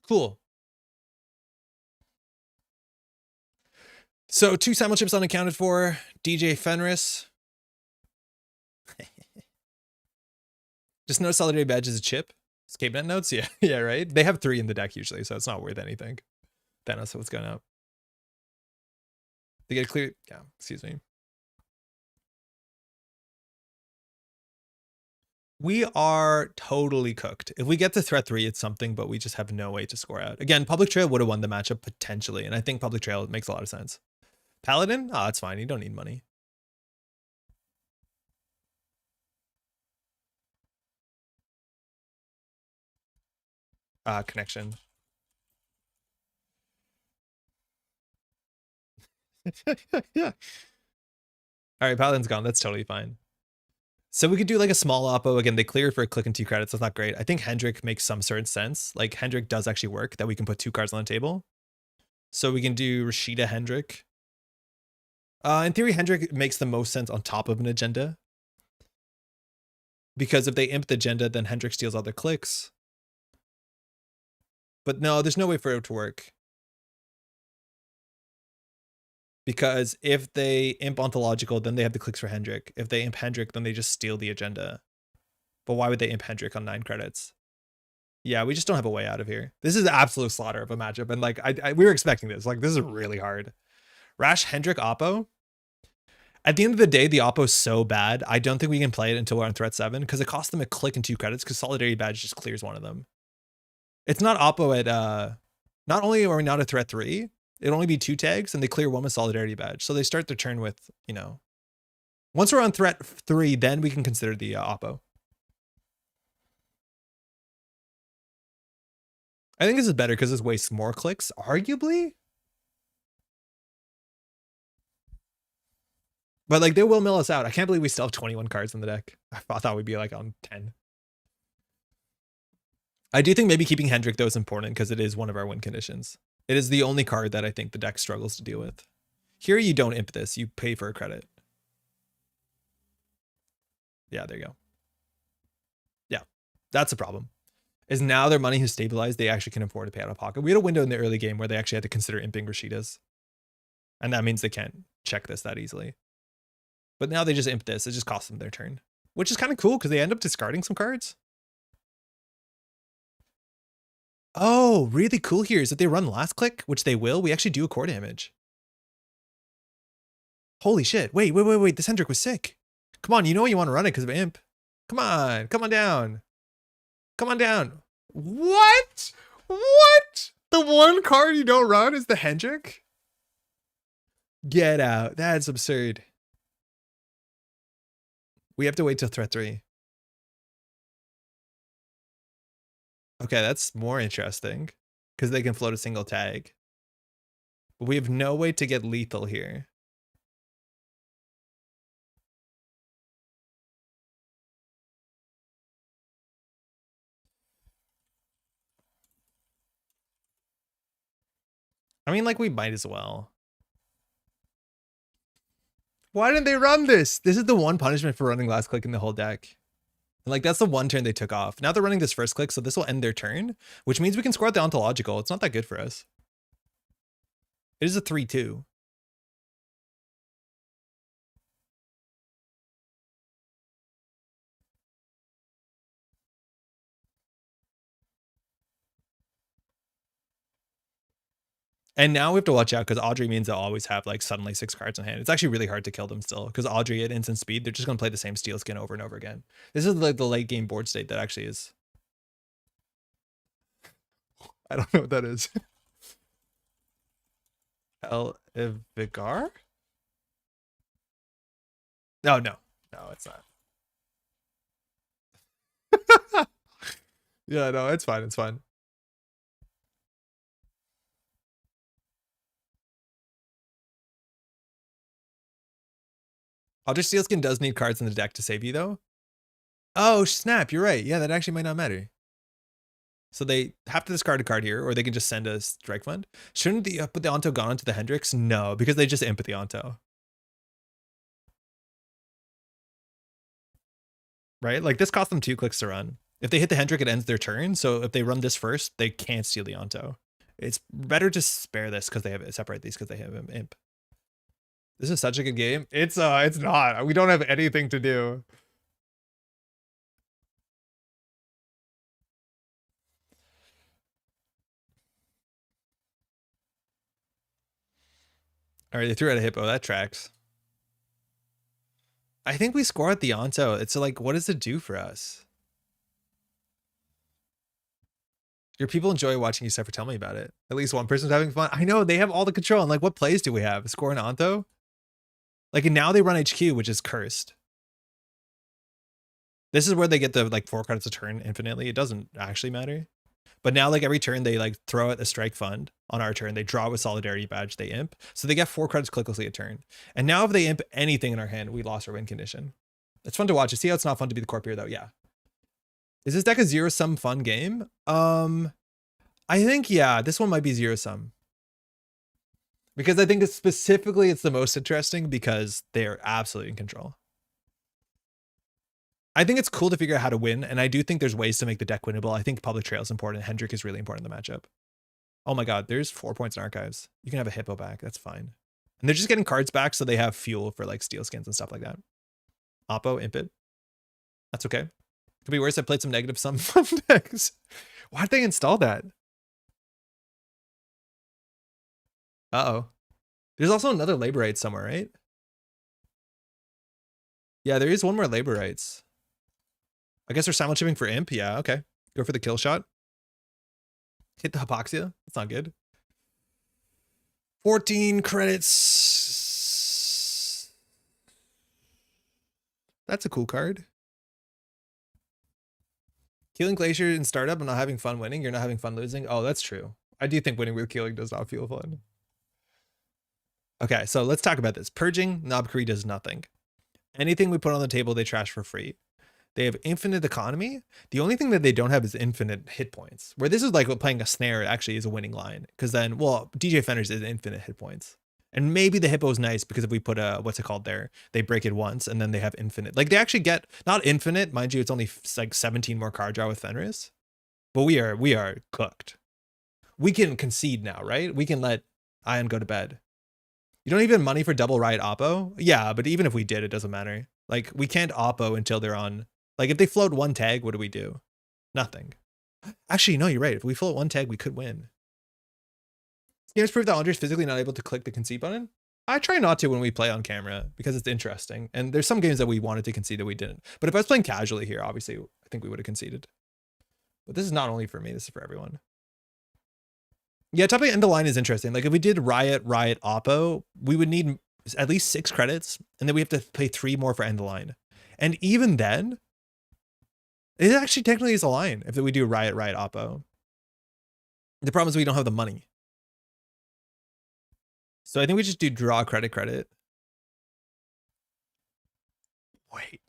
Cool. So 2 simulchips unaccounted for. DJ Fenris. Just no Solidarity Badge is a chip. Escape net notes? Yeah, yeah, right? They have 3 in the deck usually, so it's not worth anything. Thanos, what's going up? They get clear. Yeah, excuse me. We are totally cooked. If we get to threat 3, it's something, but we just have no way to score out. Again, Public Trail would have won the matchup potentially, and I think Public Trail makes a lot of sense. Paladin? Oh, it's fine. You don't need money. Connection. Yeah. All right, Paladin's gone. That's totally fine. So we could do like a small Oppo. Again, they clear for a click and 2 credits. That's not great. I think Hendrik makes some certain sense. Like, Hendrik does actually work, that we can put 2 cards on the table. So we can do Rashida Hendrik. In theory, Hendrik makes the most sense on top of an agenda. Because if they imp the agenda, then Hendrik steals all their clicks. But no, there's no way for it to work. Because if they imp ontological, then they have the clicks for Hendrik. If they imp Hendrik, then they just steal the agenda. But why would they imp Hendrik on 9 credits? Yeah, we just don't have a way out of here. This is an absolute slaughter of a matchup. And like, we were expecting this. Like, this is really hard. Rash Hendrik Oppo. At the end of the day, the Oppo is so bad. I don't think we can play it until we're on threat 7 because it costs them a click and 2 credits because Solidarity Badge just clears one of them. It's not Oppo at, not only are we not at threat 3, it'll only be 2 tags and they clear 1 with Solidarity Badge. So they start their turn with, you know, once we're on threat 3, then we can consider the Oppo. I think this is better because this wastes more clicks, arguably. But like they will mill us out. I can't believe we still have 21 cards in the deck. I thought we'd be like on 10. I do think maybe keeping Hendrik though is important because it is one of our win conditions. It is the only card that I think the deck struggles to deal with. Here you don't imp this, you pay for a credit. Yeah, there you go. Yeah, that's a problem. Is now their money has stabilized, they actually can afford to pay out of pocket. We had a window in the early game where they actually had to consider imping Rashida's. And that means they can't check this that easily. But now they just imp this. It just costs them their turn. Which is kind of cool because they end up discarding some cards. Oh, really cool here is that they run last click, which they will. We actually do a core damage. Holy shit. Wait. This Hendrik was sick. Come on, you know you want to run it because of imp. Come on down. Come on down. What? What? The one card you don't run is the Hendrik? Get out. That's absurd. We have to wait till threat 3. Okay, that's more interesting because they can float a single tag. But we have no way to get lethal here. I mean, like, we might as well. Why didn't they run this? This is the one punishment for running last click in the whole deck. And like, that's the one turn they took off. Now they're running this first click, so this will end their turn, which means we can score out the ontological. It's not that good for us. It is a 3-2. And now we have to watch out because Audrey means they'll always have like suddenly 6 cards in hand. It's actually really hard to kill them still because Audrey at instant speed, they're just going to play the same steel skin over and over again. This is like the late game board state that actually is. I don't know what that is. El Vigar? No, it's not. Yeah, no, it's fine. It's fine. Audrey Steelskin does need cards in the deck to save you, though. Oh, snap. You're right. Yeah, that actually might not matter. So they have to discard a card here, or they can just send a strike fund. Shouldn't the put the Onto gone onto the Hendrix? No, because they just imp the Onto. Right? Like, this cost them 2 clicks to run. If they hit the Hendrik, it ends their turn. So if they run this first, they can't steal the Onto. It's better to spare this because they have separate these because they have imp. This is such a good game. It's not. We don't have anything to do. All right, they threw out a hippo. That tracks. I think we score at the Onto. It's like, what does it do for us? Your people enjoy watching you suffer. Tell me about it. At least one person's having fun. I know, they have all the control. And like, what plays do we have? Score an Onto? Like, and now they run HQ, which is cursed. This is where they get the like 4 cards a turn infinitely. It doesn't actually matter. But now, like, every turn they like throw out a strike fund on our turn. They draw with Solidarity Badge. They imp. So they get 4 cards clicklessly a turn. And now if they imp anything in our hand, we lost our win condition. It's fun to watch. You see how it's not fun to be the Corp here, though? Yeah. Is this deck a zero-sum fun game? I think, yeah, this one might be zero-sum. Because I think it's specifically it's the most interesting because they're absolutely in control. I think it's cool to figure out how to win, and I do think there's ways to make the deck winnable. I think Public Trail is important. Hendrik is really important in the matchup. Oh my god, there's 4 points in Archives. You can have a hippo back. That's fine. And they're just getting cards back so they have fuel for like steel skins and stuff like that. Oppo, Impid. That's okay. Could be worse. I played some negative sum fun decks. Why'd they install that? Uh-oh. There's also another labor rights somewhere, right? Yeah, there is one more labor rights. I guess they're simul chipping for Imp. Yeah, okay. Go for the kill shot. Hit the hypoxia. That's not good. 14 credits. That's a cool card. Keeling Glacier in startup and not having fun winning. You're not having fun losing. Oh, that's true. I do think winning with Keeling does not feel fun. Okay, so let's talk about this. Purging, Knobkery does nothing. Anything we put on the table, they trash for free. They have infinite economy. The only thing that they don't have is infinite hit points. Where this is like playing a snare actually is a winning line. Because then, well, DJ Fenders is infinite hit points. And maybe the hippo is nice because if we put a, what's it called there? They break it once and then they have infinite. Like they actually get, not infinite, mind you, it's only like 17 more card draw with Fenris. But we are cooked. We can concede now, right? We can let Ion go to bed. You don't even have money for double Riot Oppo? Yeah, but even if we did, it doesn't matter. Like we can't Oppo until they're on. Like if they float one tag, what do we do? Nothing. Actually, no, you're right. If we float one tag, we could win. Games prove that Andre's physically not able to click the concede button. I try not to when we play on camera because it's interesting. And there's some games that we wanted to concede that we didn't. But if I was playing casually here, obviously, I think we would have conceded. But this is not only for me, this is for everyone. Yeah, topping end of line is interesting. Like if we did Riot Oppo, we would need at least 6 credits, and then we have to pay 3 more for end of line. And even then, it actually technically is a line if we do Riot Oppo. The problem is we don't have the money. So I think we just do draw credit. Wait.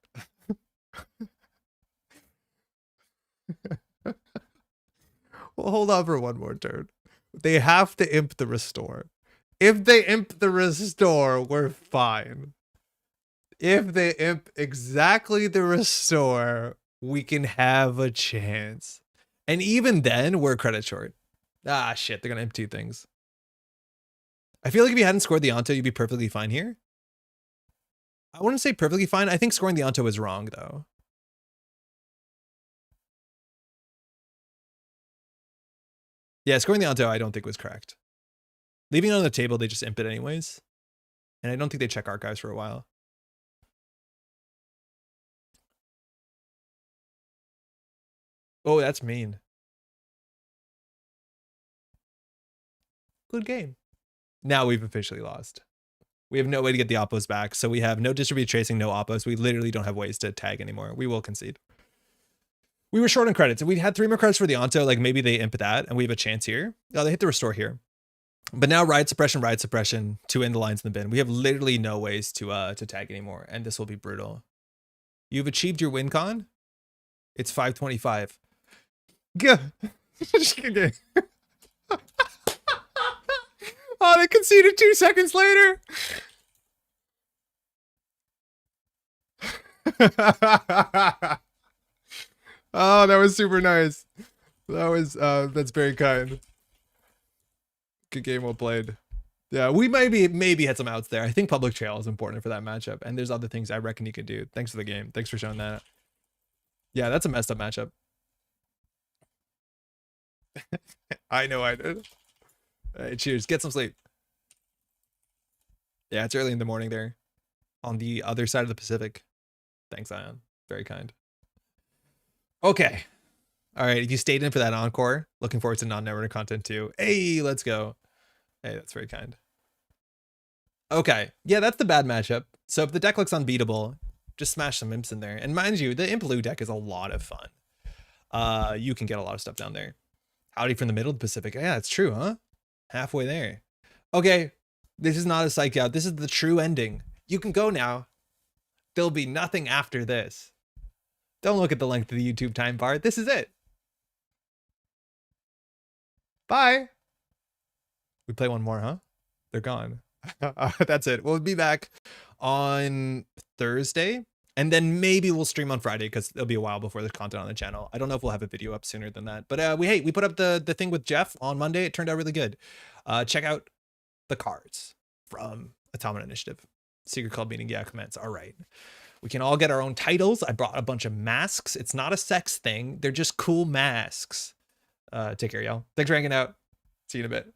Well, hold on for one more turn. They have to imp the restore. If they imp the restore, we're fine. If they imp exactly the restore, we can have a chance. And even then, we're credit short. Ah, shit, they're gonna imp 2 things. I feel like if you hadn't scored the Onto, you'd be perfectly fine here. I wouldn't say perfectly fine. I think scoring the Onto is wrong, though. Yeah, scoring the Onto I don't think was correct. Leaving it on the table, they just imp it anyways. And I don't think they check archives for a while. Oh, that's mean. Good game. Now we've officially lost. We have no way to get the Oppos back, so we have no distributed tracing, no Oppos. We literally don't have ways to tag anymore. We will concede. We were short on credits. If we had 3 more credits for the Onto, like maybe they imp that, and we have a chance here. Oh, they hit the restore here. But now Riot Suppression, 2 end the lines in the bin. We have literally no ways to tag anymore, and this will be brutal. You've achieved your win con. It's 525. Oh, they conceded 2 seconds later. Oh, that was super nice. That was that's very kind. Good game, well played. Yeah, we maybe had some outs there. I think public trail is important for that matchup, and there's other things I reckon you could do. Thanks for the game. Thanks for showing that. Yeah, that's a messed up matchup. I know I did. All right, cheers. Get some sleep. Yeah, it's early in the morning there on the other side of the Pacific. Thanks, Ion. Very kind. Okay. All right. If you stayed in for that encore, looking forward to non-Netrunner content too. Hey, let's go. Hey, that's very kind. Okay. Yeah, that's the bad matchup. So if the deck looks unbeatable, just smash some imps in there. And mind you, the imp blue deck is a lot of fun. You can get a lot of stuff down there. Howdy from the middle of the Pacific. Yeah, it's true, huh? Halfway there. Okay. This is not a psych out. This is the true ending. You can go now. There'll be nothing after this. Don't look at the length of the YouTube time bar. This is it. Bye. We play one more, huh? They're gone. That's it. We'll be back on Thursday. And then maybe we'll stream on Friday because it'll be a while before there's content on the channel. I don't know if we'll have a video up sooner than that. But we put up the thing with Jeff on Monday. It turned out really good. Check out the cards. from Automata Initiative. Secret Club meeting, yeah, commence. All right. We can all get our own titles. I brought a bunch of masks. It's not a sex thing. They're just cool masks. Take care, y'all. Thanks for hanging out. See you in a bit.